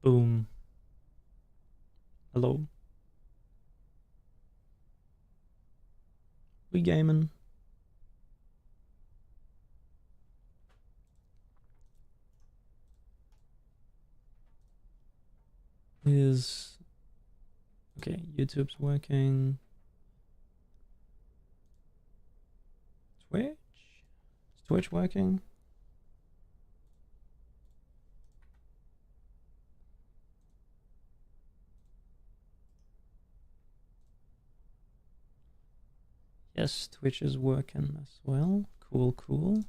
Boom. Hello. We gaming. Is okay, YouTube's working. Twitch? Is Twitch working? Yes, Twitch is working as well. Cool, cool.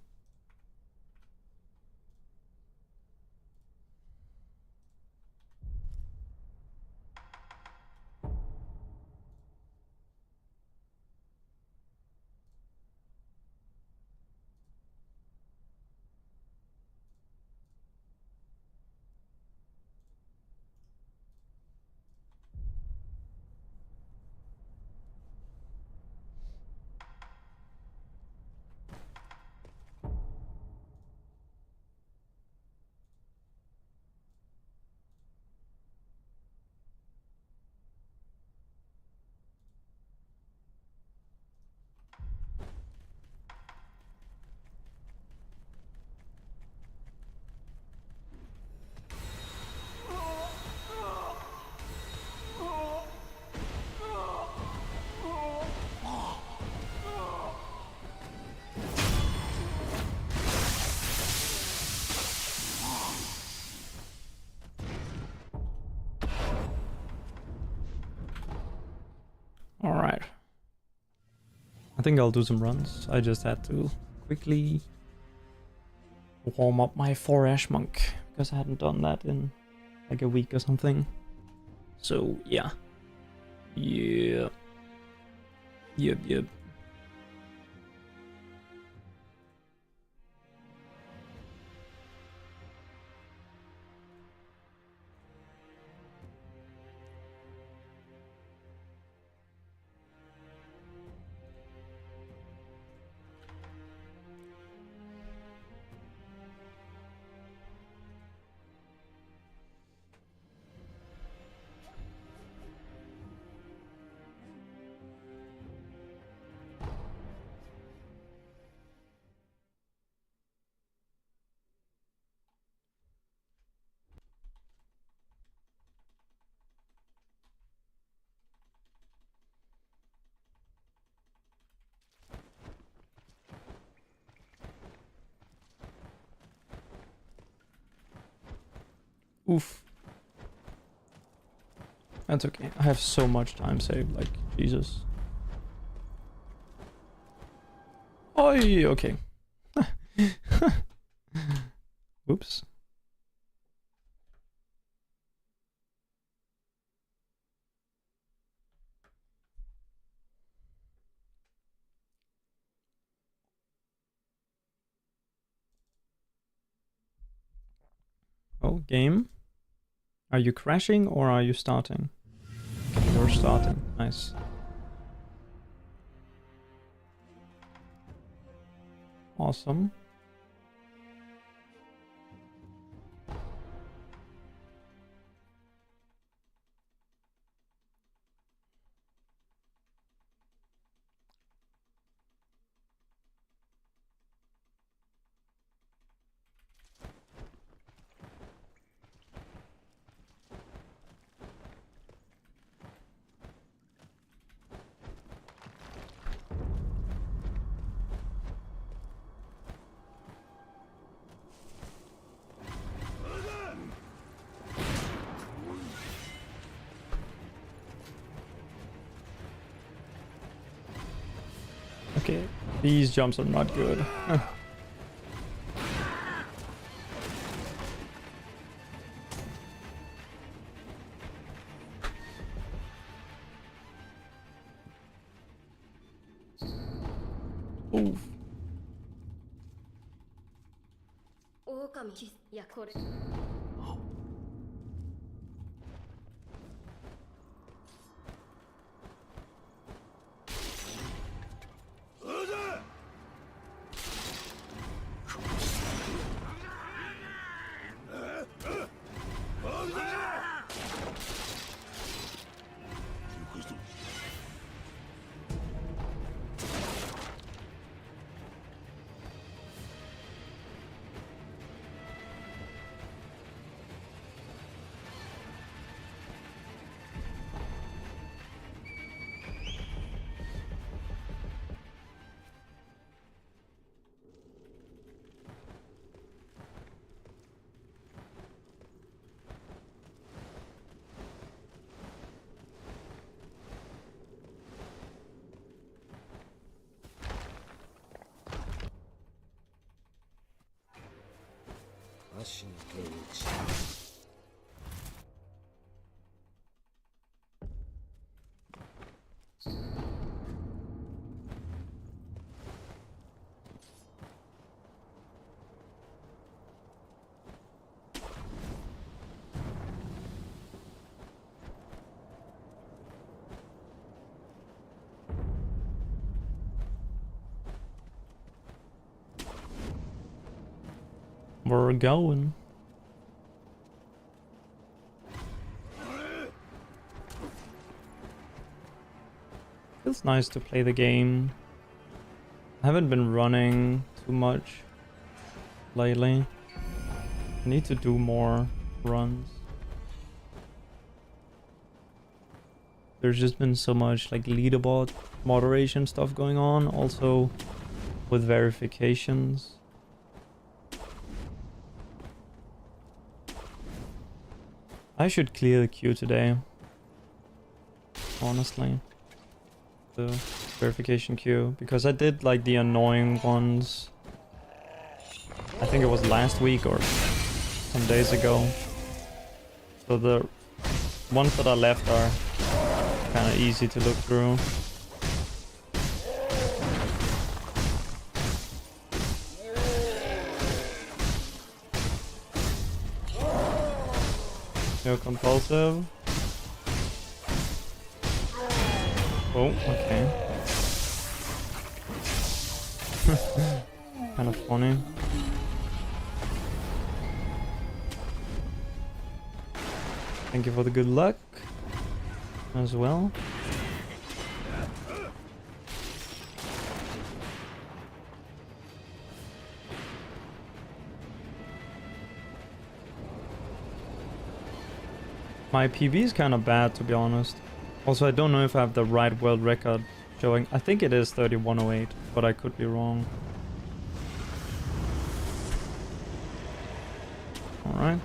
All right. I think I'll do some runs. I just had to quickly warm up my 4-ash monk because I hadn't done that in like a week or something. So yeah. Yep. Oof. That's okay. I have so much time saved, like, Jesus. Oi, okay. Whoops. Oh, game? Are you crashing or are you starting? You're starting. Nice. Awesome. Okay, these jumps are not good. Oof. We're going. Feels nice to play the game. I haven't been running too much lately. I need to do more runs. There's just been so much like leaderboard moderation stuff going on, also with verifications. I should clear the queue today, honestly. The verification queue, because I did like the annoying ones. I think it was last week or some days ago. So the ones that are left are kind of easy to look through. No compulsive. Oh, okay. Kind of funny. Thank you for the good luck as well. My PB is kind of bad, to be honest. Also, I don't know if I have the right world record showing. I think it is 3108, but I could be wrong. Alright.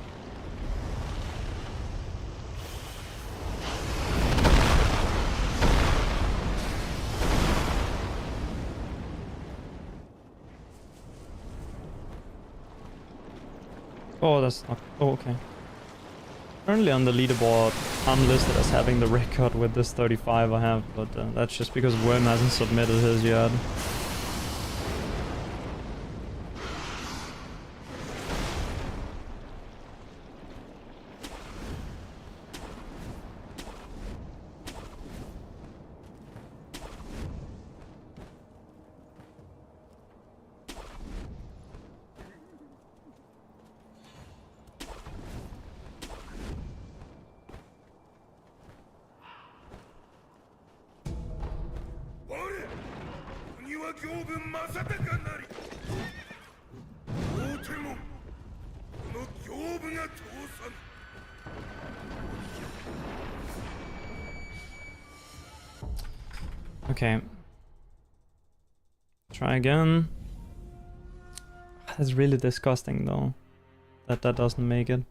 Oh, that's not... Oh, okay. Currently on the leaderboard, I'm listed as having the record with this 35 I have, but that's just because Worm hasn't submitted his yet. Okay. Try again. That's really disgusting though, that doesn't make it.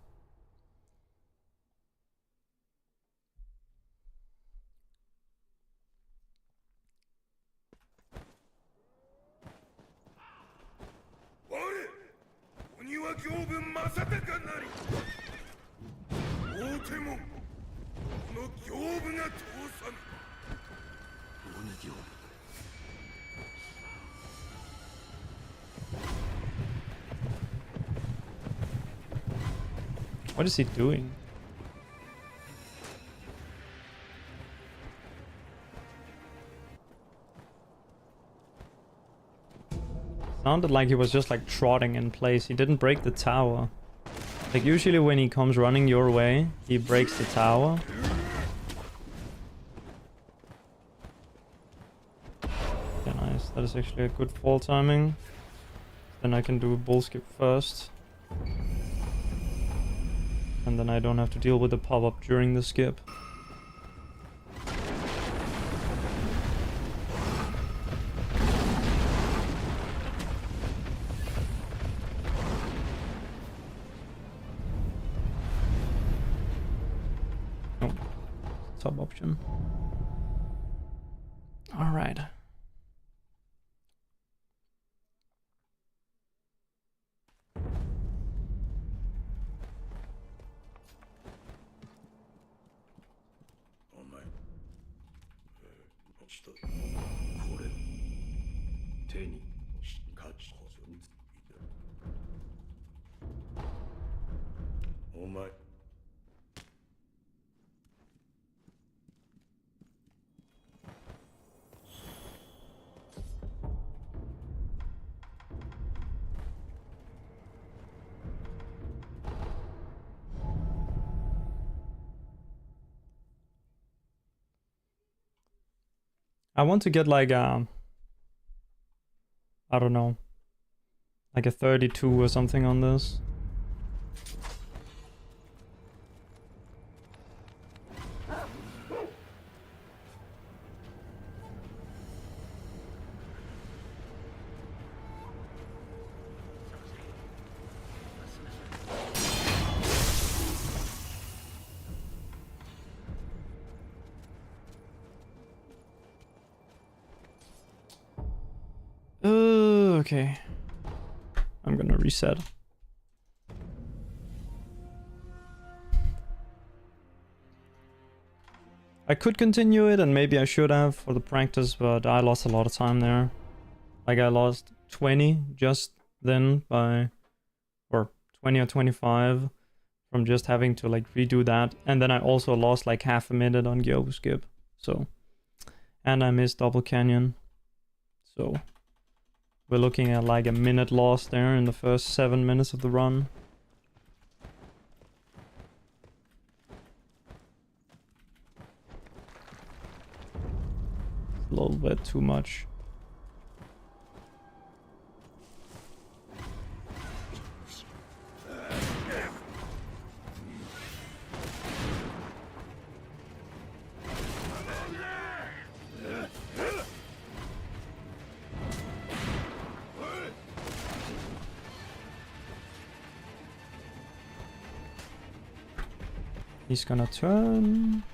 What is he doing? Sounded like he was just like trotting in place. He didn't break the tower. Like usually when he comes running your way, he breaks the tower. Okay, nice. That is actually a good fall timing. Then I can do a bull skip first. And then I don't have to deal with the pop-up during the skip. Oh, top option. All right. I want to get like a, I don't know, like a 32 or something on this. Okay. I'm gonna reset. I could continue it, and maybe I should have for the practice, but I lost a lot of time there. Like I lost 20 just then by, or 20 or 25 from just having to like redo that. And then I also lost like half a minute on Gyobu skip. So, and I missed double canyon. So we're looking at like a minute loss there in the first 7 minutes of the run. A little bit too much. He's gonna turn.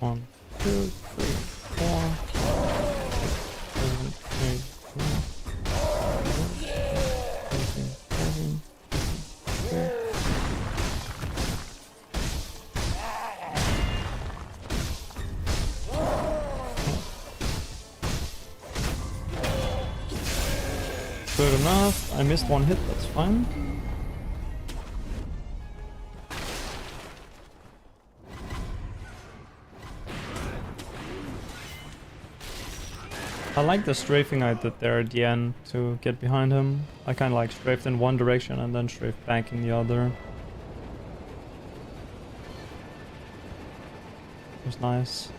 One, two, three, four. 7, 8, 9, 10, 11, 12, 13. Good enough. I missed one hit, that's fine. I like the strafing I did there at the end to get behind him. I kind of like strafed in one direction and then strafed back in the other. It was nice.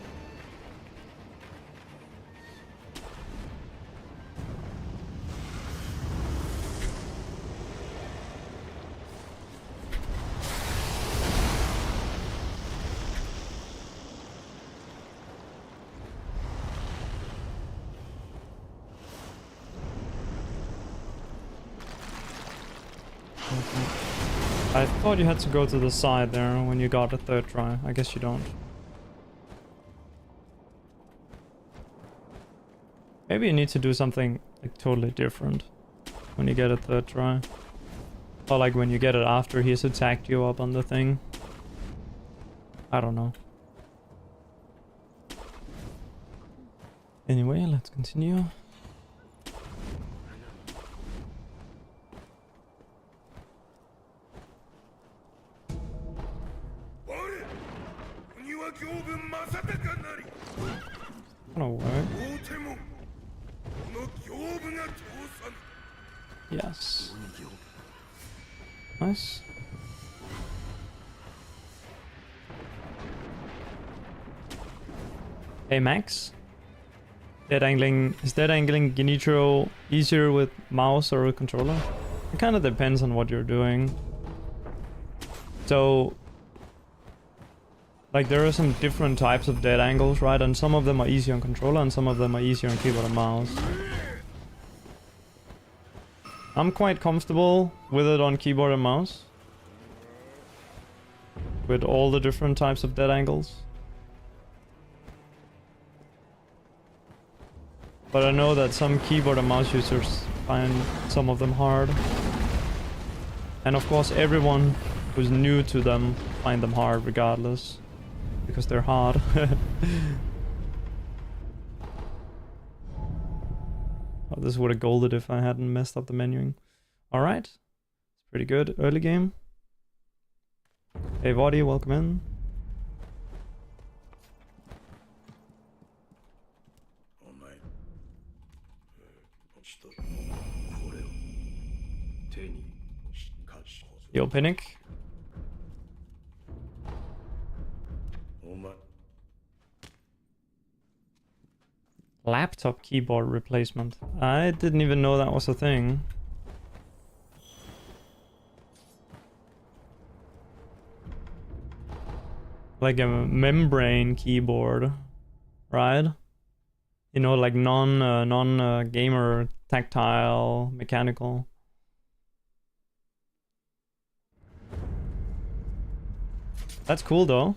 I thought you had to go to the side there when you got a third try. I guess you don't. Maybe you need to do something like totally different when you get a third try. Or like when you get it after he's attacked you up on the thing. I don't know. Anyway, let's continue. Gonna work. Yes. Nice. Hey Max. Is dead angling Genitro easier with mouse or a controller? It kind of depends on what you're doing. So like there are some different types of dead angles, right? And some of them are easier on controller and some of them are easier on keyboard and mouse. I'm quite comfortable with it on keyboard and mouse. With all the different types of dead angles. But I know that some keyboard and mouse users find some of them hard. And of course everyone who's new to them find them hard regardless. Because they're hard. Oh, this would have golded if I hadn't messed up the menuing. Alright. It's pretty good. Early game. Hey Vodi, welcome in. Yo, Pinnick. Laptop keyboard replacement. I didn't even know that was a thing. Like a membrane keyboard, right? You know, like non gamer tactile mechanical. That's cool though.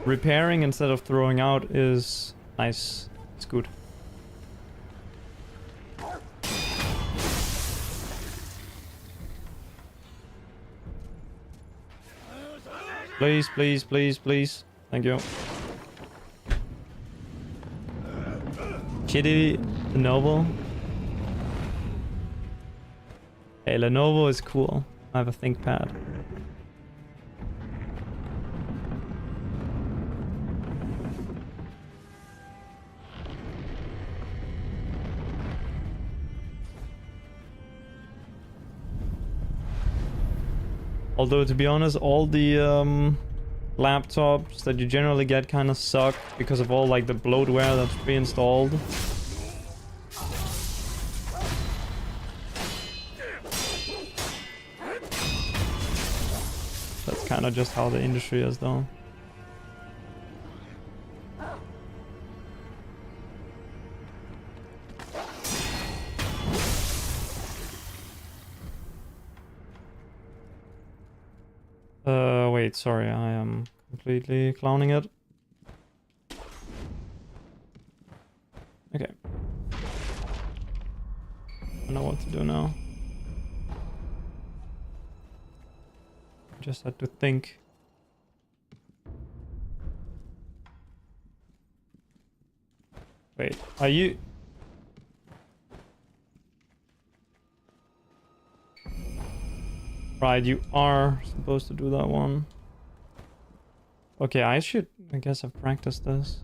Repairing instead of throwing out is nice. It's good. Please, please, please, please. Thank you. Shitty Lenovo. Hey, Lenovo is cool. I have a ThinkPad. Although, to be honest, all the laptops that you generally get kind of suck because of all like the bloatware that's pre-installed. That's kind of just how the industry is, though. Wait, sorry, I am completely clowning it. Okay. I know what to do now. Just had to think. Wait, are you... Right, you are supposed to do that one. Okay, I guess I've practiced this.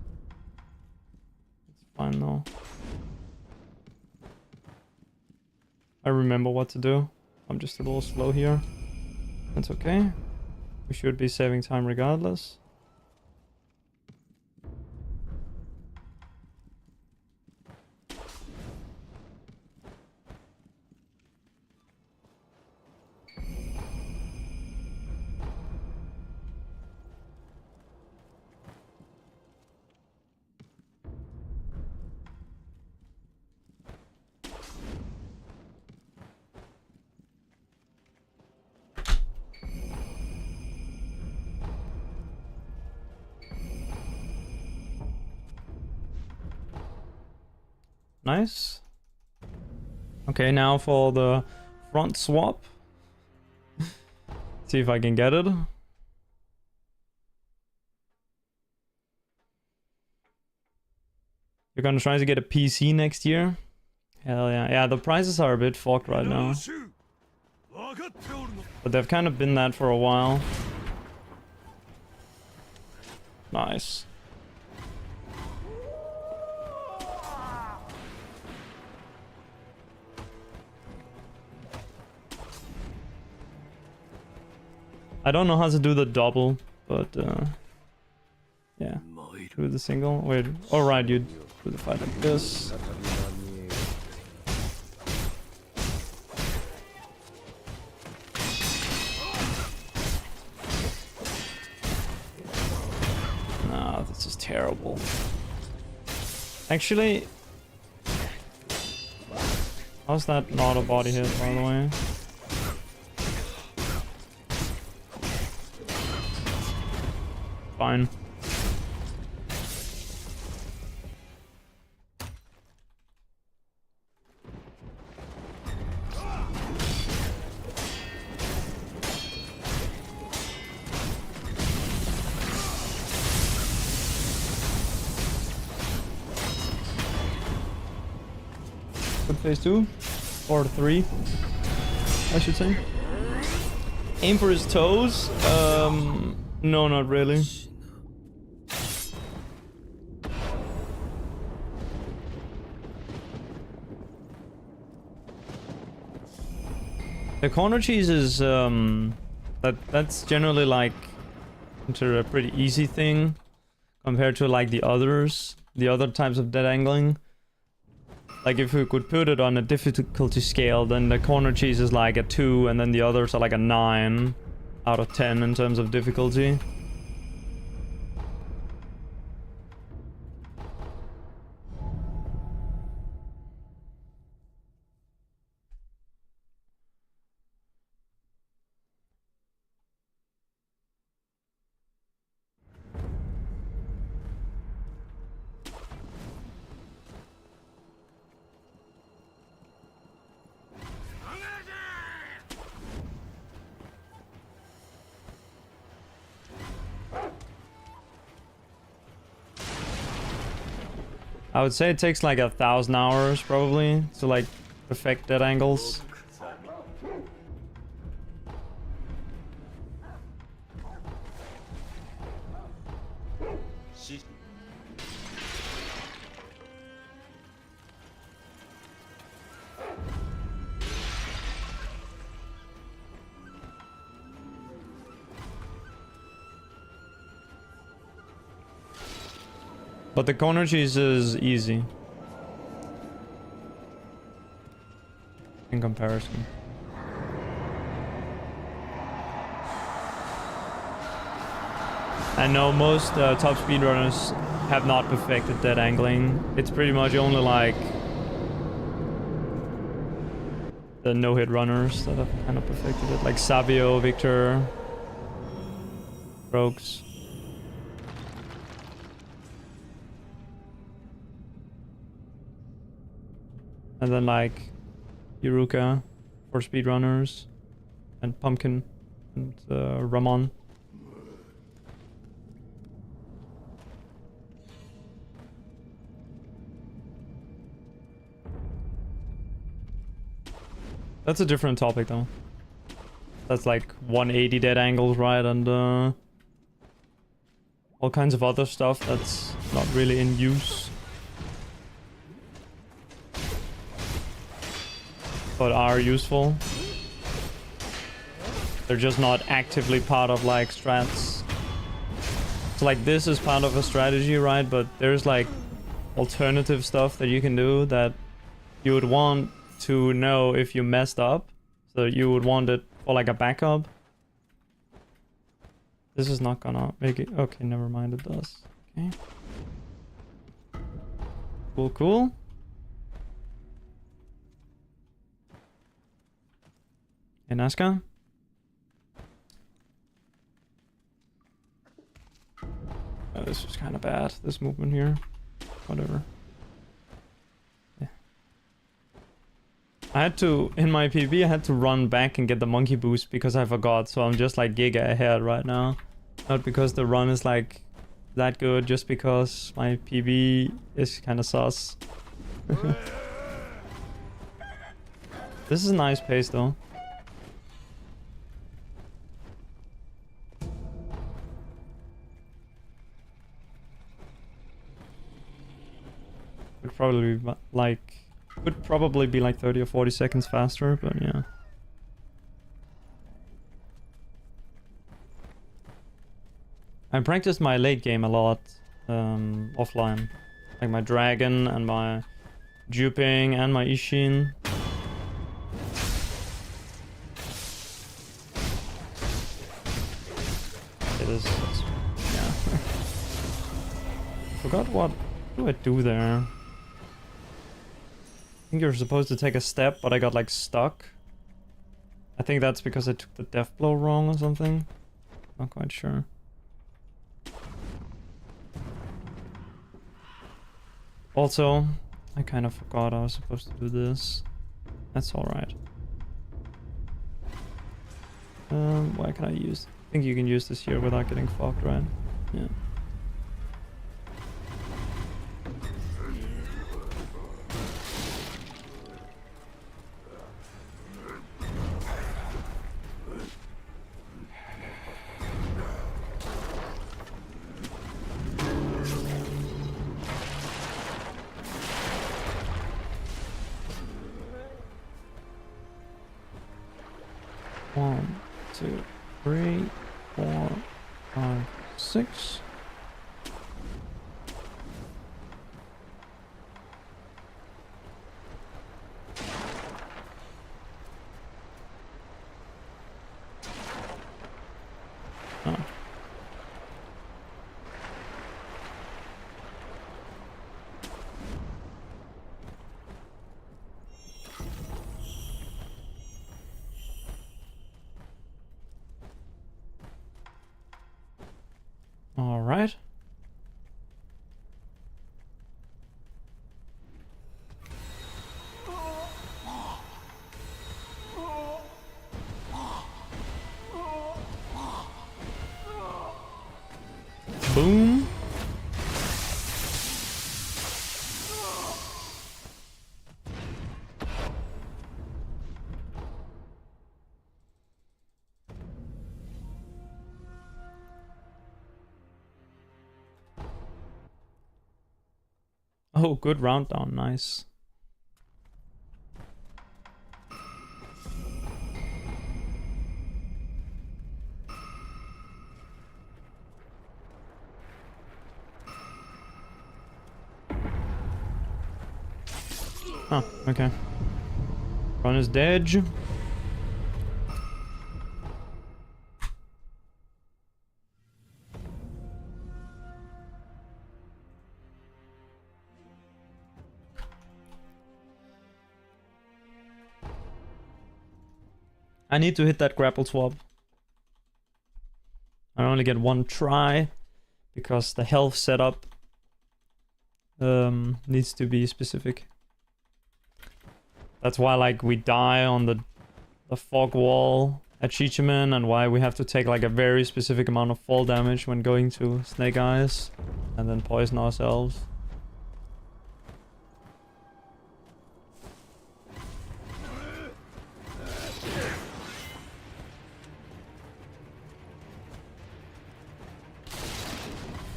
fine though. I remember what to do. I'm just a little slow here. That's okay. We should be saving time regardless. Nice. Okay, now for the front swap. See if I can get it. You're gonna try to get a PC next year? Hell yeah. Yeah, the prices are a bit fucked right now. But they've kind of been that for a while. Nice. I don't know how to do the double, but yeah. Do the single. Wait, alright, you do the fight like this. Nah, this is terrible. Actually, how's that not a body hit, by the way? Fine. Good phase 2 or 3, I should say. Aim for his toes. No, not really. The corner cheese is that's generally like a pretty easy thing compared to like the other types of dead angling. Like if we could put it on a difficulty scale, then the corner cheese is like a 2 and then the others are like a 9 out of 10 in terms of difficulty. I would say it takes like 1,000 hours probably to like perfect dead angles. But the corner cheese is easy in comparison. I know most top speedrunners have not perfected dead angling. It's pretty much only like the no-hit runners that have kind of perfected it, like Savio, Victor, Rogues. And then like Yuruka for speedrunners, and Pumpkin, and Ramon. That's a different topic though. That's like 180 dead angles, right? And all kinds of other stuff that's not really in use. but are useful. They're just not actively part of like strats. So like this is part of a strategy, right? But there's like alternative stuff that you can do that you would want to know if you messed up. So you would want it for like a backup. This is not gonna make it. Okay, never mind, it does. Okay. Cool, cool. Hey, Nazca. Oh, this was kind of bad, this movement here. Whatever. Yeah. I had to, in my PvP, I had to run back and get the monkey boost because I forgot. So I'm just like giga ahead right now. Not because the run is like that good, just because my PB is kind of sus. This is a nice pace though. Would probably be like, could probably be like 30 or 40 seconds faster, but yeah. I practiced my late game a lot offline. Like my dragon and my duping and my Ishin. It is, yeah. Forgot what do I do there? I think you're supposed to take a step, but I got like stuck. I think that's because I took the death blow wrong or something. Not quite sure. Also, I kind of forgot I was supposed to do this. That's alright. Why can I use? I think you can use this here without getting fucked, right? Yeah. One, two, three, 4, 5, 6. Oh. All right. Boom. Oh, good round down, nice. Oh, okay. Run is dead. I need to hit that grapple swap. I only get one try because the health setup needs to be specific. That's why like we die on the fog wall at Shichiman, and why we have to take like a very specific amount of fall damage when going to Snake Eyes and then poison ourselves.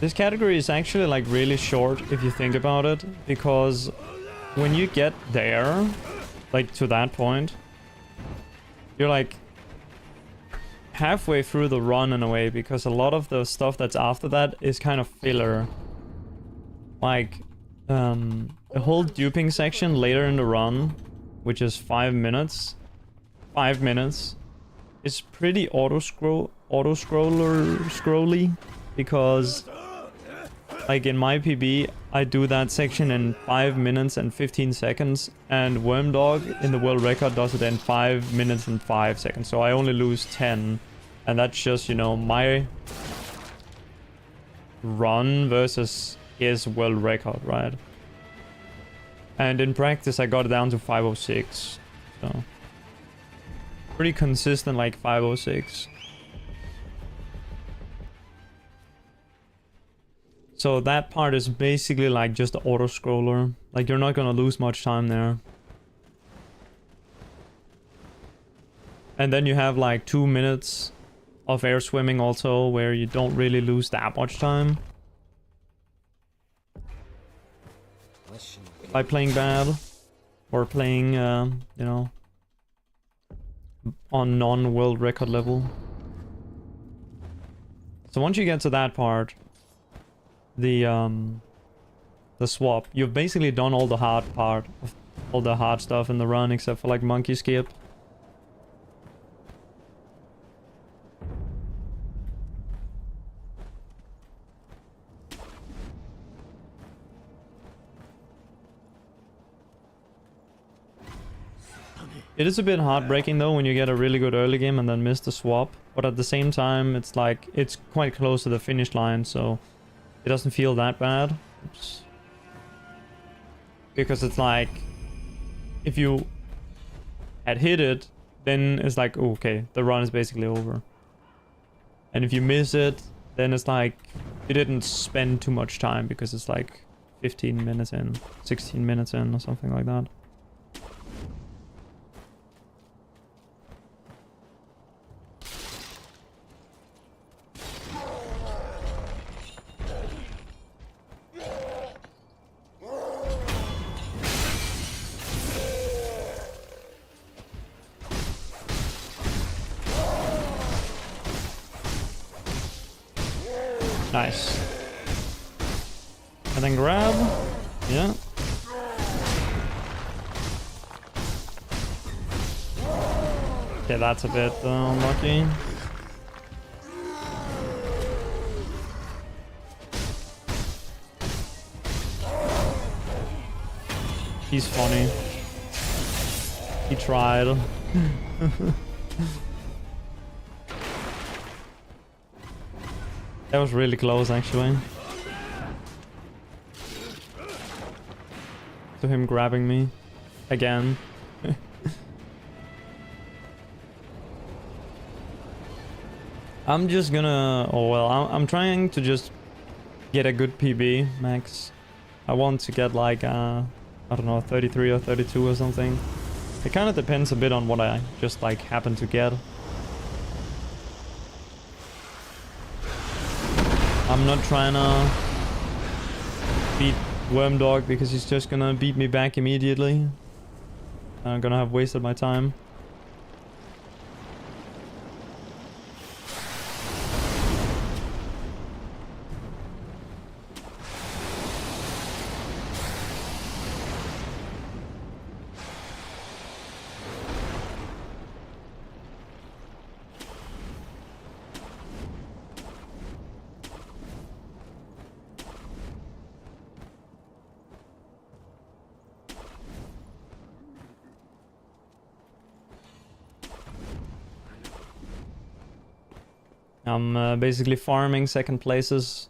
This category is actually like really short if you think about it, because when you get there, like to that point, you're like halfway through the run in a way, because a lot of the stuff that's after that is kind of filler. Like the whole duping section later in the run, which is 5 minutes, 5 minutes, is pretty scrolly, because like in my PB, I do that section in 5 minutes and 15 seconds, and Wormdog in the world record does it in 5 minutes and 5 seconds, so I only lose 10, and that's just, you know, my run versus his world record, right? And in practice, I got it down to 506, so pretty consistent, like 506. So that part is basically like just the auto-scroller. Like, you're not gonna lose much time there. And then you have like 2 minutes of air swimming also, where you don't really lose that much time by playing bad or playing, you know, on non-world record level. So once you get to that part, the swap, you've basically done all the hard part of all the hard stuff in the run, except for like monkey skip. It is a bit heartbreaking though when you get a really good early game and then miss the swap, but at the same time it's like it's quite close to the finish line, so it doesn't feel that bad. Oops. Because it's like, if you had hit it, then it's like, oh, okay, the run is basically over. And if you miss it, then it's like, you didn't spend too much time, because it's like 15 minutes in, 16 minutes in, or something like that. Nice. And then grab. Yeah. Okay, that's a bit unlucky. He's funny. He tried. That was really close, actually. To him grabbing me. Again. I'm just gonna... Oh, well, I'm trying to just get a good PB, max. I want to get like, I don't know, 33 or 32 or something. It kind of depends a bit on what I just like happen to get. I'm not trying to beat Wormdog because he's just gonna beat me back immediately. I'm gonna have wasted my time. I'm basically farming second places.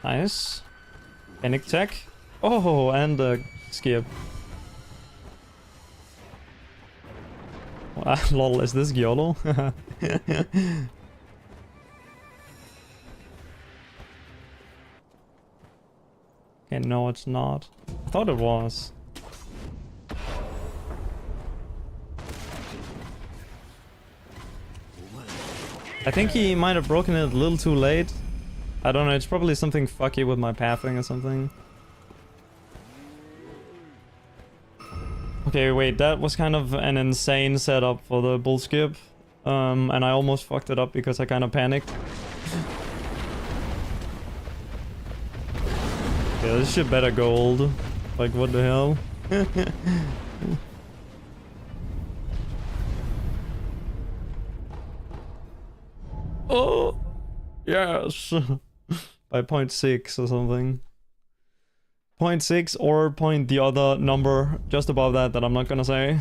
Nice. Panic tech. Oh, and skip. Lol, is this YOLO? Okay, no, it's not. I thought it was. I think he might have broken it a little too late. I don't know, it's probably something fucky with my pathing or something. Okay, wait, that was kind of an insane setup for the bull skip. And I almost fucked it up because I kind of panicked. Yeah, this shit better gold. Like, what the hell? Oh! Yes! By 0.6 or something. 0.6 or point the other number just above that I'm not gonna say.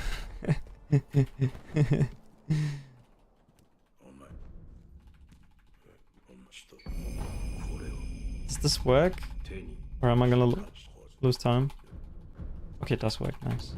Does this work? Or am I gonna lose time? Okay, it does work, nice.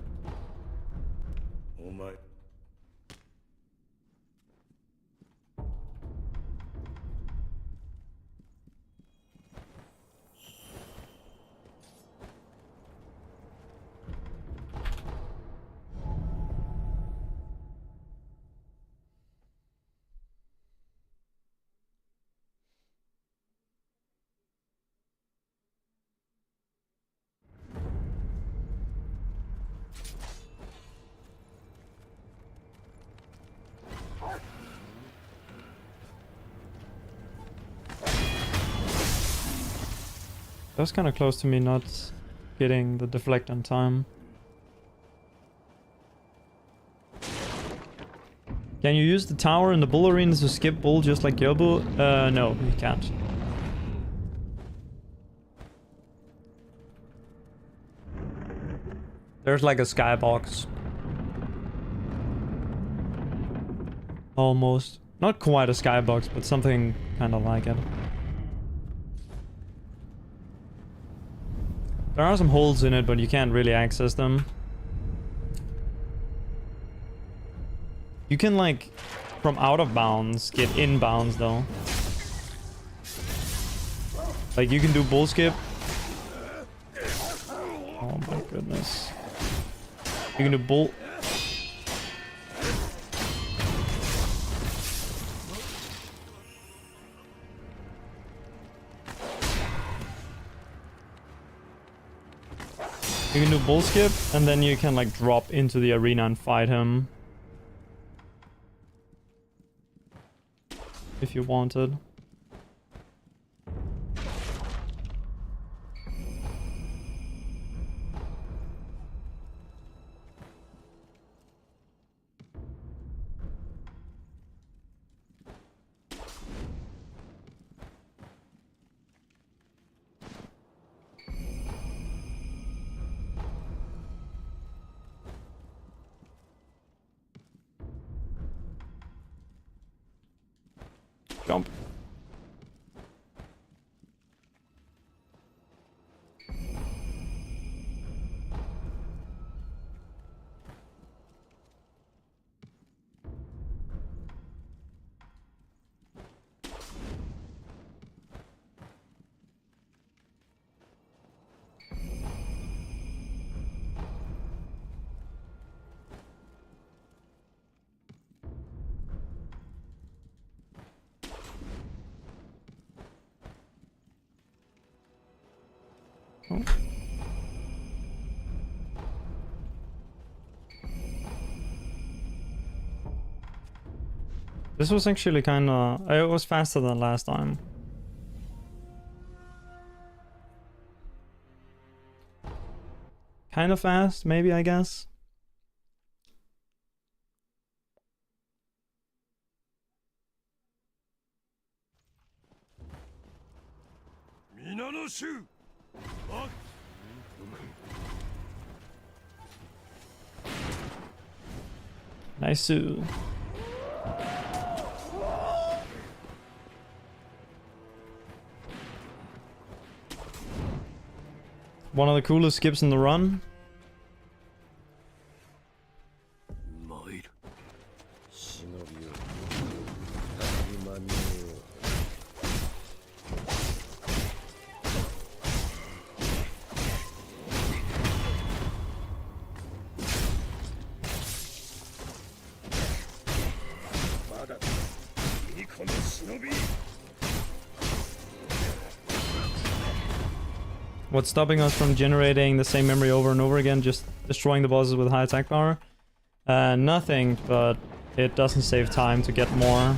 That was kind of close to me not getting the deflect on time. Can you use the tower in the bull arena to skip bull just like Yobu? No, you can't. There's like a skybox. Almost. Not quite a skybox, but something kind of like it. There are some holes in it, but you can't really access them. You can, like, from out of bounds, get in bounds, though. Like, you can do bull skip. Oh my goodness. You can do bull... You can do bull skip, and then you can like drop into the arena and fight him. If you wanted. Jump. Oh. This was actually kinda... It was faster than last time. Kinda fast, maybe, I guess. Nice. One of the coolest skips in the run. What's stopping us from generating the same memory over and over again, just destroying the bosses with high attack power? Nothing, but it doesn't save time to get more.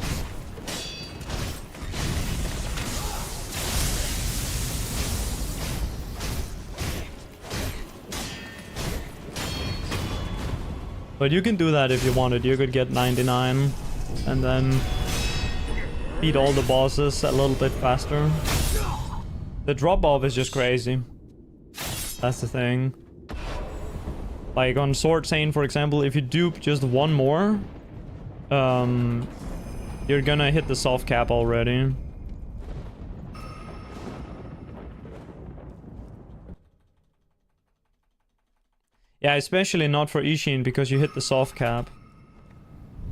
But you can do that if you wanted. You could get 99 and then beat all the bosses a little bit faster. The drop-off is just crazy. That's the thing. Like on Sword Saint, for example, if you dupe just one more, you're gonna hit the soft cap already. Yeah, especially not for Ishin, because you hit the soft cap.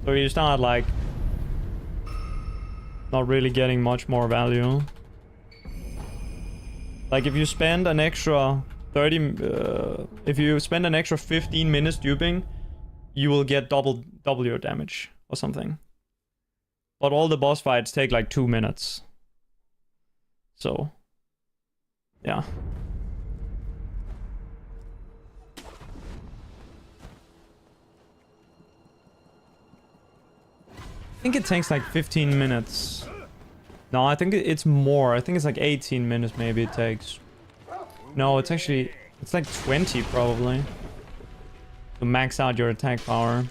So you start like not really getting much more value. Like if you spend an extra 30, if you spend an extra 15 minutes duping, you will get double your damage or something. But all the boss fights take like 2 minutes. So, yeah. I think it takes like 15 minutes. No, I think it's more. I think it's like 18 minutes maybe it takes. No, it's actually... it's like 20 probably. To max out your attack power.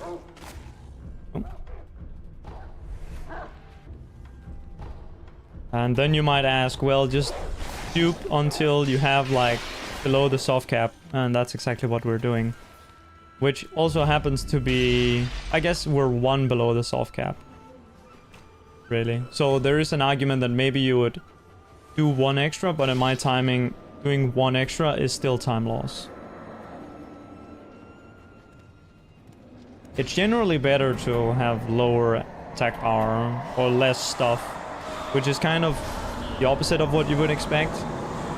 Oh. And then you might ask, well, just dupe until you have like below the soft cap. And that's exactly what we're doing. Which also happens to be... I guess we're 1 below the soft cap. Really. So there is an argument that maybe you would do 1 extra, but in my timing, doing 1 extra is still time loss. It's generally better to have lower attack power or less stuff, which is kind of the opposite of what you would expect.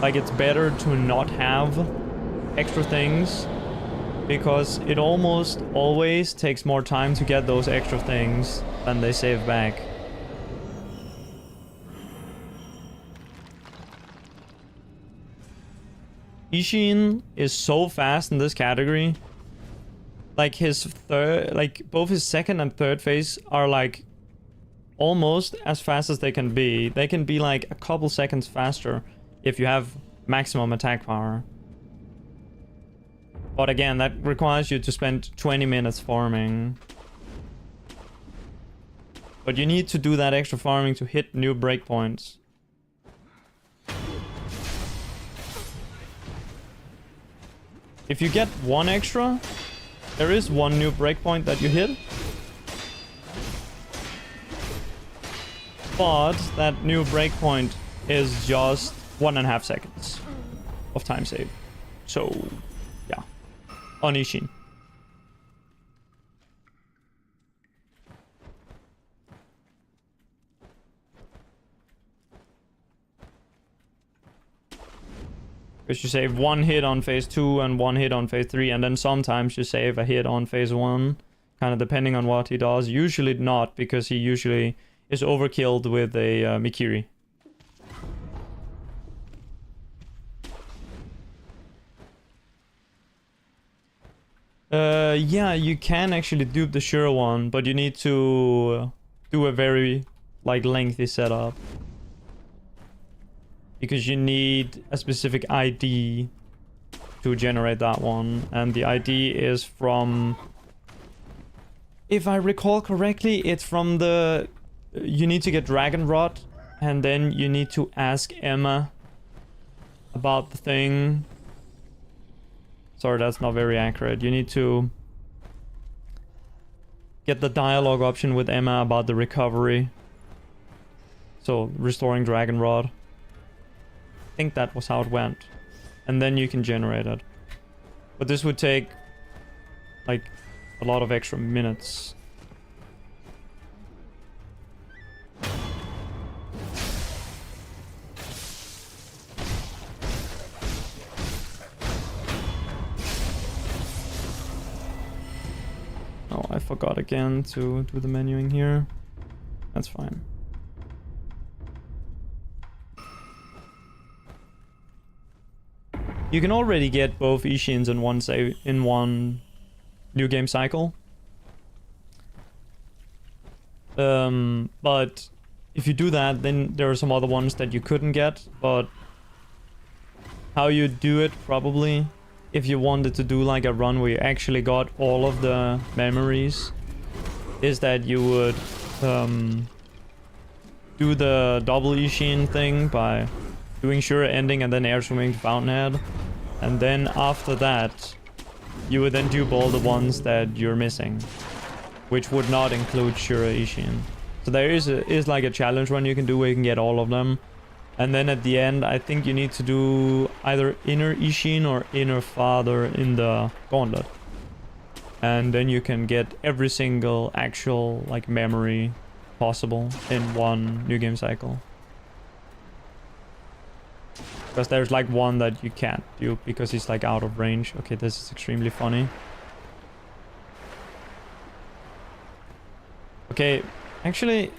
Like, it's better to not have extra things, because it almost always takes more time to get those extra things than they save back. Ishin is so fast in this category. Like his both his second and third phase are like almost as fast as they can be. They can be like a couple seconds faster if you have maximum attack power. But again, that requires you to spend 20 minutes farming. But you need to do that extra farming to hit new breakpoints. If you get 1 extra, there is 1 new breakpoint that you hit. But that new breakpoint is just 1.5 seconds of time save. So, yeah. On Ishin. Because you save 1 hit on phase 2 and 1 hit on phase 3, and then sometimes you save a hit on phase 1, kind of depending on what he does. Usually not, because he usually is overkilled with a Mikiri. Yeah, you can actually dupe the sure one, but you need to do a very, like, lengthy setup. Because you need a specific ID to generate that one. And the ID is from... if I recall correctly, it's from the... you need to get Dragon Rod, and then you need to ask Emma about the thing. Sorry, that's not very accurate. You need to get the dialogue option with Emma about the recovery. So, restoring Dragon Rod. I think that was how it went. And then you can generate it. But this would take like a lot of extra minutes. Oh, I forgot again to do the menuing here. That's fine. You can already get both Ishins in one new game cycle. But if you do that, then there are some other ones that you couldn't get. But how you do it, probably, if you wanted to do like a run where you actually got all of the memories, is that you would do the double Ishin thing by doing Shura ending and then air swimming to Fountainhead. And then after that, you would then dupe all the ones that you're missing, which would not include Shura Ishin. So there is like a challenge run you can do where you can get all of them. And then at the end, I think you need to do either inner Ishin or inner father in the gauntlet. And then you can get every single actual like memory possible in one new game cycle. Because there's like one that you can't do because he's like out of range. Okay, this is extremely funny. Okay, actually,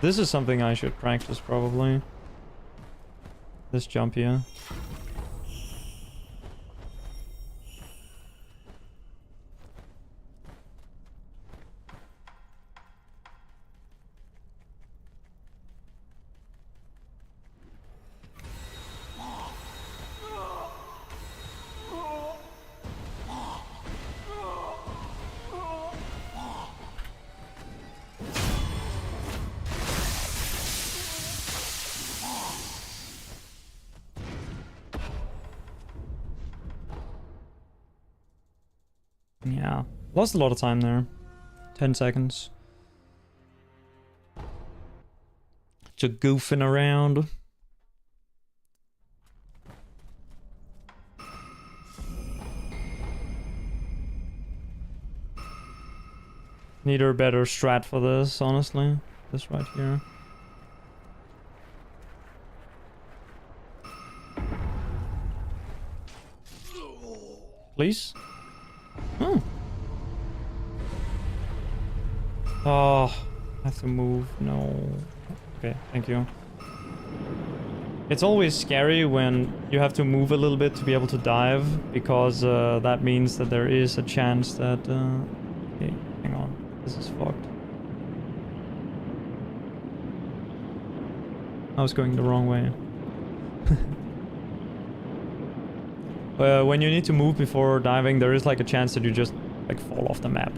this is something I should practice probably. This jump here. Yeah, lost a lot of time there. 10 seconds. Just goofing around. Need a better strat for this, honestly. This right here. Please? Oh. Oh, I have to move. No. Okay, thank you. It's always scary when you have to move a little bit to be able to dive, because that means that there is a chance that... Okay, hang on. This is fucked. I was going the wrong way. When you need to move before diving, there is like a chance that you just like fall off the map.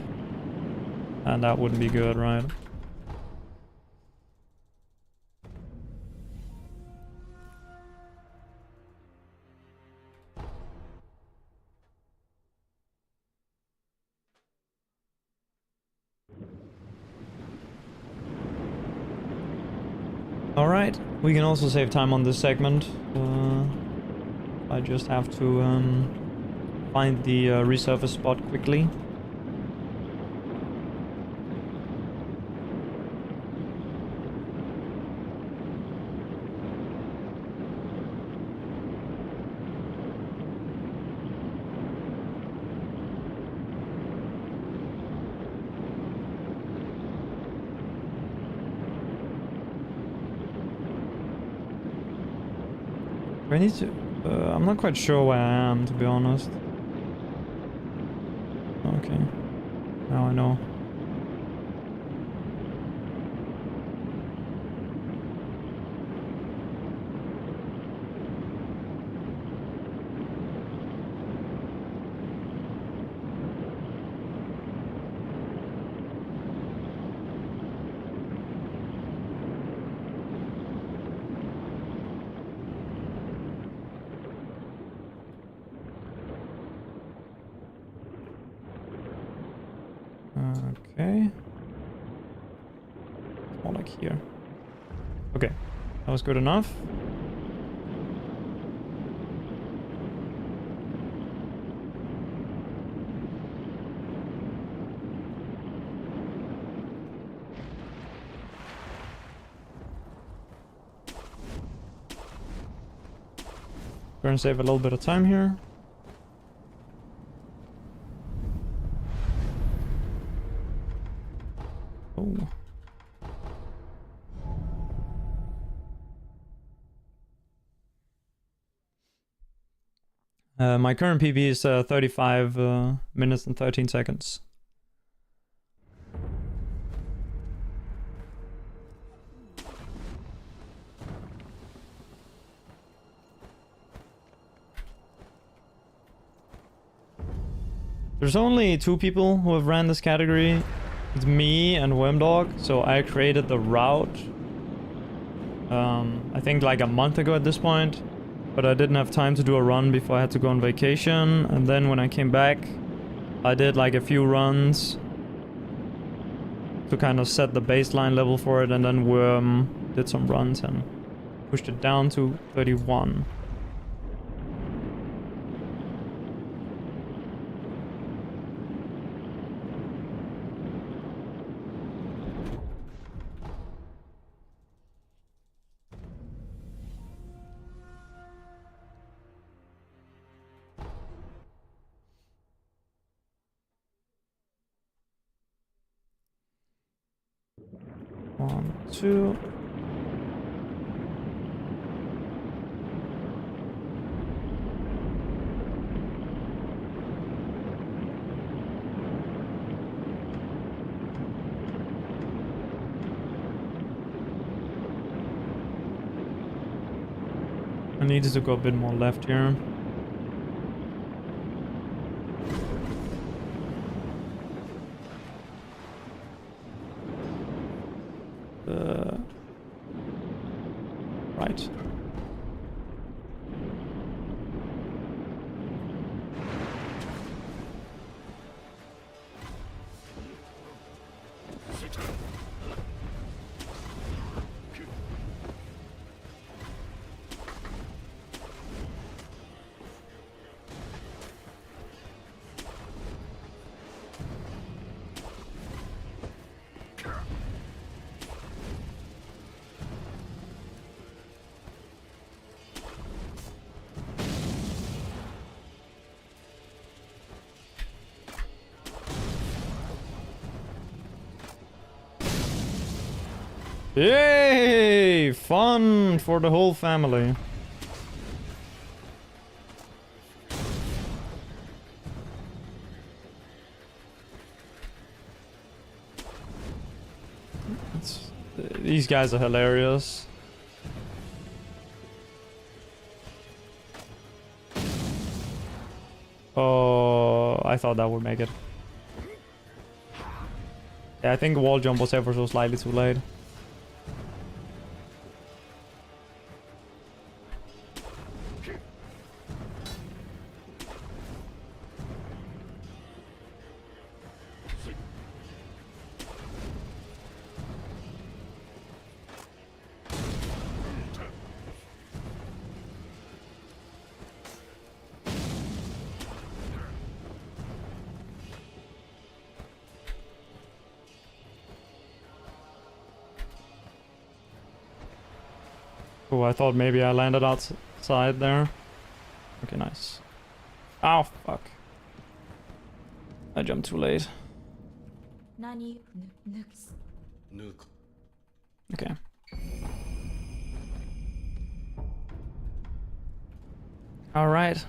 And that wouldn't be good, right? Alright, we can also save time on this segment. I just have to find the resurface spot quickly. Do I need to... I'm not quite sure where I am, to be honest. Okay. Now I know. Okay. More like here. Okay, that was good enough. We're gonna save a little bit of time here. Oh. My current PB is 35 minutes and 13 seconds. There's only 2 people who have ran this category. It's me and Wormdog, so I created the route I think like a month ago at this point, but I didn't have time to do a run before I had to go on vacation, and then when I came back I did like a few runs to kind of set the baseline level for it, and then Worm did some runs and pushed it down to 31. One, two. I needed to go a bit more left here. Right. Yay! Fun for the whole family. These guys are hilarious. Oh, I thought that would make it. Yeah, I think wall jump was ever so slightly too late. Oh, I thought maybe I landed outside there. Okay, nice. Oh, fuck. I jumped too late. Okay. All right.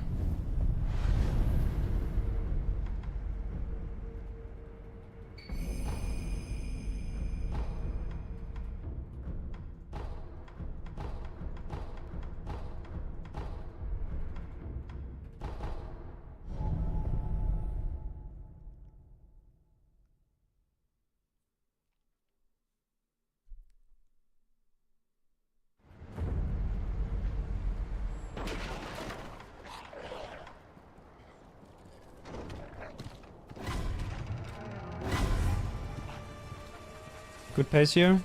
Good pace here.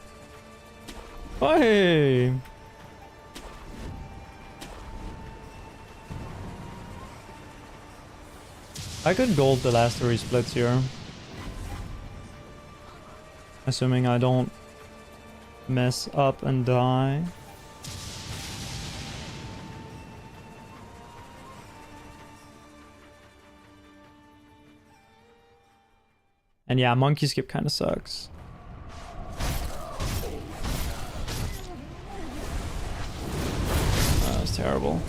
Oh, hey! I could gold the last 3 splits here. Assuming I don't mess up and die. And yeah, monkey skip kind of sucks. terrible.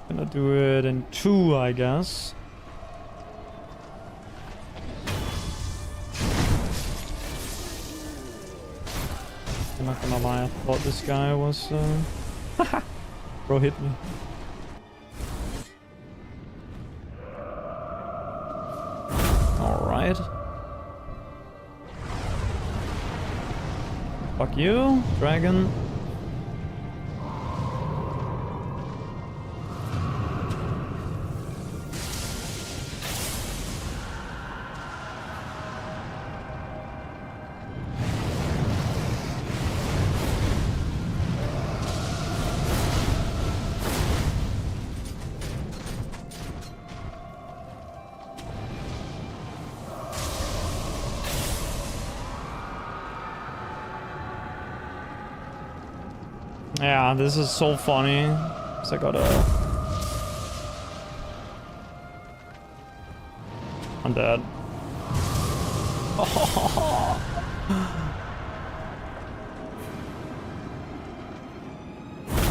Gonna do it in 2, I guess. I'm not gonna lie, I thought this guy was... Bro hit me. Alright. Fuck you, dragon. Yeah, this is so funny. So I gotta... I'm dead.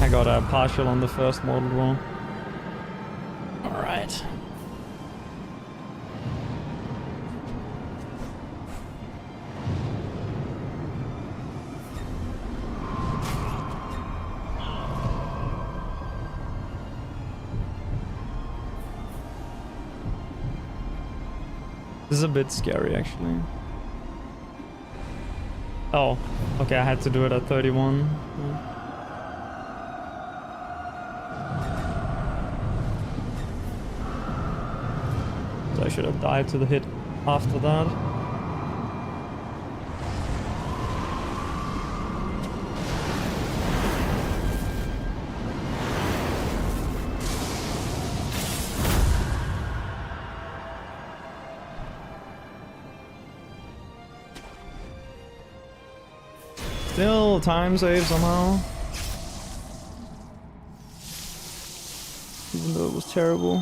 I got a partial on the first model roll. Alright. This is a bit scary, actually. Oh, okay, I had to do it at 31. So I should have died to the hit after that. Still time save somehow. Even though it was terrible.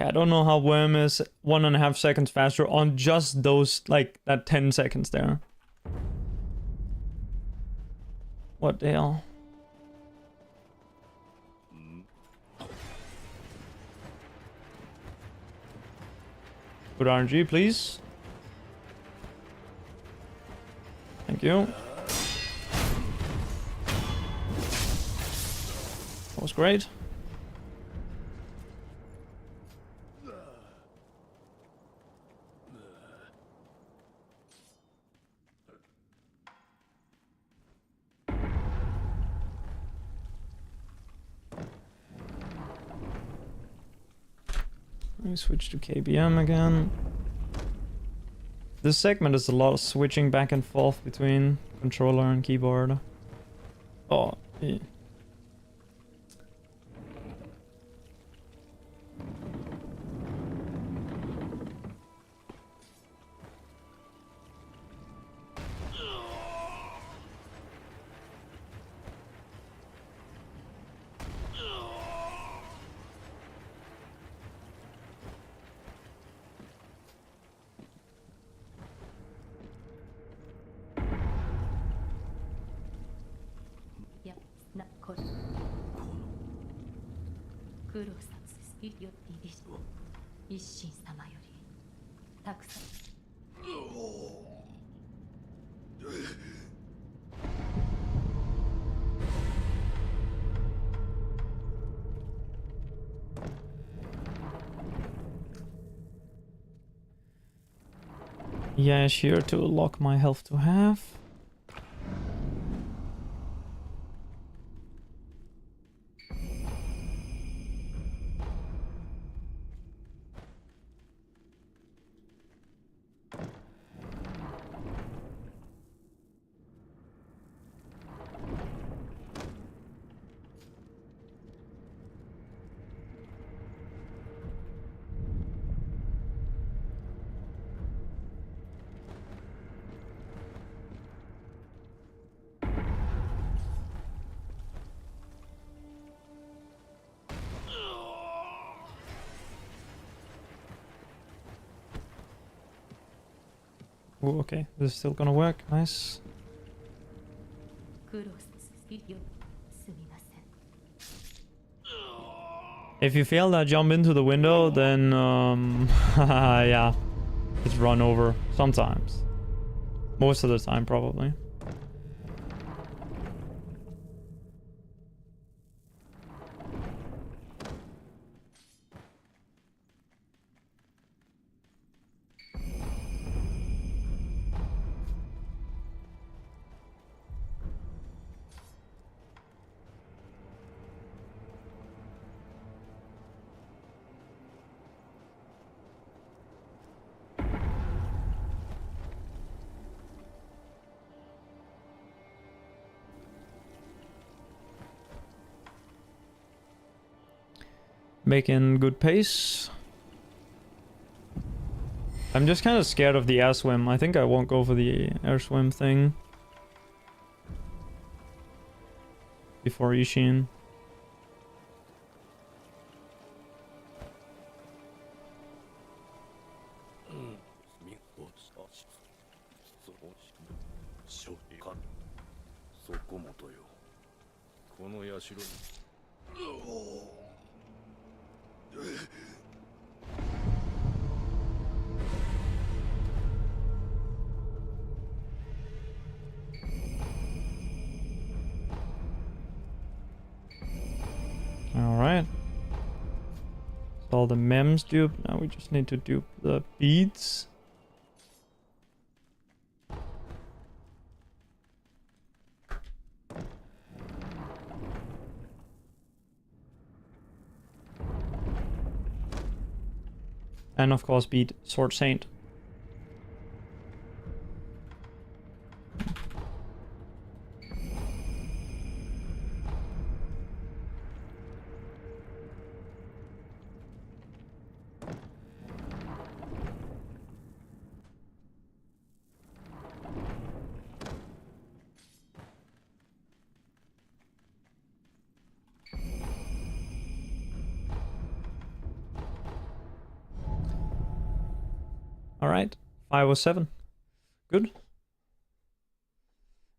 I don't know how Worm is 1.5 seconds faster on just those, like, that 10 seconds there. What the hell? Good RNG, please. Thank you. That was great. Let me switch to KBM again. This segment is a lot of switching back and forth between controller and keyboard. Oh, yeah. Yeah, here to lock my health to half. Oh, okay. This is still gonna work. Nice. If you fail that jump into the window, then yeah, it's run over sometimes. Most of the time, probably. Making good pace. I'm just kind of scared of the air swim. I think I won't go for the air swim thing before Ishin. Alright. So all the mems duped. Now we just need to dupe the beads. And of course beat Sword Saint. Alright, 507. Good.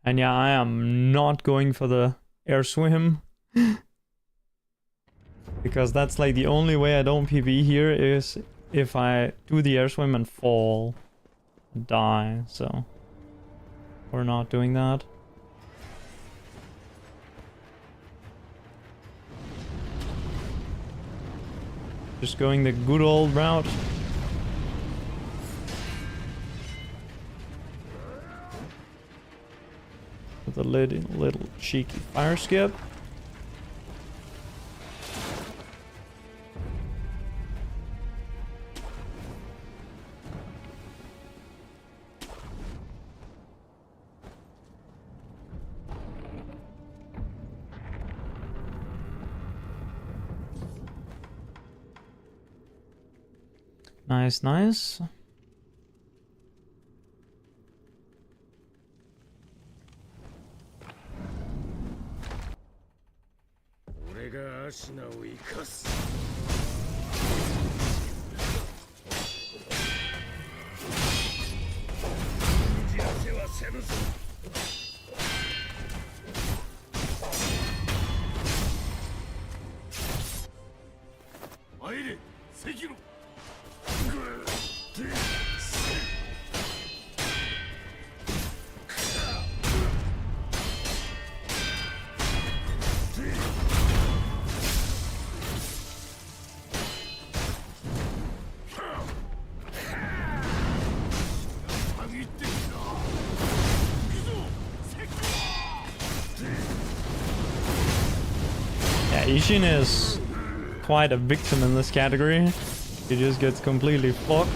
And yeah, I am not going for the air swim. Because that's like the only way I don't PB here is if I do the air swim and fall. And die, so we're not doing that. Just going the good old route. With a little cheeky fire skip. Nice, nice. Sekiro. Yeah, Ishin is quite a victim in this category. He just gets completely fucked.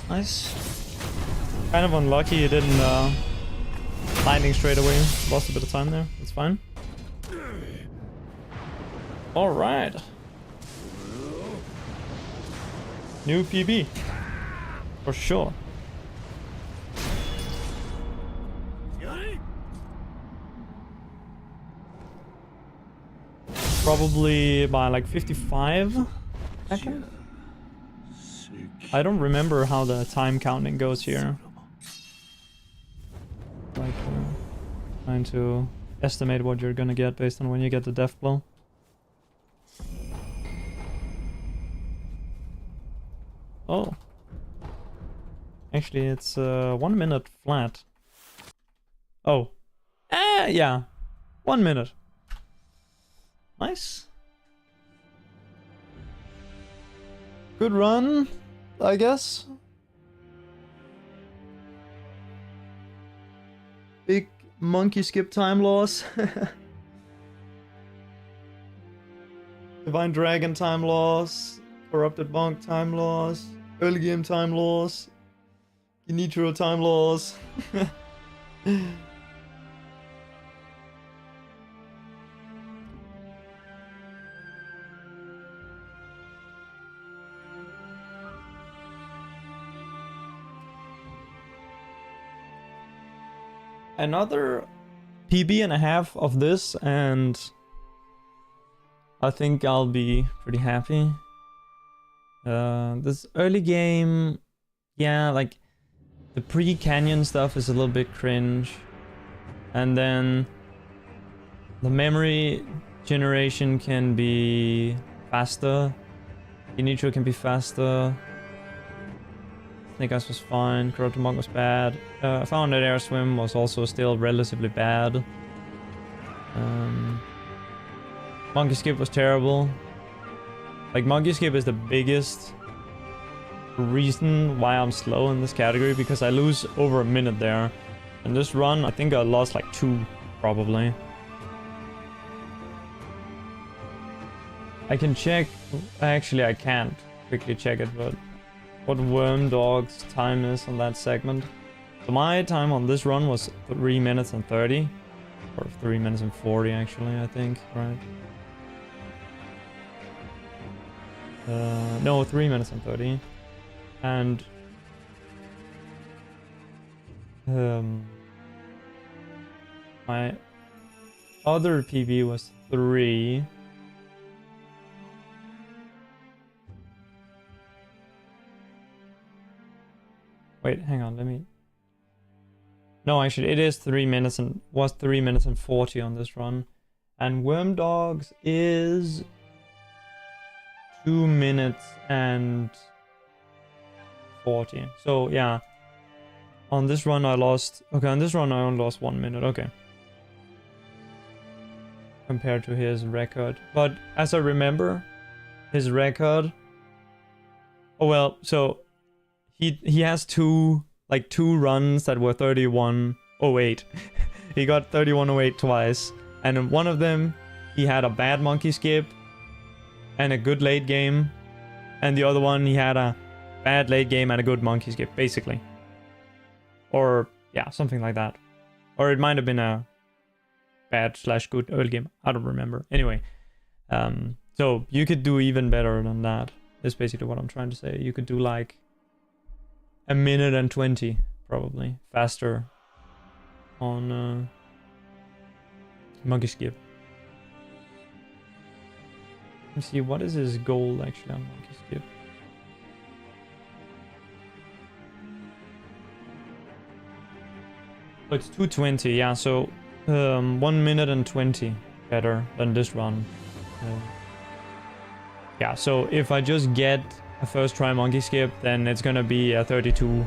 Nice. Kind of unlucky he didn't lightning straight away. Lost a bit of time there. That's fine. Alright. New PB. For sure. probably by like 55 seconds. I don't remember how the time counting goes here. Like trying to estimate what you're gonna get based on when you get the death blow. Oh. Actually, it's 1 minute flat. Oh. Yeah. 1 minute. Nice. Good run, I guess. Big monkey skip time loss. Divine Dragon time loss. Corrupted Monk time loss. Early game time loss. Nitro time loss. Another PB and a half of this, and I think I'll be pretty happy. This early game, yeah, like the pre-canyon stuff is a little bit cringe, and then the memory generation can be faster. Nitro can be faster. Snake Eyes was fine. Corrupted Monk was bad. Found that Air Swim was also still relatively bad. Monkey Skip was terrible. Like, Monkey Skip is the biggest reason why I'm slow in this category, because I lose over a minute there. In this run, I think I lost like 2, probably. I can check. Actually, I can't quickly check it, but what Worm Dog's time is on that segment. So my time on this run was 3 minutes and 30. Or 3 minutes and 40, actually, I think, right? No, 3 minutes and 30. And my other PB was 3. Wait, hang on, let me... No, actually, it is 3 minutes and... was 3 minutes and 40 on this run. And Worm Dogs is... 2 minutes and... 40. So, yeah. On this run, I lost... Okay, on this run, I only lost 1 minute. Okay. Compared to his record. But, as I remember, his record... Oh, well, so... He has two runs that were 31:08. He got 31:08 twice, and in one of them he had a bad monkey skip and a good late game, and the other one he had a bad late game and a good monkey skip, basically. Or yeah, something like that. Or it might have been a bad/good early game. I don't remember. Anyway, so you could do even better than that. Is basically what I'm trying to say. You could do like 1 minute and 20, probably. Faster on Monkey Skip. Let me see, what is his goal actually on Monkey Skip? So it's 2:20, yeah, so 1 minute and 20 better than this run. Yeah, so if I just get a first try monkey skip, then it's gonna be a 32.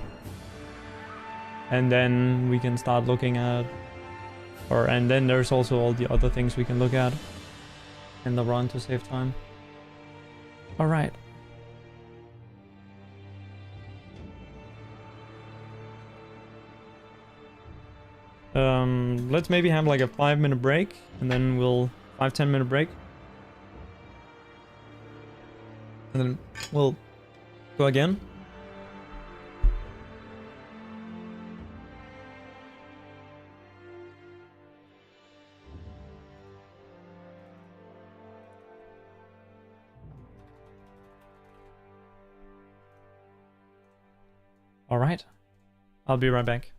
And then we can start looking at... and then there's also all the other things we can look at in the run to save time. Alright. Let's maybe have like a 5-minute break, and then we'll... 5-10 minute break. And then we'll go again. All right. I'll be right back.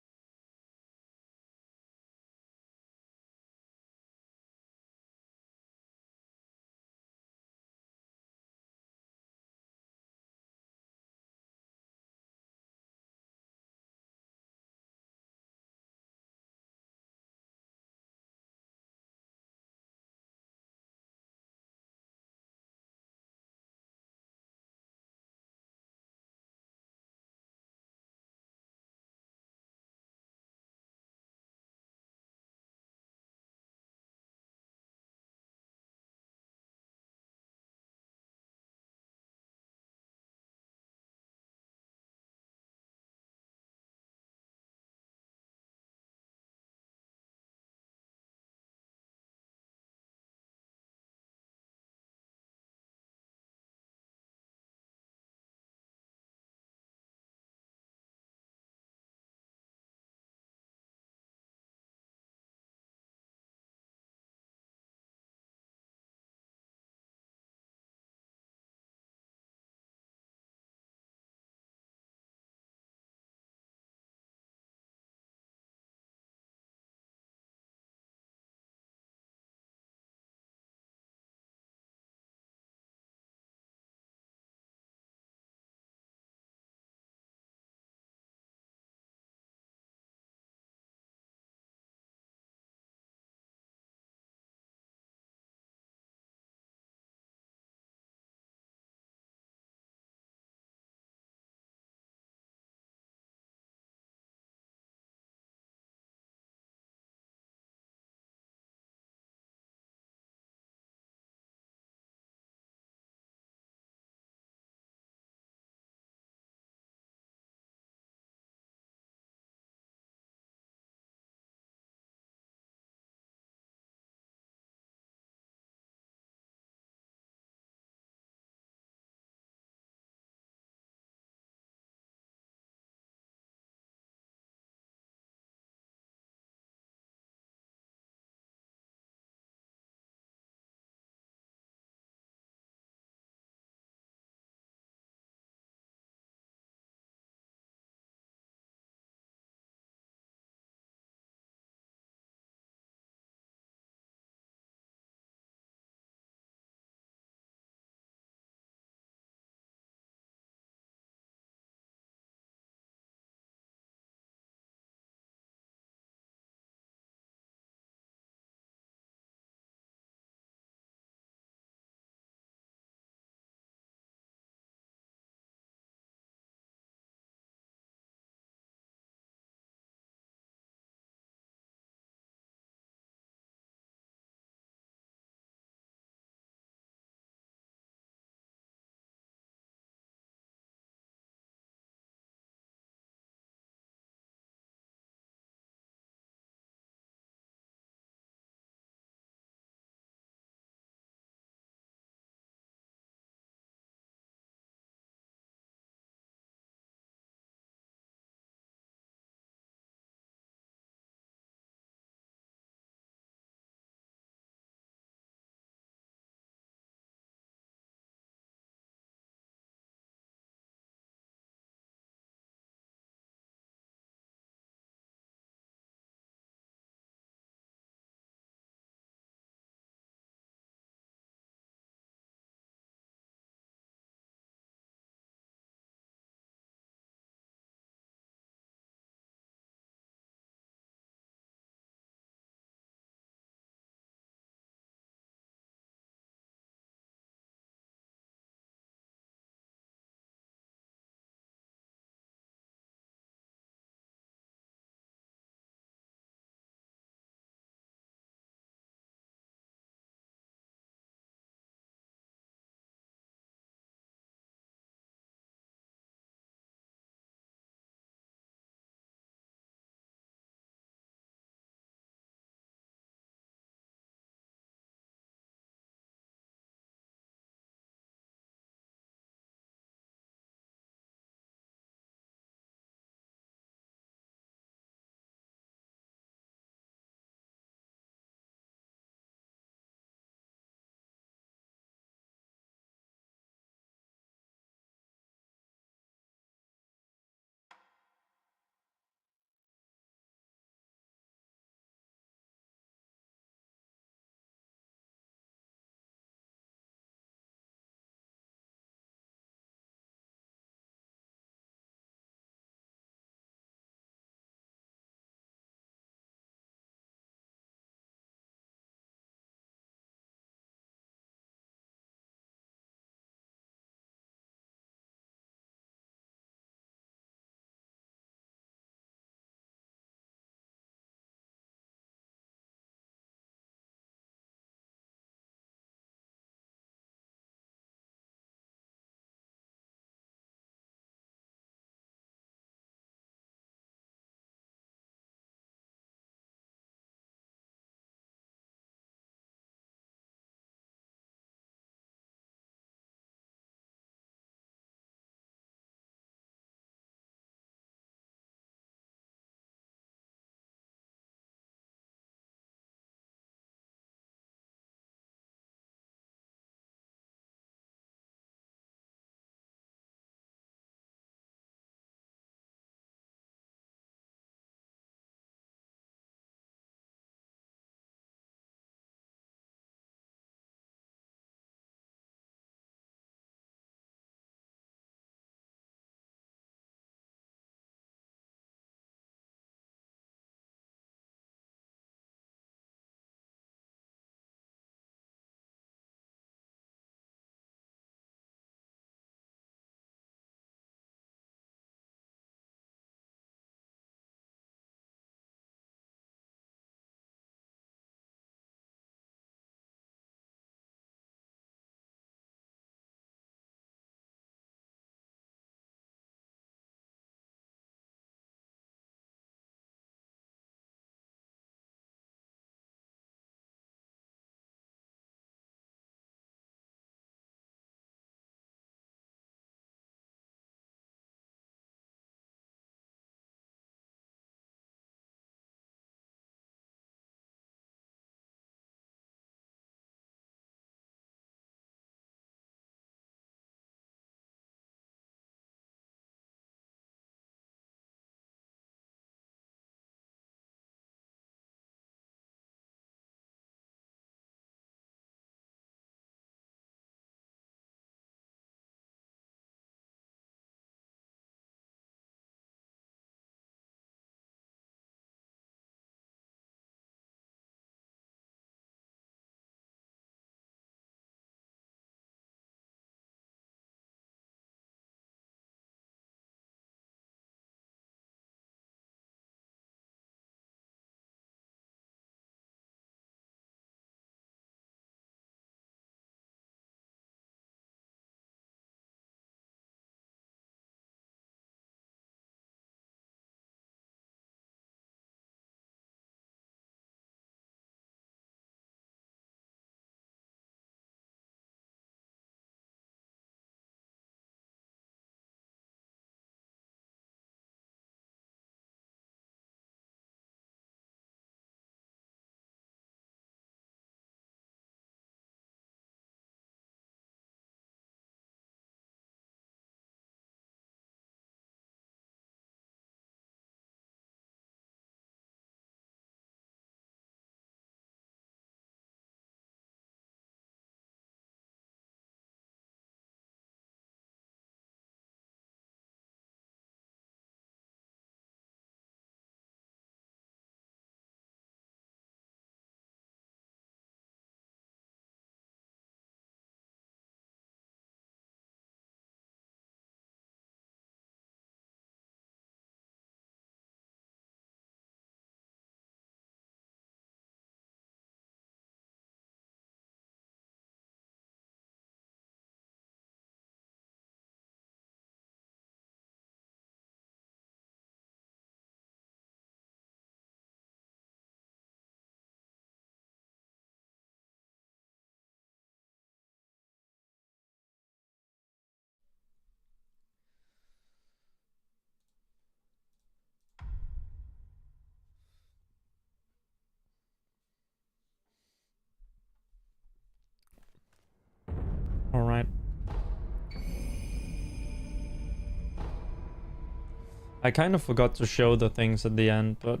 I kind of forgot to show the things at the end, but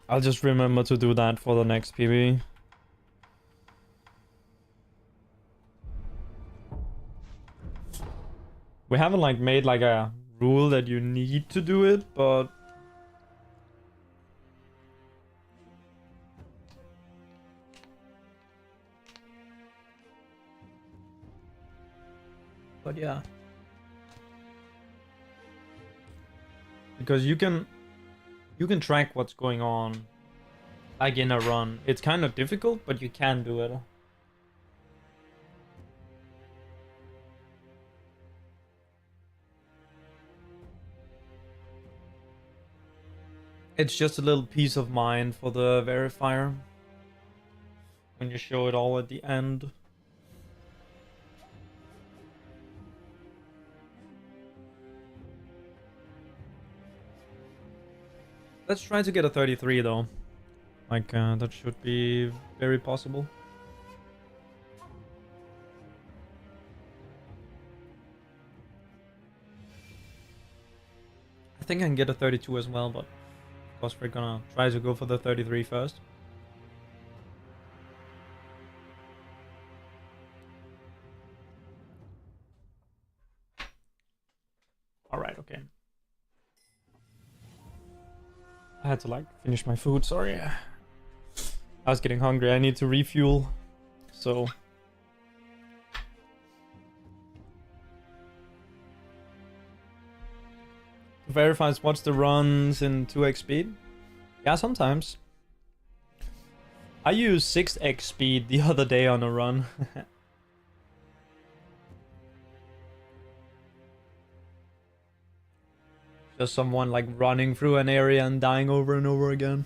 I'll just remember to do that for the next PB. We haven't like made like a rule that you need to do it, but yeah. Because you can track what's going on like in a run. It's kind of difficult, but you can do it. It's just a little peace of mind for the verifier when you show it all at the end. Let's try to get a 33 though. Like, that should be very possible. I think I can get a 32 as well, but of course we're gonna try to go for the 33 first. Alright, okay. I had to like finish my food, sorry. I was getting hungry, I need to refuel. So verifies watch the runs in 2x speed. Yeah, sometimes. I used 6x speed the other day on a run. Just someone like running through an area and dying over and over again.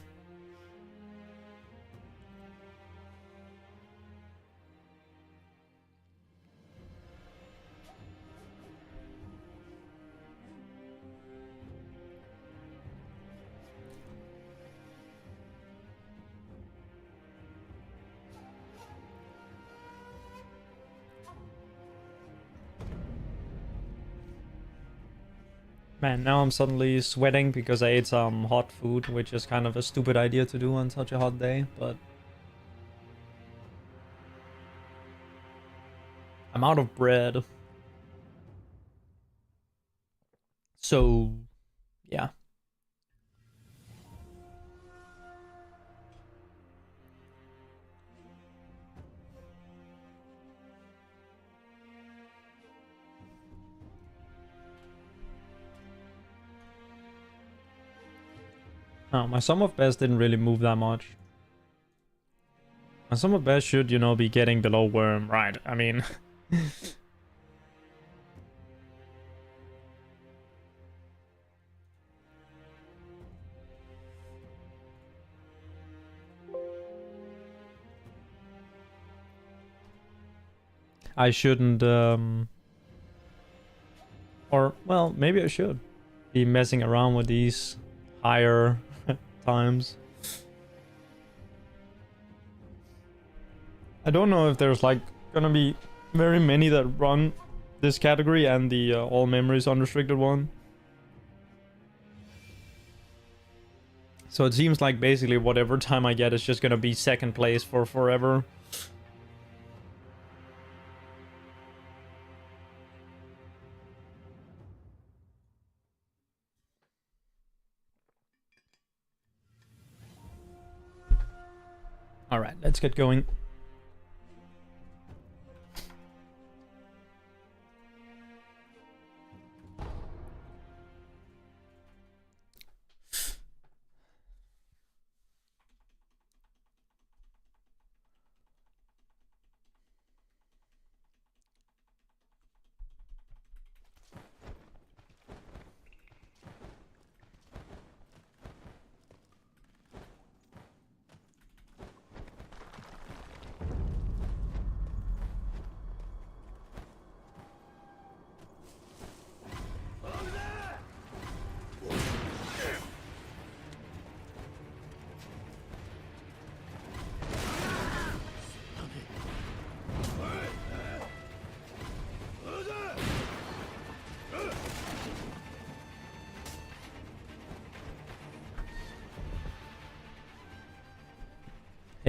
Man, now I'm suddenly sweating because I ate some hot food, which is kind of a stupid idea to do on such a hot day, but I'm out of bread. So, yeah. Oh, my sum of best didn't really move that much. My sum of best should, you know, be getting below worm, right? I mean... I shouldn't, or, well, maybe I should be messing around with these higher times. I don't know if there's, like, gonna be very many that run this category and the all memories unrestricted one. So it seems like basically whatever time I get is just gonna be second place for forever. Alright, let's get going.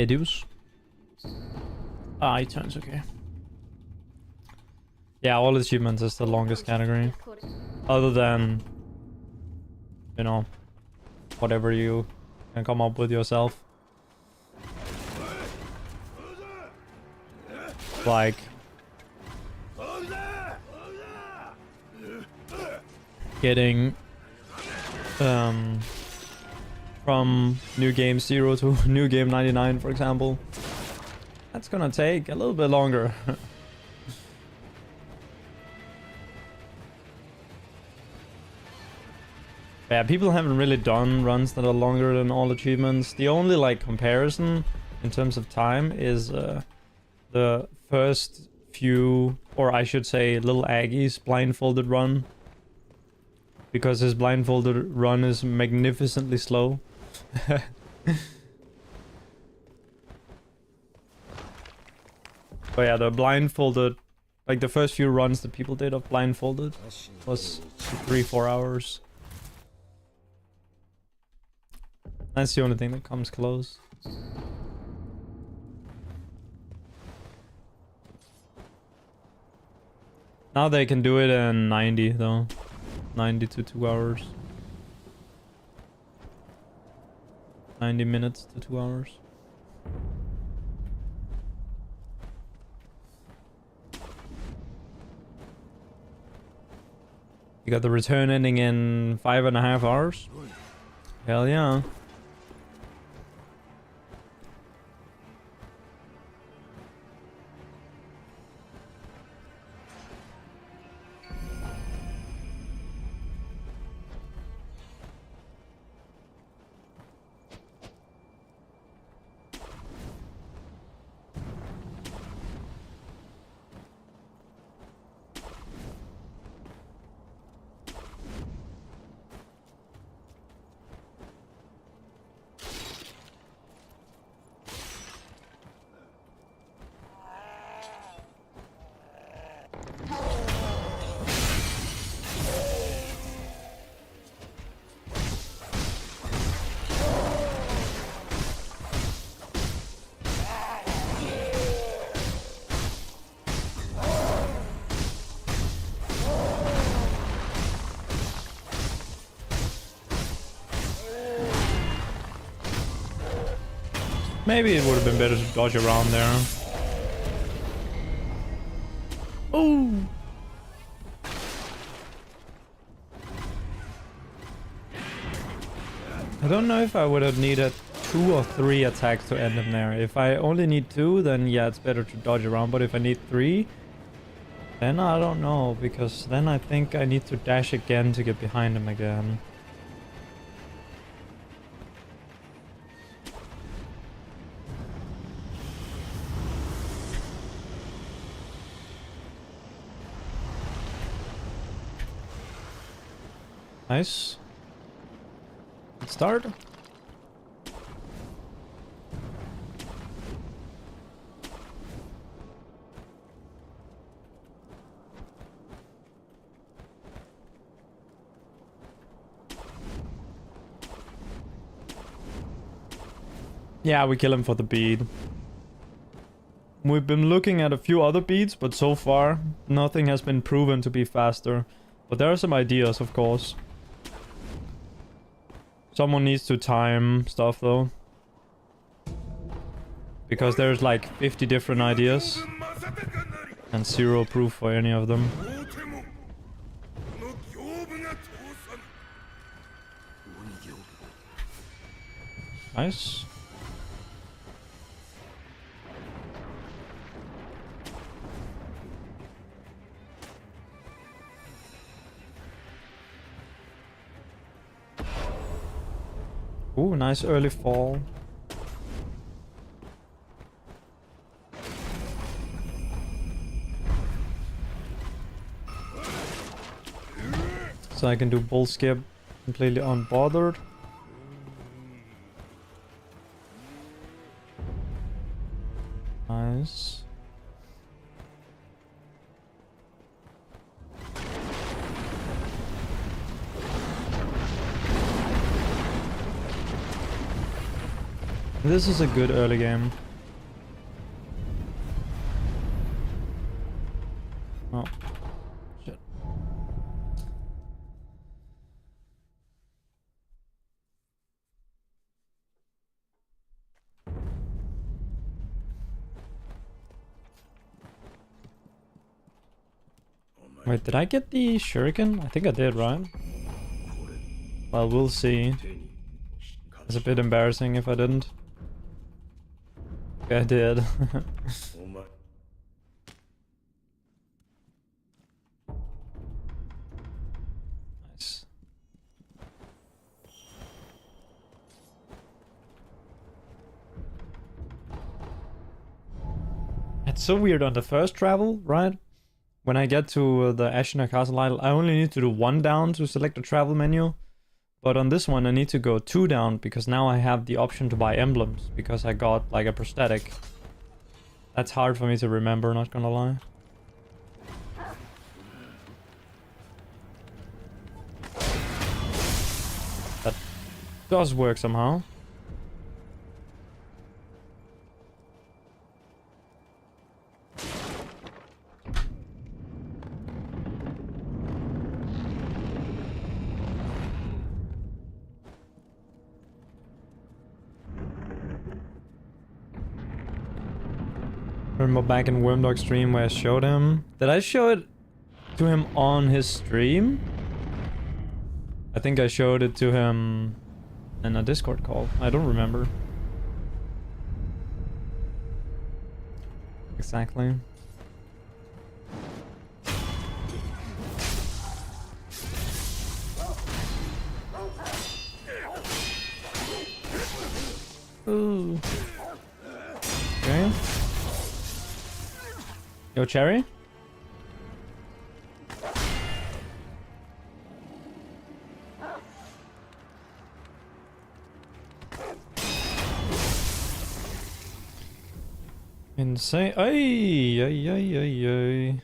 Hey, dudes. Ah, he turns okay. Yeah, all achievements is the longest category. Other than, you know, whatever you can come up with yourself. Like getting from new game 0 to new game 99, for example. That's gonna take a little bit longer. Yeah, people haven't really done runs that are longer than all achievements. The only like comparison in terms of time is the first few, or I should say Little Aggie's blindfolded run. Because his blindfolded run is magnificently slow. But yeah, the blindfolded, like the first few runs that people did of blindfolded was 3-4 hours. That's the only thing that comes close. Now they can do it in 90 though. 90 to 2 hours. 90 minutes to 2 hours. You got the return ending in 5.5 hours? Hell yeah. Maybe it would have been better to dodge around there. Oh! I don't know if I would have needed 2 or 3 attacks to end him there. If I only need 2, then yeah, it's better to dodge around. But if I need 3, then I don't know. Because then I think I need to dash again to get behind him again. Nice. Good start. Yeah, we kill him for the bead. We've been looking at a few other beats, but so far nothing has been proven to be faster. But there are some ideas, of course. Someone needs to time stuff though. Because there's like 50 different ideas. And 0 proof for any of them. Nice. Ooh, nice early fall. So I can do bull skip completely unbothered. Nice. This is a good early game. Oh. Shit. Wait, did I get the shuriken? I think I did, right? Well, we'll see. It's a bit embarrassing if I didn't. Okay, I did. Nice. It's so weird on the first travel, right? When I get to the Ashina Castle, I only need to do 1 down to select the travel menu. But on this one, I need to go 2 down because now I have the option to buy emblems because I got like a prosthetic. That's hard for me to remember, not gonna lie. That does work somehow. Remember back in Wormdog stream where I showed him? Did I show it to him on his stream? I think I showed it to him in a Discord call. I don't remember. Exactly. Ooh. Okay. Yo, Cherry? Insane. Ay, ay, ay, ay, ay.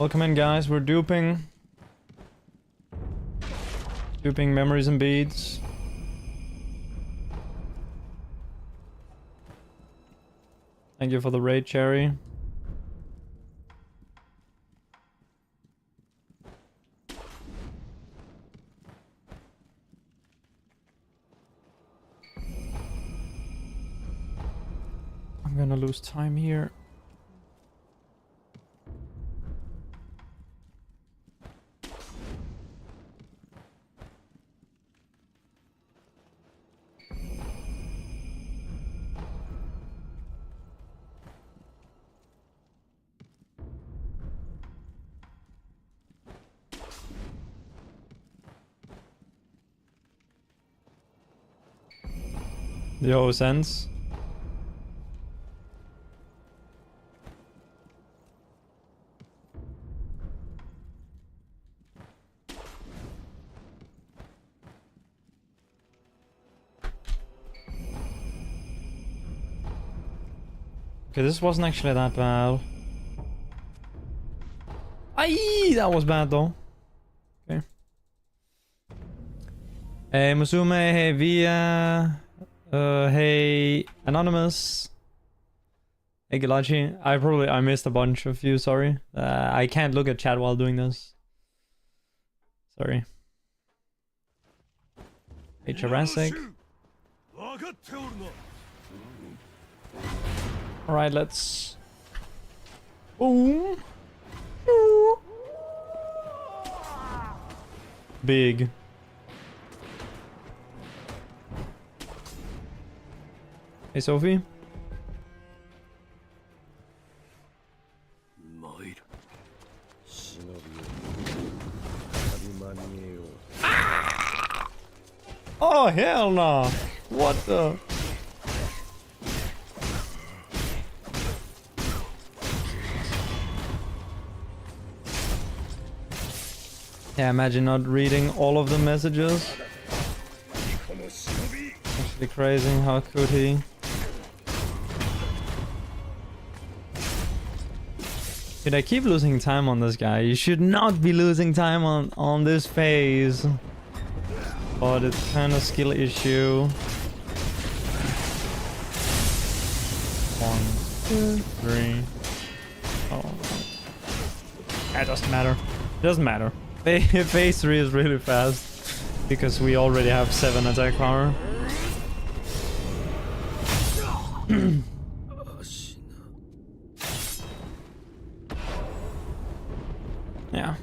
Welcome in, guys. We're duping. Duping memories and beads. Thank you for the raid, Cherry. I'm gonna lose time here. Yo, Sense. Okay, this wasn't actually that bad. Aye, that was bad though. Okay. Hey, Musume, hey, Via. Hey, Anonymous. Hey, Galachi. I missed a bunch of you, sorry. I can't look at chat while doing this. Sorry. Hey, Jurassic. Alright, let's... Boom. Big. Hey, Sophie. Oh, hell no! What the? Yeah, imagine not reading all of the messages. Actually crazy, how could he? Dude, I keep losing time on this guy. You should not be losing time on this phase. But it's kind of skill issue. 1, 2, 3. Oh, it doesn't matter. It doesn't matter. Phase 3 is really fast because we already have 7 attack power. Yeah.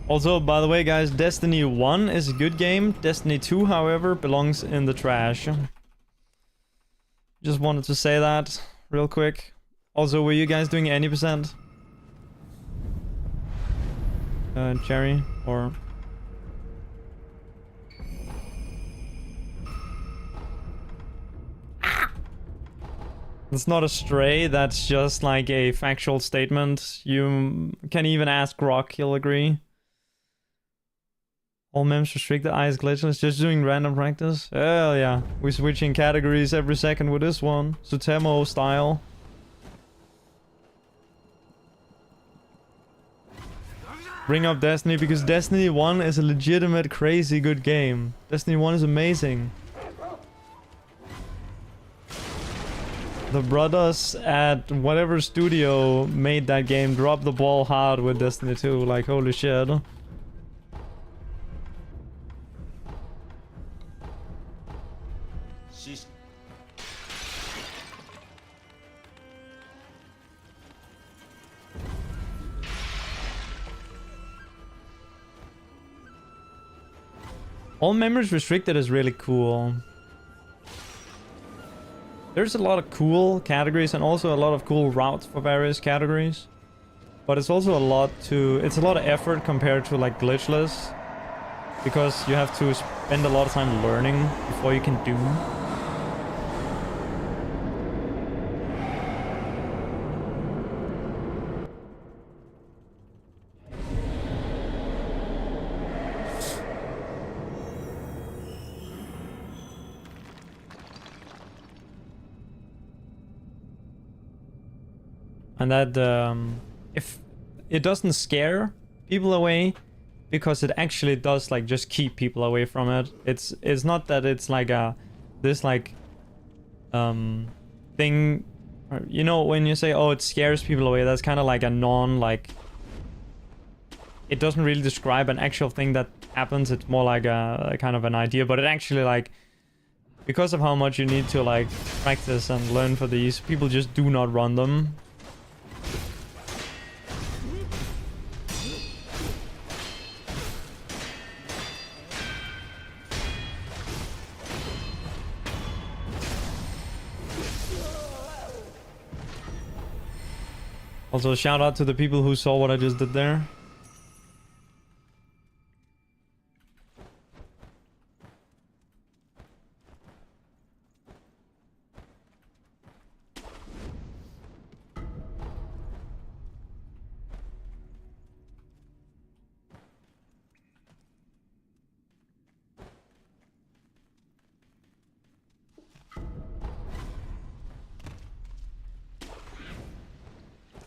Also, by the way, guys, Destiny 1 is a good game. Destiny 2, however, belongs in the trash. Just wanted to say that real quick. Also, were you guys doing any percent? Cherry, or... It's not a stray, that's just like a factual statement. You can even ask Rock, he'll agree. All memes restricted, eyes glitchless, just doing random practice. Hell yeah, we're switching categories every second with this one. Sutemo style. Bring up Destiny because Destiny 1 is a legitimate crazy good game. Destiny 1 is amazing. The brothers at whatever studio made that game dropped the ball hard with Destiny 2. Like, holy shit. All memories restricted is really cool. There's a lot of cool categories and also a lot of cool routes for various categories. But it's also a lot of effort compared to like glitchless. Because you have to spend a lot of time learning before you can do. And that, if it doesn't scare people away, because it actually does like just keep people away from it. It's not that it's like this thing, you know, when you say, oh, it scares people away, that's kind of like a it doesn't really describe an actual thing that happens. It's more like a kind of an idea, but it actually like, because of how much you need to like practice and learn for these, people just do not run them. Also, shout out to the people who saw what I just did there.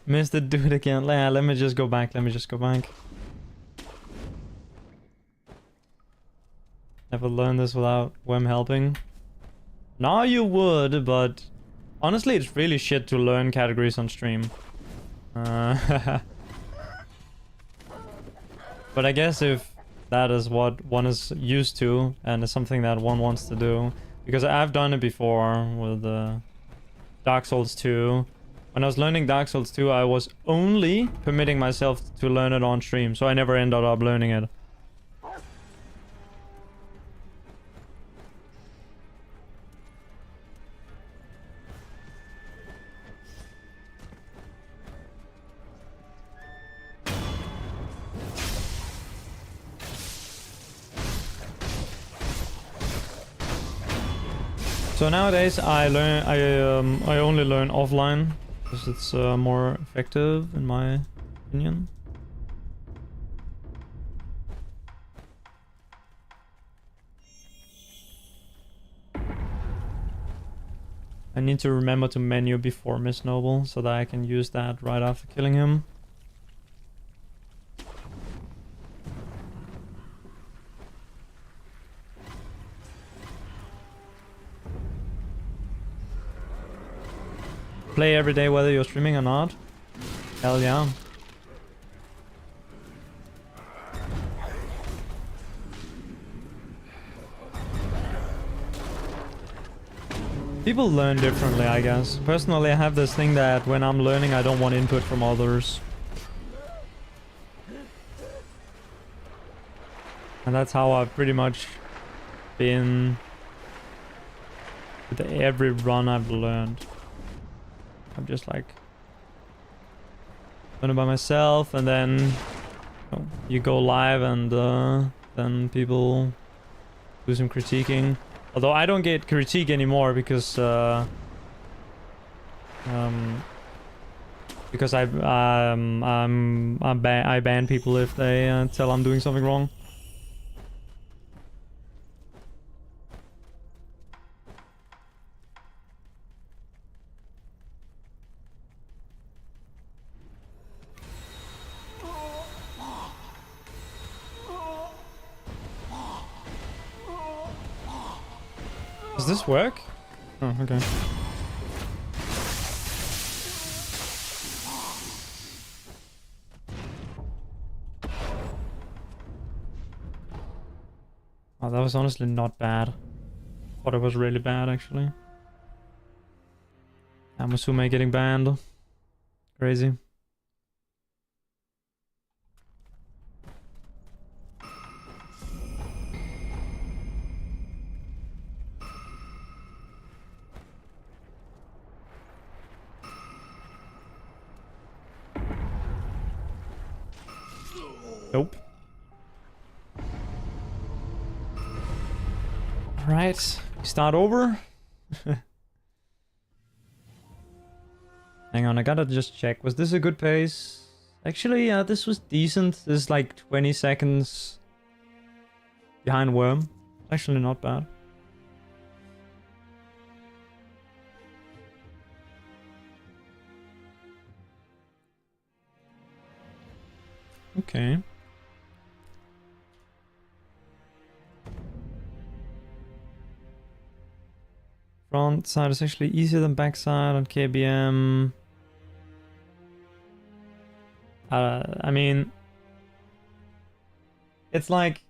Missed it, do it again. Yeah, let me just go back. Never learned this without Wem helping. No, you would, but honestly, it's really shit to learn categories on stream. But I guess if that is what one is used to and is something that one wants to do, because I've done it before with Dark Souls 2. When I was learning Dark Souls 2, I was only permitting myself to learn it on stream, so I never ended up learning it. So nowadays I only learn offline because it's more effective in my opinion. I need to remember to menu before Miss Noble so that I can use that right after killing him. play every day whether you're streaming or not? Hell yeah. People learn differently, I guess. Personally, I have this thing that when I'm learning, I don't want input from others. And that's how I've pretty much been with every run I've learned. I'm just like learning by myself, and then you go live, and then people do some critiquing. Although I don't get critique anymore because I ban people if they tell I'm doing something wrong. Does this work? Oh, okay. Oh, that was honestly not bad. Thought it was really bad, actually. Musume getting banned. Crazy. Nope. Alright, start over. Hang on, I gotta just check. Was this a good pace? Actually, yeah, this was decent. This is like 20 seconds behind Worm. Actually not bad. Okay. Front side is actually easier than back side on KBM. I mean, it's like,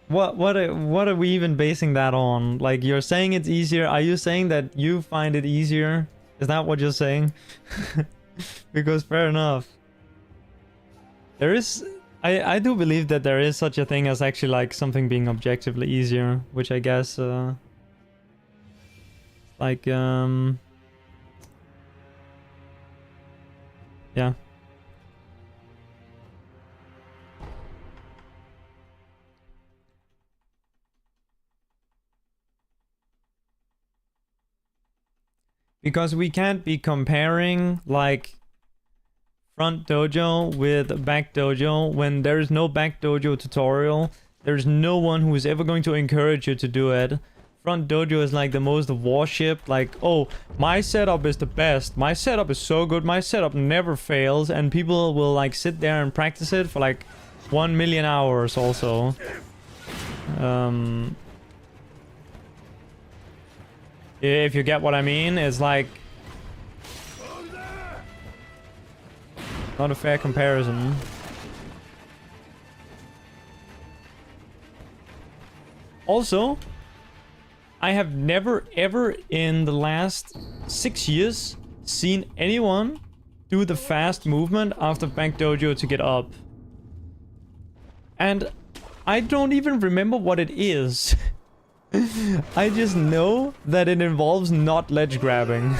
what are we even basing that on? Like, you're saying it's easier. Are you saying that you find it easier? Is that what you're saying? Because fair enough. There is, I do believe that there is such a thing as actually like something being objectively easier, which I guess like yeah. Because we can't be comparing like front dojo with back dojo when there is no back dojo tutorial. There's no one who is ever going to encourage you to do it. Front dojo is like the most warship, like, oh, my setup is the best, my setup is so good, my setup never fails, and people will like sit there and practice it for like 1 million hours also. If you get what I mean, it's like not a fair comparison. Also, I have never ever in the last 6 years seen anyone do the fast movement after back dojo to get up. And I don't even remember what it is. I just know that it involves not ledge grabbing.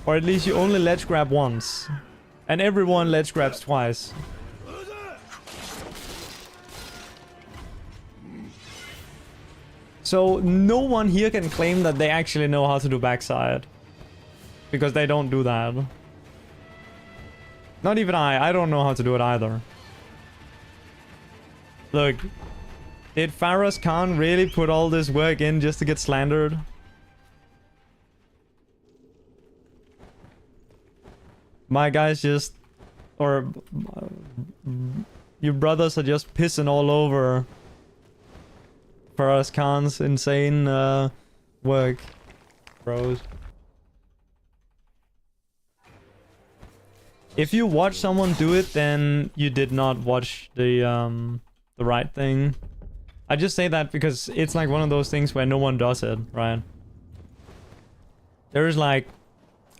Or at least you only ledge grab once. And everyone ledge grabs twice. So no one here can claim that they actually know how to do backside. Because they don't do that. Not even I don't know how to do it either. Look, did Faraz Khan really put all this work in just to get slandered? My guys just... Or... your brothers are just pissing all over Faraz Khan's insane work. Bros. If you watch someone do it, then you did not watch the right thing. I just say that because it's like one of those things where no one does it, right? There's like,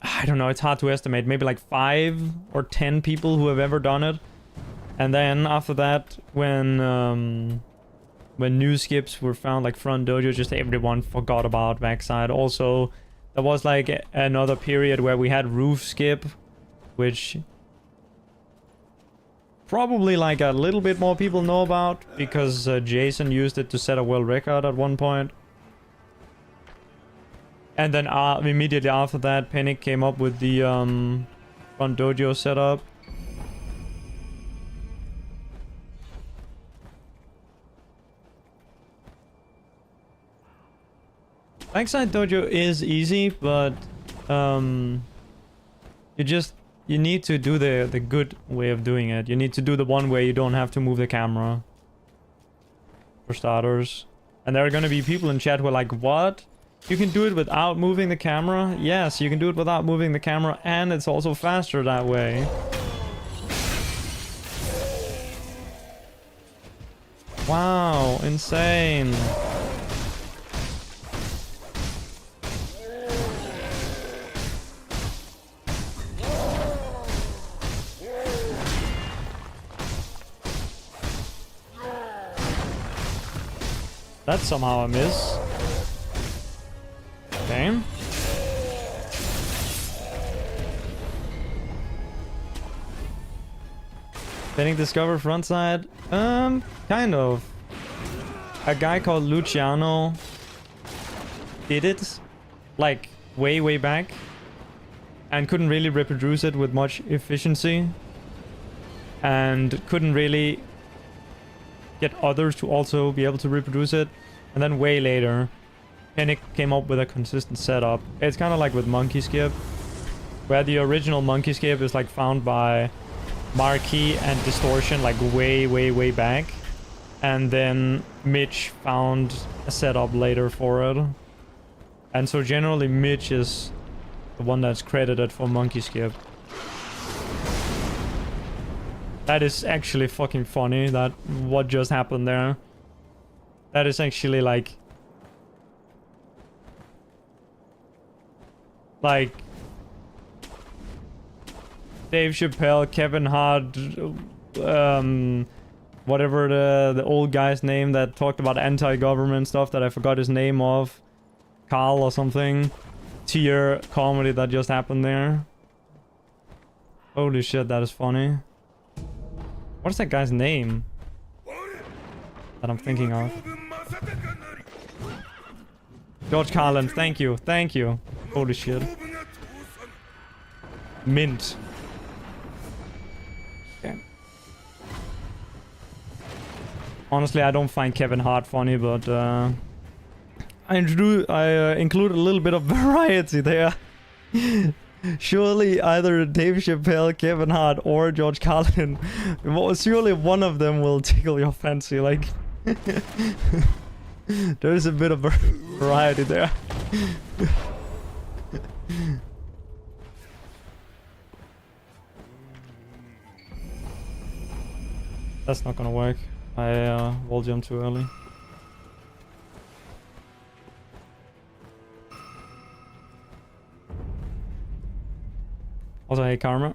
I don't know, it's hard to estimate, maybe like 5 or 10 people who have ever done it. And then after that, when new skips were found, like front dojo, just everyone forgot about backside. Also, there was like another period where we had roof skip, which probably like a little bit more people know about because Jason used it to set a world record at one point. And then immediately after that, Panic came up with the front dojo setup. Backside dojo is easy, but you need to do the good way of doing it. You need to do the one where you don't have to move the camera, for starters. And there are gonna be people in chat who are like, what? You can do it without moving the camera? Yes, you can do it without moving the camera, and it's also faster that way. Wow, insane. That's somehow a miss. Okay. Pending discover front side? Kind of. A guy called Luciano did it, like, way back, and couldn't really reproduce it with much efficiency, and couldn't really get others to also be able to reproduce it. And then way later, Panic came up with a consistent setup. It's kind of like with Monkey Skip, where the original Monkey Skip is like found by Marquee and Distortion like way back, and then Mitch found a setup later for it. And so generally Mitch is the one that's credited for Monkey Skip. That is actually fucking funny, that what just happened there. That is actually like Dave Chappelle, Kevin Hart, whatever the old guy's name that talked about anti-government stuff that I forgot his name of, Carl or something, tier comedy that just happened there. Holy shit, that is funny. What is that guy's name that I'm thinking of? George Carlin, thank you. Holy shit. Mint. Okay. Honestly, I don't find Kevin Hart funny, but I include a little bit of variety there. Surely either Dave Chappelle, Kevin Hart, or George Carlin. Surely one of them will tickle your fancy. Like, there's a bit of variety there. That's not gonna work. I wall jumped too early. Also, hey, Karma.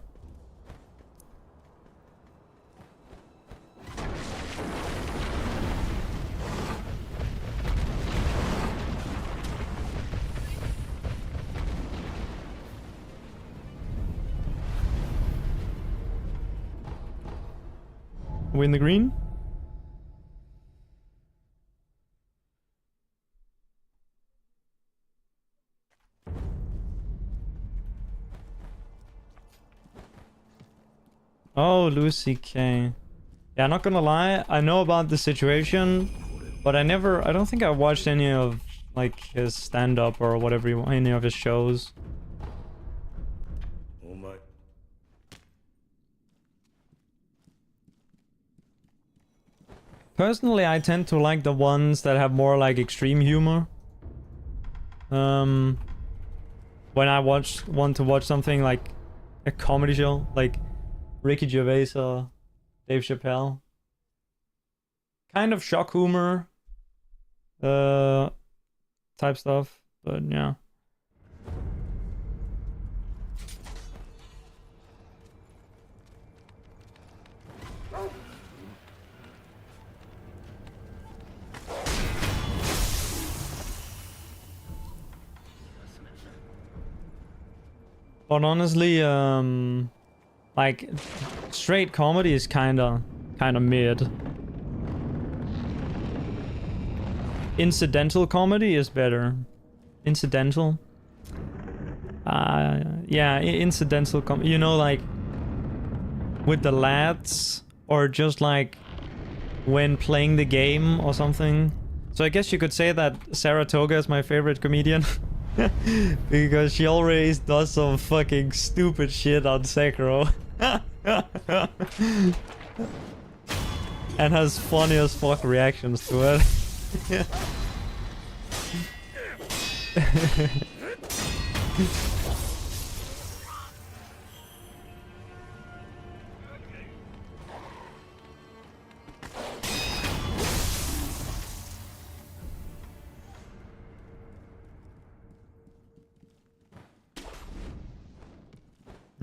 Are we in the green? Oh, Lucy K. Yeah, not gonna lie, I know about the situation, but I don't think I watched any of, like, his stand-up or whatever, any of his shows. Personally, I tend to like the ones that have more, like, extreme humor. When I want to watch something like a comedy show, like, Ricky Gervais or Dave Chappelle. Kind of shock humor type stuff, but yeah. But honestly, like straight comedy is kind of mid. Incidental comedy is better. Incidental. Yeah, incidental comedy. You know, like with the lads, or just like when playing the game or something. So I guess you could say that Saratoga is my favorite comedian. Because she always does some fucking stupid shit on Sekiro. And has funny as fuck reactions to it.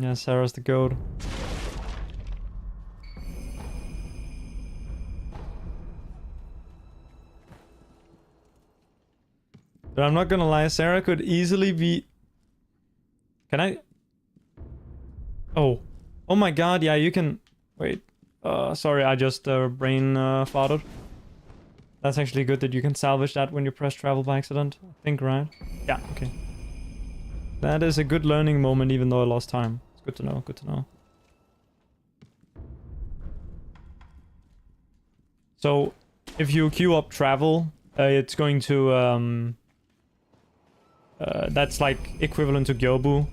Yeah, Sarah's the goat. But I'm not gonna lie, Sarah could easily be... Can I... Oh. Oh my god, yeah, you can... Wait. Sorry, I just brain farted. That's actually good that you can salvage that when you press travel by accident. I think, right? Yeah, okay. That is a good learning moment, even though I lost time. It's good to know, good to know. So, if you queue up travel, it's going to... that's like equivalent to Gyobu.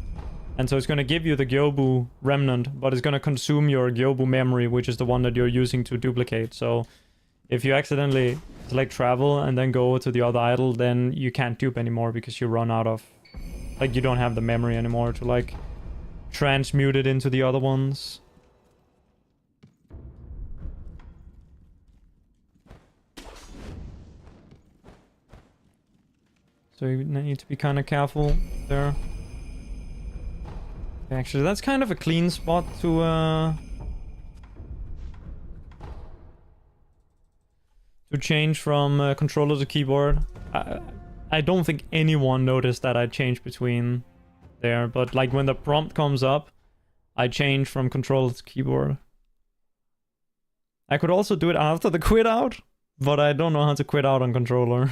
And so it's going to give you the Gyobu remnant, but it's going to consume your Gyobu memory, which is the one that you're using to duplicate. So if you accidentally select travel and then go to the other idol, then you can't dupe anymore because you run out of... Like, you don't have the memory anymore to, like, transmute it into the other ones. So you need to be kind of careful there. Actually, that's kind of a clean spot to change from controller to keyboard. I don't think anyone noticed that I changed between there, but like when the prompt comes up, I change from controller to keyboard. I could also do it after the quit out, but I don't know how to quit out on controller.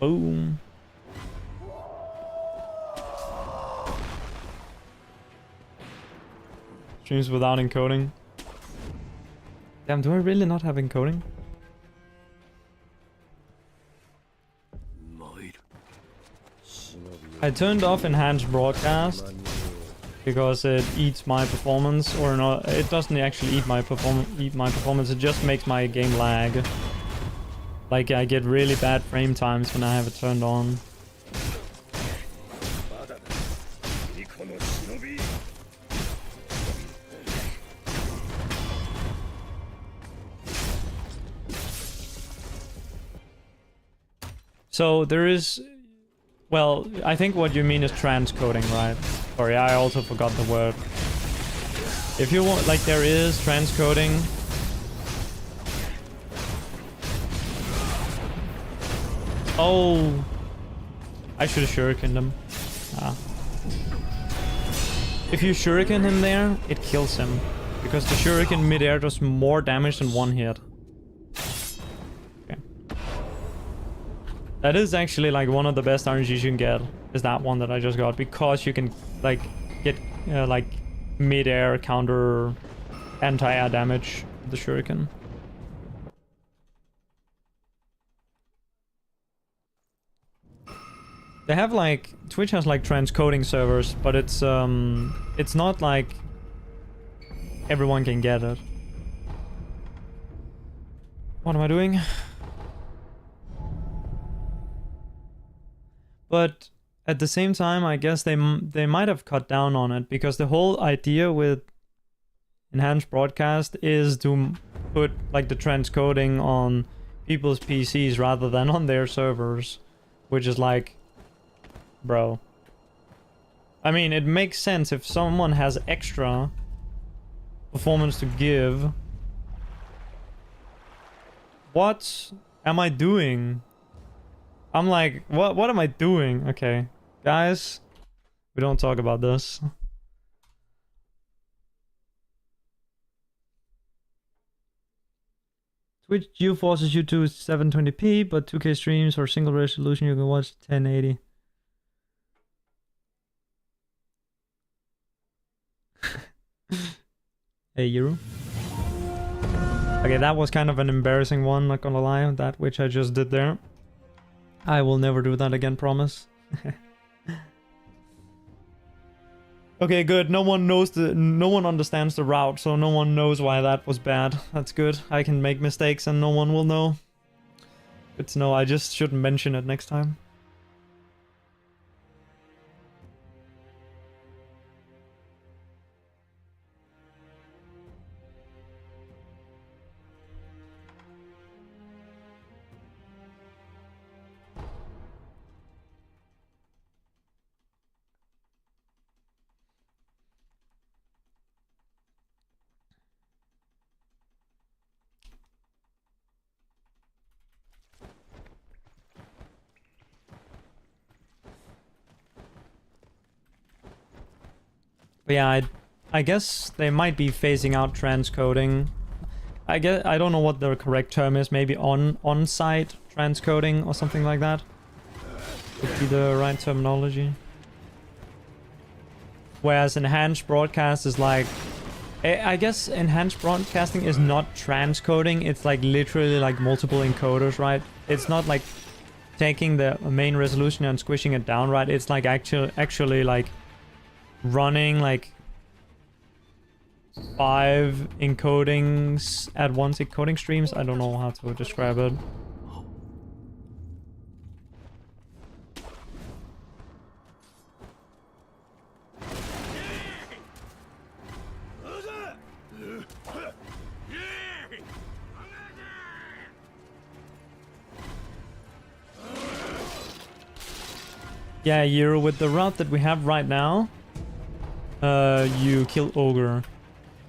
Boom. Streams without encoding. Damn, do I really not have encoding? I turned off enhanced broadcast because it eats my performance, or no, it doesn't actually eat my performance. It just makes my game lag. Like, I get really bad frame times when I have it turned on. So there is... Well, I think what you mean is transcoding, right? Sorry, I also forgot the word. If you want, like, there is transcoding. Oh, I should have shurikened him. Ah. If you shuriken him there, it kills him. Because the shuriken mid-air does more damage than one hit. Okay. That is actually like one of the best RNGs you can get. Is that one that I just got. Because you can like get like mid-air counter anti-air damage with the shuriken. They have like... Twitch has like transcoding servers, but it's not like everyone can get it. What am I doing? But at the same time, I guess they might have cut down on it, because the whole idea with enhanced broadcast is to put like the transcoding on people's PCs rather than on their servers, which is like, bro. I mean, it makes sense if someone has extra performance to give. What am I doing? I'm like, what am I doing? Okay, guys, we don't talk about this. Twitch U forces you to 720p, but 2K streams or single resolution you can watch 1080. Hey, Euro. Okay, that was kind of an embarrassing one, not gonna lie, that which I just did there. I will never do that again, promise. Okay, good. No one understands the route, so no one knows why that was bad. That's good. I can make mistakes and no one will know. Good to know. I just shouldn't mention it next time. But yeah, I guess they might be phasing out transcoding. I don't know what the correct term is. Maybe on-site transcoding or something like that would be the right terminology. Whereas enhanced broadcast is like, I guess enhanced broadcasting is not transcoding. It's like literally like multiple encoders, right? It's not like taking the main resolution and squishing it down, right? It's like actually like running like 5 encodings at once, encoding streams. I don't know how to describe it. Yeah, you're with the route that we have right now. You kill Ogre.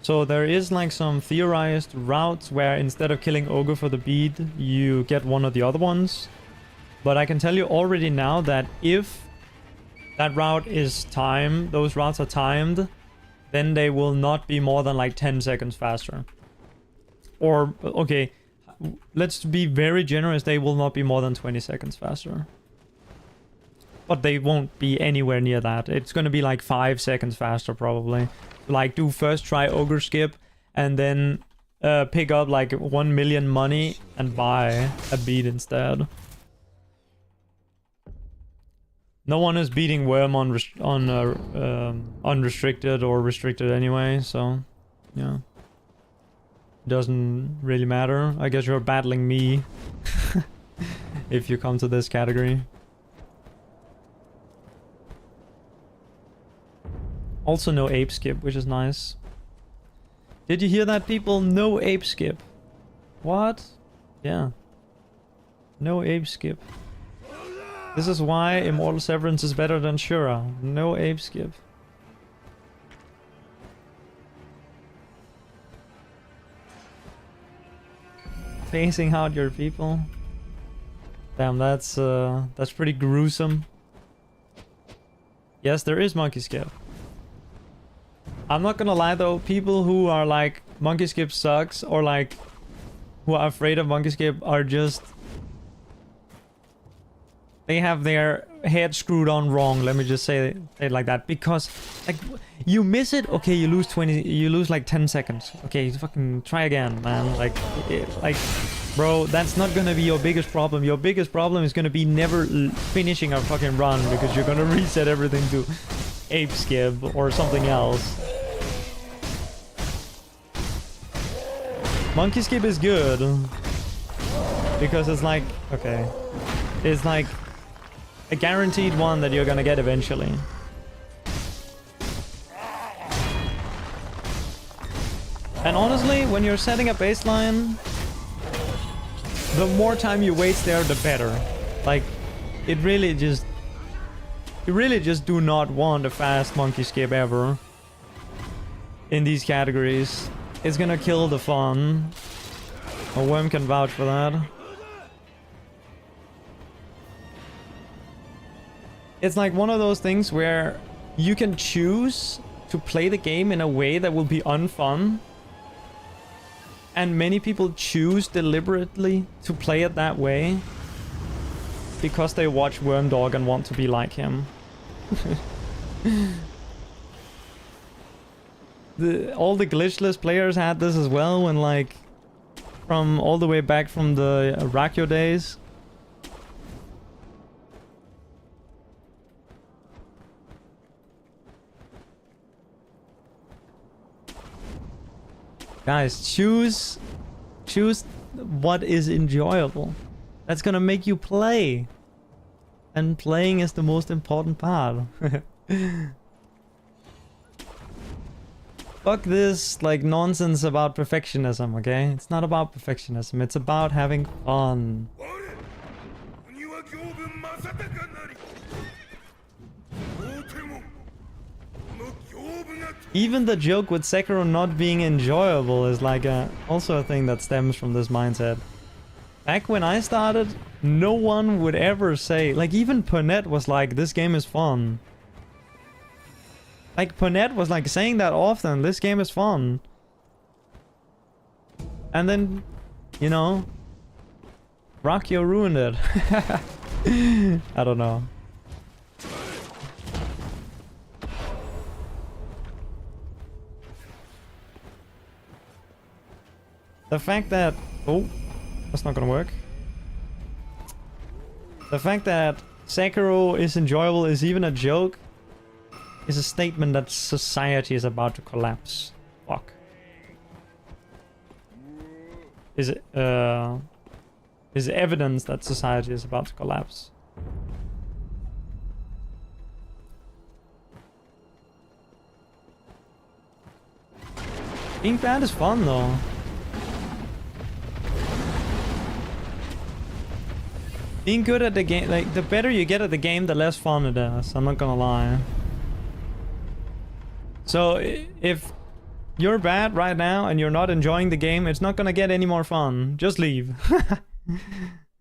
So there is like some theorized routes where instead of killing Ogre for the bead, you get one of the other ones. But I can tell you already now that if that route is timed, those routes are timed, then they will not be more than like 10 seconds faster. Or, okay, let's be very generous, they will not be more than 20 seconds faster. But they won't be anywhere near that. It's gonna be like 5 seconds faster probably. Like do first try Ogre skip and then pick up like 1 million money and buy a beat instead. No one is beating Worm on unrestricted or restricted anyway, so yeah. Doesn't really matter. I guess you're battling me if you come to this category. Also no ape skip, which is nice. Did you hear that, people? No ape skip. What? Yeah. No ape skip. This is why Immortal Severance is better than Shura. No ape skip. Phasing out your people. Damn, that's pretty gruesome. Yes, there is monkey skip. I'm not gonna lie though, people who are like, monkey skip sucks, or like, who are afraid of monkey skip are just... They have their head screwed on wrong, let me just say it like that. Because, like, you miss it, okay, you lose like 10 seconds. Okay, fucking try again, man. Like, bro, that's not gonna be your biggest problem. Your biggest problem is gonna be never finishing a fucking run, because you're gonna reset everything to ape skip or something else. Monkey skip is good because it's like, okay, it's like a guaranteed one that you're gonna get eventually. And honestly, when you're setting a baseline, the more time you waste there, the better. Like, you really just do not want a fast monkey skip ever in these categories. It's gonna kill the fun. A worm can vouch for that. It's like one of those things where you can choose to play the game in a way that will be unfun. And many people choose deliberately to play it that way because they watch Wormdog and want to be like him. All the glitchless players had this as well when, like, from all the way back from the Rakyo days. Guys, choose what is enjoyable. That's gonna make you play. And playing is the most important part. Fuck this, like, nonsense about perfectionism, okay? It's not about perfectionism, it's about having fun. Even the joke with Sekiro not being enjoyable is like also a thing that stems from this mindset. Back when I started, no one would ever say, like, even Pernette was like, this game is fun. Like, Pernette was like saying that often, this game is fun. And then, you know, Rakyo ruined it. I don't know. The fact that... Oh, that's not gonna work. The fact that Sekiro is enjoyable is even a joke is a statement that society is about to collapse. Fuck. Is evidence that society is about to collapse. Being bad is fun though. Being good at the game, like, the better you get at the game, the less fun it is. I'm not gonna lie. So, if you're bad right now and you're not enjoying the game, it's not gonna get any more fun. Just leave.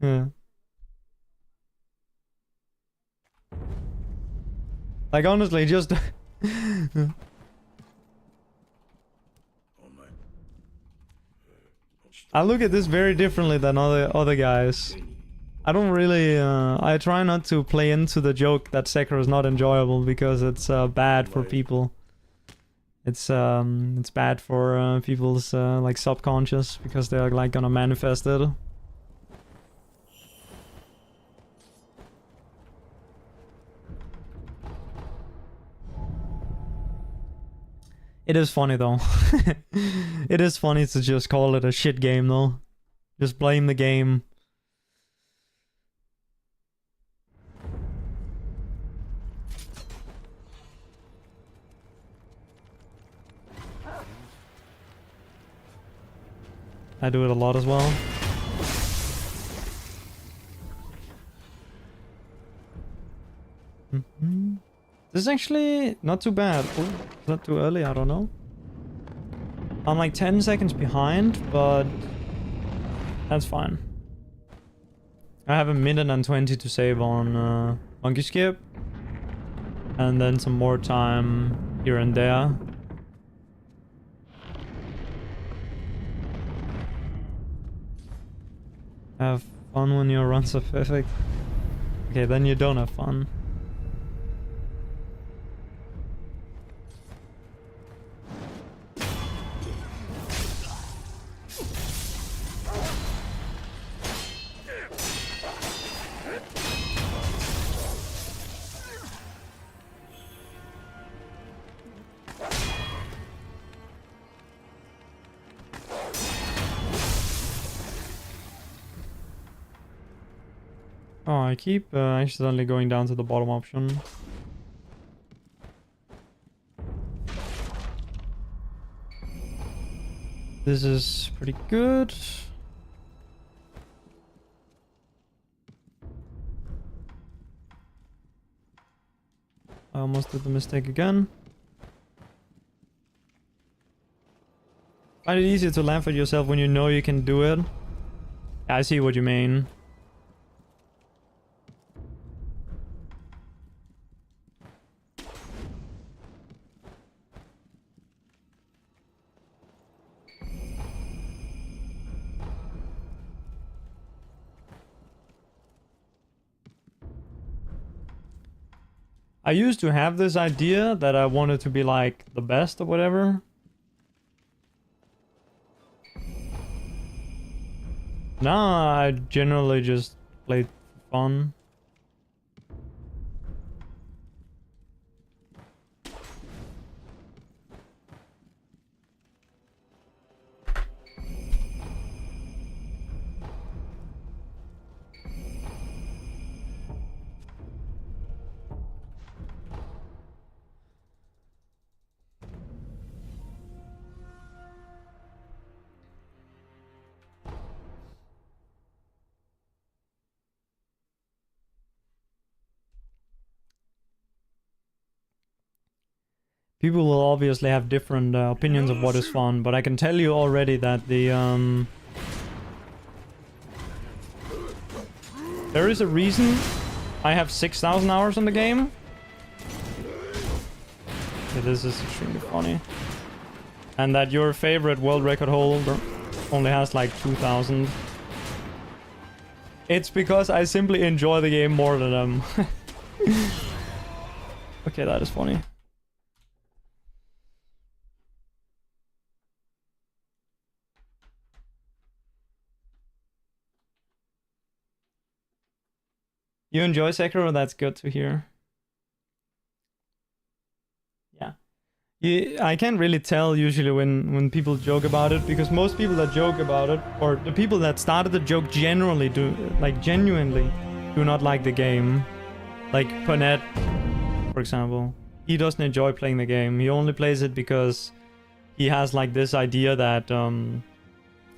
Yeah. Like, honestly, just... I look at this very differently than other guys. I don't really, I try not to play into the joke that Sekiro is not enjoyable because it's bad for people. It's bad for people's like subconscious because they're like gonna manifest it. It is funny though. It is funny to just call it a shit game though. Just blame the game. I do it a lot as well. This is actually not too bad. Oh, is that too early? I don't know. I'm like 10 seconds behind, but that's fine. I have 1:20 to save on Monkey Skip. And then some more time here and there. Have fun when your runs are perfect. Okay, then you don't have fun. Oh, I keep accidentally going down to the bottom option. This is pretty good. I almost did the mistake again. Find it easier to laugh at yourself when you know you can do it. Yeah, I see what you mean. I used to have this idea that I wanted to be like the best or whatever. Now I generally just play for fun. People will obviously have different opinions of what is fun, but I can tell you already that the there is a reason I have 6,000 hours on the game. Yeah, this is extremely funny. And that your favorite world record holder only has like 2,000. It's because I simply enjoy the game more than them. Okay, that is funny. You enjoy Sekiro? That's good to hear. Yeah. I can't really tell usually when people joke about it, because most people that joke about it, or the people that started the joke generally genuinely do not like the game. Like Ponet, for example. He doesn't enjoy playing the game. He only plays it because he has like this idea that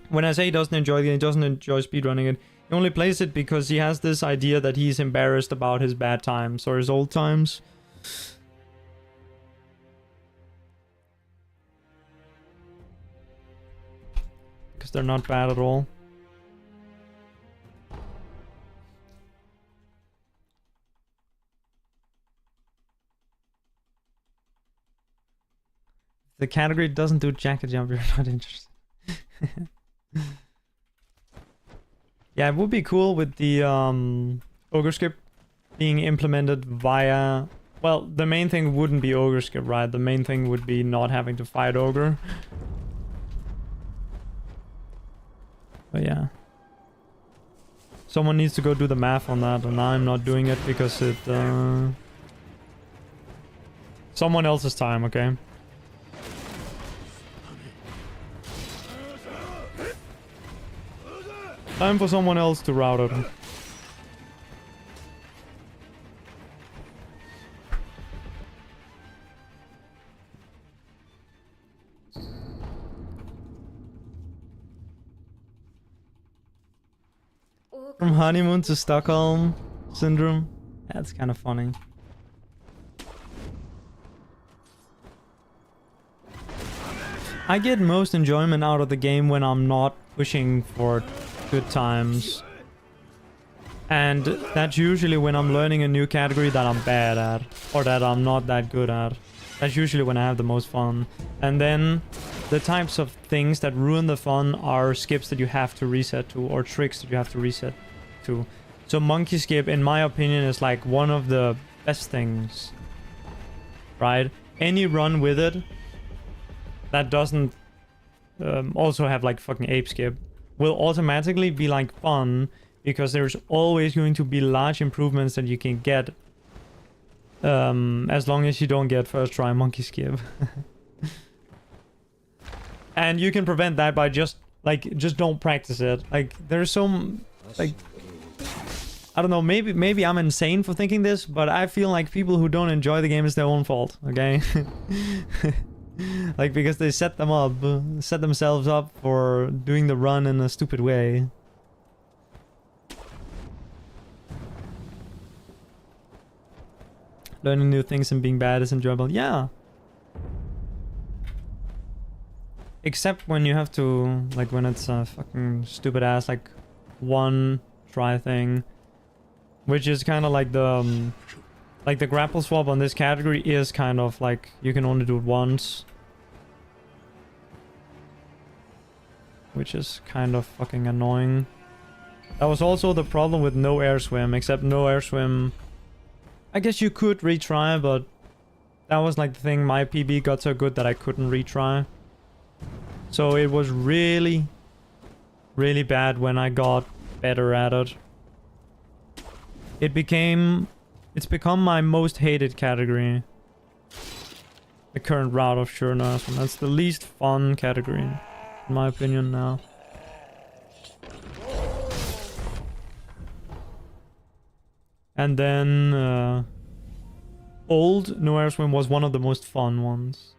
when I say he doesn't enjoy it, he doesn't enjoy speedrunning it. He only plays it because he has this idea that he's embarrassed about his bad times or his old times. Because they're not bad at all. If the category doesn't do jacket jump, you're not interested. Yeah, it would be cool with the ogre skip being implemented via... Well, the main thing wouldn't be ogre skip, right? The main thing would be not having to fight ogre. But yeah. Someone needs to go do the math on that, and I'm not doing it because it... Someone else's time, okay? Time for someone else to route it. From honeymoon to Stockholm syndrome. That's kind of funny. I get most enjoyment out of the game when I'm not pushing for good times. And that's usually when I'm learning a new category that I'm bad at, or that I'm not that good at. That's usually when I have the most fun. And then the types of things that ruin the fun are skips that you have to reset to, or tricks that you have to reset to. So monkey skip, in my opinion, is like one of the best things, right? Any run with it that doesn't also have like fucking ape skip will automatically be like fun, because there's always going to be large improvements that you can get as long as you don't get first try monkey skip. And you can prevent that by just don't practice it. Like there's some like I don't know, maybe I'm insane for thinking this, but I feel like people who don't enjoy the game is their own fault, okay? Like, because they set themselves up for doing the run in a stupid way. Learning new things and being bad is enjoyable. Yeah. Except when you have to, like, when it's a fucking stupid ass, like, one try thing. Which is kind of like the grapple swap on this category is kind of like, you can only do it once. Which is kind of fucking annoying. That was also the problem with no air swim, except no air swim. I guess you could retry, but that was like the thing, my PB got so good that I couldn't retry. So it was really, really bad when I got better at it. It's become my most hated category. The current route of sureness, and that's the least fun category, in my opinion now. And then old No Air Swim was one of the most fun ones.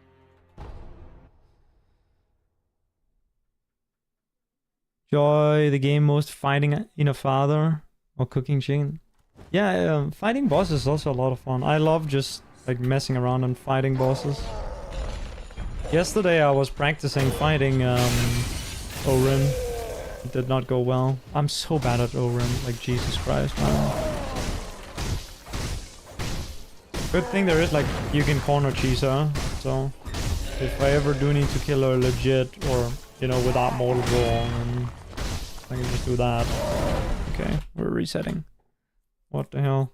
Enjoy the game most fighting in a father or cooking chicken. Yeah, fighting bosses is also a lot of fun. I love just like messing around and fighting bosses. Yesterday I was practicing fighting Orin. It did not go well. I'm so bad at Orin, like Jesus Christ, man. Good thing there is like, you can corner cheese her, so if I ever do need to kill her legit or, you know, without mortal draw, then I can just do that. Okay, we're resetting. What the hell?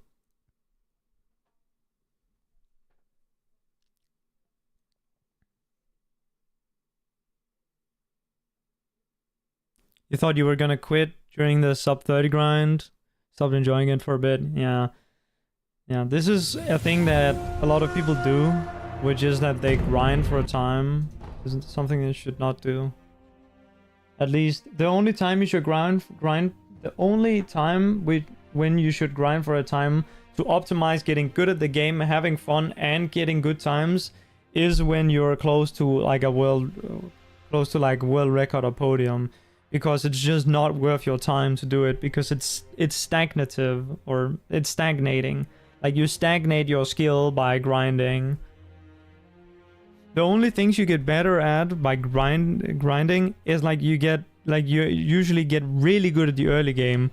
You thought you were gonna quit during the sub 30 grind? Stopped enjoying it for a bit? Yeah. Yeah, this is a thing that a lot of people do, which is that they grind for a time. Isn't something they should not do. At least, the only time you should grind the only time when you should grind for a time to optimize getting good at the game, having fun, and getting good times is when you're close to like a world record or podium, because it's just not worth your time to do it, because it's stagnative, or it's stagnating. Like, you stagnate your skill by grinding. The only things you get better at by grinding is like you usually get really good at the early game,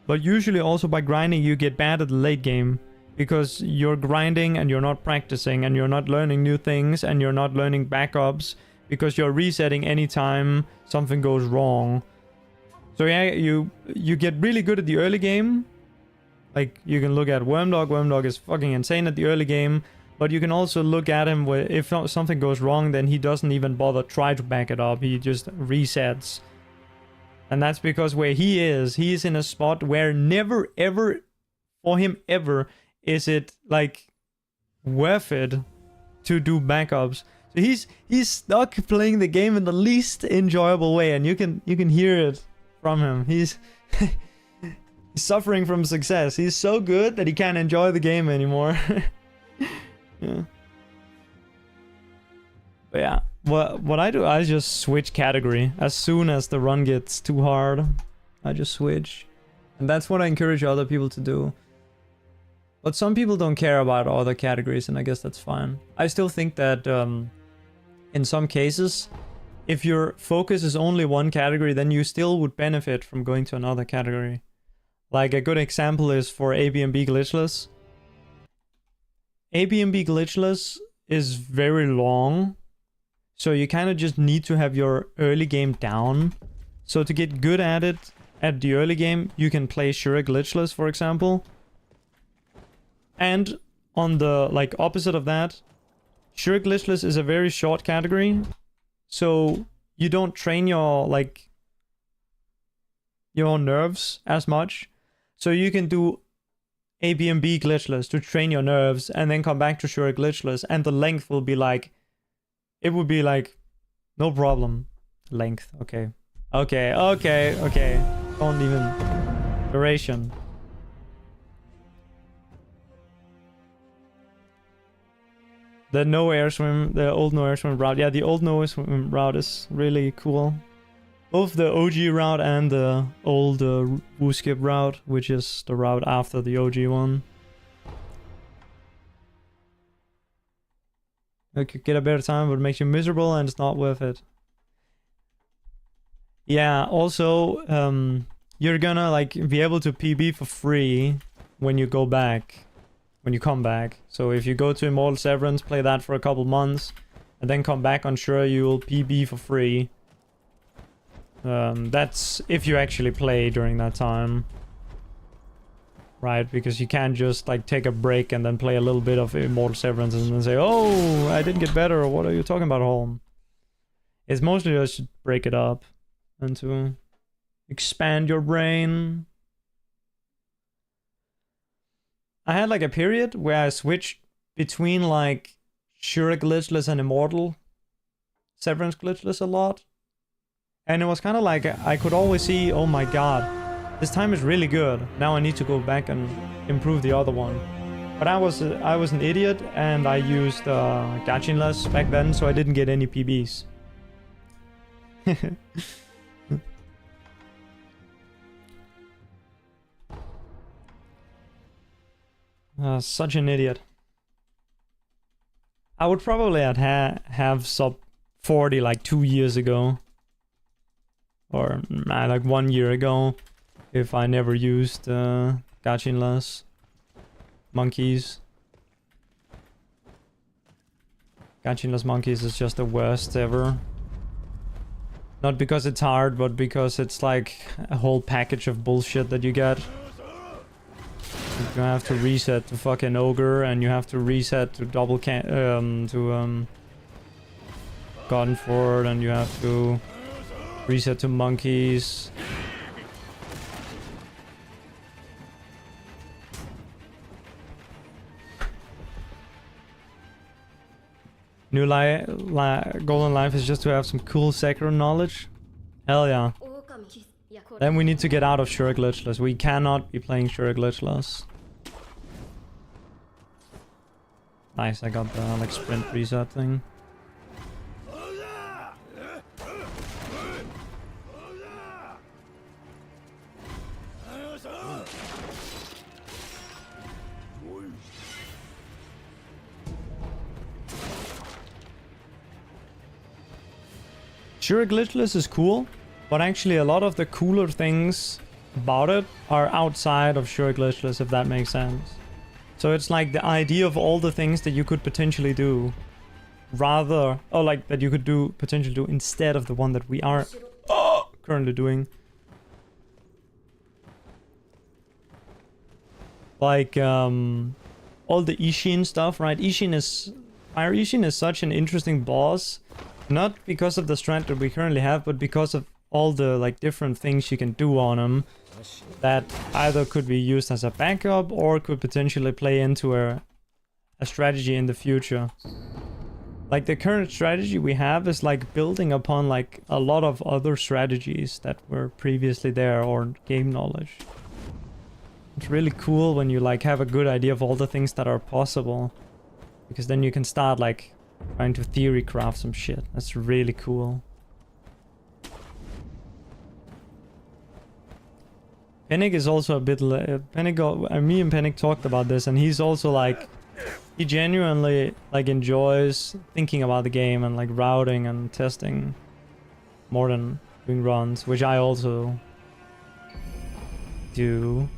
but usually also by grinding you get bad at the late game, because you're grinding and you're not practicing and you're not learning new things and you're not learning backups, because you're resetting anytime something goes wrong. So yeah, you get really good at the early game. Like, you can look at Wormdog. Wormdog is fucking insane at the early game. But you can also look at him where if something goes wrong, then he doesn't even bother try to back it up. He just resets. And that's because where he's in a spot where never ever, for him ever, is it like worth it to do backups. So he's stuck playing the game in the least enjoyable way, and you can hear it from him. He's suffering from success. He's so good that he can't enjoy the game anymore. Yeah. But yeah, what I do, I just switch category. As soon as the run gets too hard, I just switch. And that's what I encourage other people to do. But some people don't care about other categories, and I guess that's fine. I still think that in some cases, if your focus is only one category, then you still would benefit from going to another category. Like, a good example is for ABMB glitchless. ABMB glitchless is very long, so you kind of just need to have your early game down. So to get good at it at the early game, you can play Shura glitchless, for example. And on the like opposite of that, Shura glitchless is a very short category, so you don't train your like your nerves as much. So you can do ABMB glitchless to train your nerves, and then come back to Shura glitchless, and the length will be like, it would be like, no problem. Length, okay. Okay. Don't even, duration. The no air swim, the old no air swim route. Yeah, the old no air swim route is really cool. Both the OG route and the old Woo Skip route, which is the route after the OG one. You could get a better time, but it makes you miserable and it's not worth it. Yeah, also, you're gonna like be able to PB for free when you go back, when you come back. So if you go to Immortal Severance, play that for a couple months, and then come back on Sure, you'll PB for free. That's if you actually play during that time. Right, because you can't just like take a break and then play a little bit of Immortal Severance and then say, oh, I didn't get better, what are you talking about, Holm? It's mostly just to break it up and to expand your brain. I had like a period where I switched between like Sure glitchless and Immortal Severance glitchless a lot. And it was kind of like I could always see, oh my god, this time is really good. Now I need to go back and improve the other one. But I was an idiot and I used Gachinless back then, so I didn't get any PBs. Such an idiot. I would probably have sub 40 like 2 years ago. Or like 1 year ago. If I never used Gachinless monkeys. Gachinless monkeys is just the worst ever. Not because it's hard, but because it's like a whole package of bullshit that you get. You have to reset to fucking ogre, and you have to reset to Goddenford, and you have to reset to monkeys. New golden life is just to have some cool Sekiro knowledge. Hell yeah. Then we need to get out of Sure glitchless. We cannot be playing Sure glitchless. Nice, I got the like sprint reset thing. Sure glitchless is cool, but actually a lot of the cooler things about it are outside of Sure glitchless, if that makes sense. So it's like the idea of all the things that you could potentially do, rather, or like that you could do potentially do instead of the one that we are currently doing. Like all the Ishin stuff, right? Fire Ishin is such an interesting boss. Not because of the strength that we currently have, but because of all the like different things you can do on him that either could be used as a backup or could potentially play into a strategy in the future. Like the current strategy we have is like building upon like a lot of other strategies that were previously there or game knowledge. It's really cool when you like have a good idea of all the things that are possible, because then you can start like trying to theory craft some shit. That's really cool. Pennick is also a bit... me and Pennick talked about this, and he's also like... He genuinely like enjoys thinking about the game and like routing and testing more than doing runs, which I also do.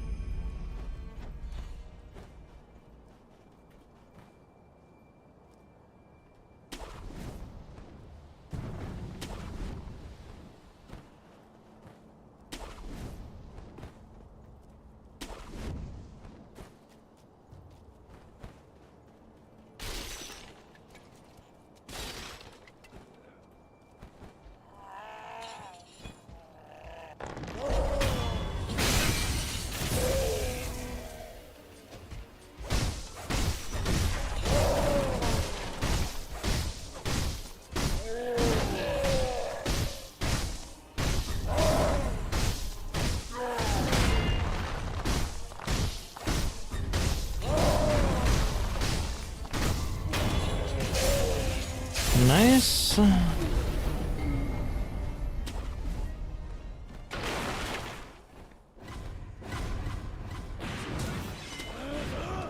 Nice.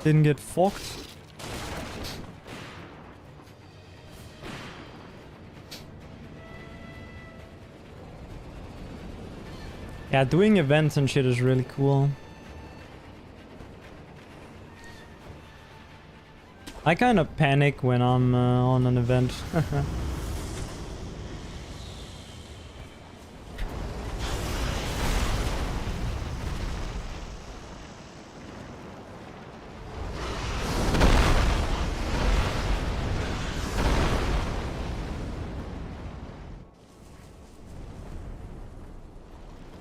Didn't get fucked. Yeah, doing events and shit is really cool. I kind of panic when I'm on an event.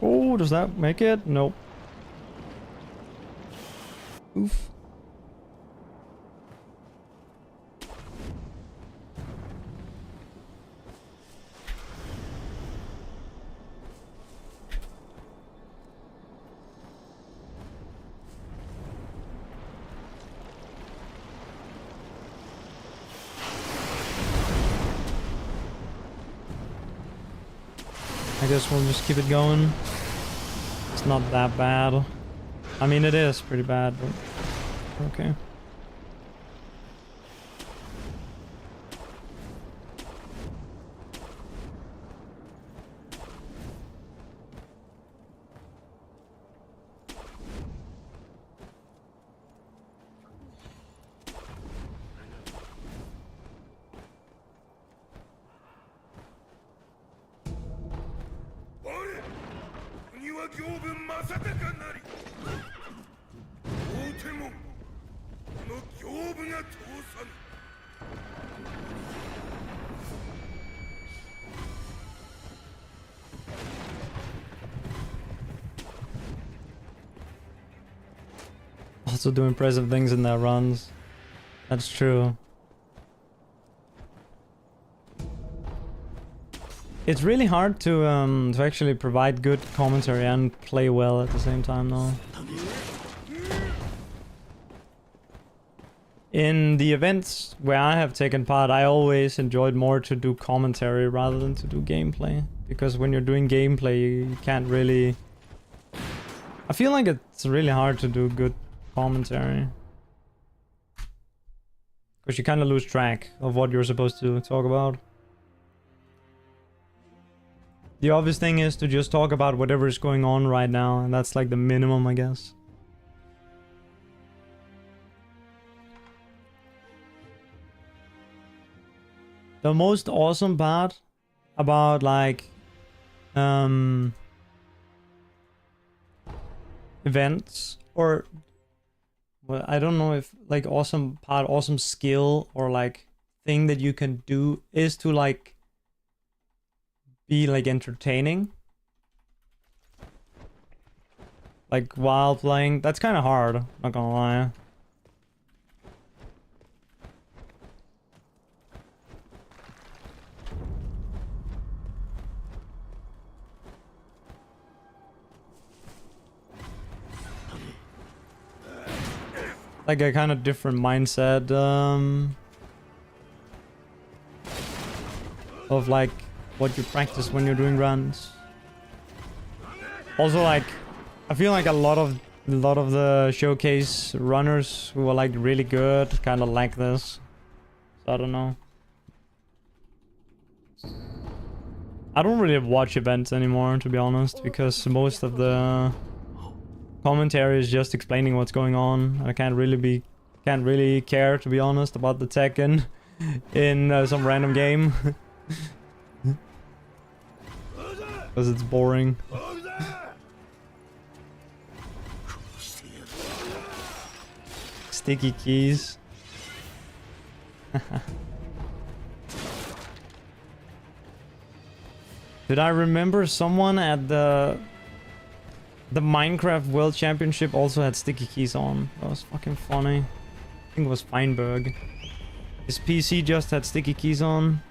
Oh, does that make it? Nope. Oof. I guess we'll just keep it going. It's not that bad. I mean, it is pretty bad, but okay. Also do impressive things in their runs. That's true. It's really hard to actually provide good commentary and play well at the same time, though. In the events where I have taken part, I always enjoyed more to do commentary rather than to do gameplay. Because when you're doing gameplay, you can't really... I feel like it's really hard to do good commentary. Because you kind of lose track of what you're supposed to talk about. The obvious thing is to just talk about whatever is going on right now, and that's like the minimum, I guess. The most awesome part about like events, or well, I don't know if like awesome skill or like thing that you can do is to like be like entertaining, like while playing. That's kind of hard, not gonna lie. Like a kind of different mindset of like what you practice when you're doing runs. Also, like I feel like a lot of the showcase runners who are like really good kind of like this. So I don't know. I don't really watch events anymore, to be honest, because most of the commentary is just explaining what's going on. I can't really care, to be honest, about the tech in some random game. Because it's boring. Sticky keys. Did I remember someone at the Minecraft World Championship also had sticky keys on? That was fucking funny. I think it was Feinberg. His PC just had sticky keys on.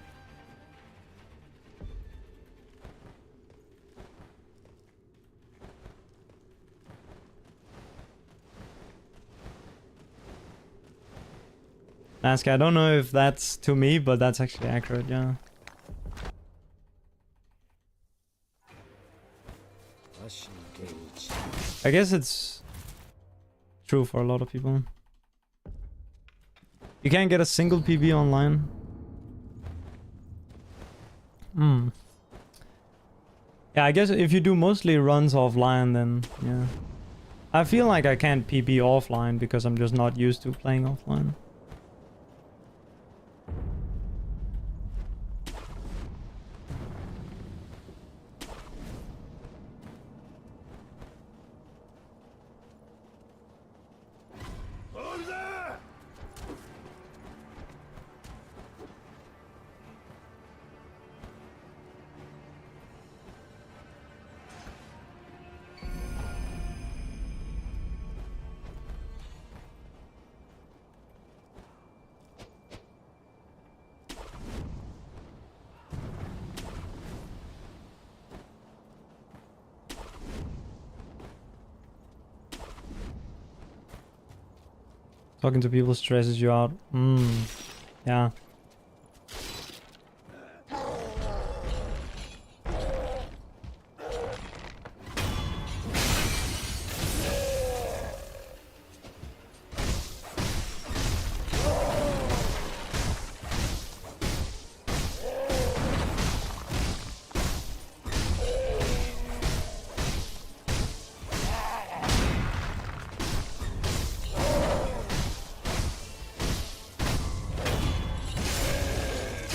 Nazca, I don't know if that's to me, but that's actually accurate, yeah. I guess it's true for a lot of people. You can't get a single PB online. Yeah, I guess if you do mostly runs offline, then yeah. I feel like I can't PB offline because I'm just not used to playing offline. Talking to people stresses you out. Yeah.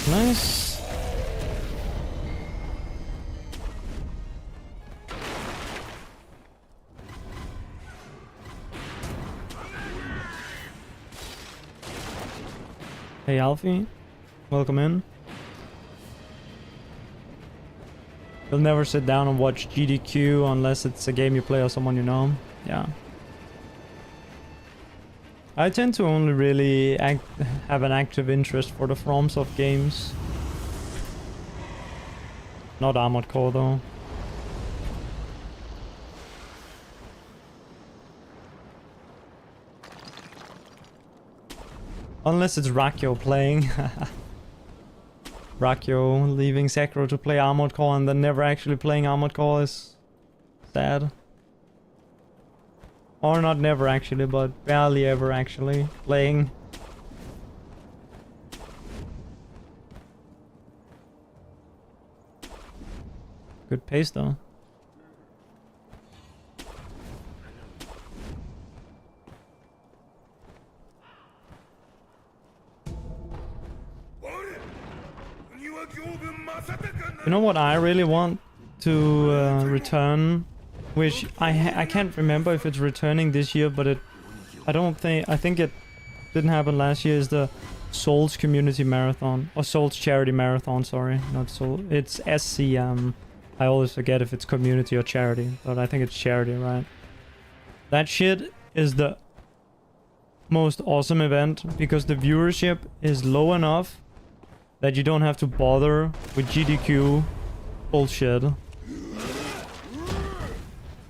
Nice. Hey Alfie, welcome in. You'll never sit down and watch GDQ unless it's a game you play or someone you know. Yeah. I tend to only really have an active interest for the FromSoft games. Not Armored Core though. Unless it's Rakyo playing. Rakyo leaving Sekiro to play Armored Core and then never actually playing Armored Core is sad. Or not never actually, but barely ever actually playing. Good pace though. You know what I really want to return, which I can't remember if it's returning this year, but I think it didn't happen last year, is the Souls Community Marathon, or Souls Charity Marathon, sorry, not Soul. It's SC, I always forget if it's community or charity, but I think it's charity, right? That shit is the most awesome event because the viewership is low enough that you don't have to bother with GDQ bullshit.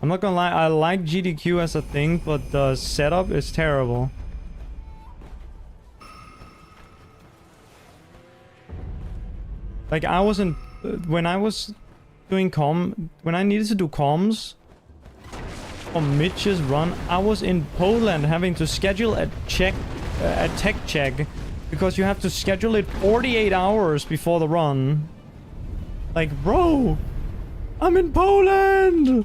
I'm not gonna lie, I like GDQ as a thing, but the setup is terrible. Like I wasn't, when I was doing when I needed to do comms for Mitch's run, I was in Poland having to schedule a tech check, because you have to schedule it 48 hours before the run. Like, bro, I'm in Poland!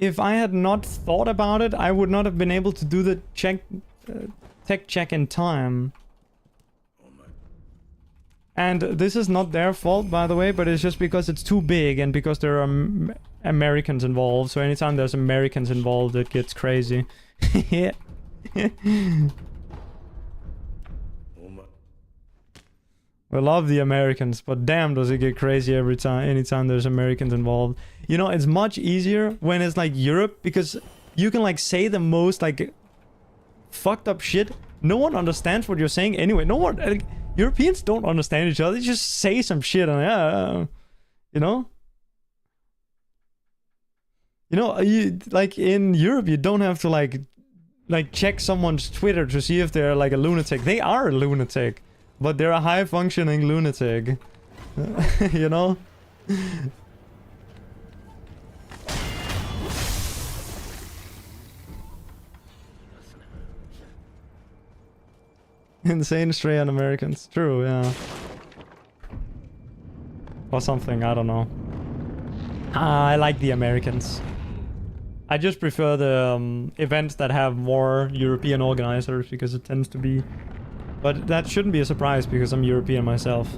If I had not thought about it, I would not have been able to do the tech check in time. And this is not their fault, by the way, but it's just because it's too big and because there are Americans involved. So anytime there's Americans involved, it gets crazy. We love the Americans, but damn does it get crazy anytime there's Americans involved. You know, it's much easier when it's like Europe, because you can like say the most like fucked up shit. No one understands what you're saying anyway. No one, like, Europeans don't understand each other. They just say some shit and you know? You know, like in Europe, you don't have to like check someone's Twitter to see if they're like a lunatic. They are a lunatic, but they're a high functioning lunatic. You know? Insane stray on Americans. True, yeah. Or something, I don't know. I like the Americans. I just prefer the events that have more European organizers because it tends to be... But that shouldn't be a surprise because I'm European myself.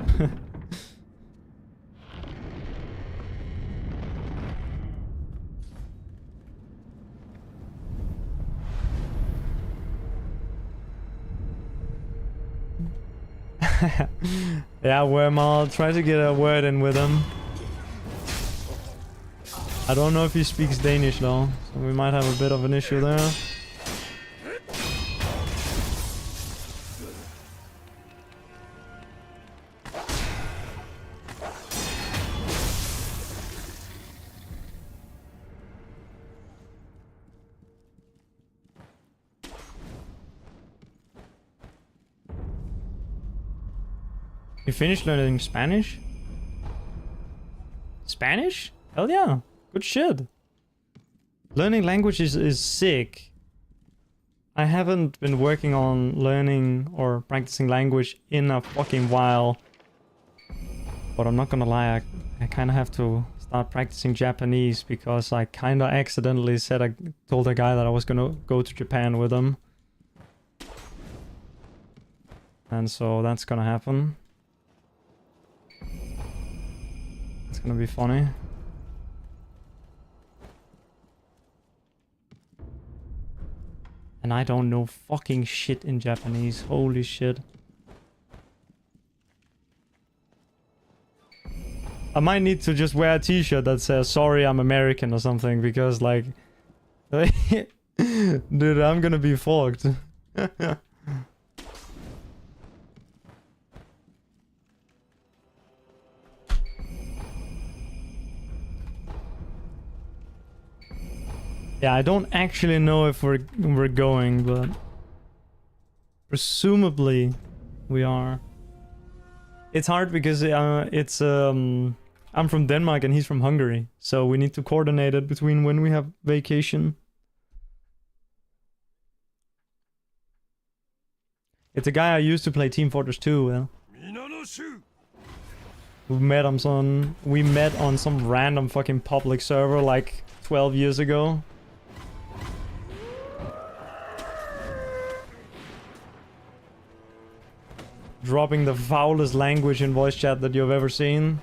Yeah, Worm, I'll try to get a word in with him. I don't know if he speaks Danish though, so we might have a bit of an issue there. You finished learning Spanish? Spanish? Hell yeah. Good shit. Learning languages is sick. I haven't been working on learning or practicing language in a fucking while. But I'm not gonna lie, I kind of have to start practicing Japanese because I kind of accidentally told a guy that I was gonna go to Japan with him. And so that's gonna happen. It's gonna be funny. And I don't know fucking shit in Japanese. Holy shit. I might need to just wear a t-shirt that says sorry I'm American or something because like... Dude, I'm gonna be fucked. Yeah, I don't actually know if we're going, but presumably we are. It's hard because I'm from Denmark and he's from Hungary, so we need to coordinate it between when we have vacation. It's a guy I used to play Team Fortress 2 with. We met on some random fucking public server like 12 years ago. Dropping the foulest language in voice chat that you've ever seen.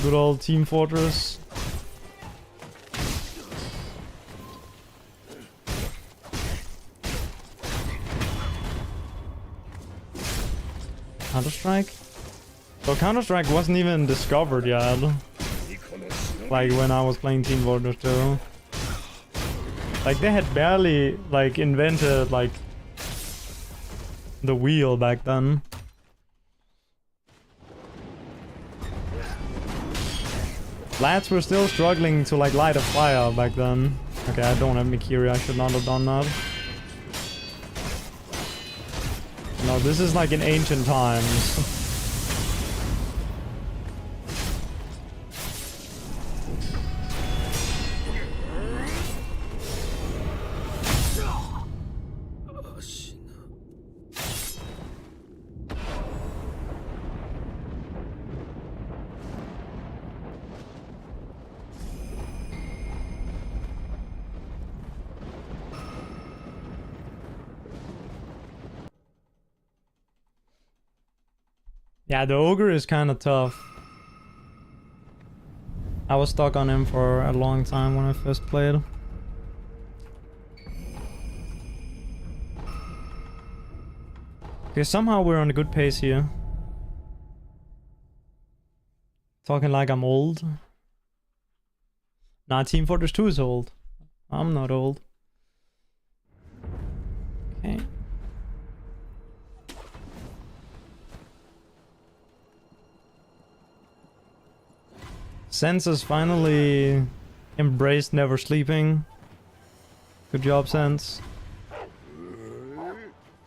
Good old Team Fortress. Counter-Strike? So Counter-Strike wasn't even discovered yet. Like when I was playing Team Fortress 2. Like they had barely like invented like the wheel back then. Lads were still struggling to like light a fire back then. Okay, I don't have Mikiri, I should not have done that. No, this is like in ancient times. Yeah, the ogre is kind of tough. I was stuck on him for a long time when I first played. Okay, somehow we're on a good pace here. Talking like I'm old. Nah, Team Fortress 2 is old. I'm not old. Okay. Sense has finally embraced never sleeping. Good job, Sense.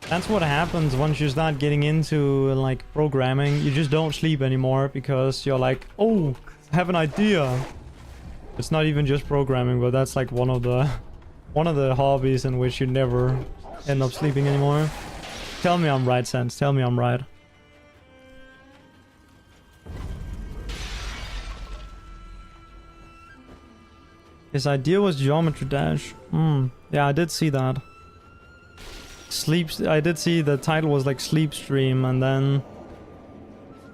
That's what happens once you start getting into like programming. You just don't sleep anymore because you're like, oh, I have an idea. It's not even just programming, but that's like one of the hobbies in which you never end up sleeping anymore. Tell me I'm right, Sense. Tell me I'm right. His idea was Geometry Dash. Yeah, I did see that. I did see the title was like Sleep Stream, and then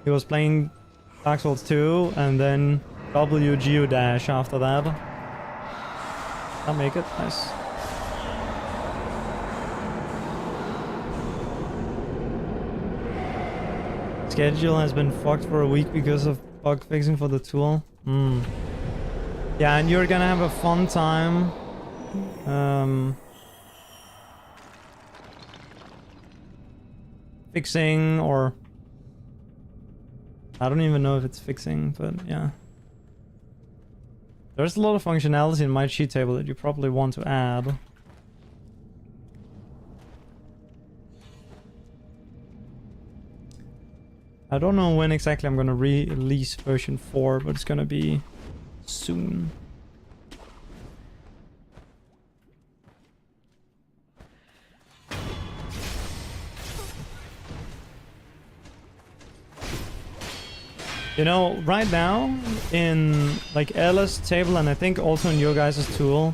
he was playing Dark Souls 2, and then Geodash after that. I'll make it. Nice. Schedule has been fucked for a week because of bug fixing for the tool. Yeah, and you're gonna have a fun time. Fixing, or I don't even know if it's fixing, but yeah. There's a lot of functionality in my cheat table that you probably want to add. I don't know when exactly I'm gonna release version 4, but it's gonna be soon. You know, right now in like Ella's table, and I think also in your guys' tool,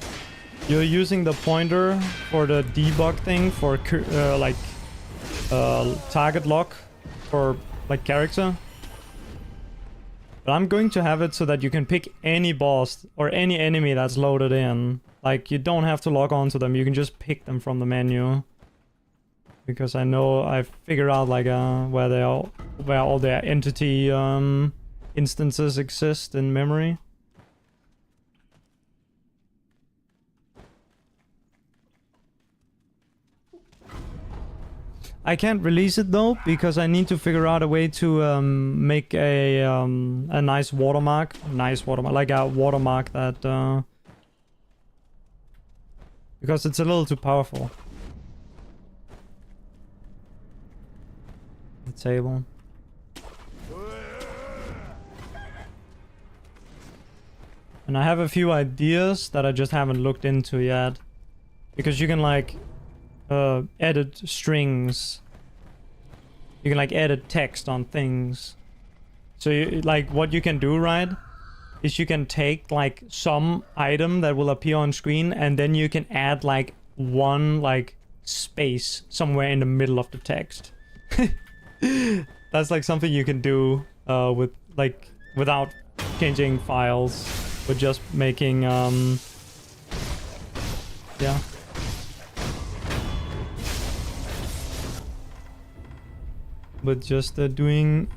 you're using the pointer for the debug thing for target lock for like character. But I'm going to have it so that you can pick any boss or any enemy that's loaded in. Like, you don't have to log on to them, you can just pick them from the menu. Because I know I figured out like where all their entity instances exist in memory. I can't release it though because I need to figure out a way to make a nice watermark, like a watermark that because it's a little too powerful. The table. And I have a few ideas that I just haven't looked into yet. Because you can like edit strings. You can like edit text on things. So you, like what you can do, right, is you can take like some item that will appear on screen and then you can add like one like space somewhere in the middle of the text. That's like something you can do with like without changing files, but just making yeah. But just doing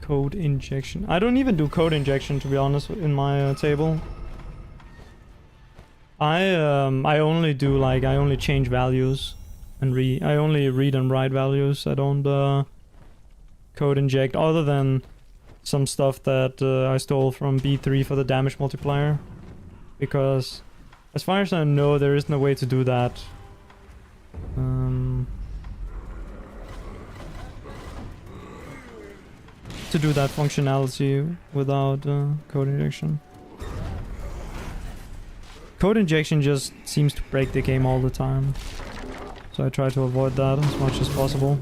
code injection. I don't even do code injection, to be honest, in my table. I only do like I only change values and I only read and write values. I don't code inject, other than some stuff that I stole from B3 for the damage multiplier, because as far as I know there is no way to do that. To do that functionality without code injection. Code injection just seems to break the game all the time, so I try to avoid that as much as possible.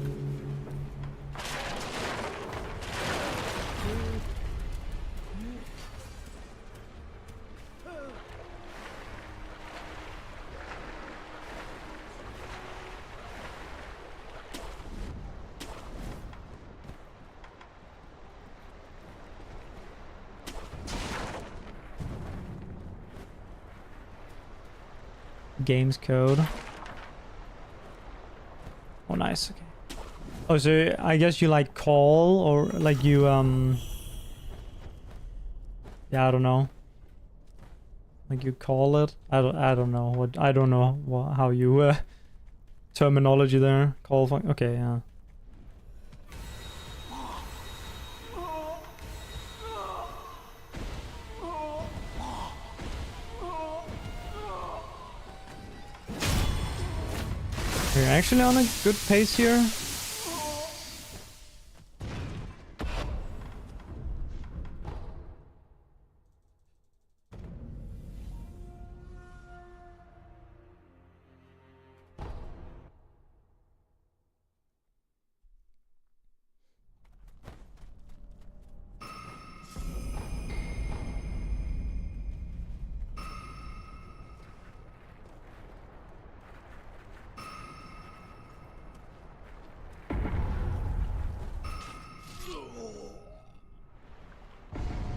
Games code. Oh, nice. Okay. Oh, so I guess you like call, or like you yeah, I don't know. Like you call it. I don't know what. I don't know how you terminology there. Call. Okay, yeah. We're actually on a good pace here.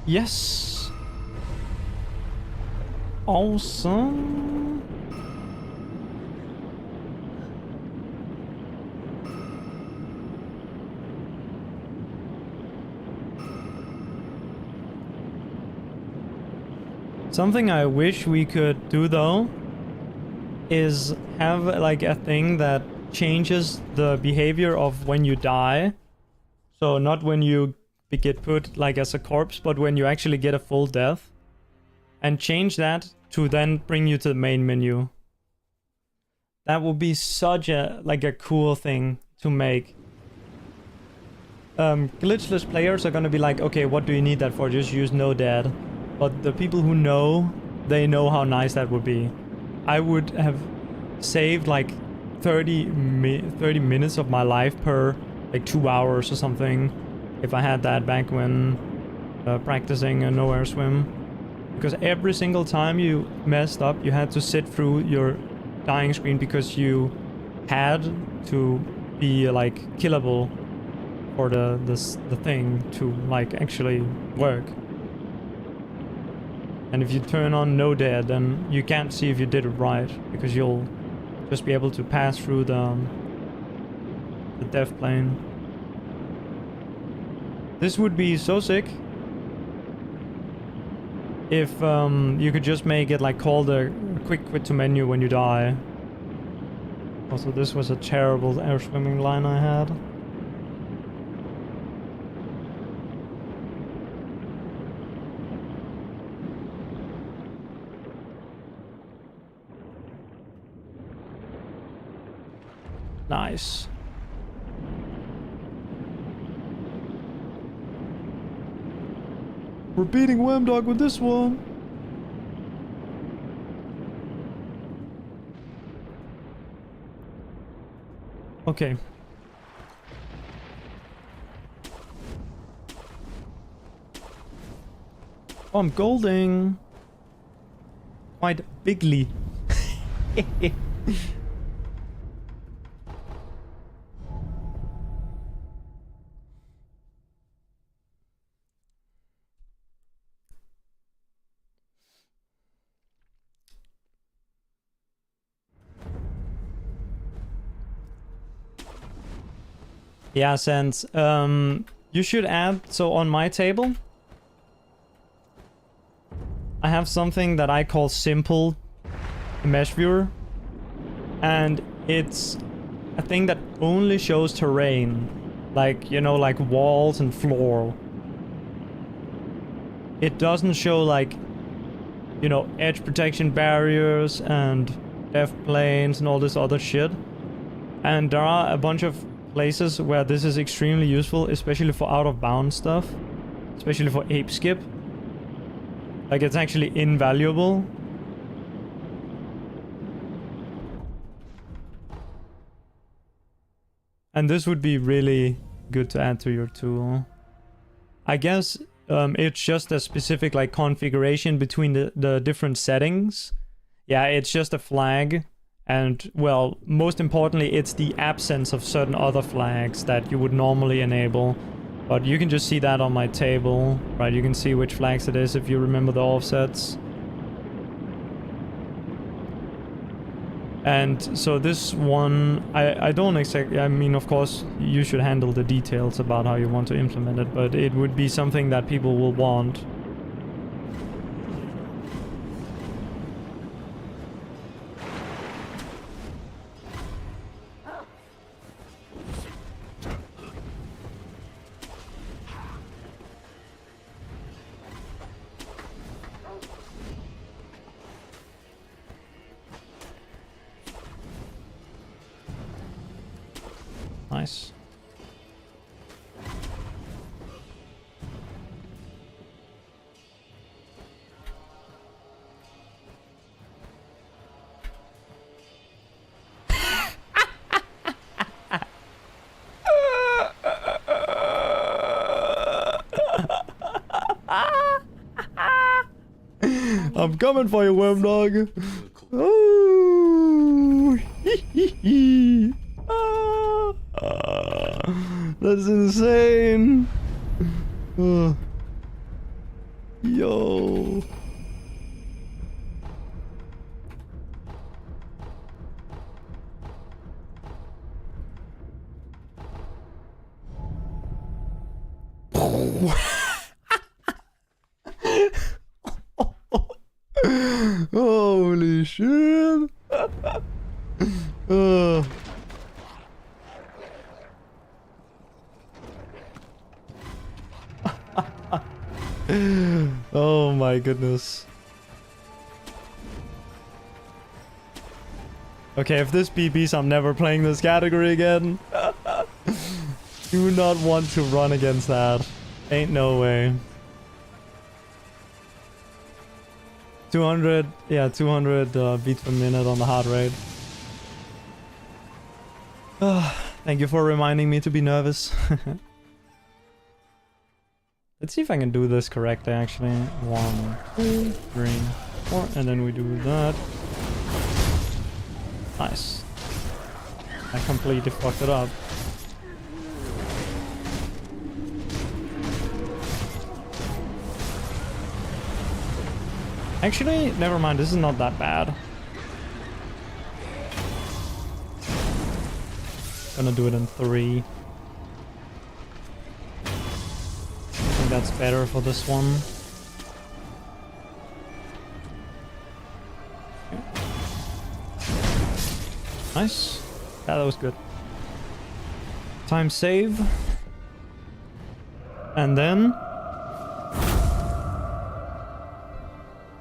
Yes. Awesome. Something I wish we could do though is have like a thing that changes the behavior of when you die. So not when you get put like as a corpse, but when you actually get a full death. And change that to then bring you to the main menu. That would be such a cool thing to make. Glitchless players are gonna be like, okay, what do you need that for? Just use no dead. But the people who know, they know how nice that would be. I would have saved like 30 minutes of my life per like 2 hours or something if I had that back when practicing a no air swim. Because every single time you messed up, you had to sit through your dying screen because you had to be like killable for the thing to like actually work. And if you turn on no dead, then you can't see if you did it right because you'll just be able to pass through the death plane. This would be so sick if you could just make it like call the quick quit to menu when you die. Also, this was a terrible air swimming line I had. Nice. We're beating Whamdog with this one. Okay. Oh, I'm golding. Quite bigly. Yeah, Sense. You should add, so on my table, I have something that I call simple mesh viewer. And it's a thing that only shows terrain. Like, you know, like walls and floor. It doesn't show like, you know, edge protection barriers and death planes and all this other shit. And there are a bunch of places where this is extremely useful, especially for out of bounds stuff, especially for ape skip. Like, it's actually invaluable. And this would be really good to add to your tool. I guess it's just a specific like configuration between the different settings. Yeah, it's just a flag. And, well, most importantly, it's the absence of certain other flags that you would normally enable. But you can just see that on my table, right? You can see which flags it is if you remember the offsets. And so this one, I don't exactly, I mean, of course, you should handle the details about how you want to implement it, but it would be something that people will want. Nice. I'm coming for you, worm dog. Oh, that's insane. Yo. Holy shit. Oh my goodness. Okay, if this BBs, I'm never playing this category again. Do not want to run against that. Ain't no way. 200, yeah, 200 beats per minute on the heart rate. Thank you for reminding me to be nervous. Let's see if I can do this correctly, actually. 1, 2, 3, 4, and then we do that. Nice. I completely fucked it up. Actually, never mind, this is not that bad. Gonna do it in 3. I think that's better for this one. Okay. Nice. Yeah, that was good. Time save. And then...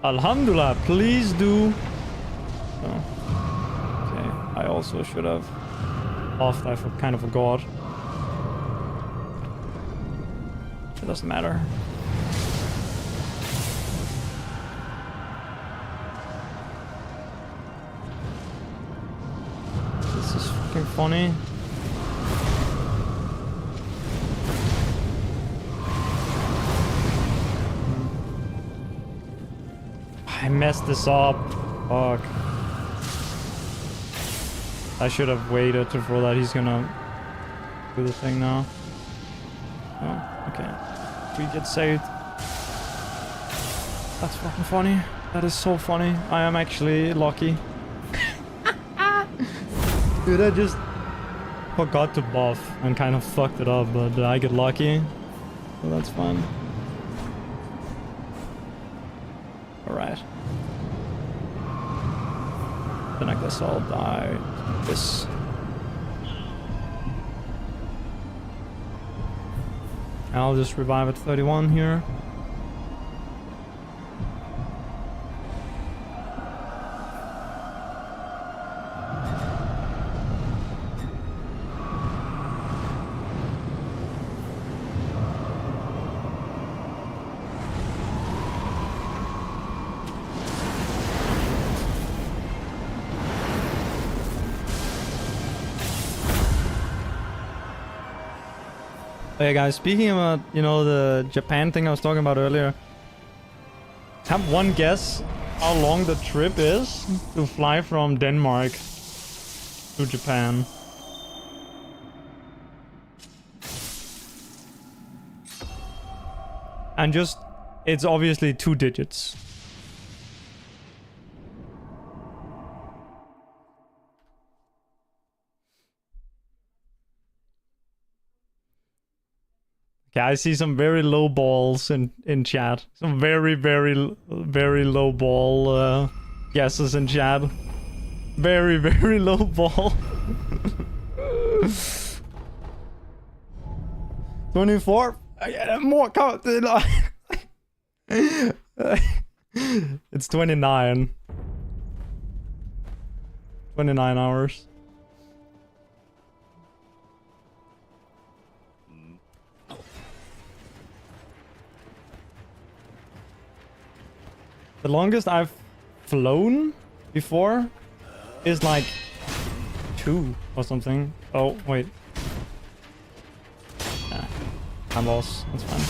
Alhamdulillah, please do... Oh. Okay, I also should have... Off, I kind of forgot. It doesn't matter. This is fucking funny. I messed this up. Fuck. I should have waited for that. He's gonna do the thing now. Oh, okay. We get saved. That's fucking funny. That is so funny. I am actually lucky. Dude, I just forgot to buff and kind of fucked it up, but I get lucky. So that's fine. Alright. Then I guess I'll die this. I'll just revive at 31 here. Hey guys, speaking about, you know, the Japan thing I was talking about earlier. Have one guess how long the trip is to fly from Denmark to Japan. And just, it's obviously 2 digits. Okay, I see some very low balls in chat. Some very low ball guesses in chat. Very low ball. 24? More count. It's 29. 29 hours. The longest I've flown before is like 2 or something. Oh, wait. Nah, I'm lost. That's fine.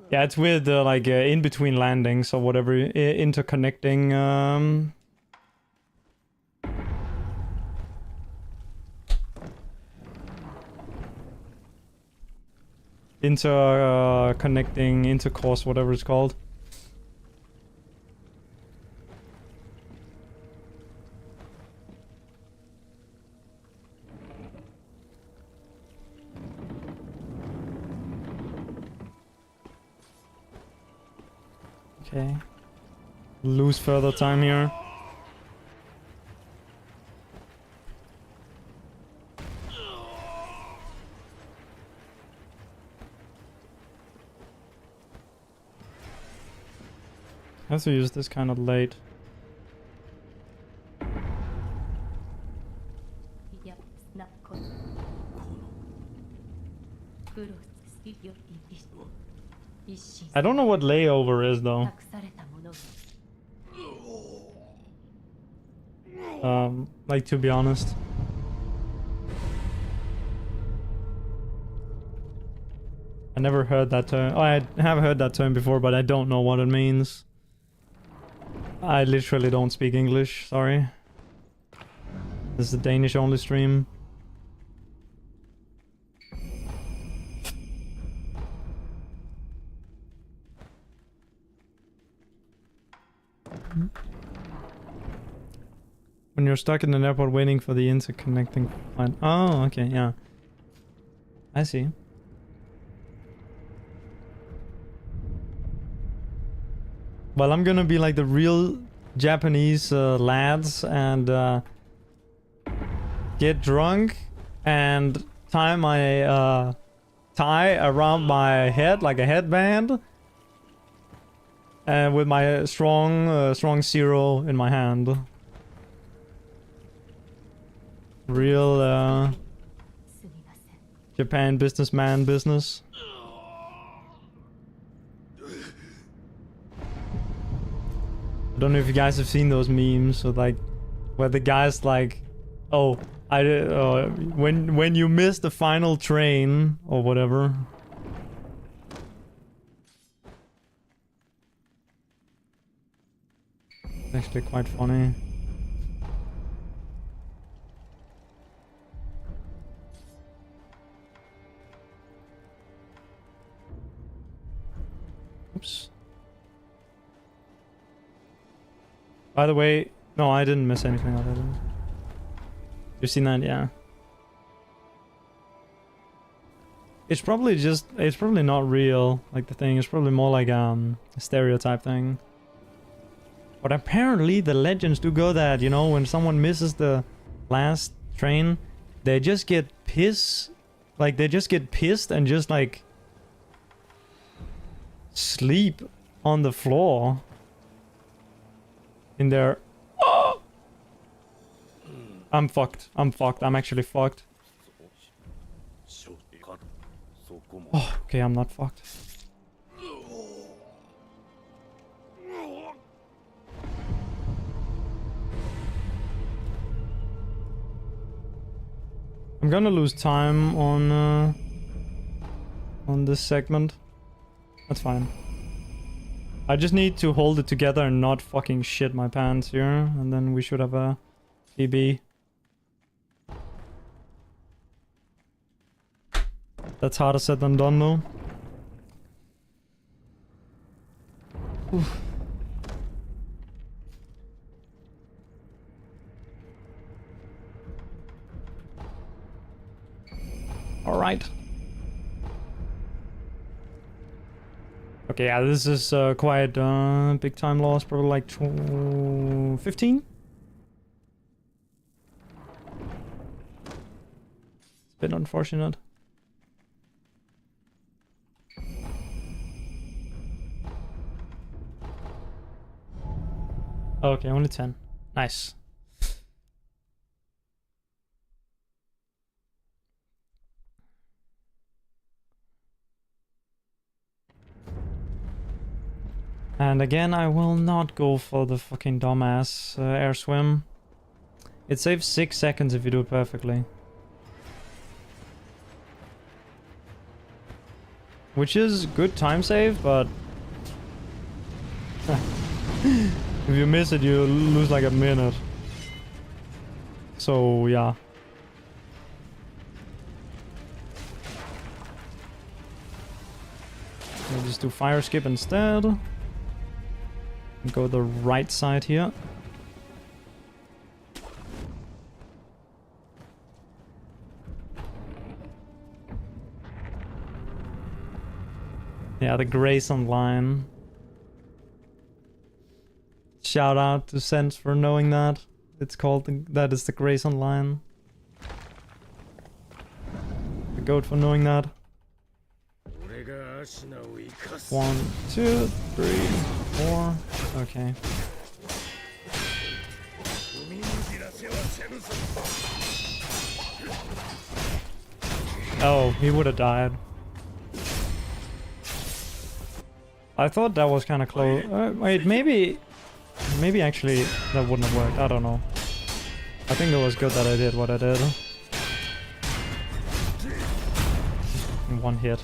Yeah, it's weird, like in between landings or whatever, interconnecting. Connecting intercourse, whatever it's called. Okay. Lose further time here. I have to use this kind of late. I don't know what layover is though. Like, to be honest. I never heard that term. Oh, I have heard that term before, but I don't know what it means. I literally don't speak English, sorry. This is a Danish only stream. When you're stuck in an airport waiting for the interconnecting flight. Oh, okay, yeah. I see. Well, I'm gonna be like the real Japanese lads and get drunk and tie my tie around my head like a headband, and with my strong zero in my hand. Real Japan businessman business. I don't know if you guys have seen those memes with like where the guy's like, oh, when you miss the final train or whatever. It's actually quite funny. Oops. By the way, no, I didn't miss anything other than... You've seen that, yeah. It's probably just... It's probably not real, like the thing. It's probably more like a stereotype thing. But apparently the legends do go that, you know, when someone misses the last train, they just get pissed. Like, they just get pissed and just, like... sleep on the floor. In their... Oh! I'm fucked. I'm fucked. I'm actually fucked. Oh, okay, I'm not fucked. I'm gonna lose time on this segment. That's fine. I just need to hold it together and not fucking shit my pants here, and then we should have a PB. That's harder said than done though. Oof. All right. Okay, yeah, this is quite big time loss, probably like 15? It's a bit unfortunate. Okay, only 10. Nice. And again, I will not go for the fucking dumbass air swim. It saves 6 seconds if you do it perfectly. Which is good time save, but... if you miss it, you lose like a minute. So, yeah. We'll just do fire skip instead. And go the right side here. Yeah, the Grayson line. Shout out to Sense for knowing that. It's called that is the Grayson line. The goat for knowing that. 1, 2, 3, 4. Okay. Oh, he would have died. I thought that was kind of close. Wait, maybe actually that wouldn't have worked. I don't know. I think it was good that I did what I did. In one hit.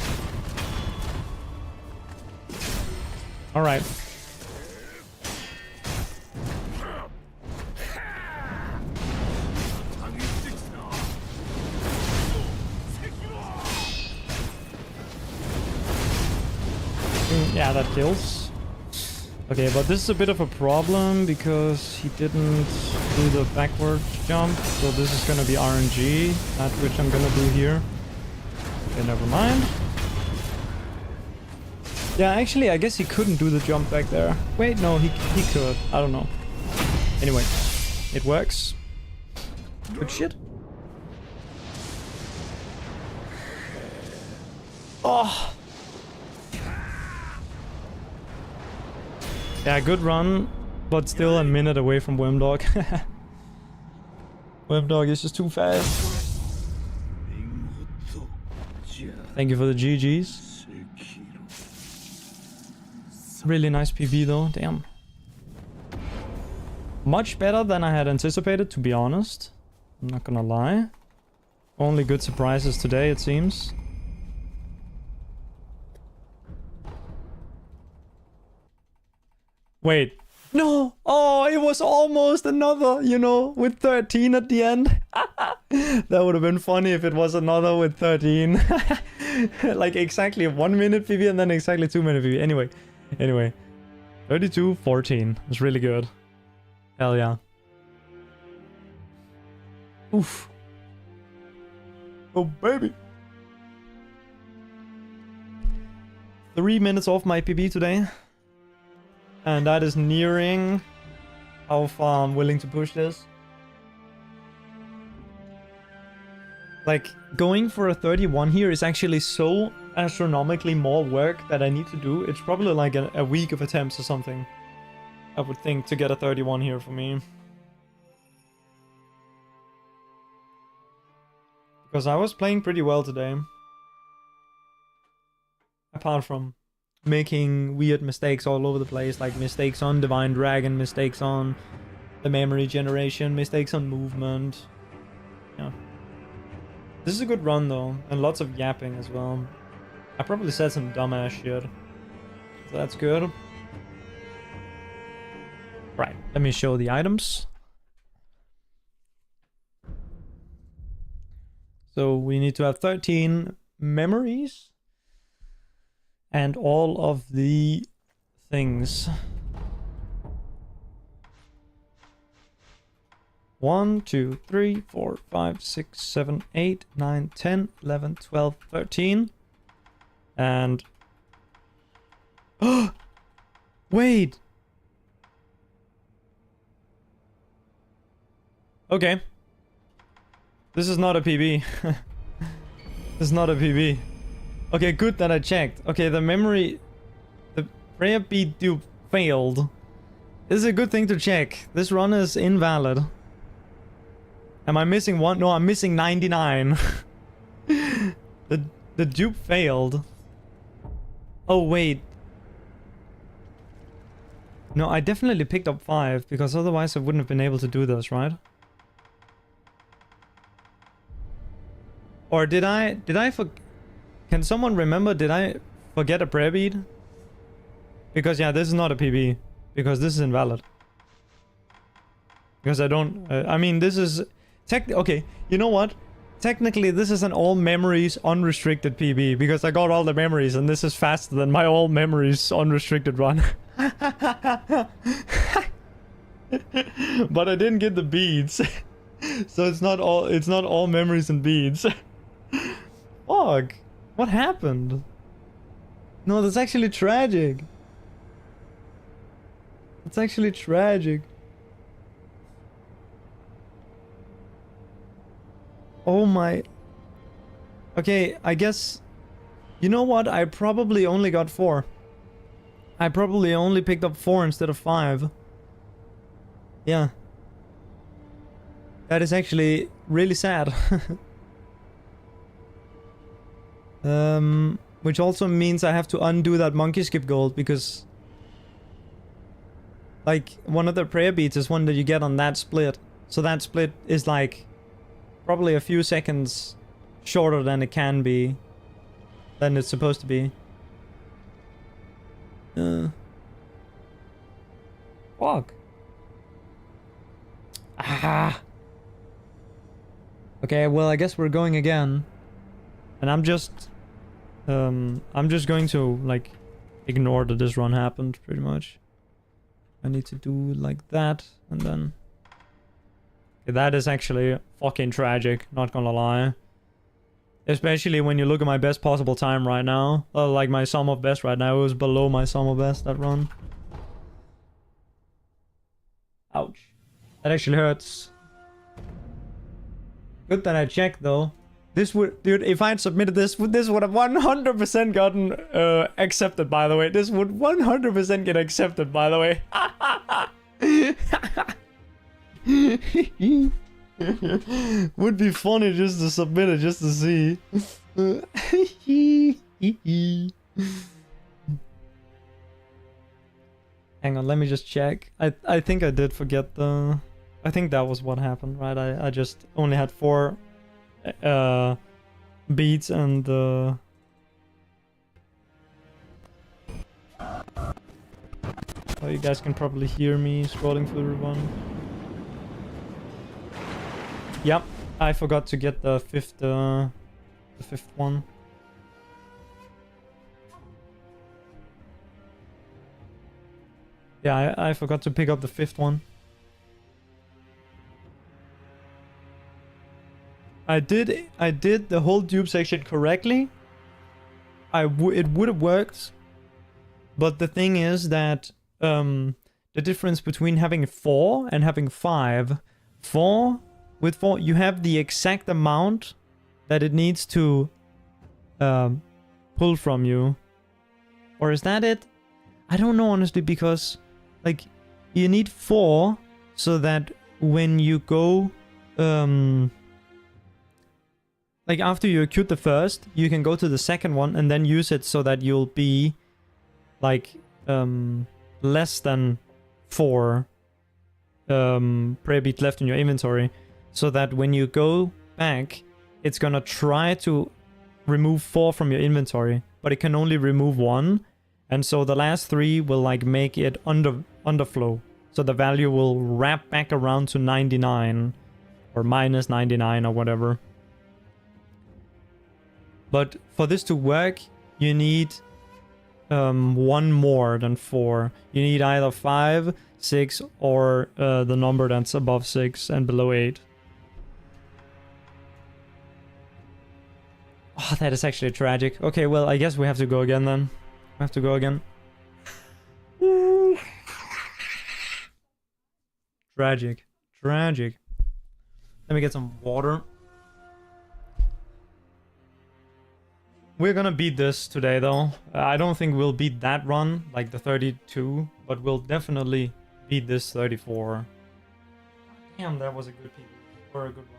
All right. Yeah, that kills. Okay, but this is a bit of a problem because he didn't do the backward jump, so this is gonna be RNG, that which I'm gonna do here. Okay, never mind. Yeah, actually, I guess he couldn't do the jump back there. Wait, no, he could. I don't know. Anyway, it works. Good shit. Oh. Yeah, good run, but still a minute away from Wormdog. Wormdog is just too fast. Thank you for the GGs. Really nice PB though, damn. Much better than I had anticipated, to be honest. I'm not gonna lie. Only good surprises today, it seems. Wait. No! Oh, it was almost another, you know, with 13 at the end. That would have been funny if it was another with 13. Like exactly 1 minute PB and then exactly 2 minute PB. Anyway. 32-14. It's really good. Hell yeah. Oof. Oh, baby. 3 minutes off my PB today. And that is nearing how far I'm willing to push this. Like, going for a 31 here is actually so astronomically more work that I need to do. It's probably like a week of attempts or something, I would think, to get a 31 here for me. Because I was playing pretty well today. Apart from making weird mistakes all over the place, like mistakes on Divine Dragon, mistakes on the memory generation, mistakes on movement. Yeah. This is a good run though, and lots of yapping as well. I probably said some dumbass shit, so that's good. Right, let me show the items. So we need to have 13 memories and all of the things. 1, 2, 3, 4, 5, 6, 7, 8, 9, 10, 11, 12, 13. And... oh! Wait! Okay. This is not a PB. This is not a PB. Okay, good that I checked. Okay, the memory... the prayer beat dupe failed. This is a good thing to check. This run is invalid. Am I missing one? No, I'm missing 99. The dupe failed. Oh, wait. No, I definitely picked up 5 because otherwise I wouldn't have been able to do this, right? Or did I can someone remember, did I forget a prayer bead? Because yeah, this is not a PB. Because this is invalid. Because I don't, I mean, this is, okay, you know what? Technically, this is an all memories unrestricted PB. Because I got all the memories and this is faster than my all memories unrestricted run. But I didn't get the beads. So it's not all memories and beads. Fuck. What happened? No, that's actually tragic. It's actually tragic. Oh my. Okay, I guess... You know what? I probably only got 4. I probably only picked up 4 instead of 5. Yeah. That is actually really sad. Which also means I have to undo that monkey skip gold because... Like, one of the prayer beads is one that you get on that split. So that split is like... Probably a few seconds shorter than it can be. Than it's supposed to be. Fuck. Ah. Okay, well I guess we're going again. And I'm just going to, like, ignore that this run happened, pretty much. I need to do like that, and then... Okay, that is actually fucking tragic, not gonna lie. Especially when you look at my best possible time right now. Like my sum of best right now, it was below my sum of best, that run. Ouch. That actually hurts. Good that I checked, though. This would... Dude, if I had submitted this would have 100% gotten accepted, by the way. This would 100% get accepted, by the way. Would be funny just to submit it, just to see. Hang on, let me just check. I think I did forget the... I think that was what happened, right? I just only had 4 beats and oh, you guys can probably hear me scrolling through the run. Yep, I forgot to get the fifth one. Yeah, I forgot to pick up the 5th one. I did the whole dupe section correctly. It would have worked. But the thing is that the difference between having 4 and having 5. With 4 you have the exact amount that it needs to pull from you. Or is that it? I don't know, honestly, because like you need 4 so that when you go like after you acute the first, you can go to the second one and then use it so that you'll be like less than 4 prayer beads left in your inventory, so that when you go back, it's gonna try to remove 4 from your inventory, but it can only remove 1, and so the last 3 will like make it underflow, so the value will wrap back around to 99 or minus 99 or whatever. But for this to work, you need 1 more than 4. You need either 5, 6, or the number that's above 6 and below 8. Oh, that is actually tragic. Okay, well, I guess we have to go again then. We have to go again. Tragic. Tragic. Let me get some water. We're gonna beat this today, though. I don't think we'll beat that run, like the 32, but we'll definitely beat this 34. Damn, that was a good PB, or a good run.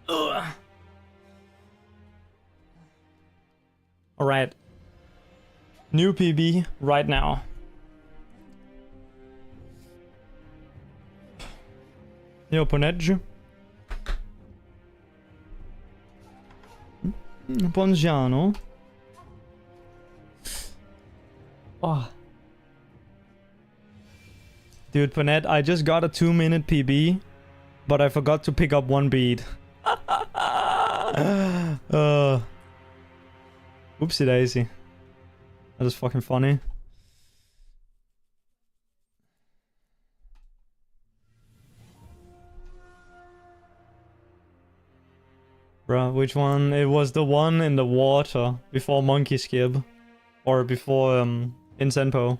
Ugh. All right. New PB right now. Io poneggio. Ponziano. Oh. Dude, Ponet, I just got a 2-minute PB, but I forgot to pick up one bead. Oopsie daisy. That is fucking funny. Bruh, which one? It was the one in the water before Monkey Skib. Or before Insenpo.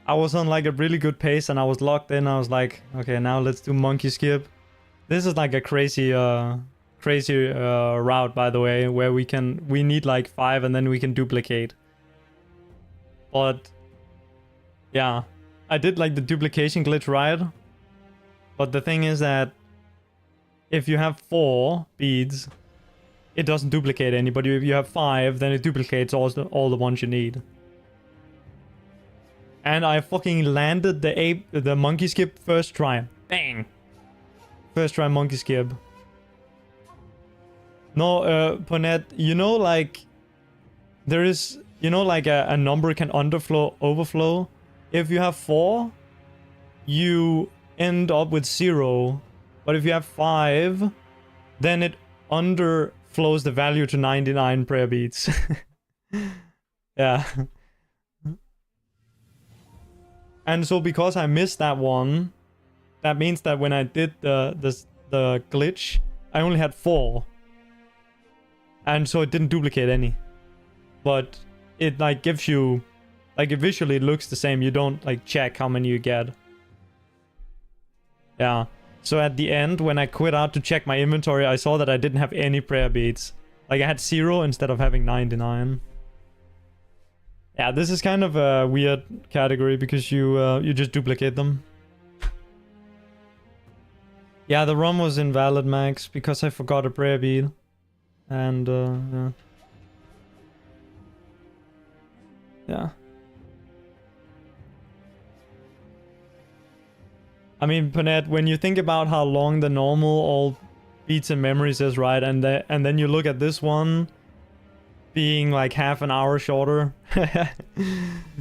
I was on like a really good pace and I was locked in. I was like, okay, now let's do Monkey Skib. This is like a crazy route, by the way, where we need like 5 and then we can duplicate. But yeah, I did like the duplication glitch right. But the thing is that if you have 4 beads, it doesn't duplicate any. But if you have 5, then it duplicates all the ones you need. And I fucking landed the monkey skip first try. Bang! First try monkey skip. No, Ponet, you know, like, there is, you know, like a number can overflow. If you have 4, you end up with 0. But if you have 5, then it underflows the value to 99 prayer beats. Yeah. And so because I missed that one, that means that when I did the glitch, I only had 4. And so it didn't duplicate any. But it like gives you, like it visually looks the same. You don't like check how many you get. Yeah. So at the end, when I quit out to check my inventory, I saw that I didn't have any prayer beads. Like I had 0 instead of having 99. Yeah, this is kind of a weird category because you just duplicate them. Yeah, the ROM was invalid, Max, because I forgot a prayer bead. And, yeah. Yeah. I mean, Panet, when you think about how long the normal all beats and memories is, right? And then you look at this one being like half an hour shorter,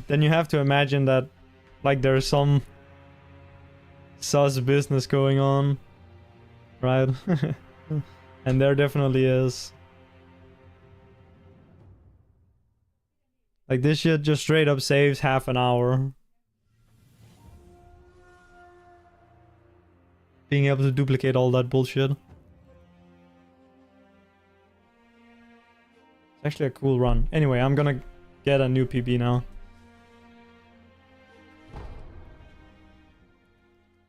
then you have to imagine that like there's some sus business going on, right? And there definitely is. Like this shit just straight up saves half an hour. Being able to duplicate all that bullshit. It's actually a cool run. Anyway, I'm gonna get a new PB now.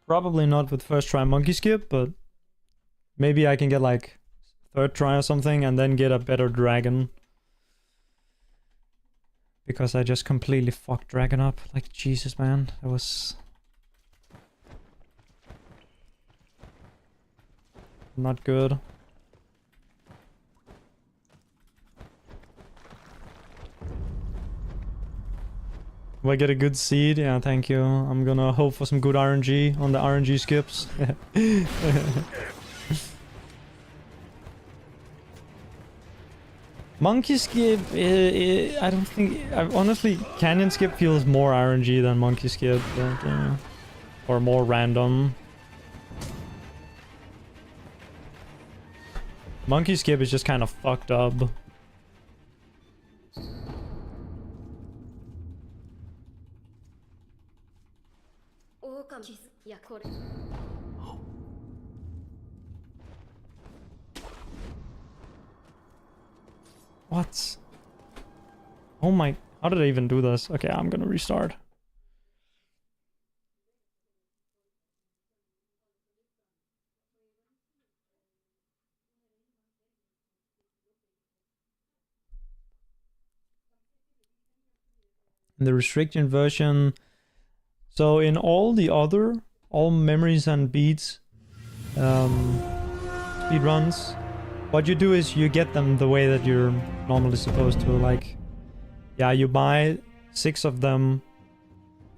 Probably not with first try monkey skip, but maybe I can get like third try or something and then get a better dragon. Because I just completely fucked dragon up. Like, Jesus, man. That was not good. Do I get a good seed? Yeah, thank you. I'm gonna hope for some good RNG on the RNG skips. Monkey skip, I don't think... honestly, canyon skip feels more RNG than monkey skip. But, or more random. Monkey skip is just kind of fucked up. What? Oh my... how did I even do this? Okay, I'm gonna restart. In the restriction version, So in all memories and beats speedruns, what you do is you get them the way that you're normally supposed to. Like, yeah, you buy 6 of them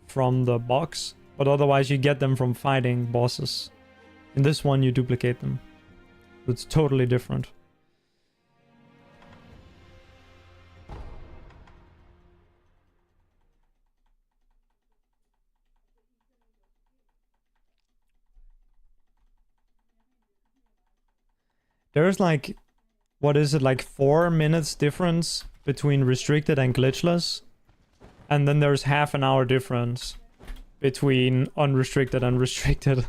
from the box, but otherwise you get them from fighting bosses. In this one, you duplicate them. It's totally different. There's like, what is it, like 4 minutes difference between restricted and glitchless? And then there's half an hour difference between unrestricted and restricted.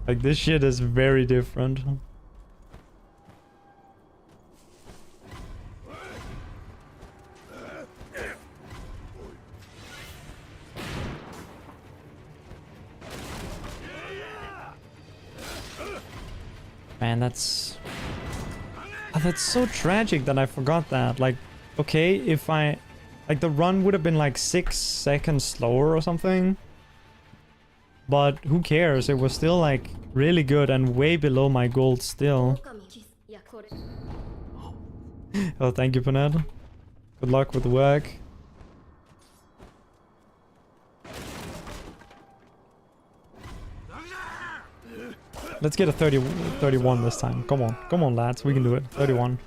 Like, this shit is very different. Man, that's so tragic that I forgot that. Like, okay, if I... Like, the run would have been like 6 seconds slower or something. But who cares? It was still like really good and way below my gold still. Oh, thank you, Paned. Good luck with the work. Let's get a 31 this time. Come on. Come on, lads. We can do it. 31.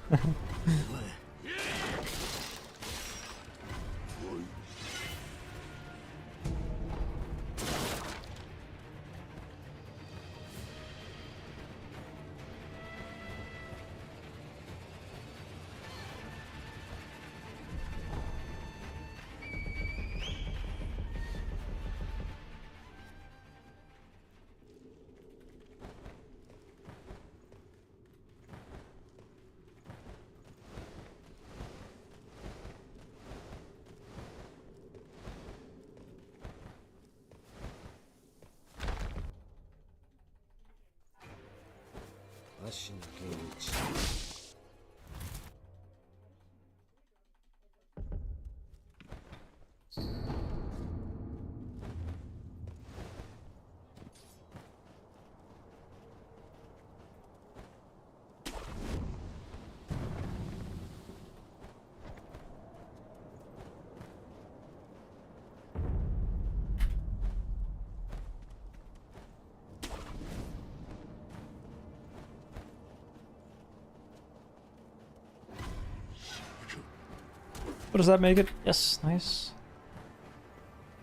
What does that make it? Yes, nice.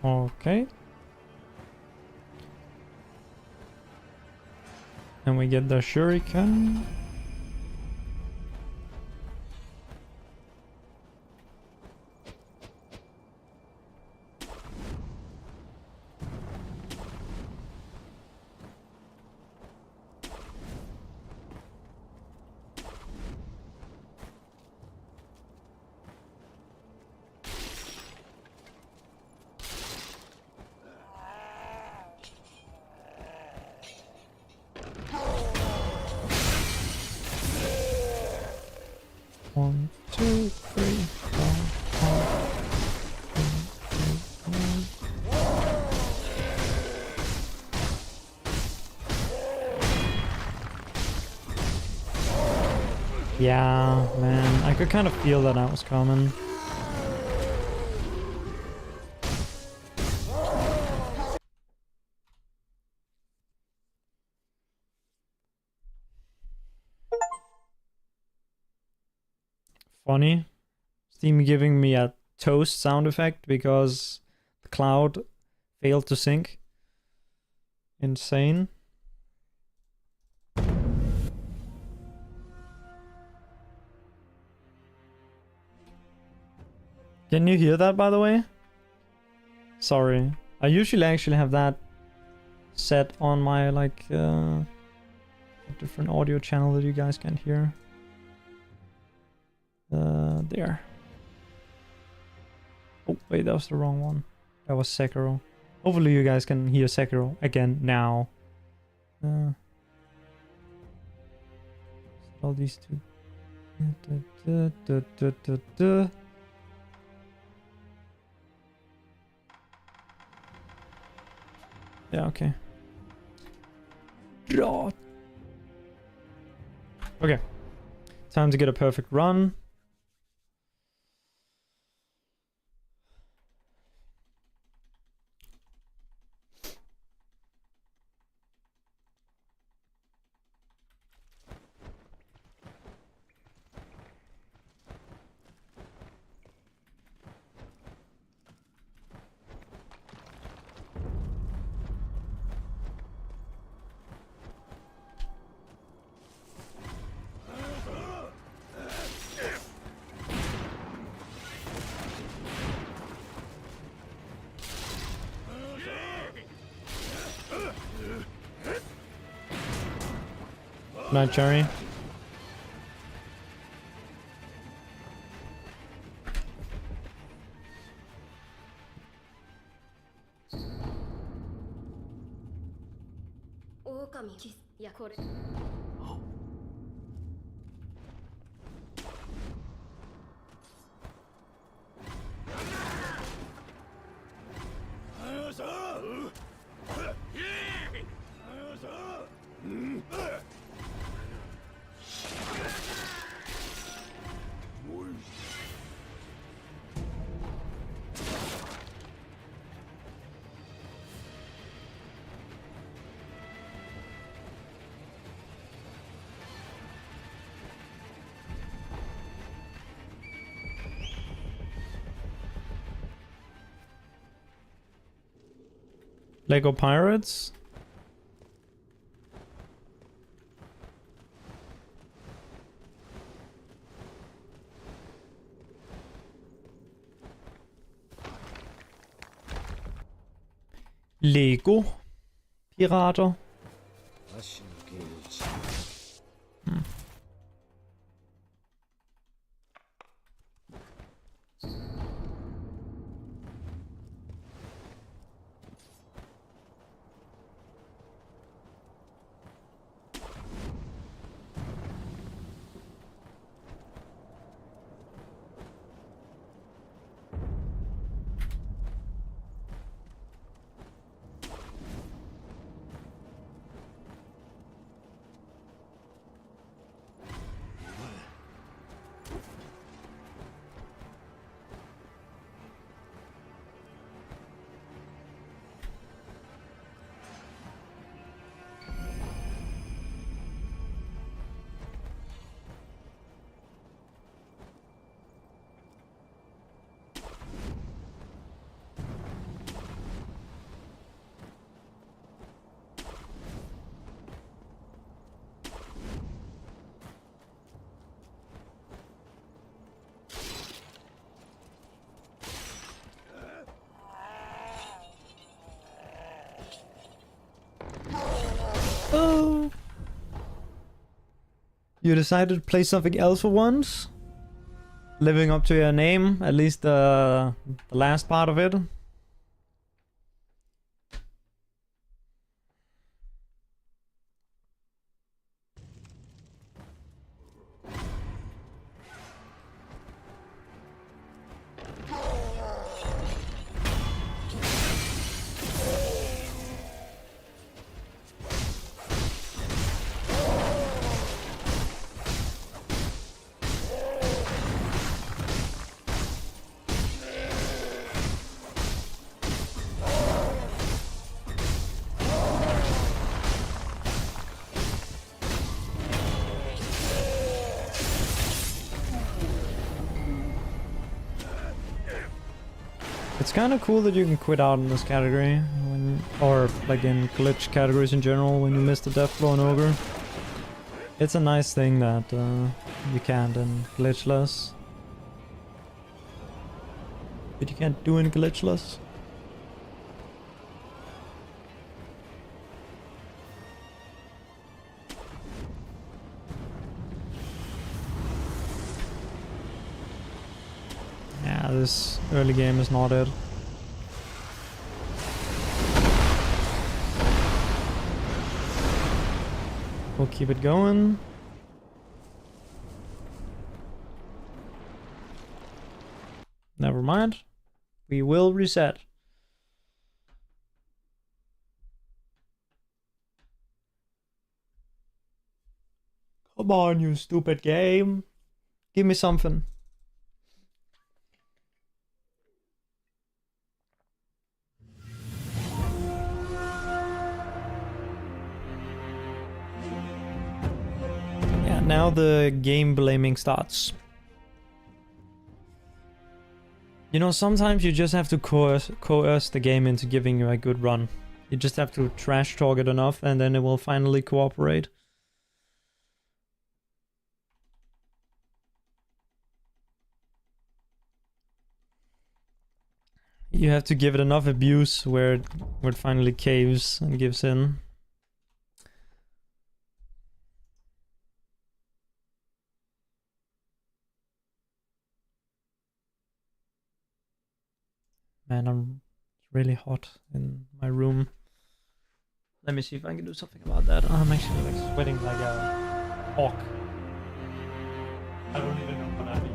Okay. And we get the shuriken. One, two, three, four, five, yeah, man, I could kind of feel that was coming. Funny. Steam giving me a toast sound effect because the cloud failed to sync. Insane. Can you hear that, by the way? Sorry. I usually actually have that set on my, like, a different audio channel that you guys can hear. There. Oh, wait, that was the wrong one. That was Sekiro. Hopefully you guys can hear Sekiro again now. All these two. Yeah, okay. Draw. Okay. Time to get a perfect run. Night, Cherry. Lego Pirates. Lego Pirater. Oh. You decided to play something else for once? Living up to your name, at least the last part of it. It's kind of cool that you can quit out in this category, or like in glitch categories in general, when you miss the death blow on Ogre. It's a nice thing that you can't in glitchless. But you can't do in glitchless. Yeah, this early game is not it. We'll keep it going. Never mind. We will reset. Come on, you stupid game. Give me something. Yeah, now the game blaming starts. You know, sometimes you just have to coerce the game into giving you a good run. You just have to trash talk it enough and then it will finally cooperate. You have to give it enough abuse where it finally caves and gives in. Man, I'm really hot in my room. Let me see if I can do something about that. I'm actually like sweating like a hawk. I don't even know what that means.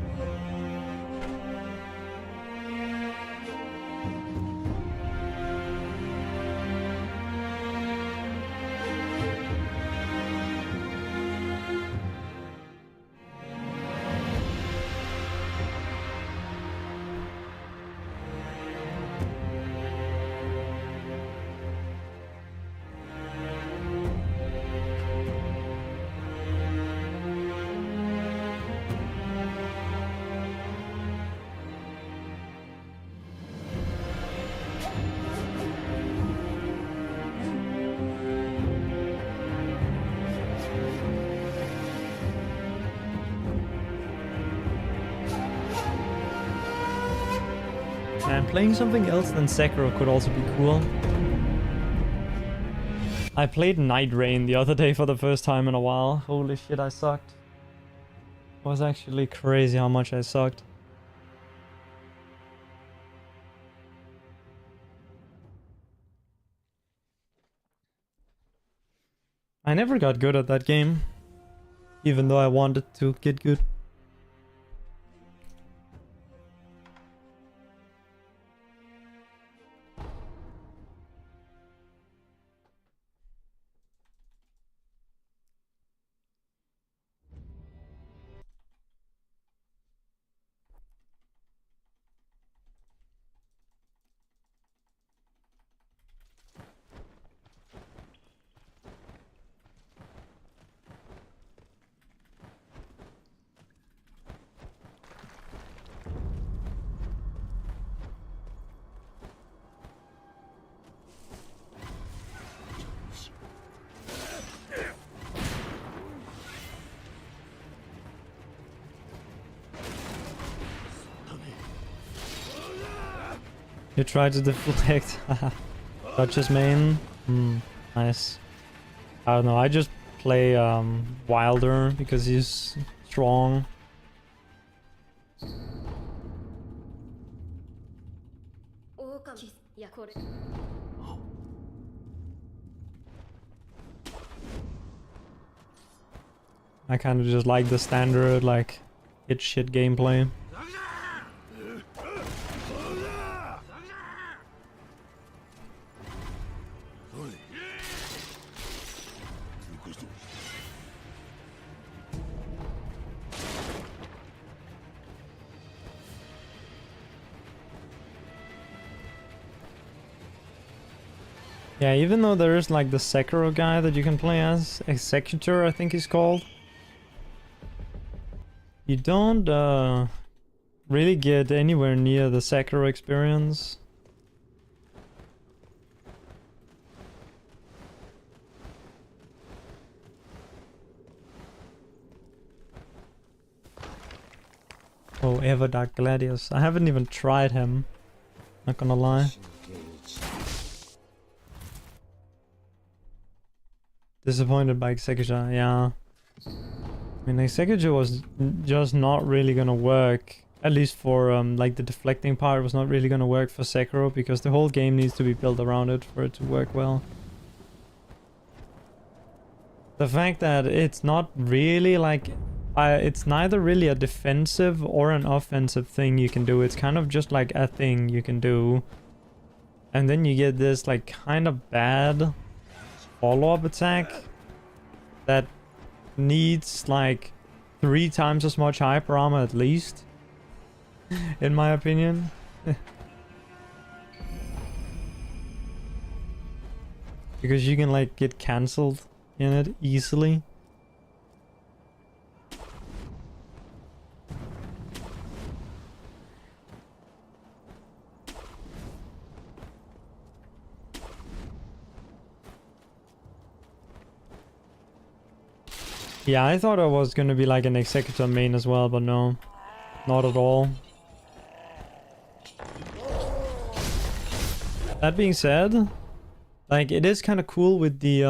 And playing something else than Sekiro could also be cool. I played Night Rain the other day for the first time in a while. Holy shit, I sucked. It was actually crazy how much I sucked. I never got good at that game, even though I wanted to get good. You try to deflect. Touch his main. Nice. I don't know, I just play Wilder because he's strong. I kind of just like the standard, like, hit shit gameplay. Yeah, even though there is like the Sekiro guy that you can play as, Executor I think he's called, you don't really get anywhere near the Sekiro experience. Oh, Everdark Gladius. I haven't even tried him, not gonna lie. Disappointed by Executor, yeah. I mean, Executor was just not really gonna work. At least for, like, the deflecting part was not really gonna work for Sekiro, because the whole game needs to be built around it for it to work well. The fact that it's not really, like... it's neither really a defensive or an offensive thing you can do. It's kind of just like a thing you can do. And then you get this, like, kind of bad follow-up attack that needs like 3 times as much hyper armor at least, in my opinion. Because you can like get cancelled in it easily. Yeah, I thought I was gonna be like an Executor main as well, but no. Not at all. That being said, like it is kind of cool with the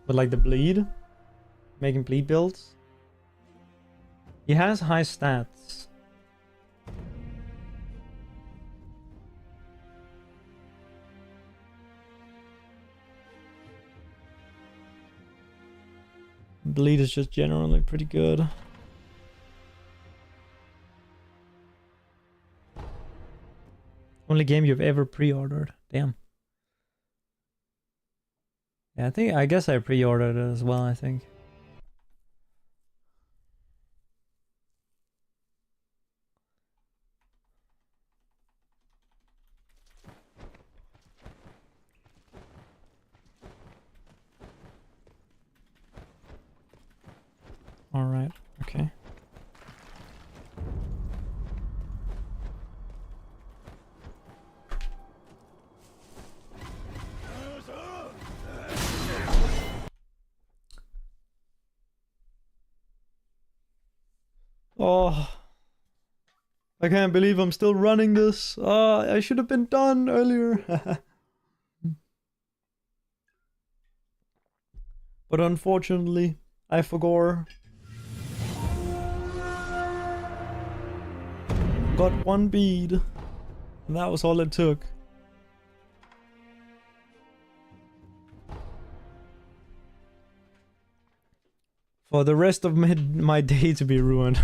with like the bleed, making bleed builds. He has high stats. Bleed is just generally pretty good. Only game you've ever pre-ordered. Damn. Yeah, I guess I pre-ordered it as well, I think. All right. Okay. Oh, I can't believe I'm still running this. I should have been done earlier. But unfortunately, I forgot. Got 1 bead. And that was all it took. For the rest of my day to be ruined.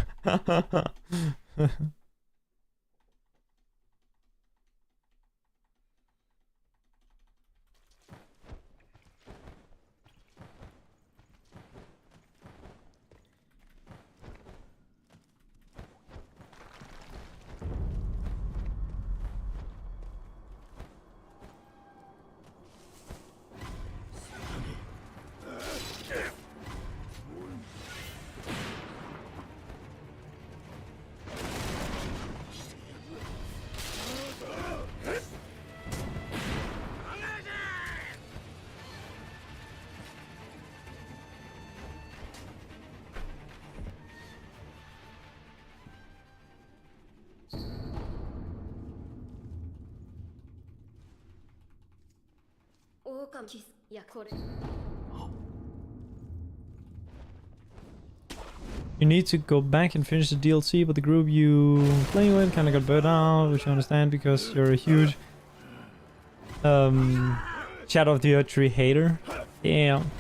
You need to go back and finish the DLC, but the group you playing with kind of got burnt out, which I understand because you're a huge Shadow of the Earth Tree hater. Damn.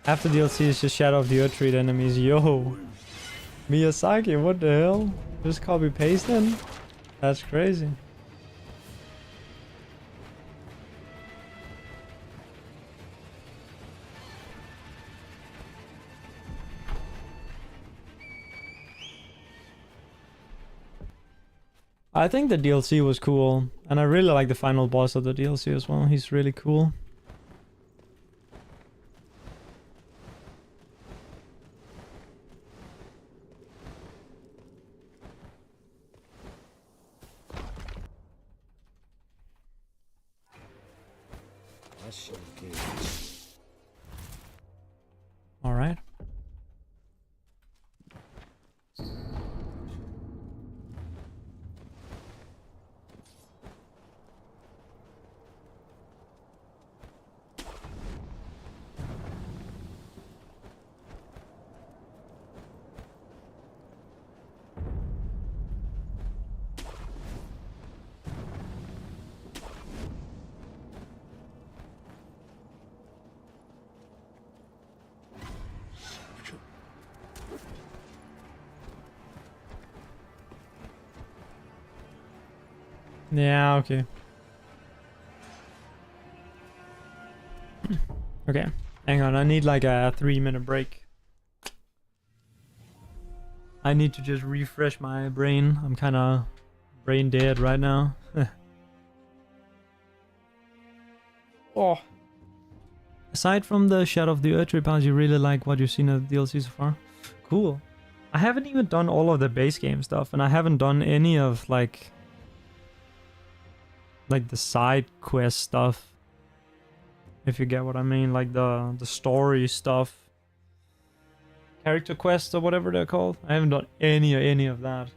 After DLC is just Shadow of the Earth Tree enemies. Yo, Miyazaki, what the hell? Just copy paste then? That's crazy. I think the DLC was cool, and I really like the final boss of the DLC as well. He's really cool. All right. Yeah, okay. Okay. Hang on, I need like a 3-minute break. I need to just refresh my brain. I'm kind of brain dead right now. Oh. Aside from the Shadow of the Earth Repels, you really like what you've seen of the DLC so far? Cool. I haven't even done all of the base game stuff, and I haven't done any of like the side quest stuff. If you get what I mean, like the story stuff. Character quests or whatever they're called. I haven't done any of that.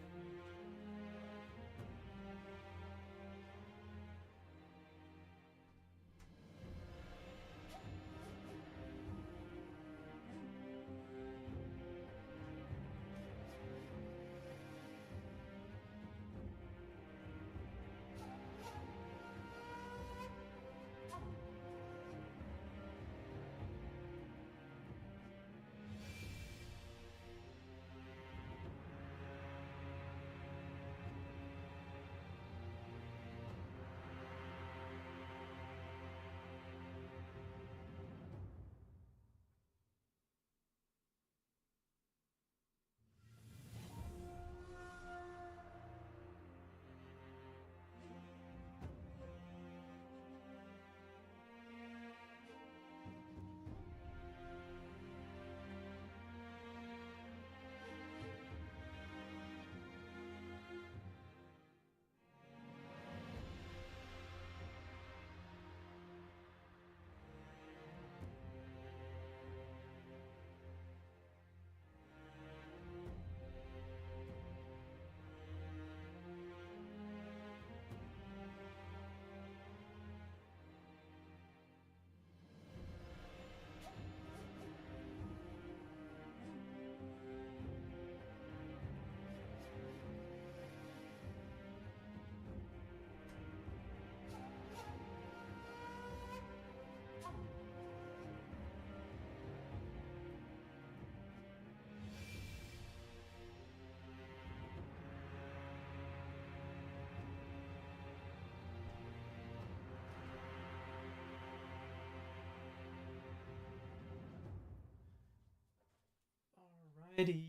Alrighty.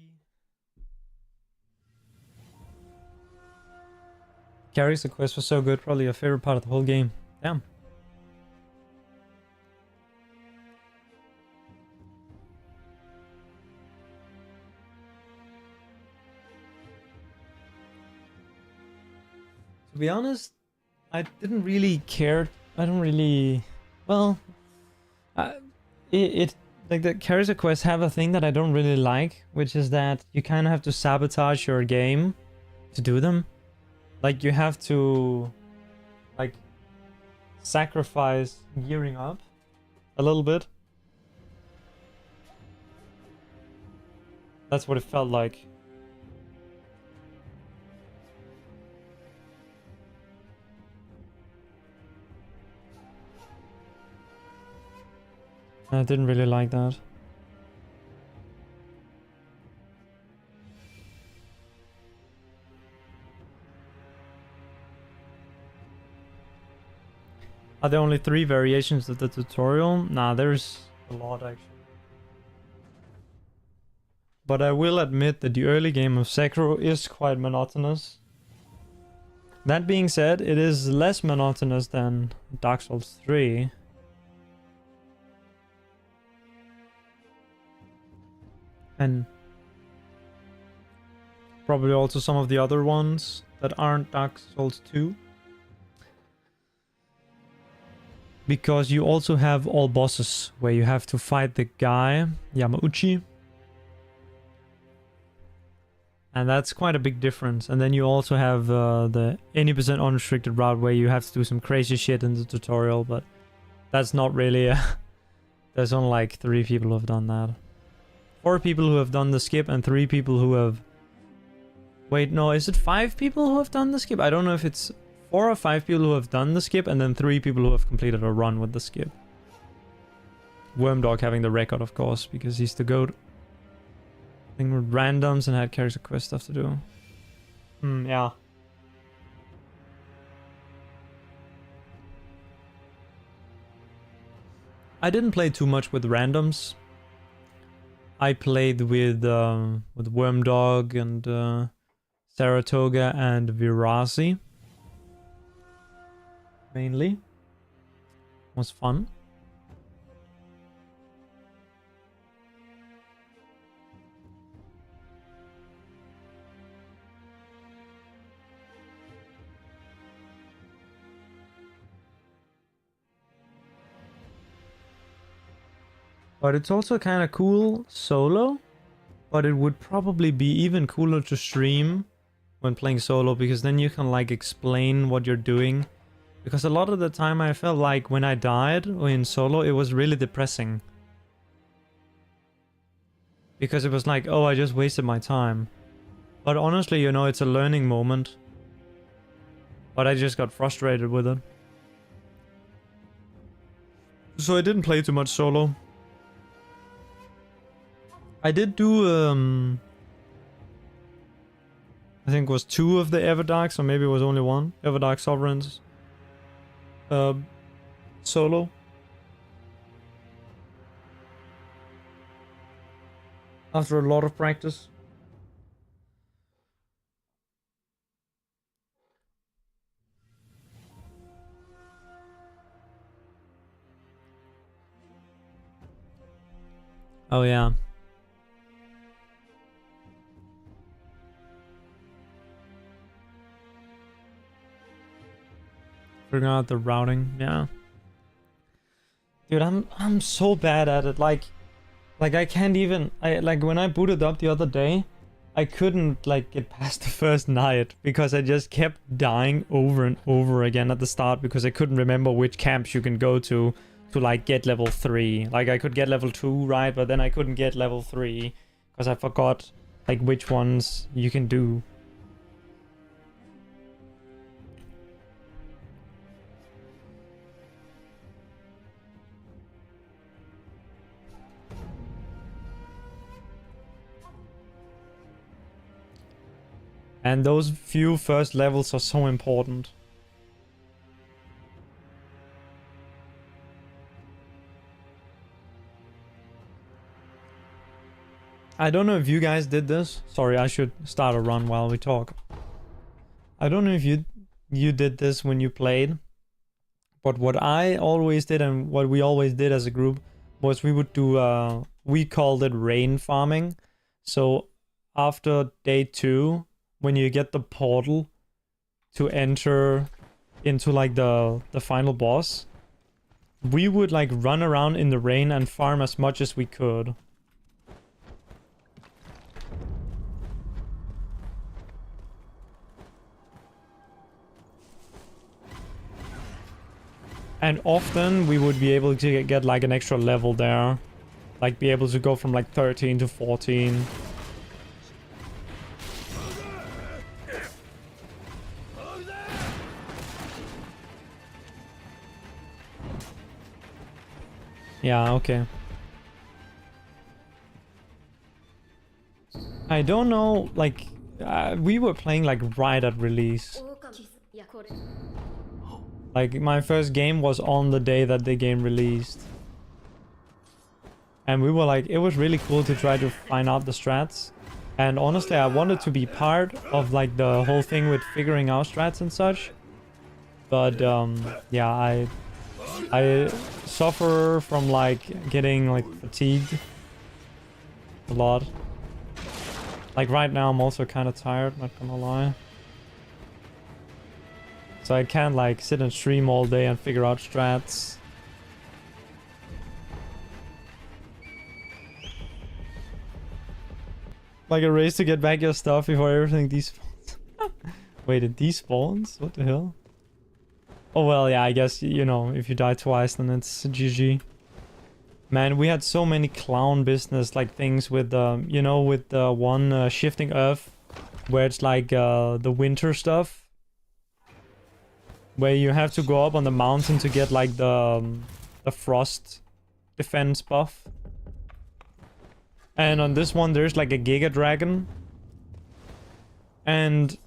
Character quest was so good, probably your favorite part of the whole game. Damn. To be honest, I didn't really care. I don't really. Well, it like the character quests have a thing that I don't really like, which is that you kind of have to sabotage your game to do them. Like you have to like sacrifice gearing up a little bit. That's what it felt like. I didn't really like that. Are there only 3 variations of the tutorial? Nah, there's a lot actually. But I will admit that the early game of Sekiro is quite monotonous. That being said, it is less monotonous than Dark Souls 3. And probably also some of the other ones that aren't Dark Souls 2. Because you also have all bosses where you have to fight the guy, Yamauchi. And that's quite a big difference. And then you also have the 80% unrestricted route where you have to do some crazy shit in the tutorial, but that's not really there's only like 3 people who have done that. 4 people who have done the skip and 3 people who have... Wait, no, is it 5 people who have done the skip? I don't know if it's 4 or 5 people who have done the skip and then 3 people who have completed a run with the skip. Wormdog having the record, of course, because he's the GOAT. Thing with randoms and had character quest stuff to do. Yeah. I didn't play too much with randoms. I played with Wormdog and Saratoga and Virasi. Mainly. Was fun. But it's also kind of cool solo. But it would probably be even cooler to stream when playing solo, because then you can like explain what you're doing. Because a lot of the time I felt like when I died in solo, it was really depressing. Because it was like, oh, I just wasted my time. But honestly, you know, it's a learning moment. But I just got frustrated with it. So I didn't play too much solo. I did do, I think it was 2 of the Everdarks, or maybe it was only 1. Everdark Sovereigns. Solo. After a lot of practice. Oh yeah. Figuring out the routing, yeah. Dude, I'm so bad at it. Like I can't even. Like when I booted up the other day, I couldn't like get past the first night because I just kept dying over and over again at the start because I couldn't remember which camps you can go to like get level 3. Like I could get level 2, right? But then I couldn't get level 3 because I forgot like which ones you can do. And those few first levels are so important. I don't know if you guys did this. Sorry, I should start a run while we talk. I don't know if you did this when you played. But what I always did and what we always did as a group was we would do, we called it rain farming. So after day 2, when you get the portal to enter into like the final boss, we would like run around in the rain and farm as much as we could. And often we would be able to get like an extra level there. Like be able to go from like 13 to 14. Yeah, okay. I don't know, like, we were playing like right at release. Like, my first game was on the day that the game released. And we were like, it was really cool to try to find out the strats. And honestly, I wanted to be part of like the whole thing with figuring out strats and such. But, yeah, I suffer from like getting like fatigued a lot. Like right now I'm also kind of tired, not gonna lie. So I can't like sit and stream all day and figure out strats. Like a race to get back your stuff before everything despawns. Wait, it despawns? What the hell? Oh well, yeah, I guess, you know, if you die twice then it's GG. Man, we had so many clown business like things with, you know, with the one Shifting Earth, where it's like the winter stuff. Where you have to go up on the mountain to get like the frost defense buff. And on this one there's like a Giga Dragon. And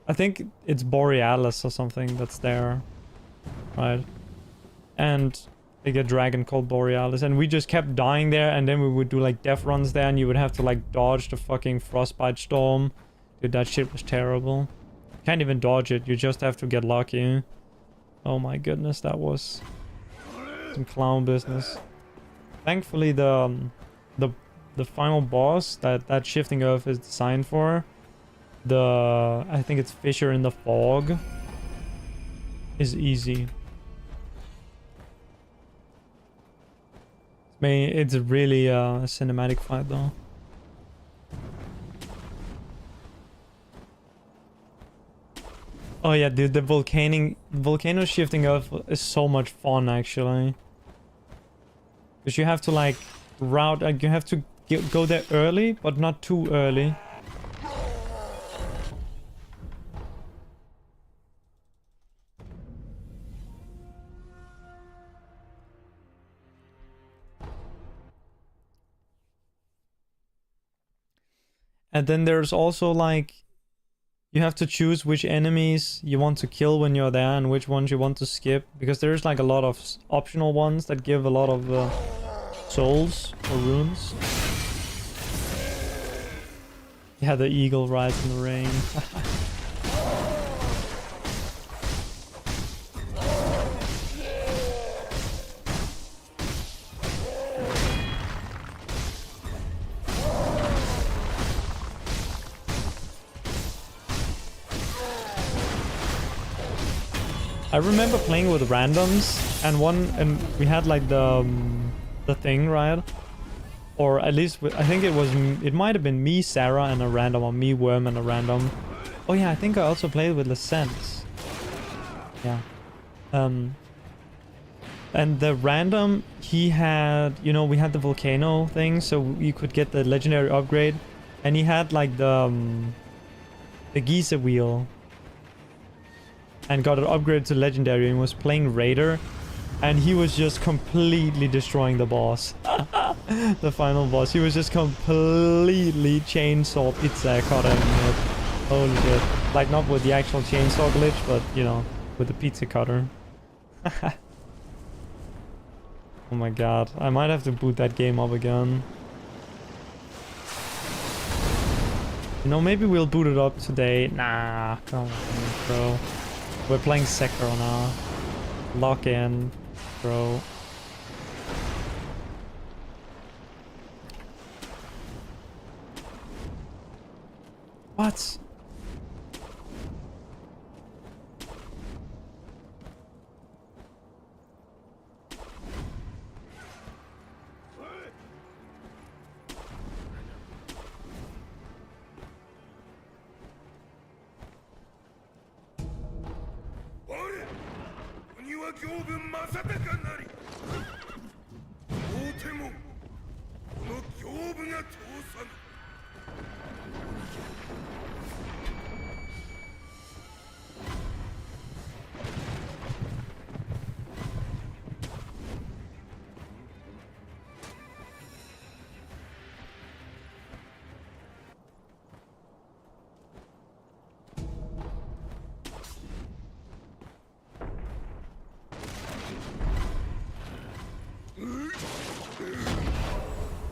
I think it's Borealis or something that's there. Right. and like a dragon called Borealis, and we just kept dying there, and then we would do like death runs there, and you would have to like dodge the fucking frostbite storm. Dude, that shit was terrible. Can't even dodge it, you just have to get lucky. Oh my goodness, that was some clown business. Thankfully the final boss that Shifting Earth is designed for, I think it's Fissure in the Fog, is easy. It's really a cinematic fight though. Oh yeah, dude, the volcano Shifting Earth is so much fun actually. Because you have to like route, like you have to go there early, but not too early. And then there's also like, you have to choose which enemies you want to kill when you're there and which ones you want to skip. Because there's like a lot of optional ones that give a lot of souls or runes. Yeah, the eagle rides in the rain. I remember playing with randoms, and we had like the thing, right? Or at least I think it might have been me, Sarah, and a random, or me, Worm, and a random. Oh yeah, I think I also played with Lacent. Yeah. And the random, he had, you know, we had the volcano thing, so you could get the legendary upgrade, and he had like the Giza wheel. And got an upgrade to legendary and was playing Raider, and he was just completely destroying the boss. The final boss. He was just completely chainsaw pizza cutting it. Holy shit. Like not with the actual chainsaw glitch, but you know, with the pizza cutter. Oh my god. I might have to boot that game up again. You know, maybe we'll boot it up today. Nah, come on, bro. We're playing Sekiro now. Lock in, bro. What?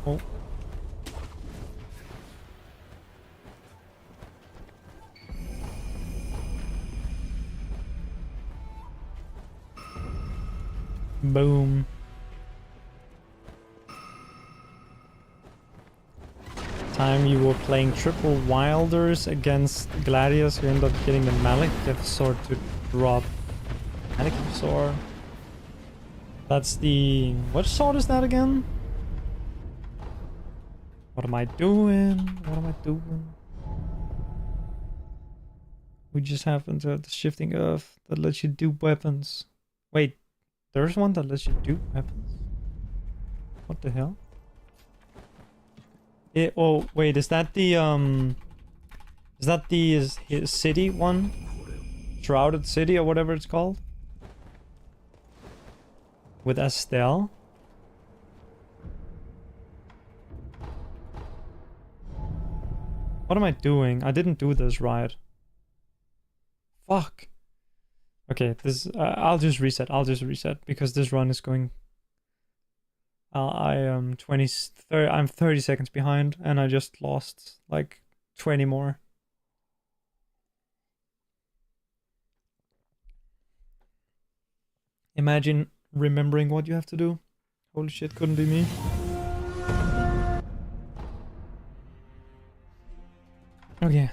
Oh. Boom. Time you were playing triple Wilders against Gladius, you end up getting the Malekith sword to drop. Malekith sword? That's the... What sword is that again? What am I doing? What am I doing? We just happened to have the Shifting Earth that lets you do weapons. Wait, there's one that lets you do weapons? What the hell? Oh, wait, is that the, Is that the his city one? Shrouded City or whatever it's called? With Estelle? What am I doing? I didn't do this right. Fuck. Okay, this I'll just reset. I'll just reset because this run is going. I am 30. I'm 30 seconds behind, and I just lost like 20 more. Imagine remembering what you have to do. Holy shit, couldn't be me. Okay.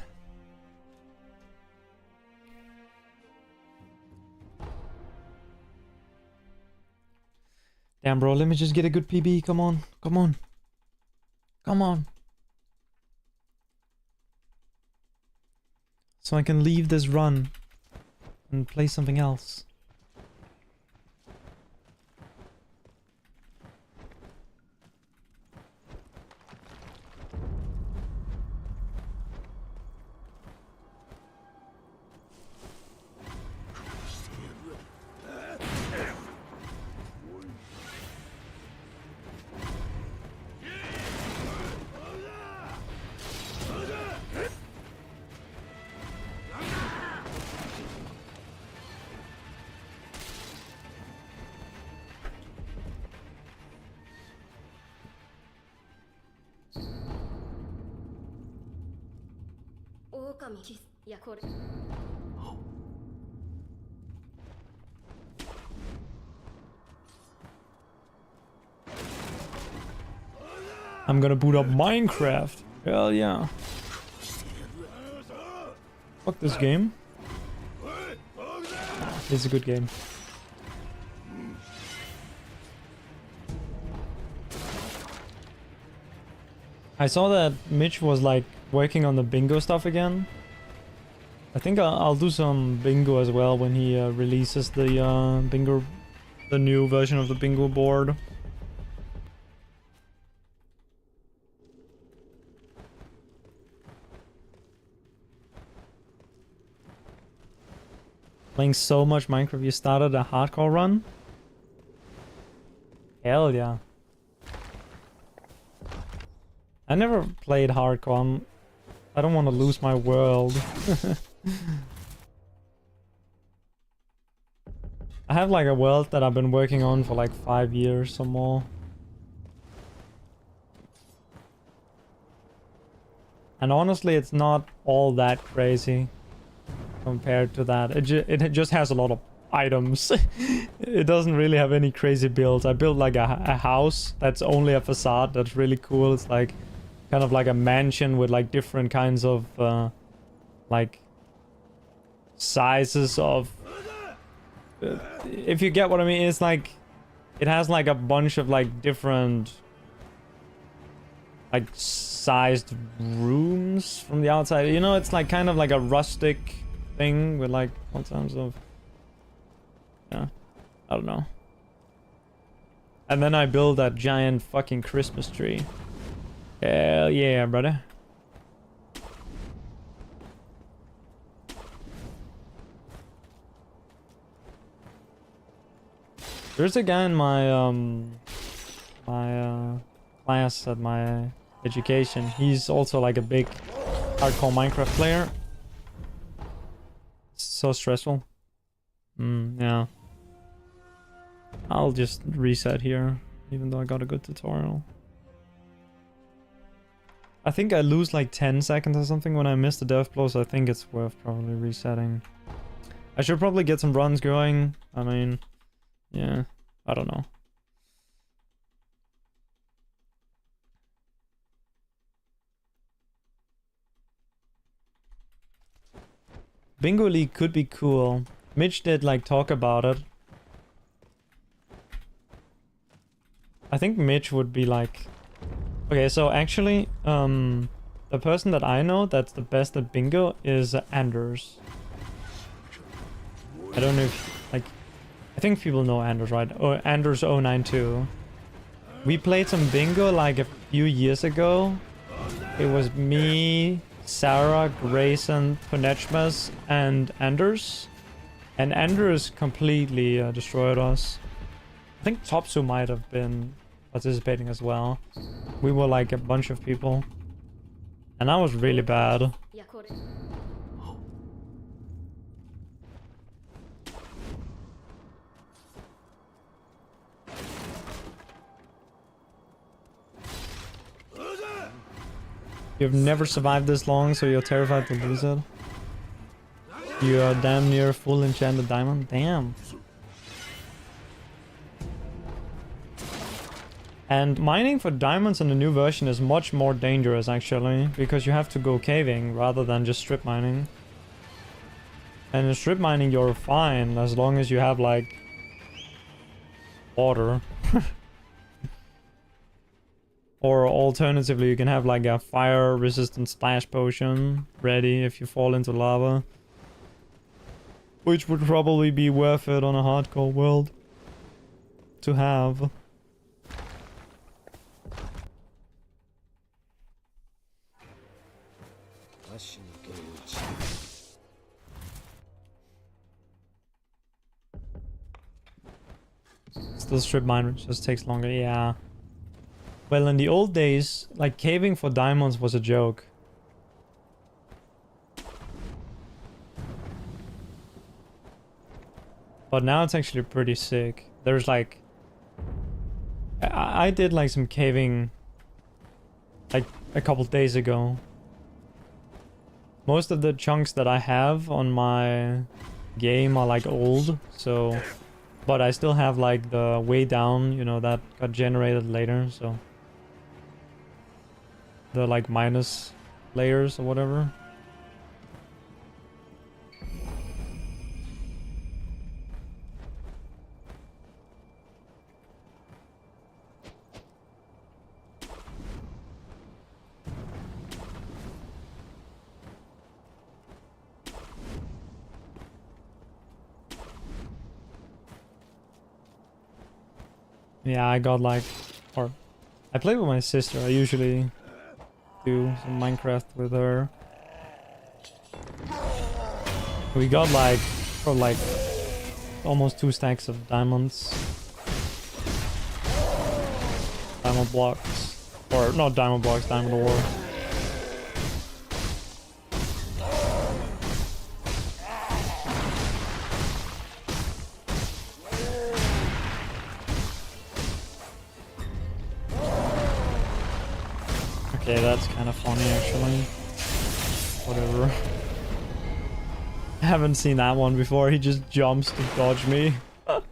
Damn, bro, let me just get a good PB. Come on, come on. Come on. So I can leave this run and play something else. I'm gonna boot up Minecraft. Hell yeah. Fuck this game. It's a good game. I saw that Mitch was like working on the bingo stuff again. I think I'll do some bingo as well when he releases the bingo, the new version of the bingo board. Playing so much Minecraft, you started a hardcore run? Hell yeah. I never played hardcore. I don't want to lose my world. I have like a world that I've been working on for like 5 years or more. And honestly, it's not all that crazy compared to that. It just has a lot of items. It doesn't really have any crazy builds. I built like a house that's only a facade. That's really cool. It's like kind of like a mansion with like different kinds of like sizes of if you get what I mean. It's like it has like a bunch of like different like sized rooms from the outside. You know, it's like kind of like a rustic thing with like all kinds of, yeah, I don't know. And then I build that giant fucking Christmas tree. Hell yeah, brother. There's a guy in my class at my education. He's also like a big hardcore Minecraft player. It's so stressful. Yeah. I'll just reset here, even though I got a good tutorial. I think I lose like 10 seconds or something when I miss the death blow, so I think it's worth probably resetting. I should probably get some runs going. I mean, yeah, I don't know. Bingo League could be cool. Mitch did like talk about it. I think Mitch would be like... Okay, so actually, the person that I know that's the best at bingo is Anders. I don't know if, like, I think people know Anders, right? Or Anders092. We played some bingo like a few years ago. It was me, Sarah, Grayson, Ponechmas, and Anders. And Anders completely destroyed us. I think Topsu might have been participating as well. We were like a bunch of people. And I was really bad. You've never survived this long, so you're terrified to lose it. You are damn near full enchanted diamond. Damn. And mining for diamonds in the new version is much more dangerous actually, because you have to go caving rather than just strip mining. And in strip mining you're fine as long as you have like water. Or alternatively you can have like a fire resistant splash potion ready if you fall into lava. Which would probably be worth it on a hardcore world to have. Still strip mine just takes longer, yeah. Well, in the old days, like caving for diamonds was a joke. But now it's actually pretty sick. There's like... I did like some caving like a couple days ago. Most of the chunks that I have on my game are like old, so... But I still have like the way down, you know, that got generated later, so... The like minus layers or whatever. Yeah, I got like... Or... I play with my sister, I usually do some Minecraft with her. We got like... For like... Almost 2 stacks of diamonds. Diamond blocks. Or not diamond blocks, diamond ore. Okay, that's kind of funny actually. Whatever. I haven't seen that one before. He just jumps to dodge me. Oh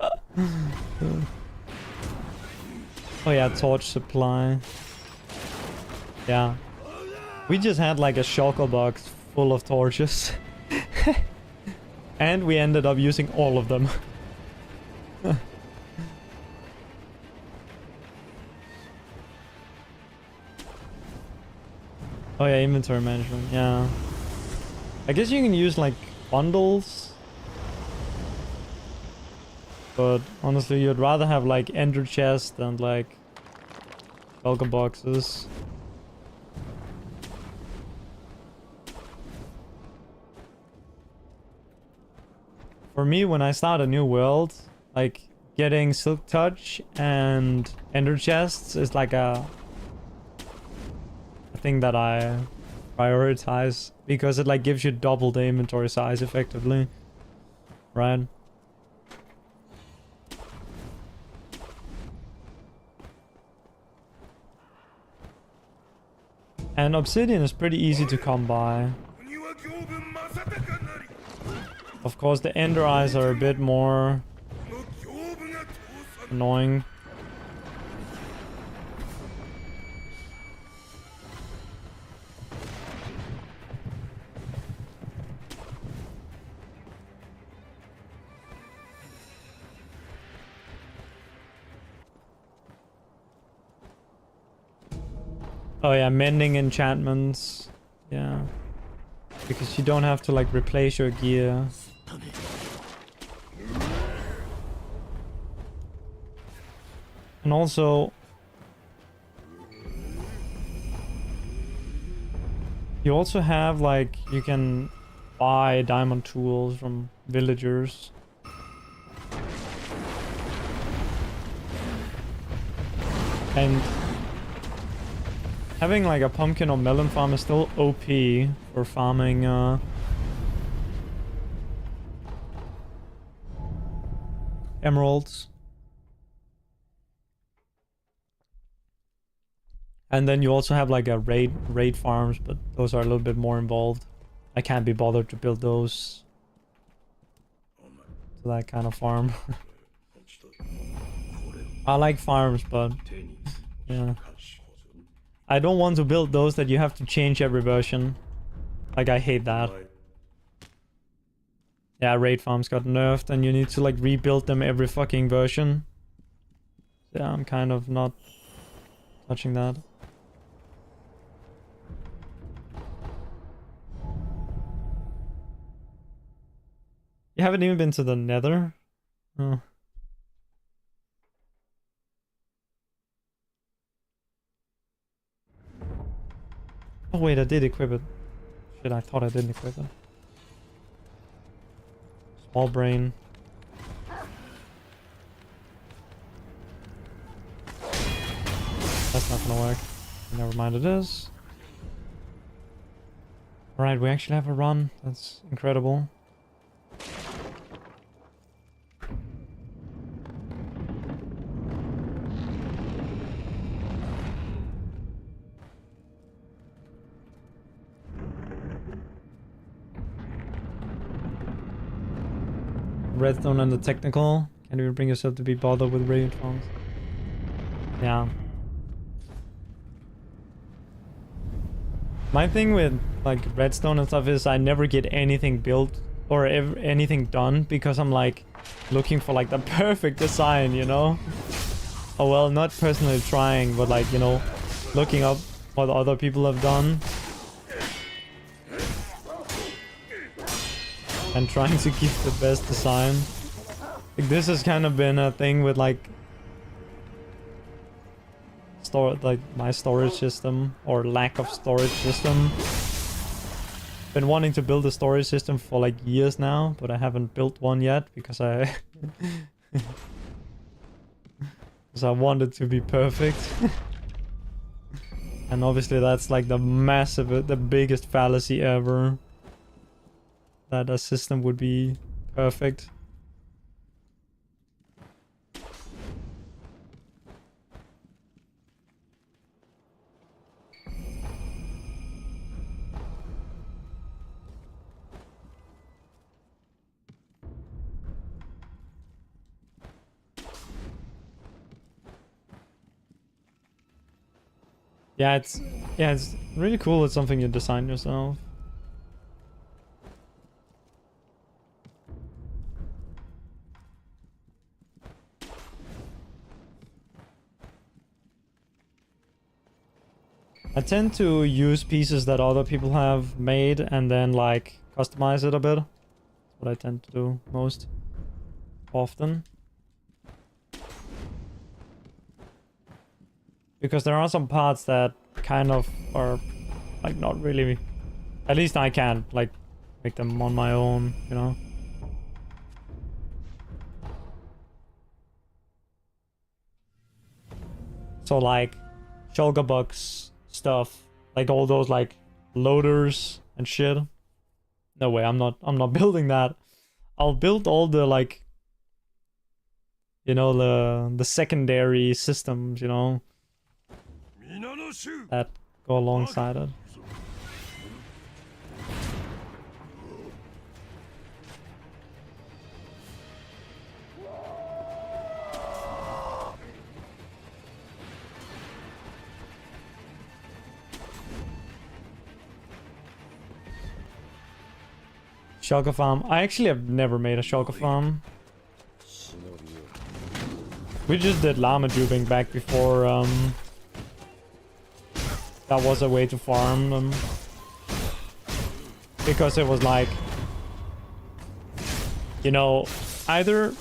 yeah, torch supply. Yeah. We just had like a shulker box full of torches. And we ended up using all of them. Oh yeah, inventory management, yeah. I guess you can use like bundles. But honestly, you'd rather have like ender chest than like shulker boxes. For me, when I start a new world, like getting silk touch and ender chests is like a thing that I prioritize because it like gives you double the inventory size effectively, right? And obsidian is pretty easy to come by. Of course, the ender eyes are a bit more annoying. Oh yeah, mending enchantments. Yeah. Because you don't have to like replace your gear. And also... You also have like, you can buy diamond tools from villagers. And having like a pumpkin or melon farm is still OP for farming emeralds. And then you also have like a raid farms, but those are a little bit more involved. I can't be bothered to build those to that kind of farm. I like farms, but yeah. I don't want to build those that you have to change every version. Like, I hate that. Yeah, raid farms got nerfed and you need to like rebuild them every fucking version. Yeah, I'm kind of not touching that. You haven't even been to the Nether? Oh. Oh wait, I did equip it. Shit, I thought I didn't equip it. Small brain. That's not gonna work. Never mind, it is. Alright, we actually have a run. That's incredible. Redstone and the technical. Can't even bring yourself to be bothered with radiant farms. Yeah. My thing with like redstone and stuff is I never get anything built or anything done because I'm like looking for like the perfect design, you know? Oh well, not personally trying, but like, you know, looking up what other people have done. And trying to keep the best design. Like, this has kind of been a thing with like my storage system or lack of storage system. Been wanting to build a storage system for like years now, but I haven't built one yet because I because I want it to be perfect. And obviously that's like the biggest fallacy ever. That a system would be perfect. Yeah, it's really cool. It's something you design yourself. I tend to use pieces that other people have made and then like customize it a bit. That's what I tend to do most often. Because there are some parts that kind of are like not really, at least I can't like make them on my own, you know? So like shulker bucks stuff, like all those like loaders and shit. No way, I'm not building that. I'll build all the like, you know, the secondary systems, you know, that go alongside it. Shulker farm. I actually have never made a shulker farm. We just did llama duping back before that was a way to farm them. Because it was like, you know, either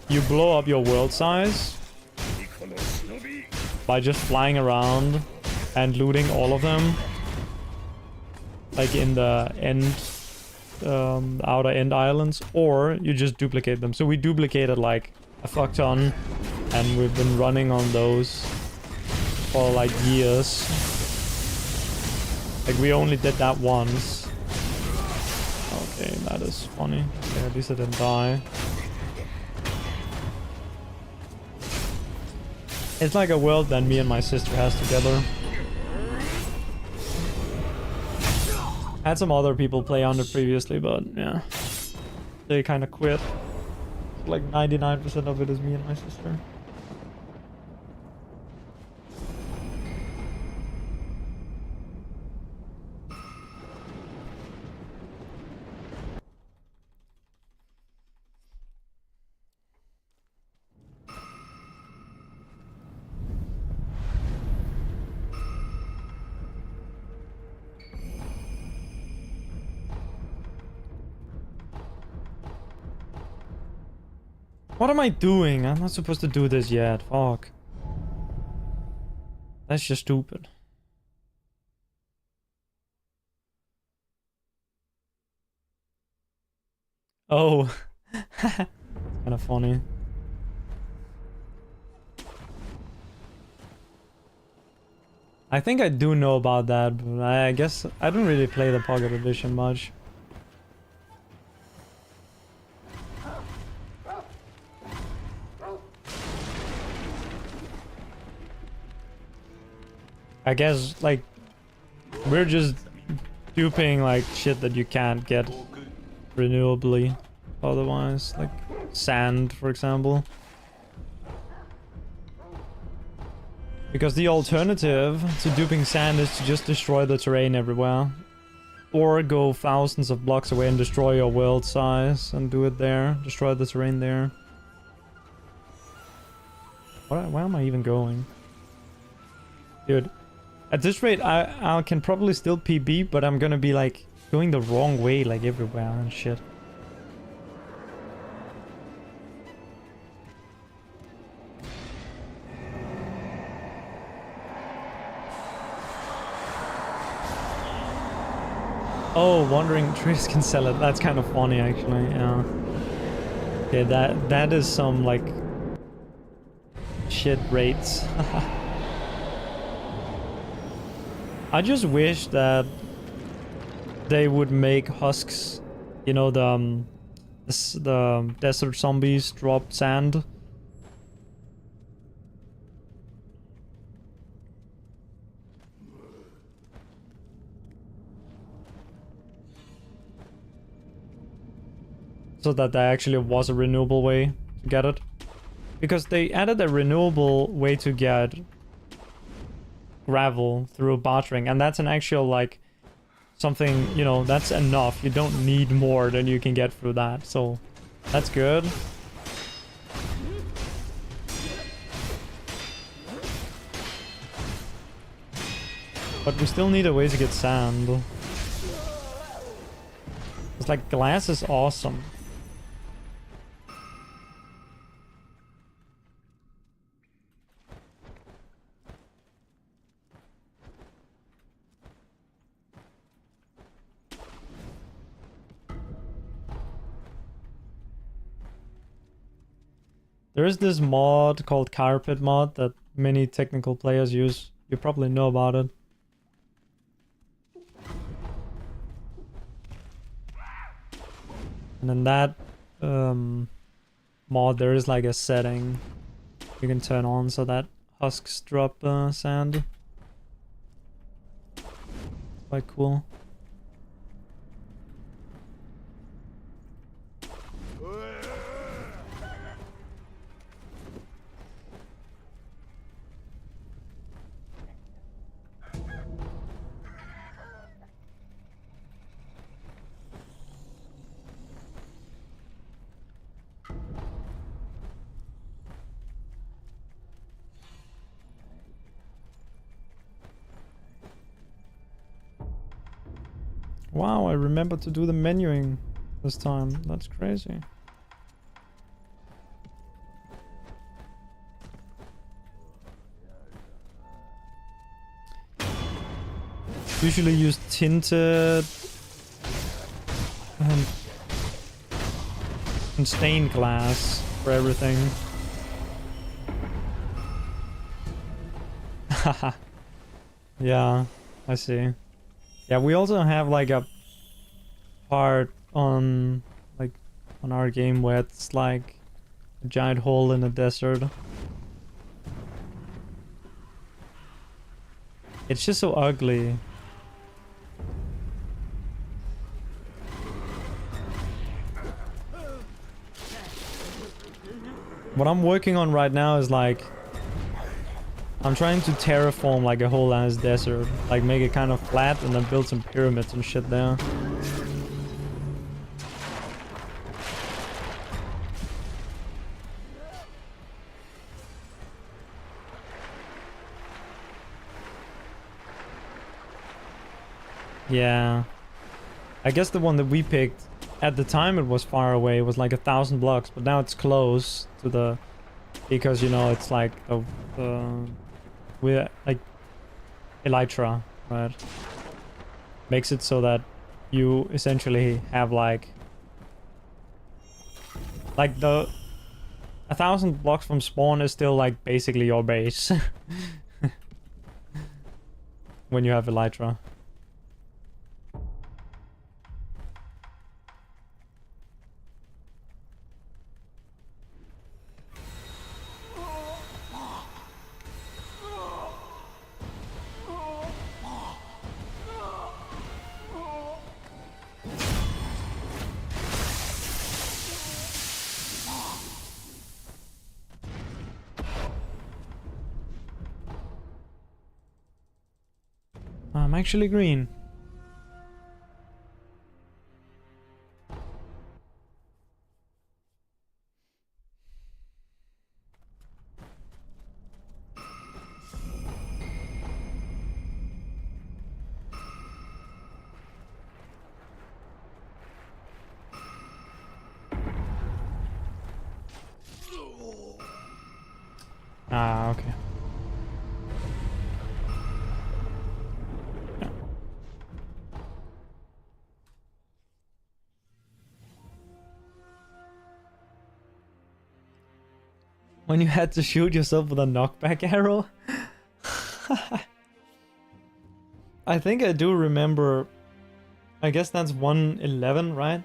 you blow up your world size by just flying around and looting all of them, like in the end, outer end islands, or you just duplicate them. So we duplicated like a fuck ton, and we've been running on those for like years. Like we only did that once. Okay, that is funny. Okay, at least I didn't die. It's like a world that me and my sister has together. Had some other people play on it previously, but yeah. They kind of quit. Like 99% of it is me and my sister. What am I doing? I'm not supposed to do this yet. Fuck. That's just stupid. Oh. Kind of funny. I think I do know about that, but I guess I don't really play the Pocket Edition much. I guess, like, we're just duping, like, shit that you can't get renewably otherwise. Like, sand, for example. Because the alternative to duping sand is to just destroy the terrain everywhere. Or go thousands of blocks away and destroy your world size and do it there. Destroy the terrain there. Where am I even going? Dude. At this rate, I can probably still PB, but I'm gonna be like going the wrong way like everywhere and shit. Oh, wandering trees can sell it. That's kind of funny actually, yeah. Okay, that is some like shit rates. I just wish that they would make husks, you know, the desert zombies drop sand. So that there actually was a renewable way to get it. Because they added a renewable way to get gravel through bartering, and that's an actual, like, something, you know, that's enough. You don't need more than you can get through that, so that's good. But we still need a way to get sand. It's like, glass is awesome. There is this mod called Carpet mod that many technical players use. You probably know about it. And in that mod, there is like a setting you can turn on so that husks drop sand. Quite cool. Wow, I remember to do the menuing this time. That's crazy. Usually use tinted and stained glass for everything. Haha. Yeah, I see. Yeah, we also have like a part on our game where it's like a giant hole in the desert. It's just so ugly. What I'm working on right now is like, I'm trying to terraform like a whole ass desert. Like make it kind of flat and then build some pyramids and shit there. Yeah. I guess the one that we picked, at the time it was far away, it was like 1,000 blocks, but now it's close to the, because you know, it's like we're like elytra, right? Makes it so that you essentially have like the 1,000 blocks from spawn is still like basically your base when you have elytra. I'm actually green. Ah, okay. Yeah. When you had to shoot yourself with a knockback arrow? I think I do remember. I guess that's 111, right?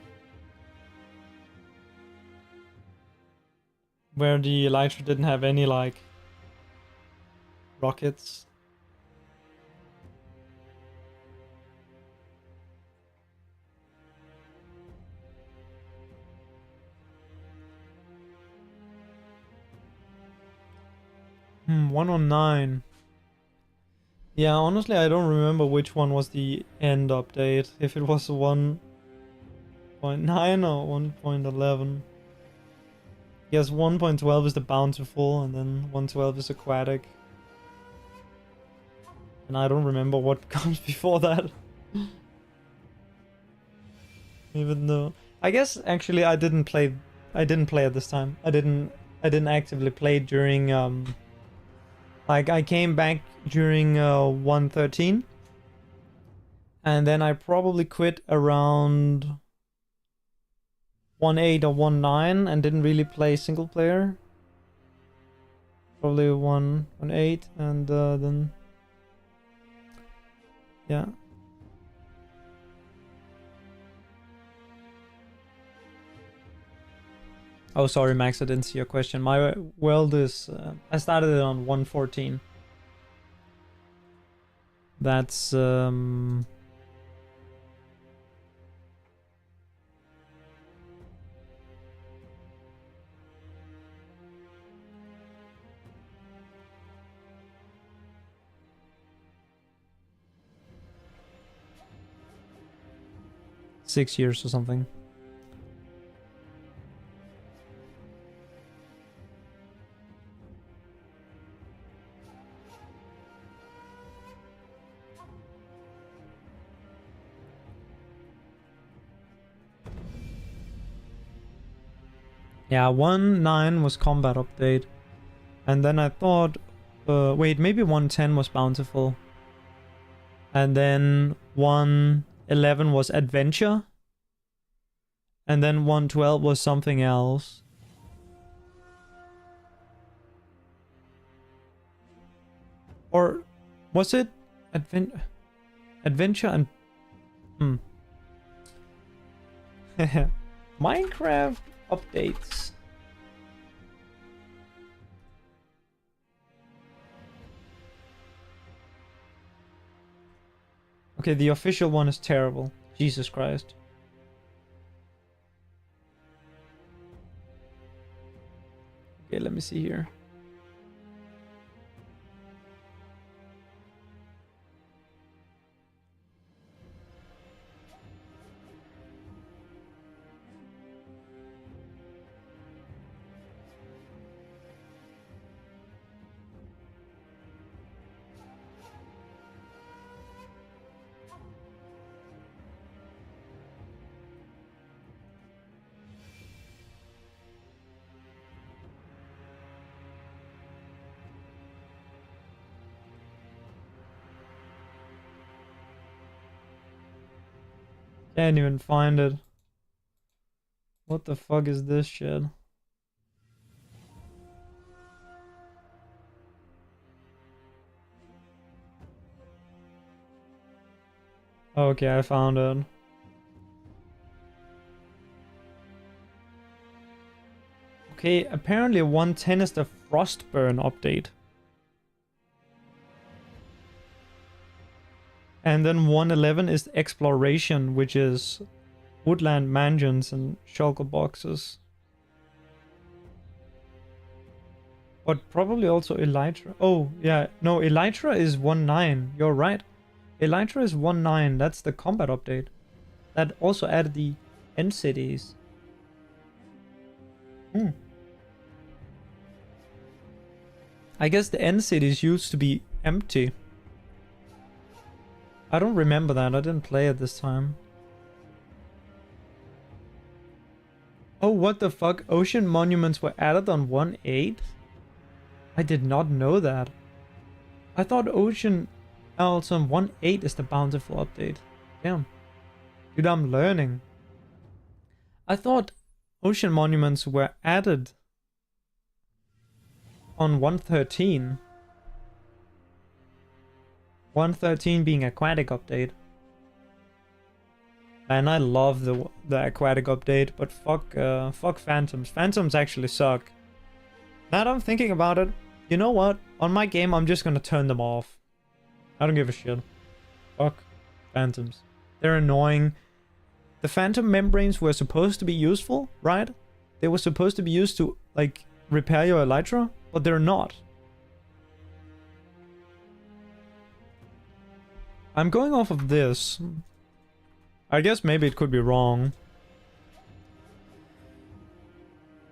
Where the elytra didn't have any like rockets. Hmm, 109. Yeah, honestly, I don't remember which one was the end update. If it was 1.9 or 1.11. Yes, 1.12 is the bountiful, and then 112 is aquatic. And I don't remember what comes before that. Even though I guess actually I didn't play at this time. I didn't actively play during like I came back during 113. And then I probably quit around 1.8 or 1.9 and didn't really play single player. Probably 1.8 and then yeah. Oh, sorry, Max, I didn't see your question. My world is I started it on 114. That's 6 years or something. Yeah, 1.9 was combat update. And then I thought, wait, maybe 1.10 was bountiful. And then 1.11 was adventure. And then 1.12 was something else. Or was it adventure and Minecraft updates? Okay, the official one is terrible. Jesus Christ. Okay, let me see here. Can't even find it. What the fuck is this shit? Okay, I found it. Okay, apparently 110 is the Frostburn update. And then 111 is Exploration, which is Woodland Mansions and Shulker Boxes. But probably also Elytra. Oh, yeah. No, Elytra is 1.9. You're right. Elytra is 1.9. That's the combat update. That also added the end cities. I guess the end cities used to be empty. I don't remember that. I didn't play it this time. Oh, what the fuck? Ocean monuments were added on 1.8? I did not know that. I thought Ocean also on 1.8 is the bountiful update. Damn. Dude, I'm learning. I thought Ocean monuments were added on 1.13. 1.13 being aquatic update. And I love the aquatic update, but fuck phantoms. Phantoms actually suck. Now that I'm thinking about it, you know what? On my game, I'm just gonna turn them off. I don't give a shit. Fuck phantoms. They're annoying. The phantom membranes were supposed to be useful, right? They were supposed to be used to, like, repair your elytra, but they're not. I'm going off of this. I guess maybe it could be wrong.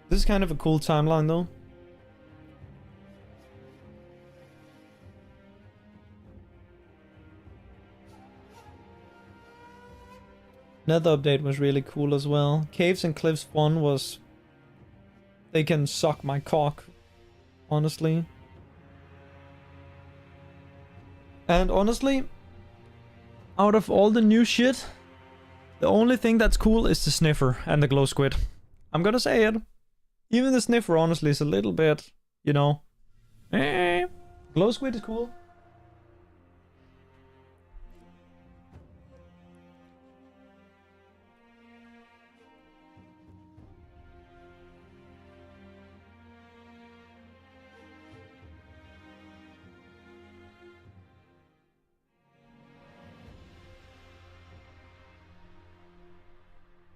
This is kind of a cool timeline, though. Nether update was really cool as well. Caves and Cliffs 1 was... They can suck my cock, honestly. And honestly, out of all the new shit, the only thing that's cool is the Sniffer and the Glow Squid. I'm gonna say it. Even the Sniffer, honestly, is a little bit, you know... Glow Squid is cool.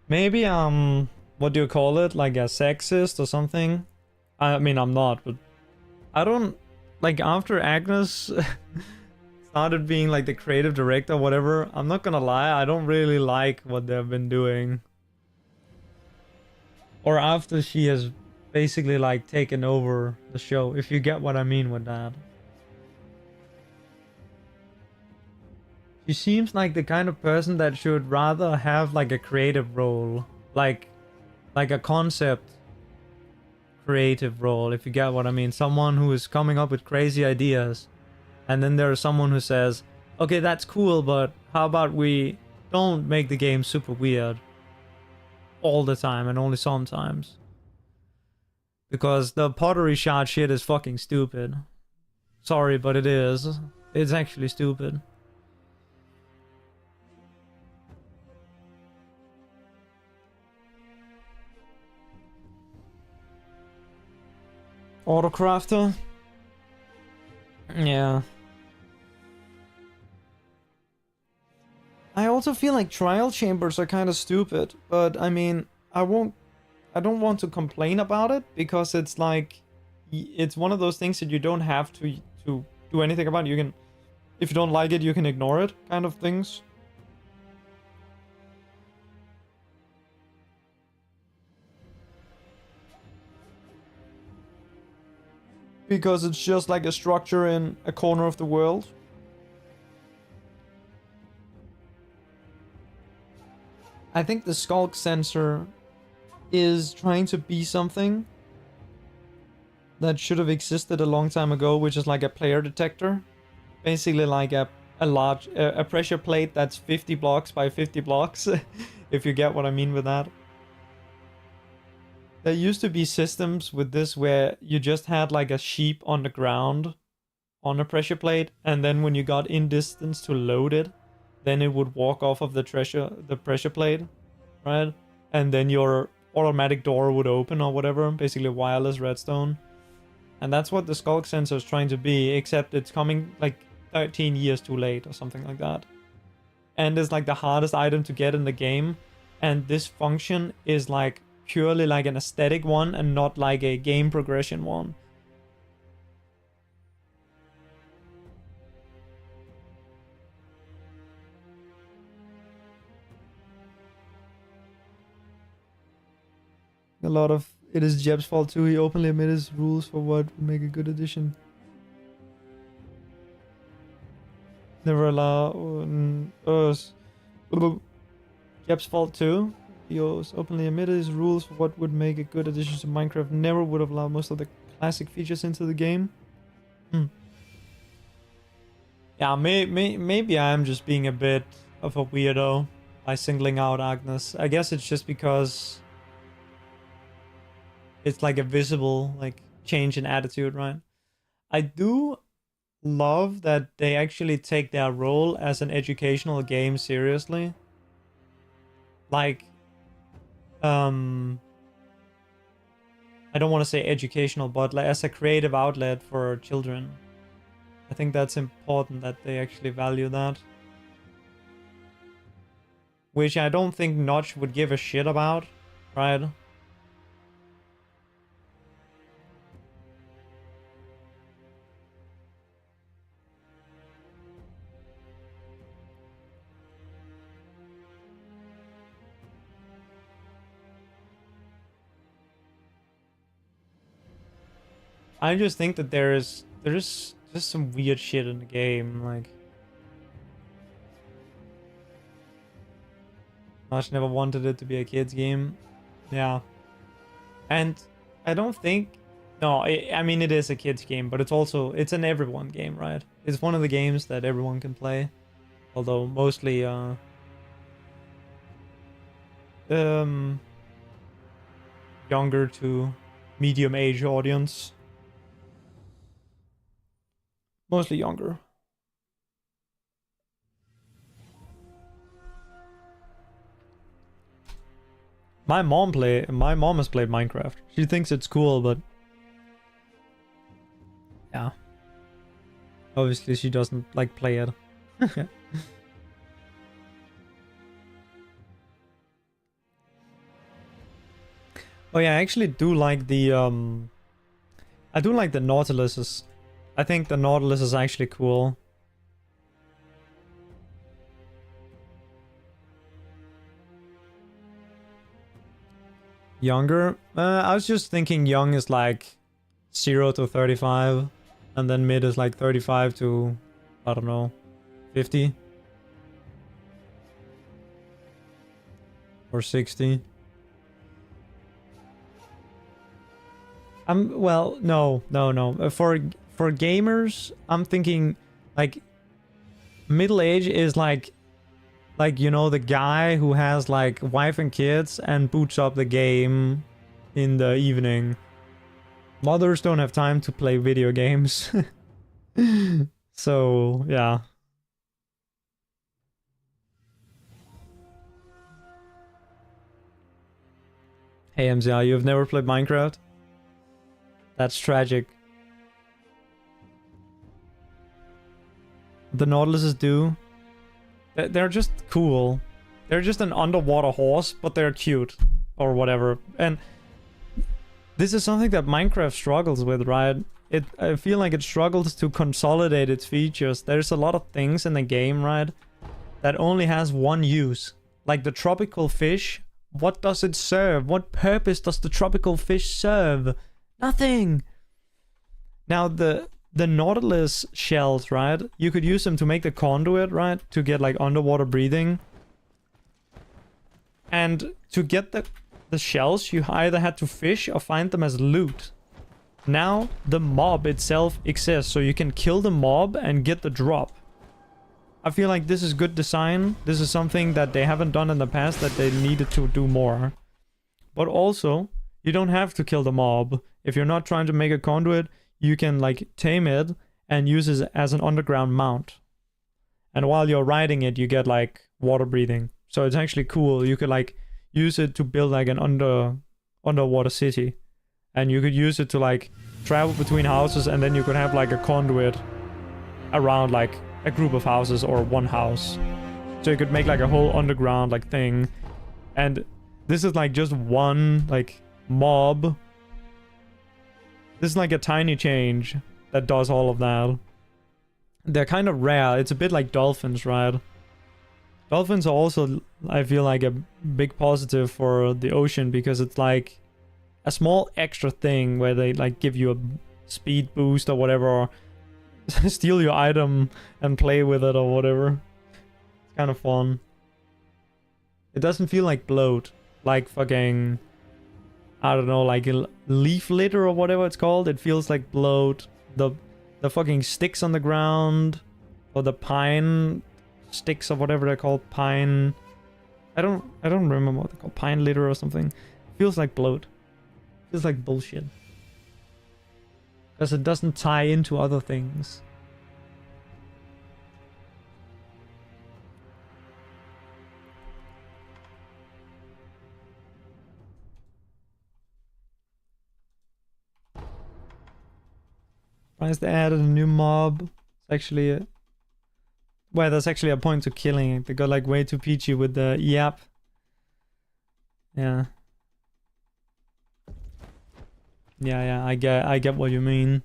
Maybe what do you call it? Like a sexist or something? I mean, I'm not, but I don't... Like, after Agnes started being, like, the creative director or whatever, I'm not gonna lie, I don't really like what they've been doing. Or after she has basically, like, taken over the show, if you get what I mean with that. She seems like the kind of person that should rather have, like, a creative role. Like a concept creative role, if you get what I mean. Someone who is coming up with crazy ideas. And then there's someone who says, okay, that's cool, but how about we don't make the game super weird all the time and only sometimes. Because the pottery shard shit is fucking stupid. Sorry, but it is. It's actually stupid. Autocrafter? Yeah. I also feel like trial chambers are kind of stupid, but I mean, I don't want to complain about it because it's like, it's one of those things that you don't have to do anything about. You can, if you don't like it, you can ignore it, kind of things. Because it's just like a structure in a corner of the world. I think the skulk sensor is trying to be something that should have existed a long time ago, which is like a player detector. Basically like a large a pressure plate that's 50 blocks by 50 blocks, if you get what I mean with that. There used to be systems with this where you just had like a sheep on the ground on a pressure plate, and then when you got in distance to load it, then it would walk off of the pressure plate, right? And then your automatic door would open or whatever, basically wireless redstone. And that's what the skulk sensor is trying to be, except it's coming like 13 years too late or something like that. And it's like the hardest item to get in the game. And this function is like purely like an aesthetic one and not like a game progression one. A lot of it is Jeb's fault too. He openly admitted his rules for what would make a good addition. Never allow us. Jeb's fault too. He openly admitted his rules for what would make a good addition to Minecraft. Never would have allowed most of the classic features into the game. Yeah, maybe I am just being a bit of a weirdo by singling out Agnes. I guess it's just because it's like a visible like change in attitude, right? I do love that they actually take their role as an educational game seriously. Like, I don't want to say educational, but like as a creative outlet for children. I think that's important that they actually value that. Which I don't think Notch would give a shit about, right? I just think that there's just some weird shit in the game, like Notch never wanted it to be a kid's game. Yeah. And I don't think no, I mean it is a kid's game, but it's an everyone game, right? It's one of the games that everyone can play. Although mostly younger to medium age audience. Mostly younger. My mom has played Minecraft. She thinks it's cool, but yeah. Obviously she doesn't like play it. Oh yeah, I actually do like the I do like the Nautiluses. I think the Nautilus is actually cool. Younger? I was just thinking young is like 0 to 35. And then mid is like 35 to, I don't know, 50. Or 60. Well, no. For gamers, I'm thinking like middle age is like you know, the guy who has like wife and kids and boots up the game in the evening. Mothers don't have time to play video games. So, yeah. Hey MZI, you've never played Minecraft? That's tragic. The Nautiluses do. They're just cool. They're just an underwater horse, but they're cute. Or whatever. And this is something that Minecraft struggles with, right? I feel like it struggles to consolidate its features. There's a lot of things in the game, right, that only has one use. Like the tropical fish. What does it serve? What purpose does the tropical fish serve? Nothing! Now, the Nautilus shells, right? You could use them to make the conduit, right? To get, like, underwater breathing. And to get the shells, you either had to fish or find them as loot. Now, the mob itself exists, so you can kill the mob and get the drop. I feel like this is good design. This is something that they haven't done in the past that they needed to do more. But also, you don't have to kill the mob. If you're not trying to make a conduit, you can like tame it and use it as an underground mount. And while you're riding it, you get like water breathing. So it's actually cool. You could like use it to build like an underwater city. And you could use it to like travel between houses, and then you could have like a conduit around like a group of houses or one house. So you could make like a whole underground like thing. And this is like just one like mob. This is like a tiny change that does all of that. They're kind of rare. It's a bit like dolphins, right? Dolphins are also, I feel like, a big positive for the ocean, because it's like a small extra thing where they like give you a speed boost or whatever, or steal your item and play with it or whatever. It's kind of fun. It doesn't feel like bloat, like fucking, I don't know, like a leaf litter or whatever it's called. It feels like bloat. The fucking sticks on the ground, or the pine sticks or whatever they're called, pine. I don't remember what they're called, pine litter or something. It feels like bloat. It feels like bullshit. Because it doesn't tie into other things. Surprised they added a new mob. It's actually well, there's actually a point to killing it. They got like way too peachy with the yap. Yeah. Yeah, I get what you mean.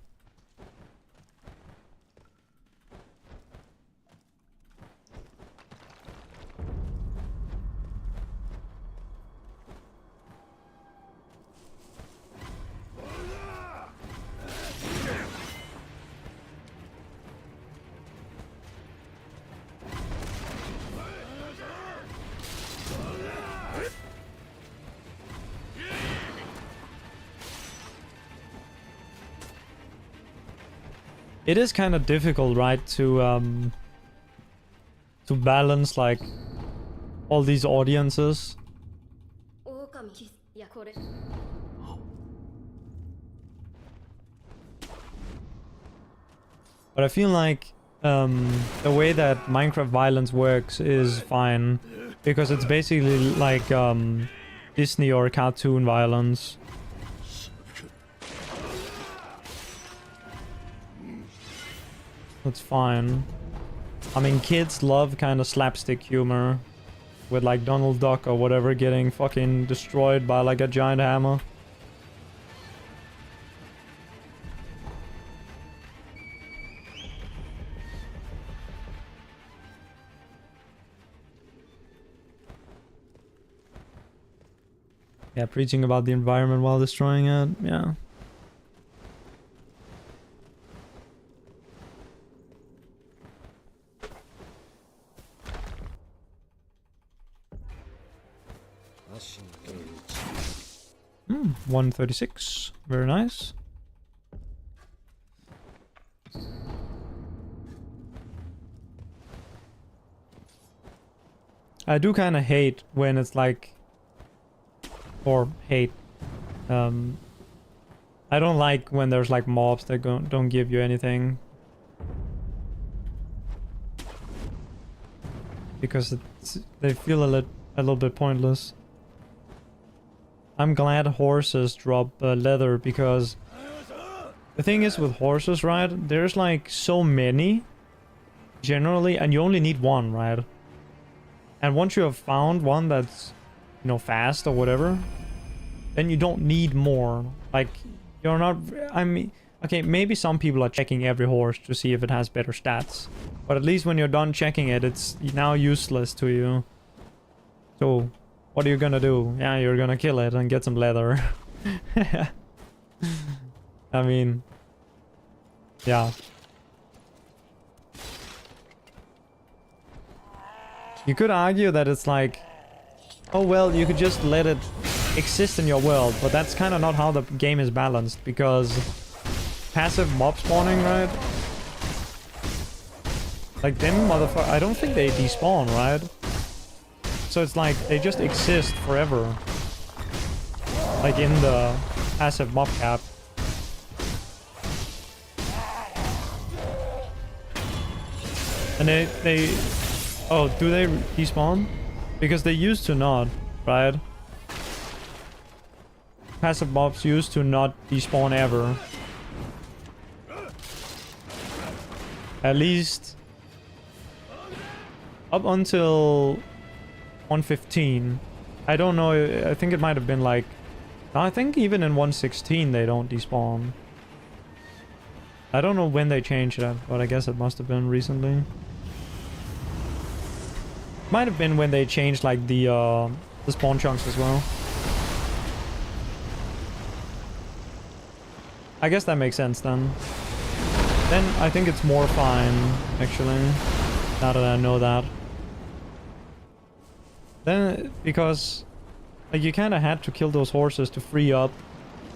It is kind of difficult, right, to balance like all these audiences. But I feel like the way that Minecraft violence works is fine, because it's basically like Disney or cartoon violence. That's fine. I mean, kids love kind of slapstick humor with like Donald Duck or whatever getting fucking destroyed by like a giant hammer. Yeah, preaching about the environment while destroying it. Yeah. Hmm, 136. Very nice. I do kind of hate when it's like, or hate. I don't like when there's like mobs that don't give you anything, because they feel a little bit pointless. I'm glad horses drop leather, because the thing is with horses, right? There's like so many generally, and you only need one, right? And once you have found one that's, you know, fast or whatever, then you don't need more. Like, you're not... I mean... Okay, maybe some people are checking every horse to see if it has better stats. But at least when you're done checking it, it's now useless to you. So, what are you gonna do? Yeah, you're gonna kill it and get some leather. I mean... Yeah. You could argue that it's like... Oh well, you could just let it exist in your world. But that's kind of not how the game is balanced. Because... passive mob spawning, right? Like them motherfucker, I don't think they despawn, right? So it's like they just exist forever. Like in the passive mob cap. And they oh, do they despawn? Because they used to not, right? Passive mobs used to not despawn ever. At least up until 115. I don't know, I think it might have been like... I think even in 116 they don't despawn. I don't know when they changed that, but I guess it must have been recently. Might have been when they changed like the spawn chunks as well. I guess that makes sense then. Then I think it's more fine, actually, now that I know that. Then, because like you kind of had to kill those horses to free up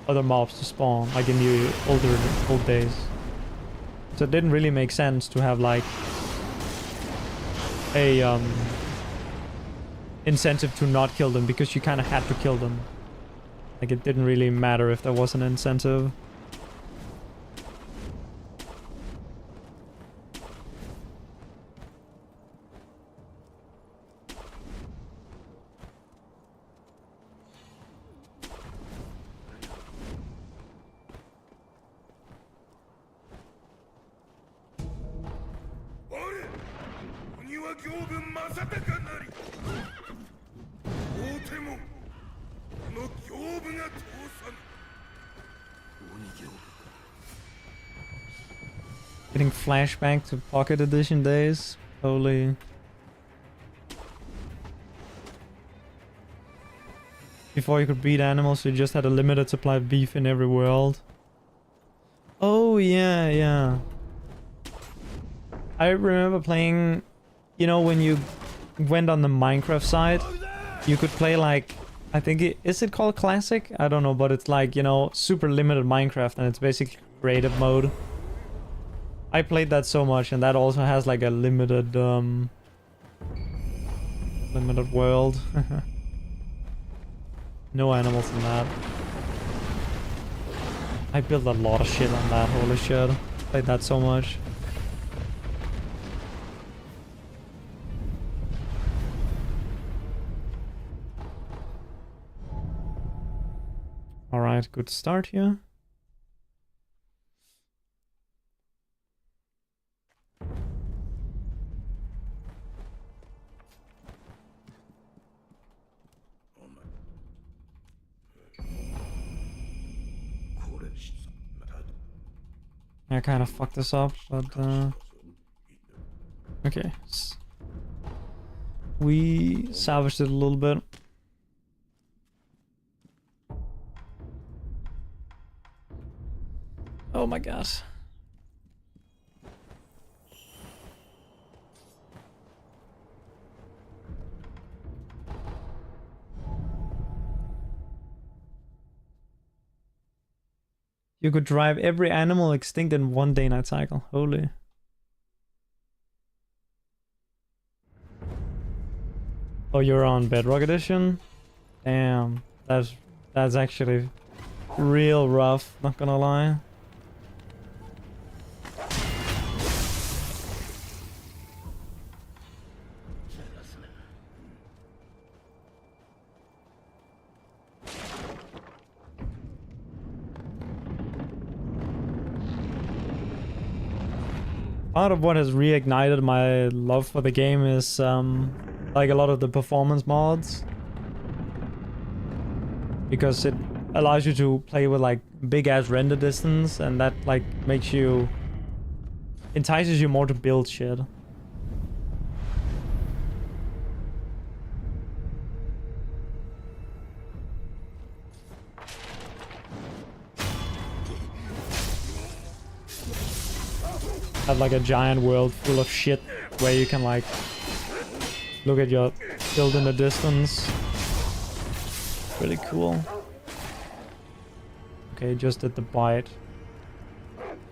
other mobs to spawn, like in the old days. So it didn't really make sense to have like a incentive to not kill them, because you kind of had to kill them. Like it didn't really matter if there was an incentive. Getting flashback to Pocket Edition days. Holy. Before you could breed animals, you just had a limited supply of beef in every world. Oh yeah, yeah. I remember playing, you know, when you went on the Minecraft side, you could play like, I think is it called Classic? I don't know, but it's like, you know, super limited Minecraft, and it's basically creative mode. I played that so much, and that also has like a limited limited world. No animals in that. I built a lot of shit on that, holy shit. Played that so much. Alright, good start here. I kind of fucked this up, but okay. We salvaged it a little bit. Oh my god. You could drive every animal extinct in one day-night cycle. Holy. Oh, you're on Bedrock Edition? Damn. That's actually real rough, not gonna lie. Part of what has reignited my love for the game is like a lot of the performance mods, because it allows you to play with like big ass render distance, and that like makes you, entices you more to build shit. Have like a giant world full of shit where you can like look at your build in the distance. Really cool. Okay, just did the bite.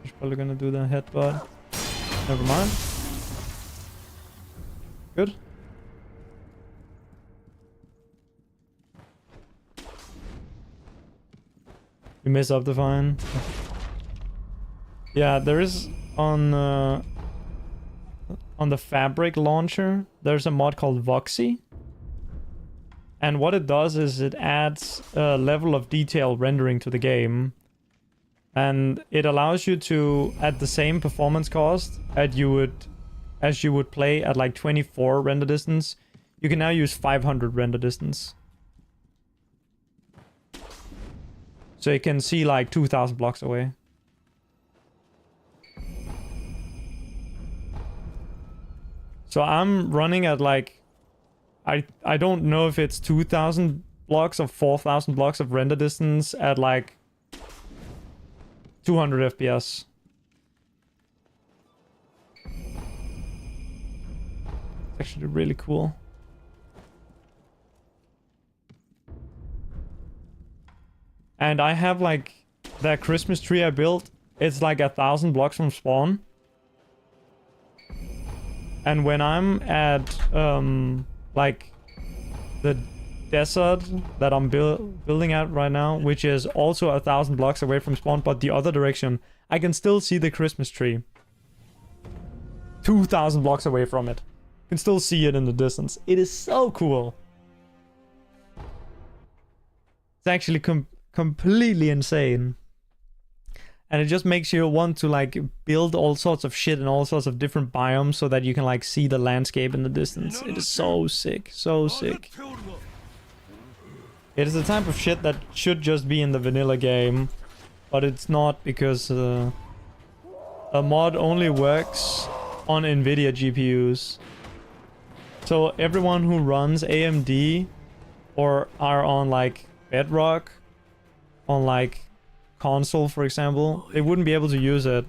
He's probably gonna do the headbutt. Never mind. Good. You miss up the fine. Yeah, there is on the fabric launcher, there's a mod called Voxy. And what it does is it adds a level of detail rendering to the game. And it allows you to, at the same performance cost as you would play at like 24 render distance, you can now use 500 render distance. So you can see like 2,000 blocks away. So I'm running at like, I don't know if it's 2,000 blocks or 4,000 blocks of render distance at like 200 FPS. It's actually really cool. And I have like that Christmas tree I built. It's like 1,000 blocks from spawn. And when I'm at like the desert that I'm building at right now, which is also 1,000 blocks away from spawn, but the other direction, I can still see the Christmas tree. 2,000 blocks away from it. You can still see it in the distance. It is so cool. It's actually completely insane. And it just makes you want to like build all sorts of shit in all sorts of different biomes so that you can like see the landscape in the distance. It is so sick, so sick. It is the type of shit that should just be in the vanilla game, but it's not, because a mod only works on NVIDIA GPUs. So everyone who runs AMD or are on like Bedrock, on like console for example, they wouldn't be able to use it.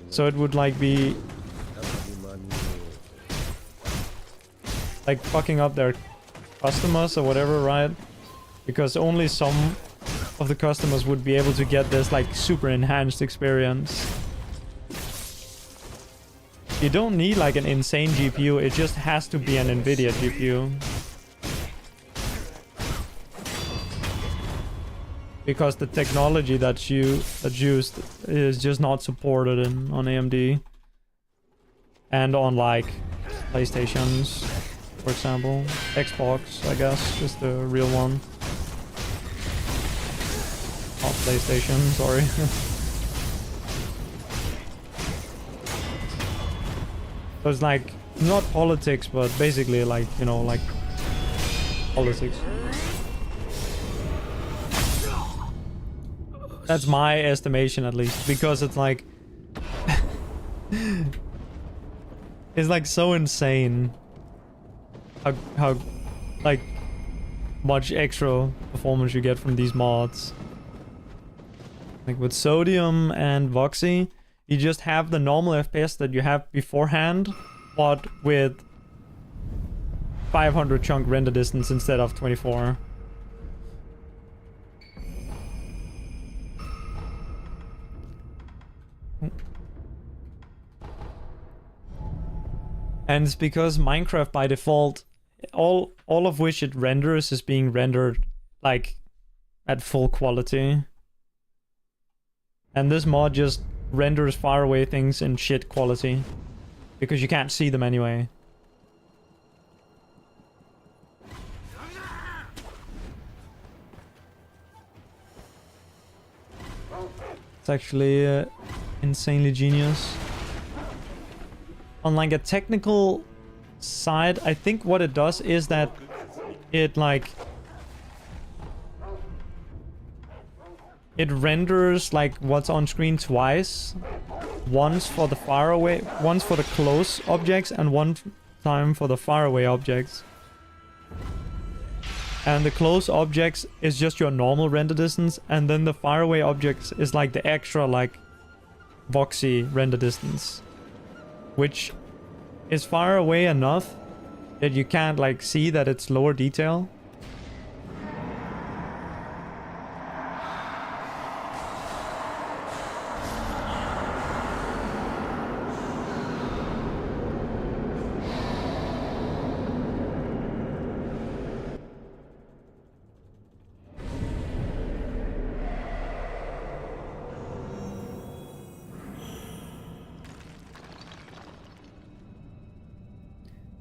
So it would like be like fucking up their customers or whatever, right? Because only some of the customers would be able to get this like super enhanced experience. You don't need like an insane GPU, it just has to be an NVIDIA GPU. Because the technology that's used is just not supported on AMD. And on like PlayStations, for example. Xbox, I guess, is the real one. Not PlayStation, sorry. So it's like, not politics, but basically like, you know, like politics. That's my estimation, at least, because it's like it's like so insane how like much extra performance you get from these mods. Like with Sodium and Voxy, you just have the normal FPS that you have beforehand, but with 500 chunk render distance instead of 24. And it's because Minecraft by default, all of which it renders is being rendered like at full quality. And this mod just renders far away things in shit quality because you can't see them anyway. It's actually insanely genius. On like a technical side, I think what it does is that it like it renders like what's on screen twice. Once for the far away, once for the close objects, and one time for the far away objects. And the close objects is just your normal render distance, and then the far away objects is like the extra like voxy render distance, which is far away enough that you can't like see that it's lower detail.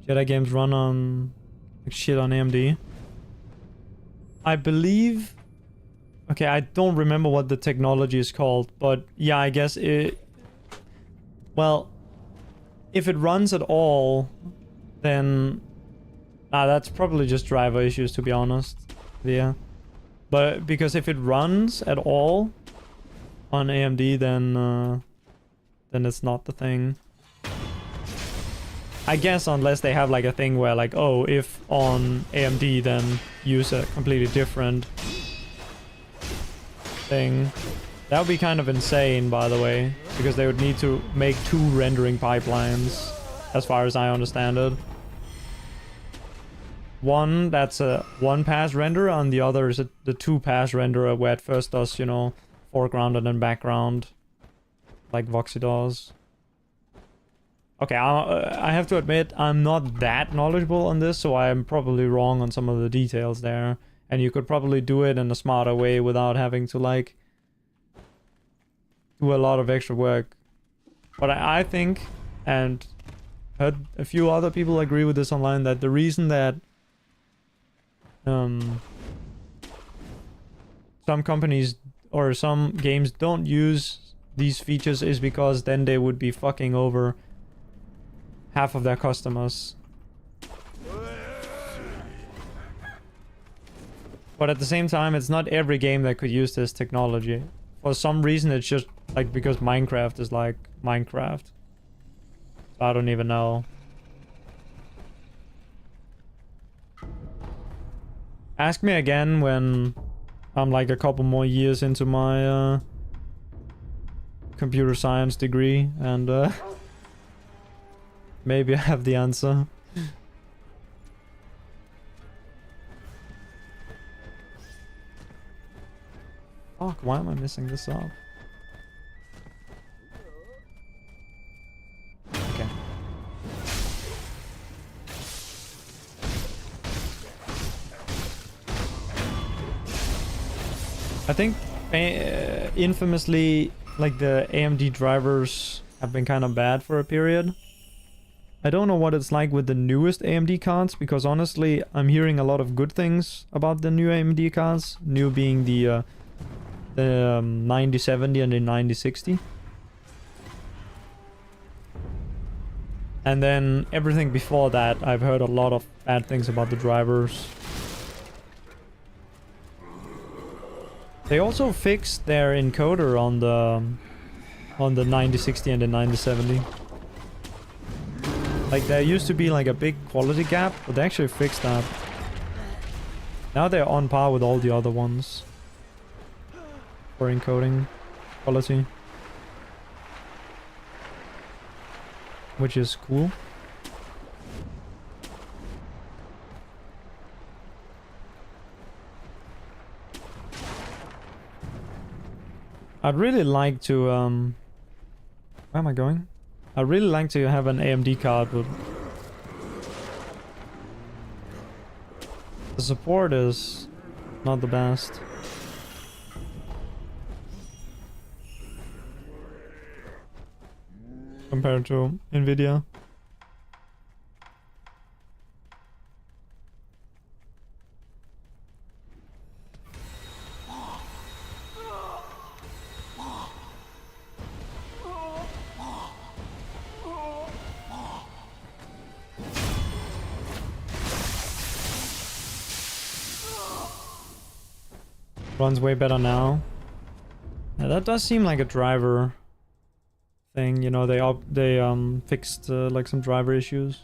Jedi games run on like shit on AMD. I believe... Okay, I don't remember what the technology is called, but yeah, I guess it... Well, if it runs at all, then... that's probably just driver issues, to be honest. Yeah. But because if it runs at all on AMD, then it's not the thing. I guess unless they have like a thing where like, oh, if on AMD, then use a completely different thing. That would be kind of insane, by the way, because they would need to make 2 rendering pipelines, as far as I understand it. One that's a 1-pass render, and the other is the 2-pass renderer, where it first does, you know, foreground and then background, like Voxy does. Okay, I have to admit, I'm not that knowledgeable on this, so I'm probably wrong on some of the details there. And you could probably do it in a smarter way without having to, like, do a lot of extra work. But I think, and heard a few other people agree with this online, that the reason that some companies or some games don't use these features is because then they would be fucking over half of their customers. But at the same time, it's not every game that could use this technology. For some reason, it's just like because Minecraft is like Minecraft. So I don't even know. Ask me again when I'm like a couple more years into my computer science degree, and maybe I have the answer. Fuck, why am I missing this up? Okay. I think infamously, like, the AMD drivers have been kind of bad for a period. I don't know what it's like with the newest AMD cards, because honestly, I'm hearing a lot of good things about the new AMD cards. New being the 9070 and the 9060. And then everything before that, I've heard a lot of bad things about the drivers. They also fixed their encoder on the 9060 and the 9070. Like, there used to be like a big quality gap, but they actually fixed that. Now they're on par with all the other ones for encoding quality, which is cool. I'd really like to where am I going? I'd really like to have an AMD card, but the support is not the best. Compared to Nvidia. Runs way better now. Yeah, that does seem like a driver thing, you know, they fixed like some driver issues.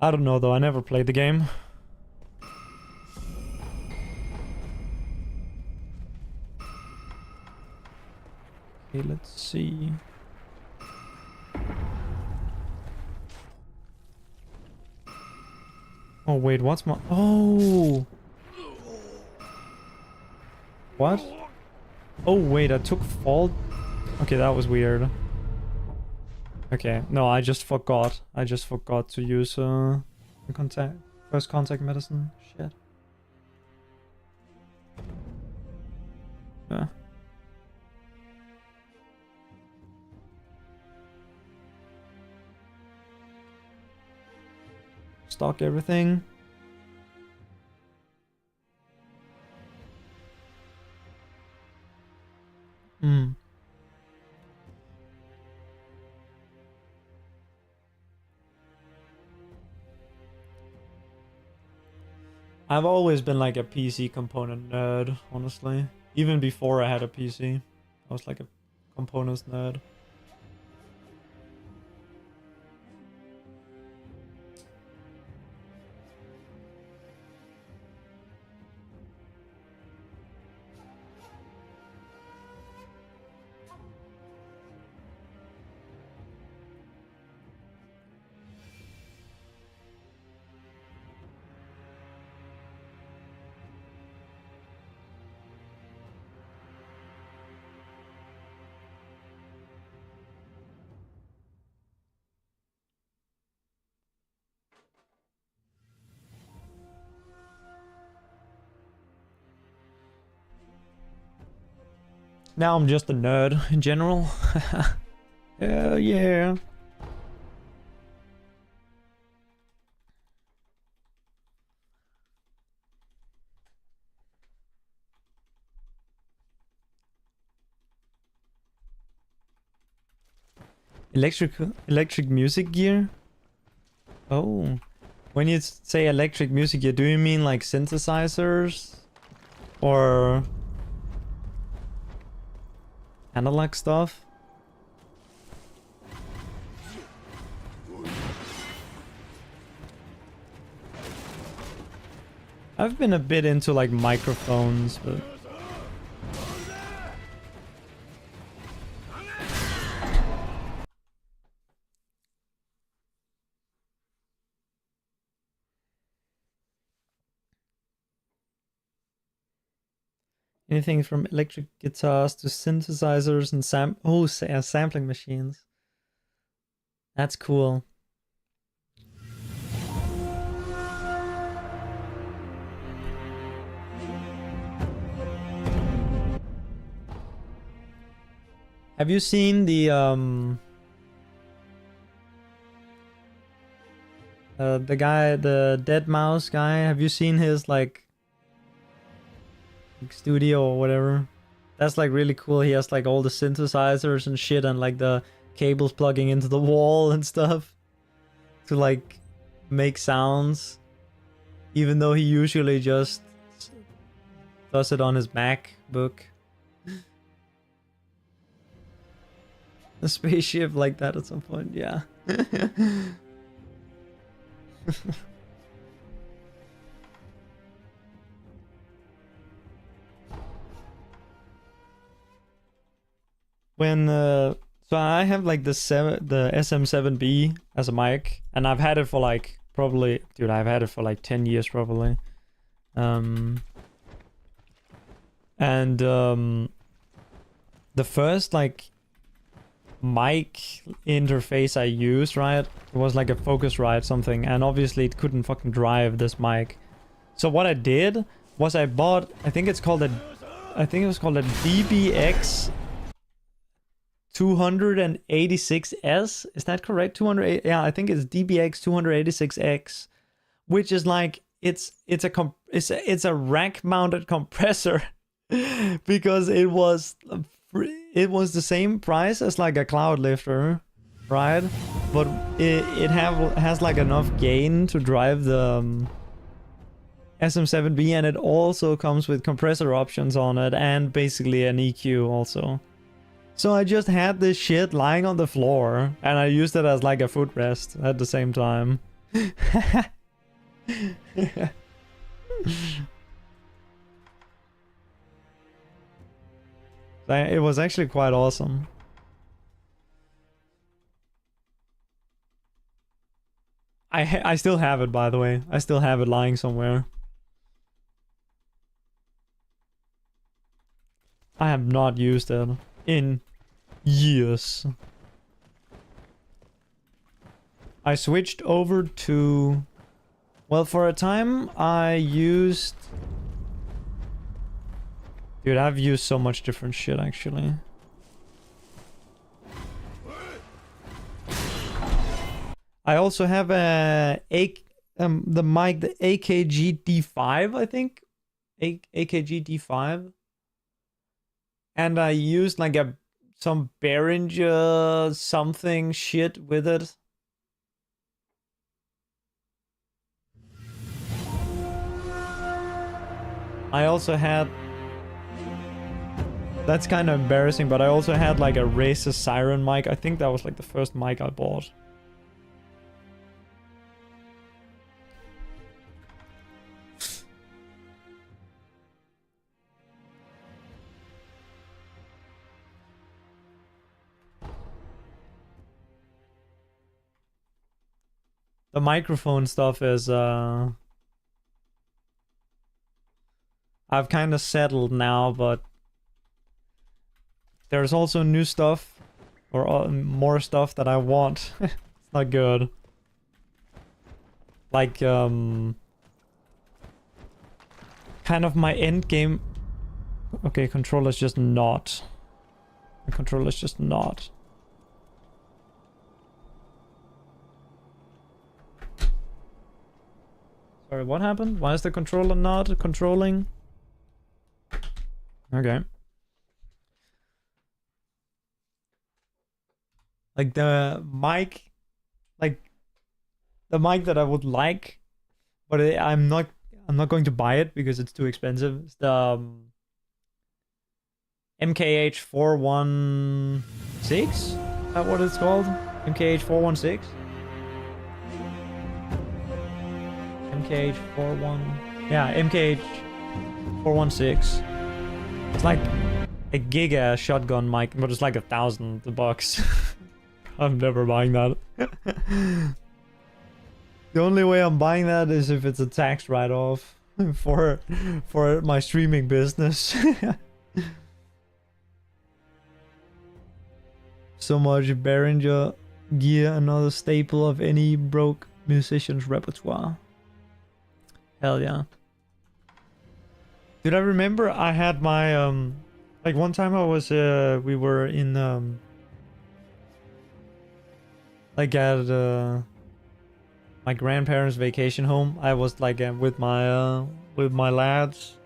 I don't know though, I never played the game. Okay, let's see. Oh wait, what's my... Oh! What? Oh wait, I took fall... Okay, that was weird. Okay, no, I just forgot. I just forgot to use the first contact medicine. Shit. Yeah. Stock everything. Hmm. I've always been like a PC component nerd, honestly. Even before I had a PC, I was like a components nerd. Now I'm just a nerd in general. Hell yeah. Electric music gear? Oh. When you say electric music gear, do you mean like synthesizers? Or analog stuff? I've been a bit into like microphones, but... Anything from electric guitars to synthesizers and sampling machines. That's cool. Have you seen the guy, the Dead Mouse guy? Have you seen his like studio or whatever? That's like really cool. He has like all the synthesizers and shit and like the cables plugging into the wall and stuff to like make sounds, even though he usually just does it on his MacBook. A spaceship like that at some point, yeah. When so I have like the SM7B as a mic, and I've had it for like probably, dude, I've had it for like 10 years probably. The first like mic interface I used, right, it was like a Focusrite something, and obviously it couldn't fucking drive this mic. So what I did was I bought, I think it was called a DBX 286S. Is that correct? 208? Yeah, I think it's DBX 286X, which is like it's a rack mounted compressor because it was the same price as like a cloud lifter, right? but has like enough gain to drive the SM7B, and it also comes with compressor options on it and basically an EQ also. So I just had this shit lying on the floor and I used it as like a footrest at the same time. It was actually quite awesome. I still have it, by the way. I still have it lying somewhere. I have not used it in years. I switched over to... Well, for a time I used... Dude, I've used so much different shit, actually. I also have the mic, the AKG D5, I think. AKG D5. And I used like some Behringer something shit with it. I also had... That's kind of embarrassing, but I also had like a Razer Siren mic. I think that was like the first mic I bought. The microphone stuff is I've kind of settled now, but there's also new stuff or more stuff that I want. It's not good. Like kind of my end game. Okay, controller's just not. The controller's just not. Sorry, what happened? Why is the controller not controlling? Okay. Like the mic, like the mic that I would like, but I'm not going to buy it because it's too expensive. It's the MKH 416. Is that what it's called? MKH 416. MKH 41. Yeah, MKH 416. It's like a giga shotgun mic, but it's like $1,000. I'm never buying that. The only way I'm buying that is if it's a tax write-off for my streaming business. So much Behringer gear, another staple of any broke musician's repertoire. Hell yeah. Dude, I remember I had my like one time I was we were in like at my grandparents' vacation home. I was like with my lads,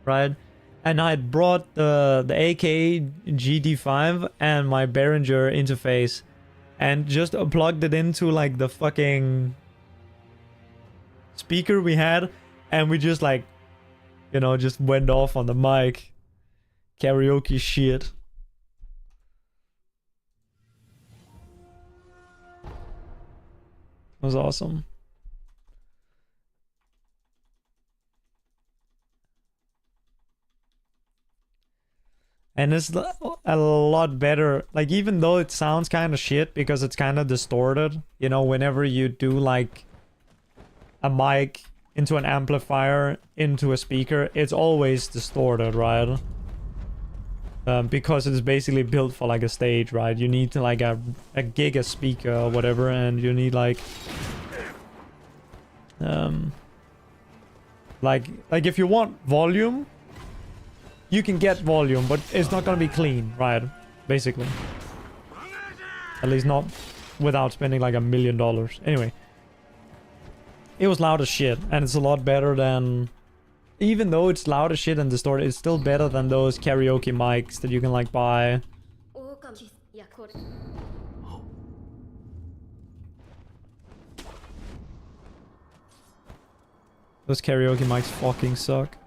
right? And I had brought the AK GD5 and my Behringer interface and just plugged it into like the fucking speaker we had, and we just like, you know, just went off on the mic. Karaoke shit. It was awesome. And it's a lot better. Like, even though it sounds kind of shit because it's kind of distorted, you know, whenever you do like a mic into an amplifier into a speaker, it's always distorted, right? Because it's basically built for like a stage, right? You need to like a giga speaker or whatever, and you need like if you want volume, you can get volume, but it's not gonna be clean, right? Basically, at least not without spending like $1 million. Anyway, it was loud as shit, and it's a lot better than... Even though it's loud as shit and distorted, it's still better than those karaoke mics that you can like buy. Those karaoke mics fucking suck.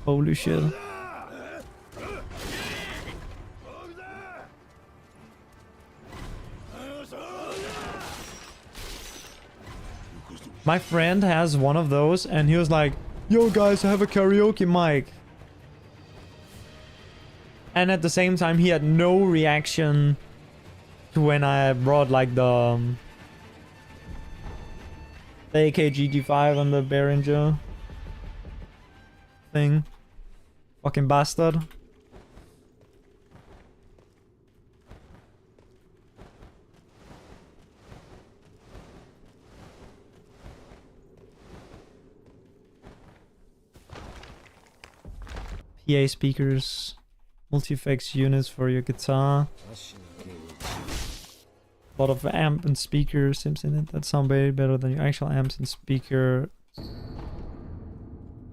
Holy shit. My friend has one of those and he was like, yo guys, I have a karaoke mic. And at the same time, he had no reaction to when I brought like the AKGG5 and the Behringer thing. Fucking bastard. PA speakers, multi-effects units for your guitar. A lot of amp and speaker sims in it that sound way better than your actual amps and speaker.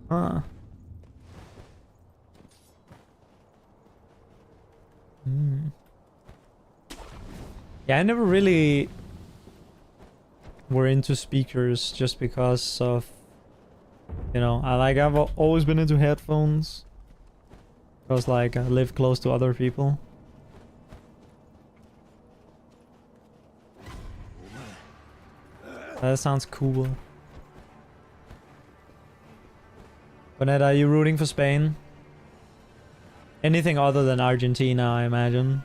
Huh. Yeah, I never really were into speakers just because of, you know, I've always been into headphones. Because like I live close to other people. That sounds cool. Bonnet, are you rooting for Spain? Anything other than Argentina, I imagine.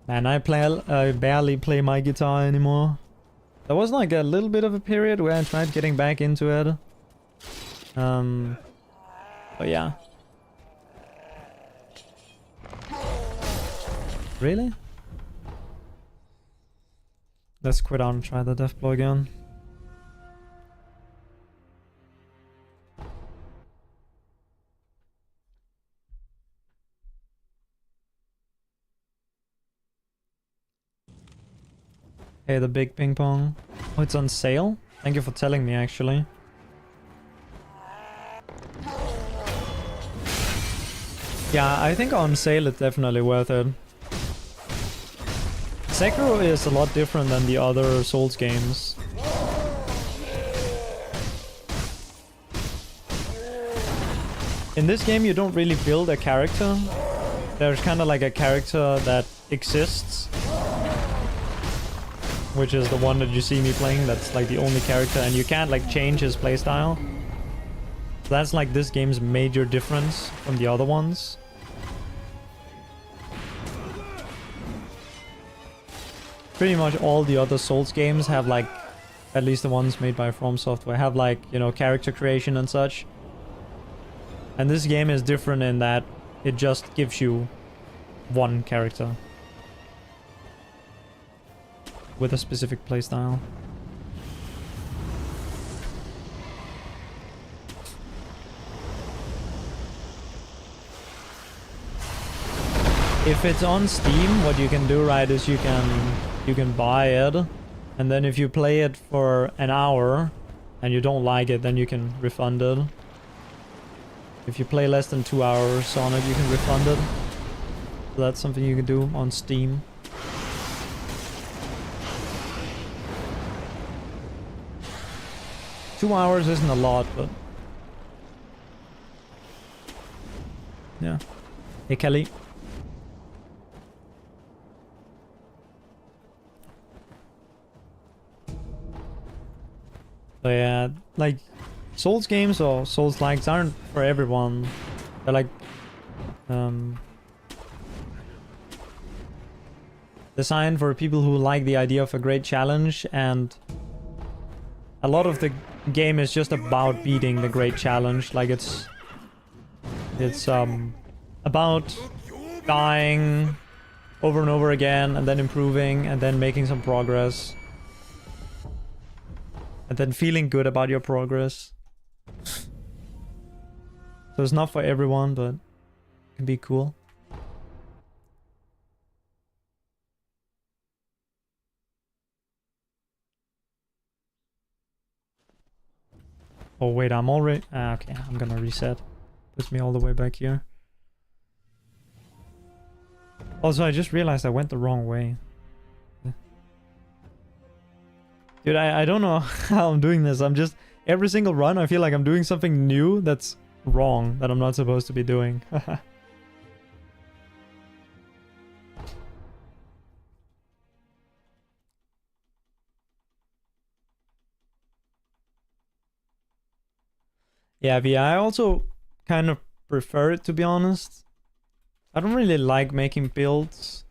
Man, I barely play my guitar anymore. There was like a little bit of a period where I tried getting back into it. But yeah. Really? Let's quit out and try the death blow again. Hey, the big ping pong. Oh, it's on sale? Thank you for telling me, actually. Yeah, I think on sale it's definitely worth it. Sekiro is a lot different than the other Souls games. In this game you don't really build a character. There's kind of like a character that exists. Which is the one that you see me playing, that's like the only character, and you can't like change his playstyle. That's like this game's major difference from the other ones. Pretty much all the other Souls games have like, at least the ones made by From Software, have like, you know, character creation and such. And this game is different in that it just gives you one character. With a specific playstyle. If it's on Steam, what you can do, right, is you can buy it, and then if you play it for an hour and you don't like it, then you can refund it. If you play less than 2 hours on it, you can refund it. So that's something you can do on Steam. Two hours isn't a lot, but yeah. Hey, Kelly. So yeah, like Souls games or Souls likes aren't for everyone. They're like designed for people who like the idea of a great challenge, and a lot of the game is just about beating the great challenge. Like it's about dying over and over again and then improving and then making some progress. And then feeling good about your progress. So it's not for everyone, but it can be cool. Oh wait, I'm already... okay, I'm gonna reset. Puts me all the way back here. Also, I just realized I went the wrong way. Dude, I don't know how I'm doing this. I'm just... Every single run, I feel like I'm doing something new that's wrong, that I'm not supposed to be doing. Yeah, I also kind of prefer it, to be honest. I don't really like making builds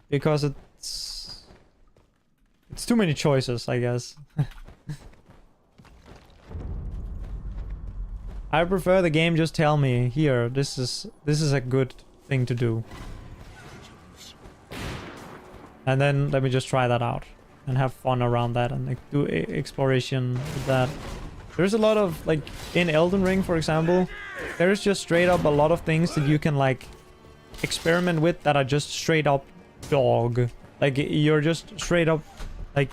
because it's too many choices, I guess. I prefer the game just tell me, here, this is a good thing to do. And then let me just try that out and have fun around that and like do exploration with that. There's a lot of, like, in Elden Ring, for example, there's just straight up a lot of things that you can, like, experiment with that are just straight up dog. Like, you're just straight up, like,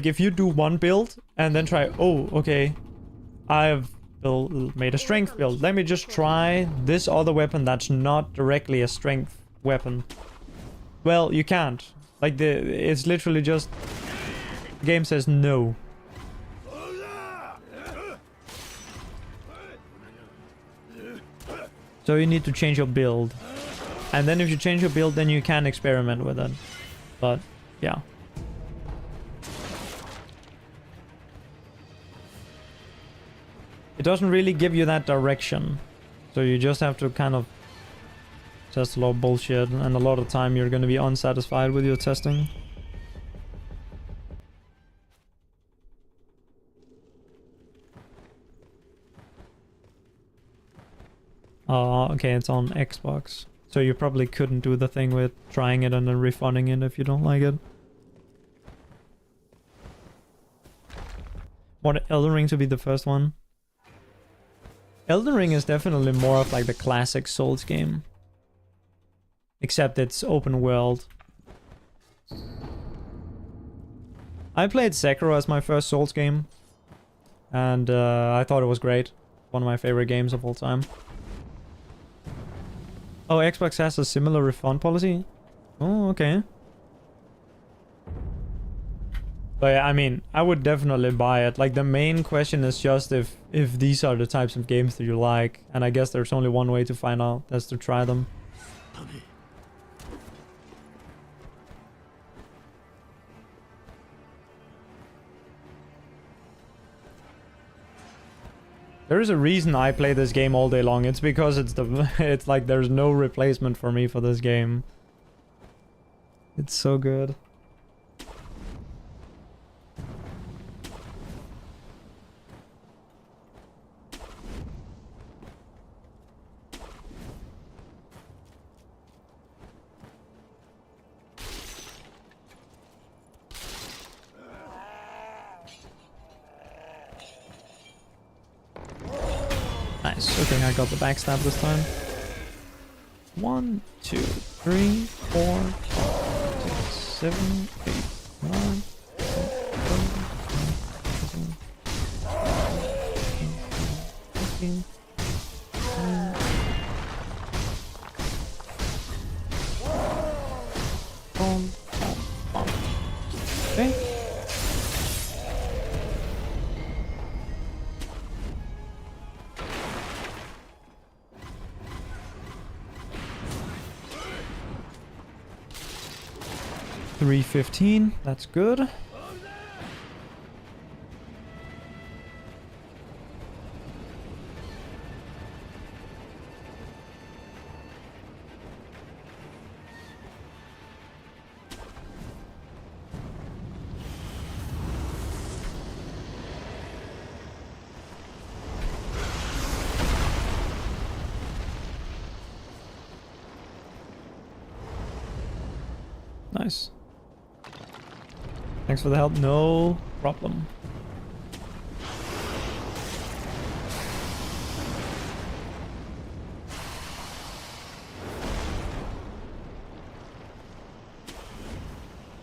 if you do one build and then try, oh, okay, I've made a strength build. Let me just try this other weapon that's not directly a strength weapon. Well, you can't. Like, it's literally just, the game says no. So you need to change your build. And then if you change your build, then you can experiment with it. But, yeah. It doesn't really give you that direction. So you just have to kind of test a lot of bullshit. And a lot of time you're going to be unsatisfied with your testing. Okay, it's on Xbox. So you probably couldn't do the thing with trying it and then refunding it if you don't like it. Want Elden Ring to be the first one? Elden Ring is definitely more of like the classic Souls game. Except it's open world. I played Sekiro as my first Souls game. And I thought it was great. One of my favorite games of all time. Oh, Xbox has a similar refund policy? Oh, okay. But yeah, I mean, I would definitely buy it. Like, the main question is just if these are the types of games that you like. And I guess there's only one way to find out. That's to try them. There is a reason I play this game all day long. It's because it's like there's no replacement for me for this game. It's so good. Nice. Okay, I got the backstab this time. 1, 2, 3, 4, 5, 6, 7, 8, 9, 10, 15. Okay. $315, that's good. Nice. Thanks for the help. No problem.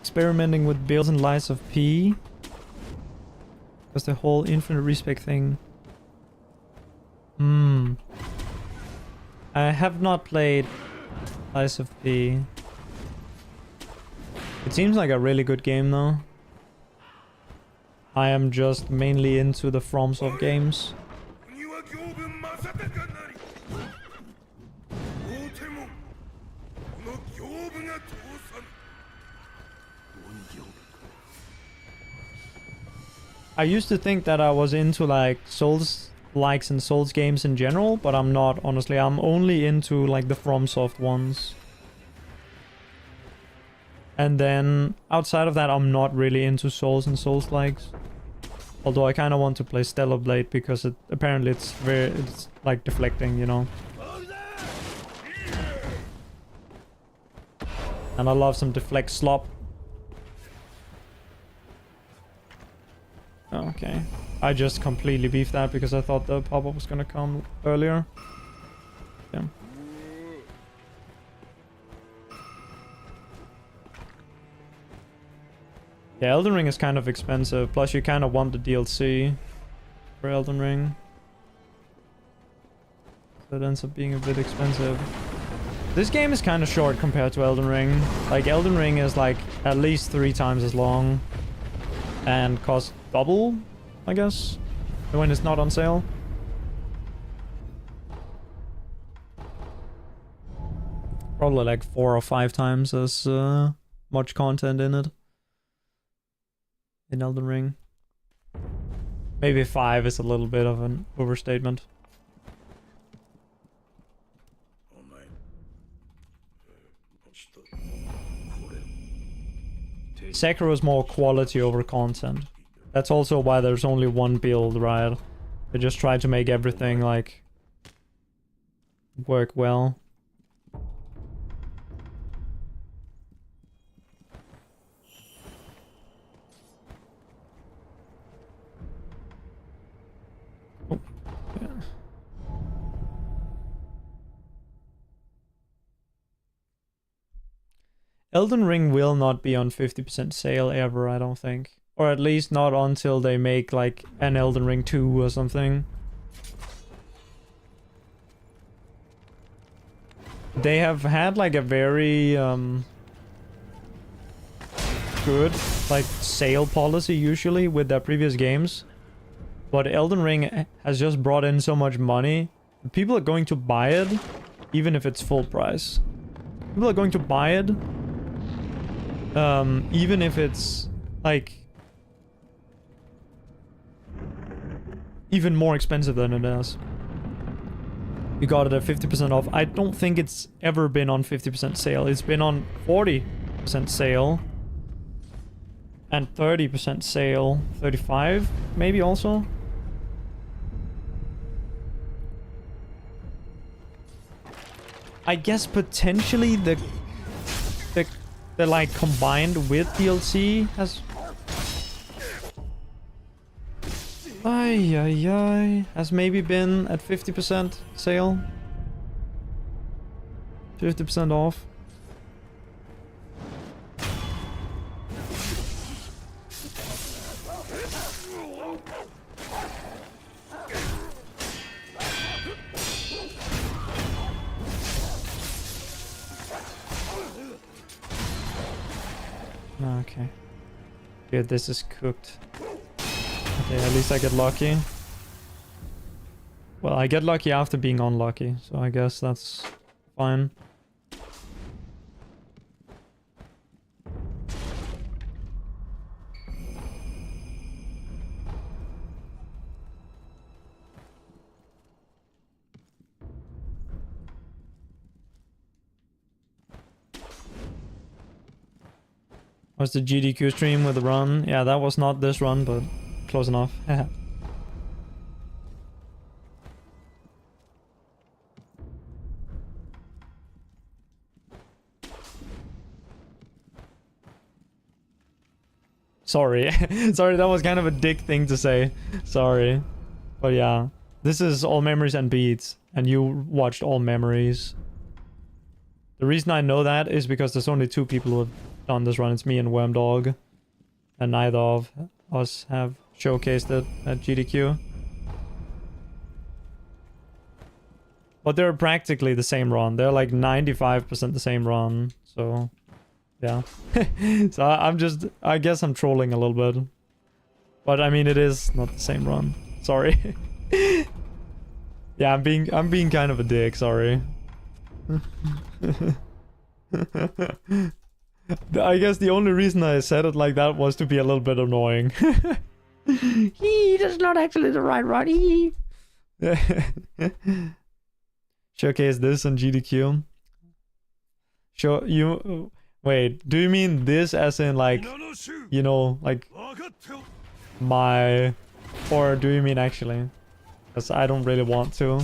Experimenting with builds and lies of P. Because the whole infinite respec thing. I have not played Lies of P. It seems like a really good game though. I am just mainly into the FromSoft games. I used to think that I was into like Souls likes and Souls games in general, but I'm not, honestly. I'm only into like the FromSoft ones. And then outside of that, I'm not really into Souls and Souls likes. Although I kind of want to play Stellar Blade because apparently it's like deflecting, you know. And I love some deflect slop. Okay. I just completely beefed that because I thought the pop-up was gonna come earlier. Yeah. Yeah, Elden Ring is kind of expensive. Plus you kind of want the DLC for Elden Ring. So it ends up being a bit expensive. This game is kind of short compared to Elden Ring. Like, Elden Ring is like at least 3 times as long. And costs double, I guess, when it's not on sale. Probably like 4 or 5 times as much content in it. In Elden Ring. Maybe 5 is a little bit of an overstatement. Sekiro is more quality over content. That's also why there's only one build, right? They just try to make everything, like, work well. Oh, yeah. Elden Ring will not be on 50% sale ever, I don't think. Or at least not until they make like an Elden Ring 2 or something. They have had like a very good like sale policy usually with their previous games. But Elden Ring has just brought in so much money. People are going to buy it even if it's full price. People are going to buy it even if it's like even more expensive than it is. You got it at 50% off. I don't think it's ever been on 50% sale. It's been on 40% sale. And 30% sale. 35 maybe also. I guess potentially the like combined with DLC has has maybe been at 50% sale. 50% off. Okay. Dude, this is cooked. Okay, at least I get lucky. Well, I get lucky after being unlucky, so I guess that's fine. Was the GDQ stream with the run? Yeah, that was not this run, but close enough. Sorry. Sorry, that was kind of a dick thing to say. Sorry. But yeah. This is All Memories and Beats. And you watched All Memories. The reason I know that is because there's only 2 people who have done this run. It's me and Wormdog. And neither of us have. showcased it at GDQ. But they're practically the same run. They're like 95% the same run. So, yeah. So I guess I'm trolling a little bit. But I mean, it is not the same run. Sorry. Yeah, I'm being kind of a dick, sorry. I guess the only reason I said it like that was to be a little bit annoying. That's not actually the right run. Showcase this on GDQ. Show you. Wait, do you mean this as in like, you know, like my, or do you mean actually? Because I don't really want to.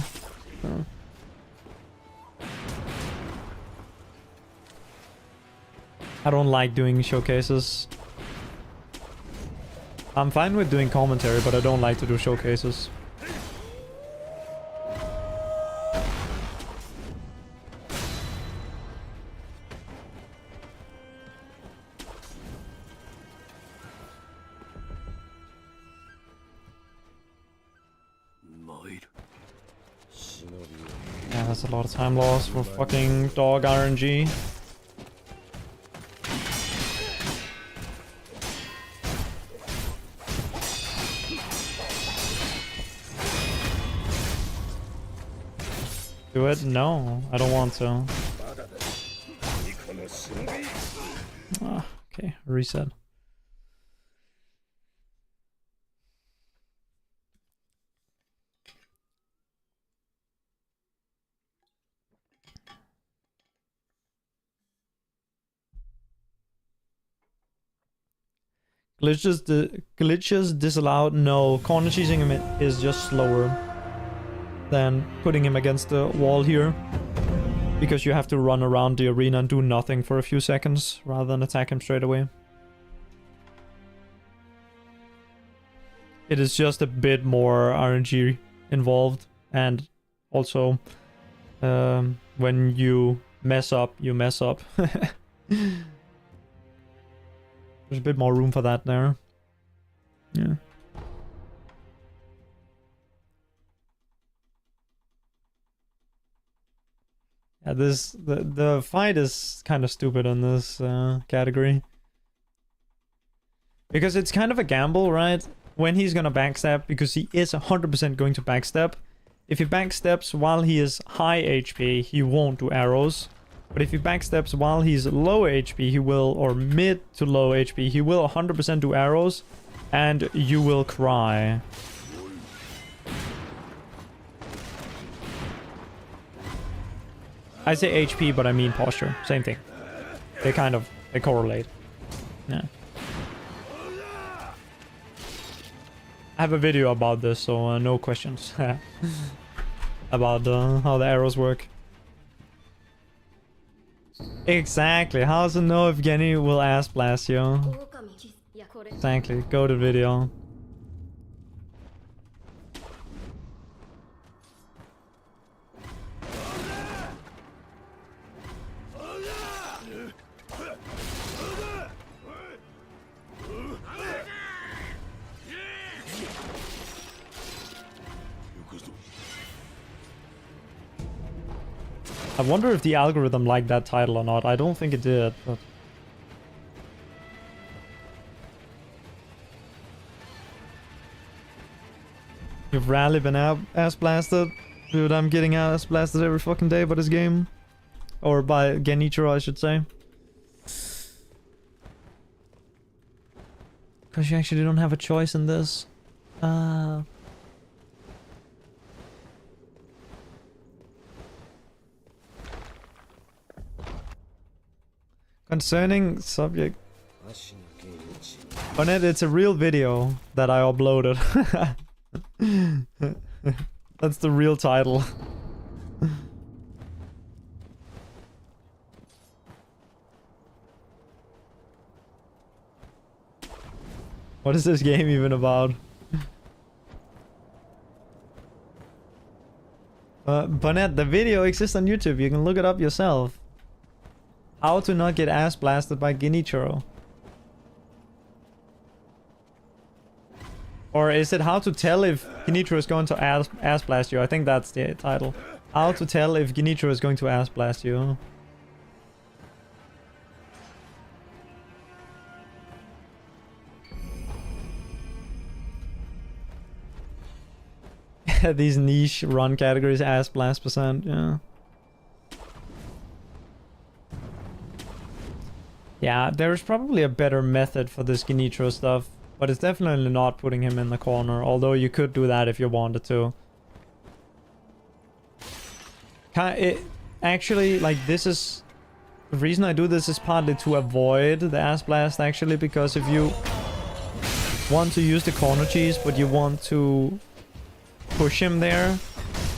I don't like doing showcases. I'm fine with doing commentary, but I don't like to do showcases. Yeah, that's a lot of time lost for fucking dog RNG. Do it? No, I don't want to. Ah, okay, reset. Glitches disallowed? No, corner cheesing him is just slower than putting him against the wall here. Because you have to run around the arena and do nothing for a few seconds rather than attack him straight away. It is just a bit more RNG involved, and also when you mess up, you mess up. There's a bit more room for that there. Yeah. Yeah, the fight is kind of stupid in this category. Because it's kind of a gamble, right? When he's gonna backstab, because he is 100% going to backstab. If he backsteps while he is high HP, he won't do arrows. But if he backsteps while he's low HP, he will, or mid to low HP, he will 100% do arrows, and you will cry. I say HP, but I mean posture. Same thing. They correlate. Yeah. I have a video about this, so no questions. About how the arrows work. Exactly. How does it know if Genny will ass blast you? Exactly. Go to video. I wonder if the algorithm liked that title or not. I don't think it did, but... You've rarely been ass blasted? Dude, I'm getting ass blasted every fucking day by this game. Or by Genichiro, I should say. Because you actually don't have a choice in this. Concerning subject. Bonnet, it's a real video that I uploaded. That's the real title. What is this game even about? Bonnet, the video exists on YouTube. You can look it up yourself. How to not get ass blasted by Genichiro. Or is it how to tell if Ginitro is going to ass blast you? I think that's the title. How to tell if Ginitro is going to ass blast you. These niche run categories, ass blast percent, yeah. Yeah, there's probably a better method for this Ginitro stuff, but it's definitely not putting him in the corner, although you could do that if you wanted to. Actually, like, this is... The reason I do this is partly to avoid the ass blast, actually, because if you want to use the corner cheese, but you want to push him there,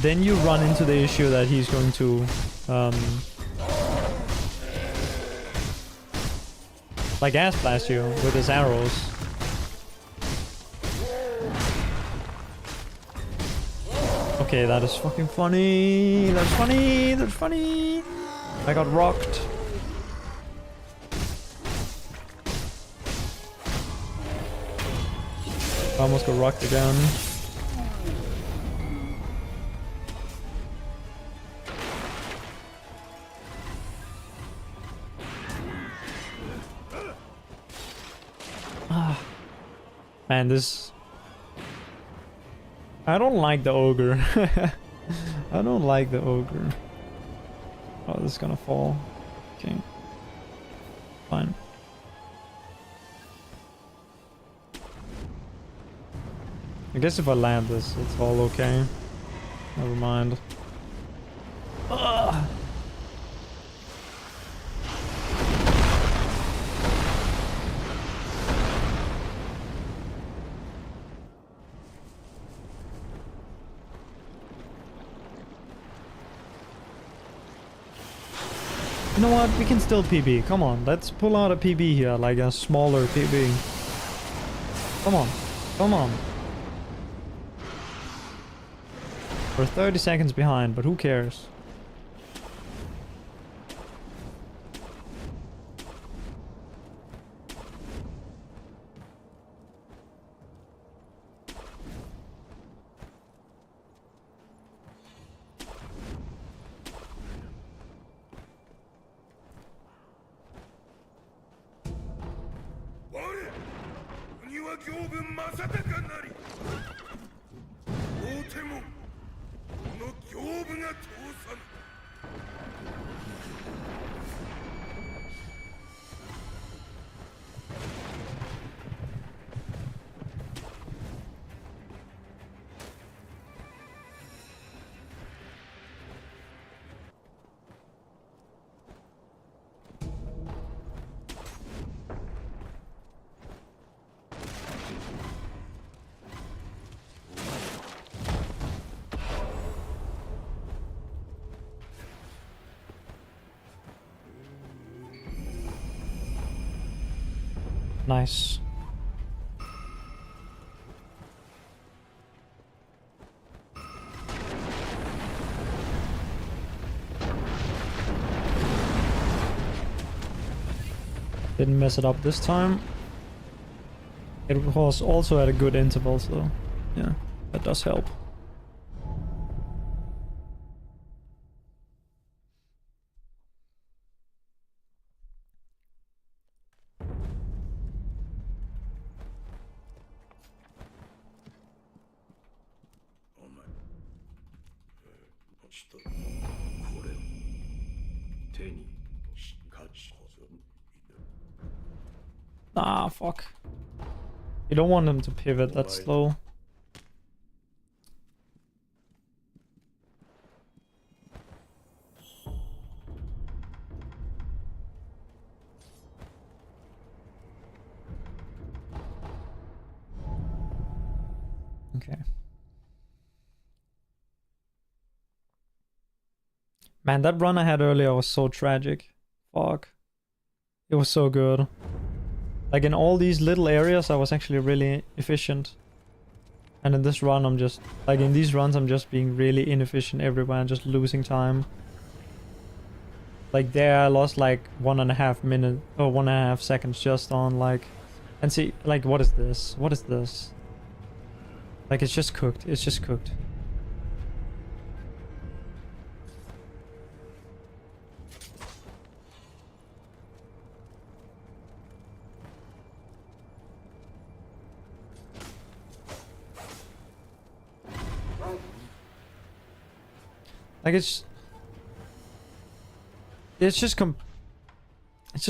then you run into the issue that he's going to... like ass blast you with his arrows. Okay, that is fucking funny. That's funny. That's funny. I got rocked. I almost got rocked again. Man, this... I don't like the ogre. I don't like the ogre. Oh, this is gonna fall. Okay. Fine. I guess if I land this, it's all okay. Never mind. Ugh. You know what? We can still PB. Come on, let's pull out a PB here, like a smaller PB. Come on. Come on. We're 30 seconds behind, but who cares? Nice. Didn't mess it up this time. It was also at a good interval, so yeah, that does help. Ah, fuck. You don't want him to pivot that slow. Okay. Man, that run I had earlier was so tragic. Fuck. It was so good. Like in all these little areas I was actually really efficient. And in this run I'm just... Like in these runs I'm just being really inefficient everywhere and just losing time. Like there I lost like 1.5 minutes or 1.5 seconds just on like... And see, like what is this? What is this? Like, it's just cooked. It's just cooked. Like, it's just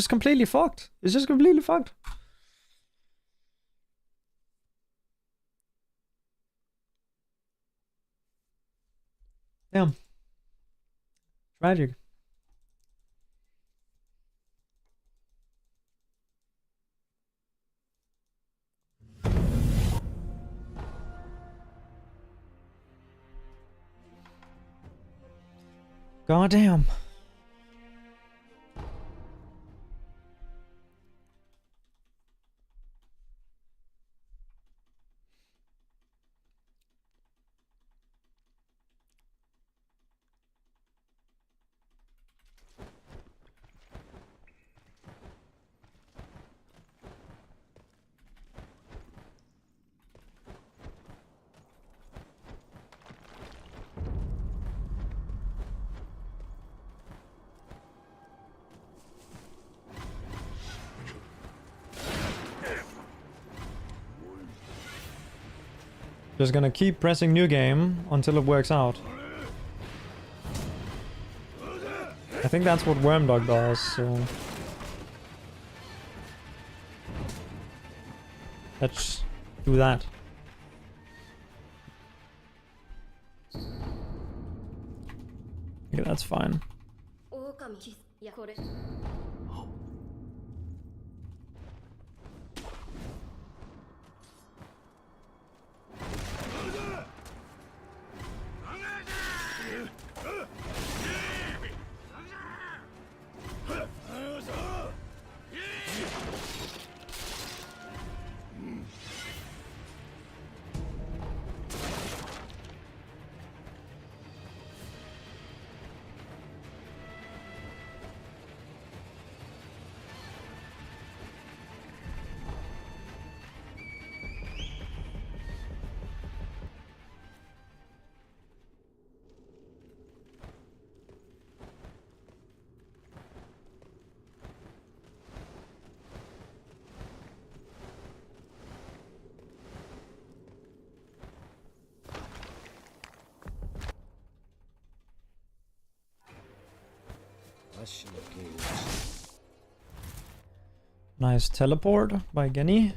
completely fucked. It's just completely fucked. Damn. Tragic. God damn. Just gonna keep pressing new game until it works out. I think that's what Wormdog does, so... let's do that. Okay, that's fine. Nice teleport by Genny.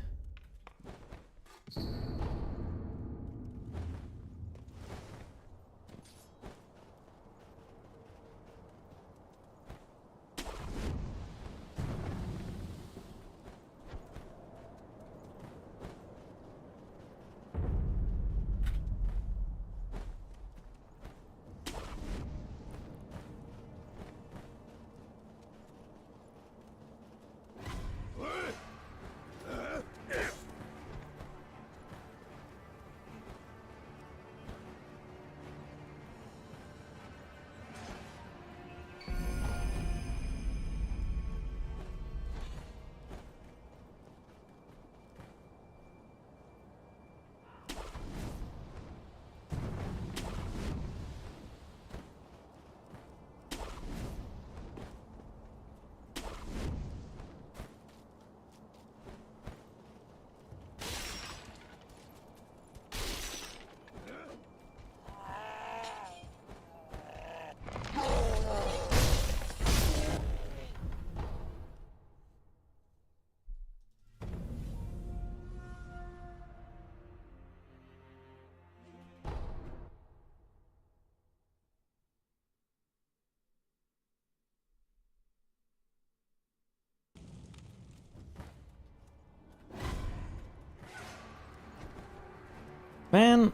Man,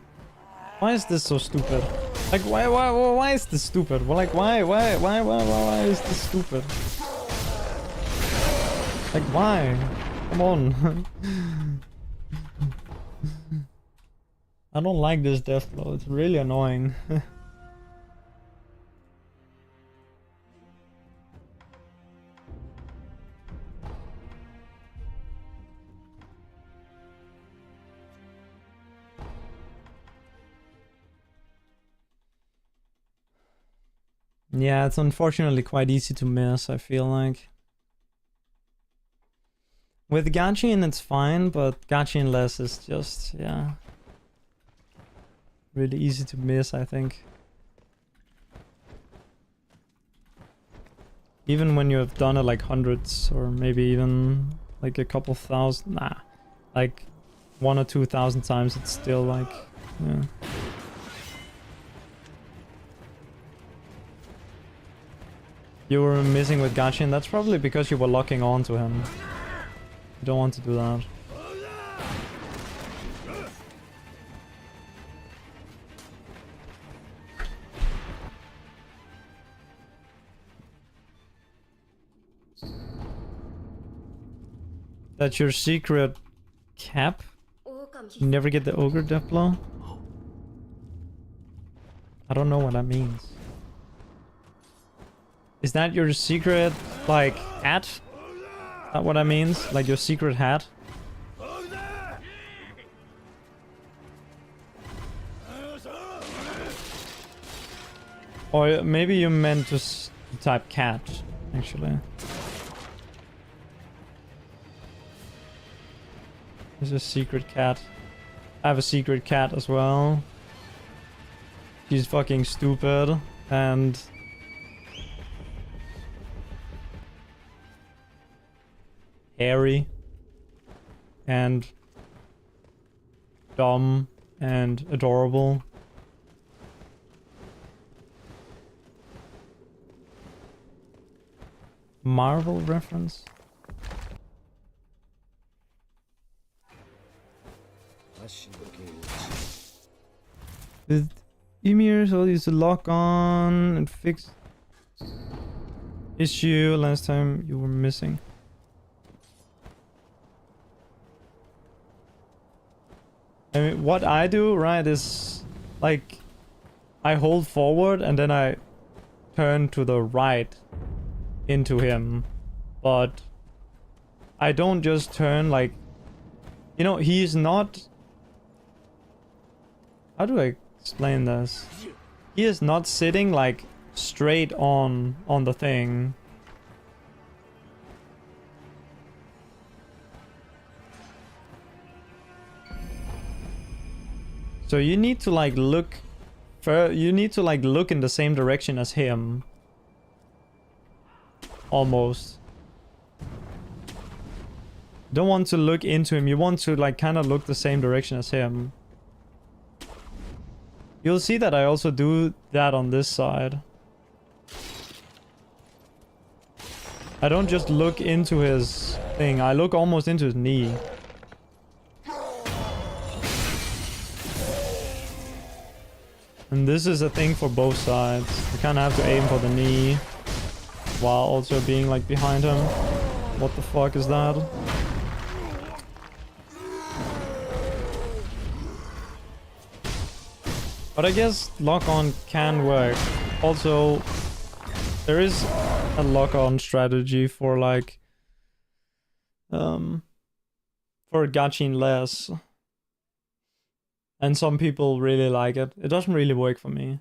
why is this so stupid? Like, why is this stupid? Well, like, why is this stupid? Like, why? Come on. I don't like this death flow. It's really annoying. Yeah, it's unfortunately quite easy to miss, I feel like. With Gachin it's fine, but Gachin less is just, yeah, really easy to miss, I think. Even when you have done it like hundreds, or maybe even like a couple thousand, like 1,000 or 2,000 times, it's still like, yeah. You were missing with Gachin, that's probably because you were locking on to him. You don't want to do that. That's your secret cap? You never get the ogre death blow? I don't know what that means. Is that your secret, like, hat? Is that what that means? Like your secret hat? Or maybe you meant to type cat, actually. There's a secret cat. I have a secret cat as well. She's fucking stupid and hairy and dumb and adorable. Marvel reference? With Ymir, so used to lock on and fix issue last time you were missing. I mean, what I do, right, is like I hold forward and then I turn to the right into him, but I don't just turn like, you know, he's not, how do I explain this? He is not sitting like straight on the thing. So you need to like look you need to like look in the same direction as him. Almost. Don't want to look into him, you want to like kind of look the same direction as him. You'll see that I also do that on this side. I don't just look into his thing, I look almost into his knee. And this is a thing for both sides. You kind of have to aim for the knee while also being like behind him. What the fuck is that? But I guess lock-on can work. Also, there is a lock-on strategy for like for Gachin less. And some people really like it. It doesn't really work for me.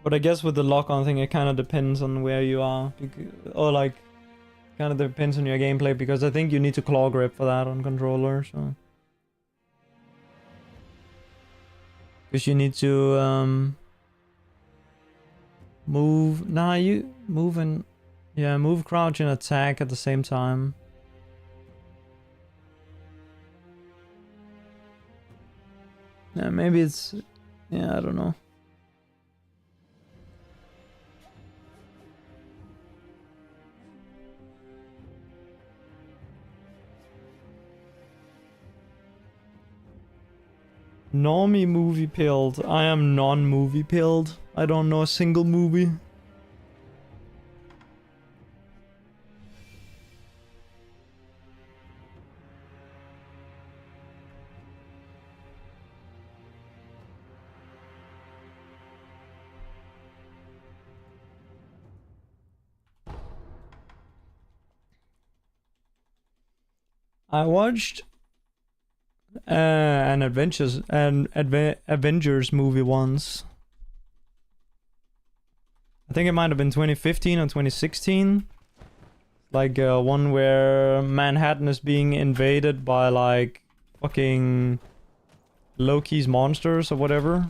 But I guess with the lock-on thing, it kind of depends on where you are. Or like, kind of depends on your gameplay, because I think you need to claw grip for that on controller, so. Because you need to move. Nah, you move and yeah, move, crouch, and attack at the same time. Yeah, maybe it's, yeah, I don't know. Normie movie pilled. I am non-movie pilled. I don't know a single movie. I watched an Avengers movie once. I think it might have been 2015 or 2016. Like one where Manhattan is being invaded by like fucking Loki's monsters or whatever.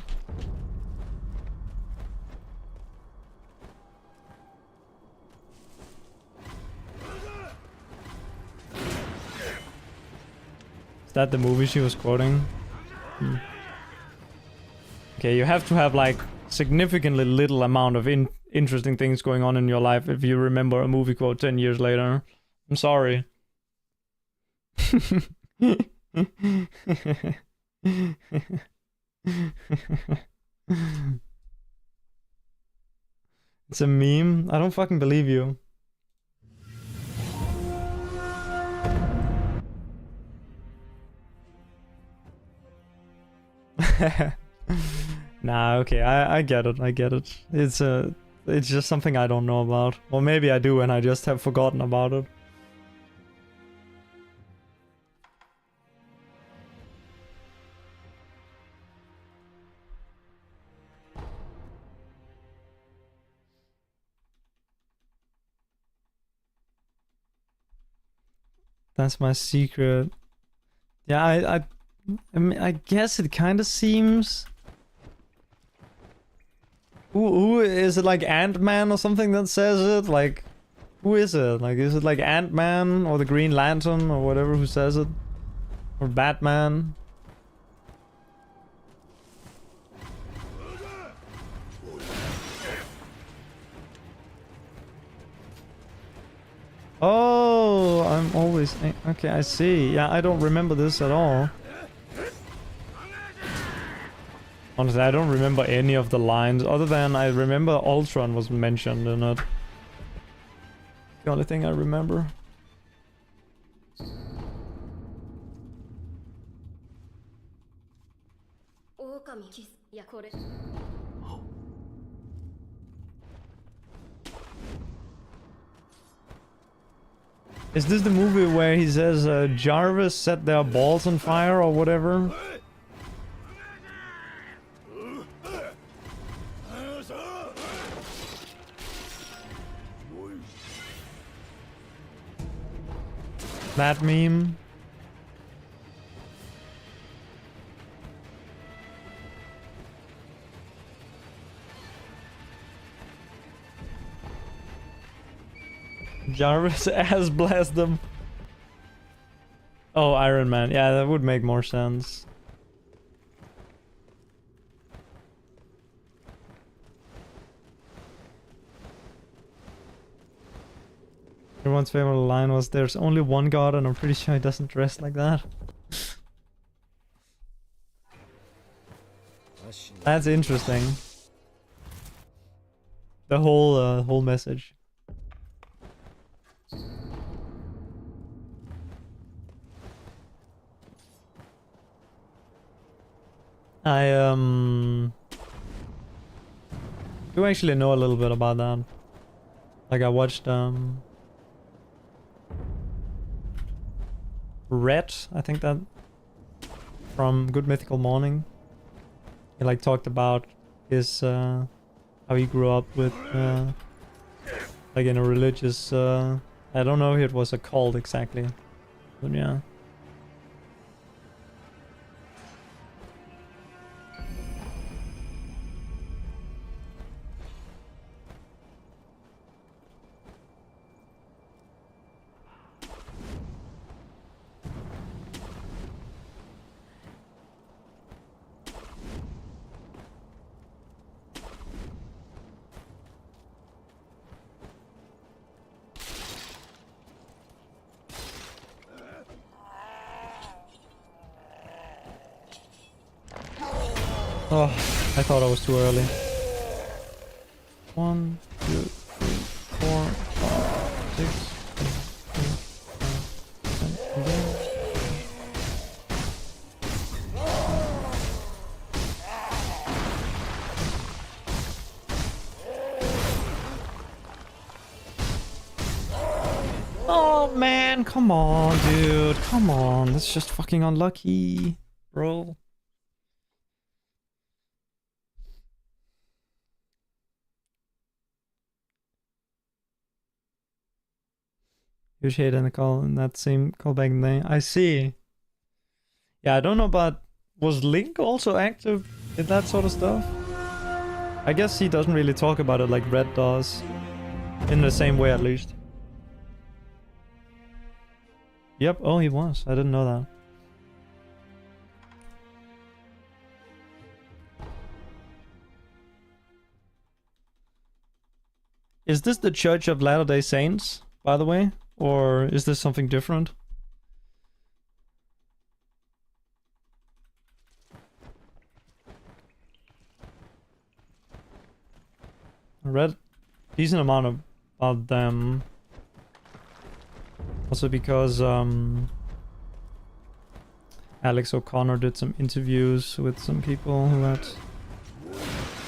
Is that the movie she was quoting? Okay, you have to have like significantly little amount of interesting things going on in your life if you remember a movie quote 10 years later. I'm sorry. It's a meme? I don't fucking believe you. Nah, okay, I get it, I get it. It's just something I don't know about. Or maybe I do and I just have forgotten about it. That's my secret. Yeah, I mean, I guess it kind of seems. Who is it, like Ant-Man or something that says it? Like, who is it? Like, is it like Ant-Man or the Green Lantern or whatever who says it? Or Batman? Oh, I'm always... Okay, I see. Yeah, I don't remember this at all. Honestly, I don't remember any of the lines, other than I remember Ultron was mentioned in it. The only thing I remember. Is this the movie where he says Jarvis set their balls on fire or whatever? That meme? Jarvis ass blast them. Oh, Iron Man. Yeah, that would make more sense. Everyone's favorite line was, "There's only one god and I'm pretty sure he doesn't dress like that." That's interesting. The whole message. I do actually know a little bit about that. Like I watched Red, I think that, from Good Mythical Morning. He like talked about his how he grew up with like in a religious I don't know if it was a cult exactly, but yeah. Oh, I thought I was too early. 1, 2, 3, 4, 5, 6, 7, 8, 9. Oh! Oh man, come on, dude. Come on. That's just fucking unlucky, bro. Huge hate in the call in that same callback thing. I see. Yeah, I don't know, but was Link also active in that sort of stuff? I guess he doesn't really talk about it like Red does. In the same way, at least. Yep, oh, he was. I didn't know that. Is this the Church of Latter-day Saints, by the way? Or is this something different? I read a decent amount about them. Also because Alex O'Connor did some interviews with some people who had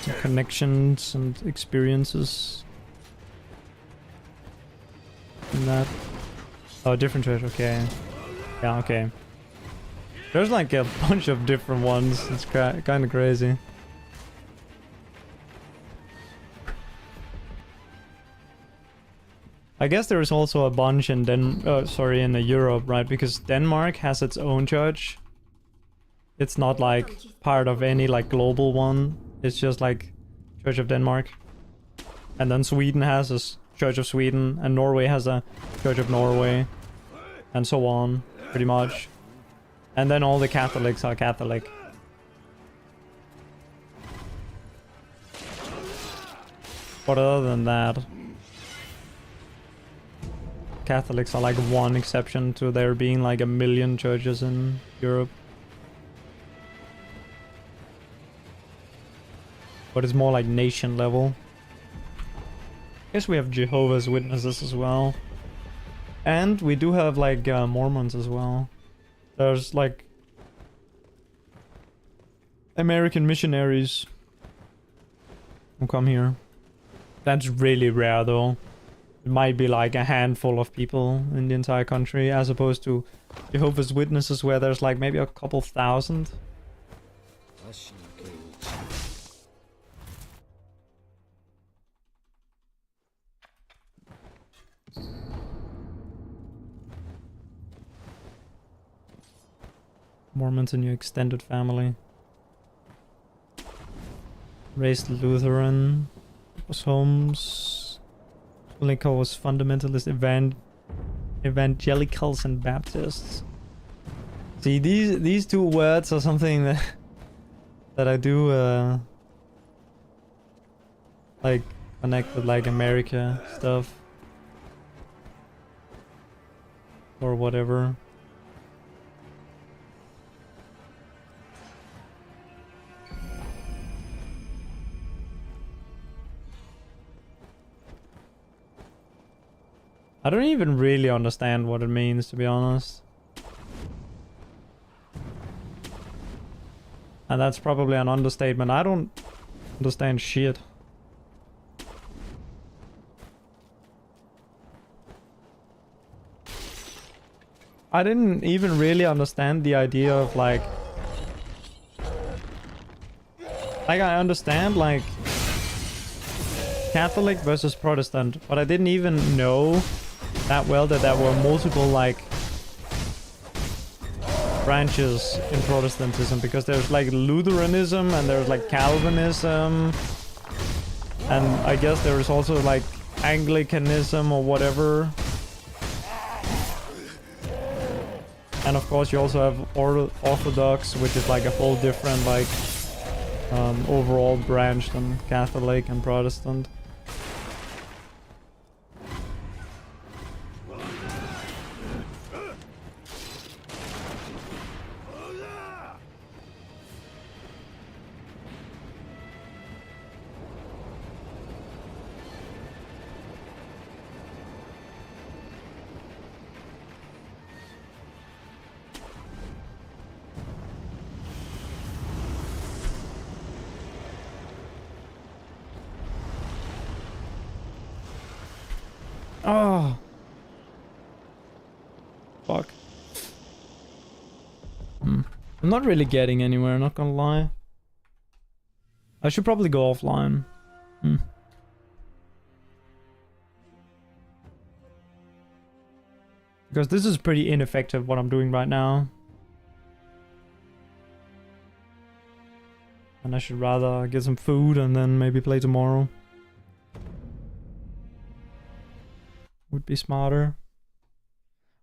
some connections and experiences in that. Oh, different church, okay. Yeah, okay. There's like a bunch of different ones. It's kind of crazy. I guess there is also a bunch in in Europe, right? Because Denmark has its own church. It's not like part of any like global one. It's just like Church of Denmark. And then Sweden has a Church of Sweden, and Norway has a Church of Norway, and so on, pretty much. And then all the Catholics are Catholic. But other than that, Catholics are like one exception to there being like 1 million churches in Europe. But it's more like nation level. I guess we have Jehovah's Witnesses as well. And we do have like Mormons as well. There's like American missionaries who come here. That's really rare though. It might be like a handful of people in the entire country, as opposed to Jehovah's Witnesses where there's like maybe a couple thousand. Mormons in your extended family. Raised Lutheran. Was Holmes. Lincoln was fundamentalist evangelicals and Baptists. See, these two words are something that I do like connect with like America stuff or whatever. I don't even really understand what it means, to be honest. And that's probably an understatement. I don't understand shit. I didn't even really understand the idea of like I understand like Catholic versus Protestant, but I didn't even know that well that there were multiple like branches in Protestantism, because there's like Lutheranism and there's like Calvinism, and I guess there is also like Anglicanism or whatever. And of course you also have Orthodox, which is like a whole different like overall branch than Catholic and Protestant. Oh. Fuck. I'm not really getting anywhere, not gonna lie. I should probably go offline. Because this is pretty ineffective what I'm doing right now. And I should rather get some food and then maybe play tomorrow. Would be smarter.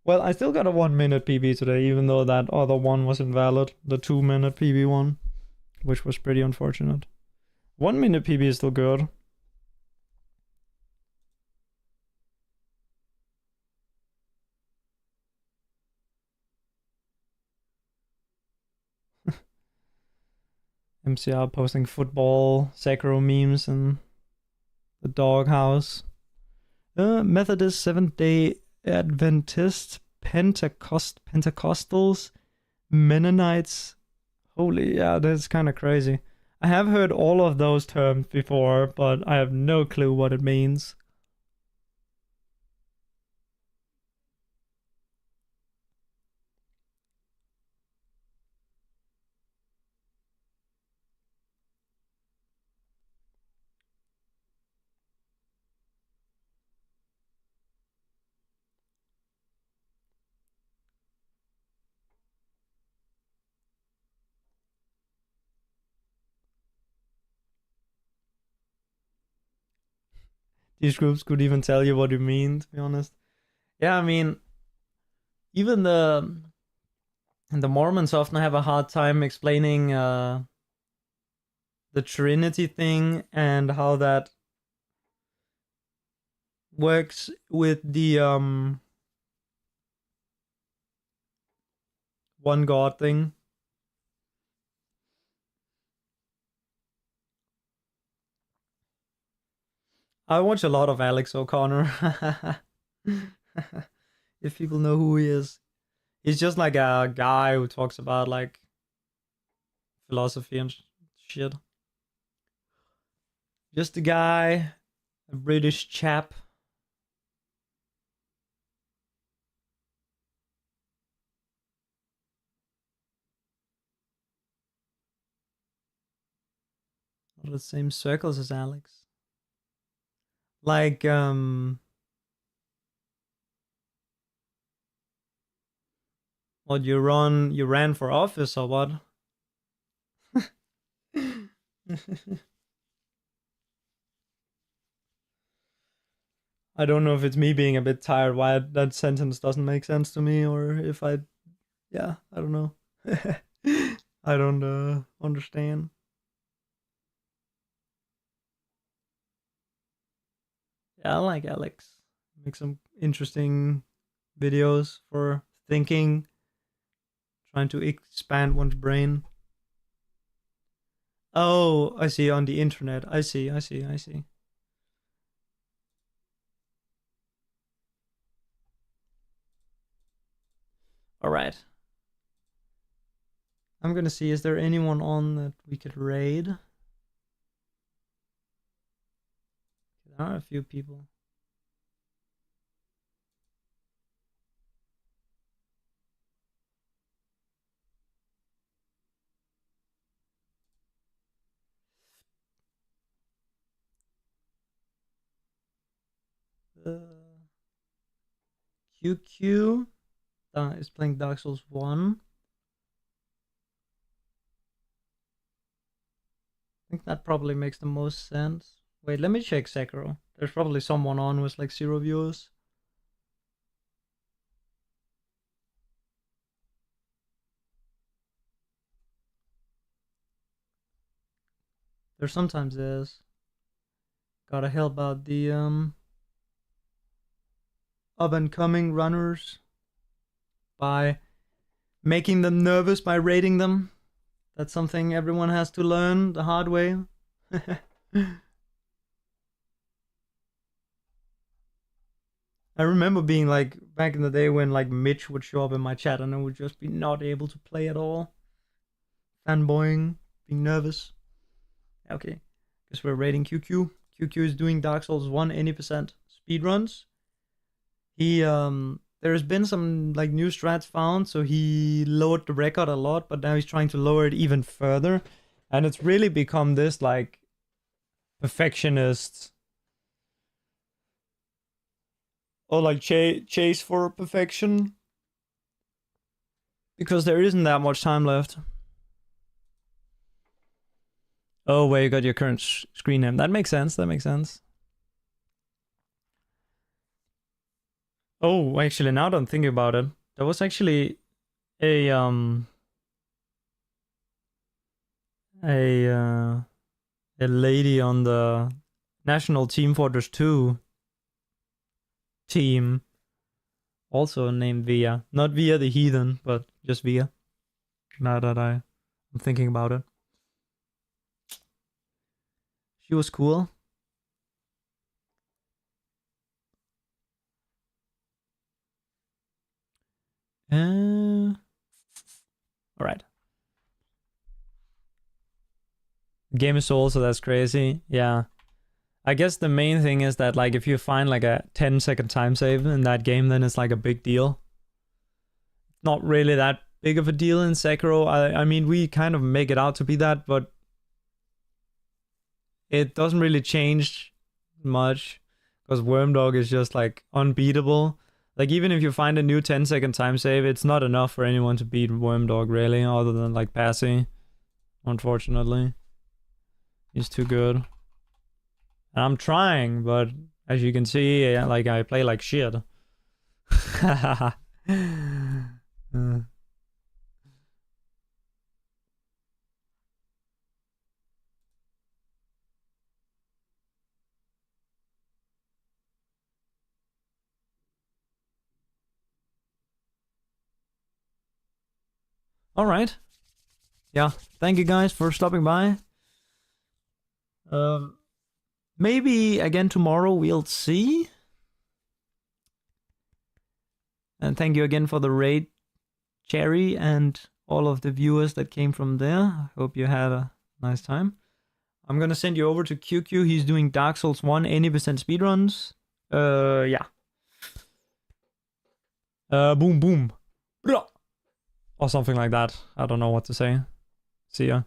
Well, I still got a 1 minute PB today, even though that other one was invalid. The 2 minute PB one. Which was pretty unfortunate. 1 minute PB is still good. MCR posting football, Sekiro memes, and the doghouse. Methodist, Seventh-day Adventist, Pentecostals, Mennonites. Holy, yeah, that's kind of crazy. I have heard all of those terms before, but I have no clue what it means. These groups could even tell you what you mean, to be honest. Yeah, I mean, even the Mormons often have a hard time explaining the Trinity thing and how that works with the one God thing. I watch a lot of Alex O'Connor. If people know who he is. He's just like a guy who talks about like philosophy and shit. Just a guy, a British chap. Not the same circles as Alex. Like what, you ran for office or what? I don't know if it's me being a bit tired why that sentence doesn't make sense to me, or if I don't know. I don't understand. Yeah, I like Alex. Make some interesting videos for thinking, trying to expand one's brain. Oh, I see, on the internet. I see. All right. I'm gonna see, is there anyone on that we could raid? There are a few people. QQ is playing Dark Souls 1. I think that probably makes the most sense. Wait, let me check Sekiro. There's probably someone on with like 0 viewers. There sometimes is. Gotta help out the up and coming runners by making them nervous by rating them. That's something everyone has to learn the hard way. I remember being like back in the day when like Mitch would show up in my chat and I would just be not able to play at all. Fanboying, being nervous. Okay, guess we're rating QQ. QQ is doing Dark Souls 1 any percent speedruns. He there's been some like new strats found, so he lowered the record a lot, but now he's trying to lower it even further, and it's really become this like perfectionist or like chase for perfection, because there isn't that much time left. Oh, where you got your current screen name. That makes sense. That makes sense. Oh, actually, now that I'm thinking about it, there was actually a a lady on the National Team Fortress 2 team, also named Via. Not Via the Heathen, but just Via. Now that I'm thinking about it. She was cool. Alright. The game is sold, so that's crazy. Yeah. I guess the main thing is that like if you find like a 10-second time save in that game, then it's like a big deal. Not really that big of a deal in Sekiro. I mean, we kind of make it out to be that, but it doesn't really change much because Wormdog is just like unbeatable. Like even if you find a new 10-second time save, it's not enough for anyone to beat Wormdog really, other than like Passy. Unfortunately, he's too good. And I'm trying, but as you can see, like I play like shit. All right. Yeah. Thank you guys for stopping by. Maybe again tomorrow, we'll see. And thank you again for the raid, Cherry, and all of the viewers that came from there. I hope you had a nice time. I'm gonna send you over to QQ. He's doing Dark Souls 1 80% speedruns. Yeah. Boom boom. Or something like that. I don't know what to say. See ya.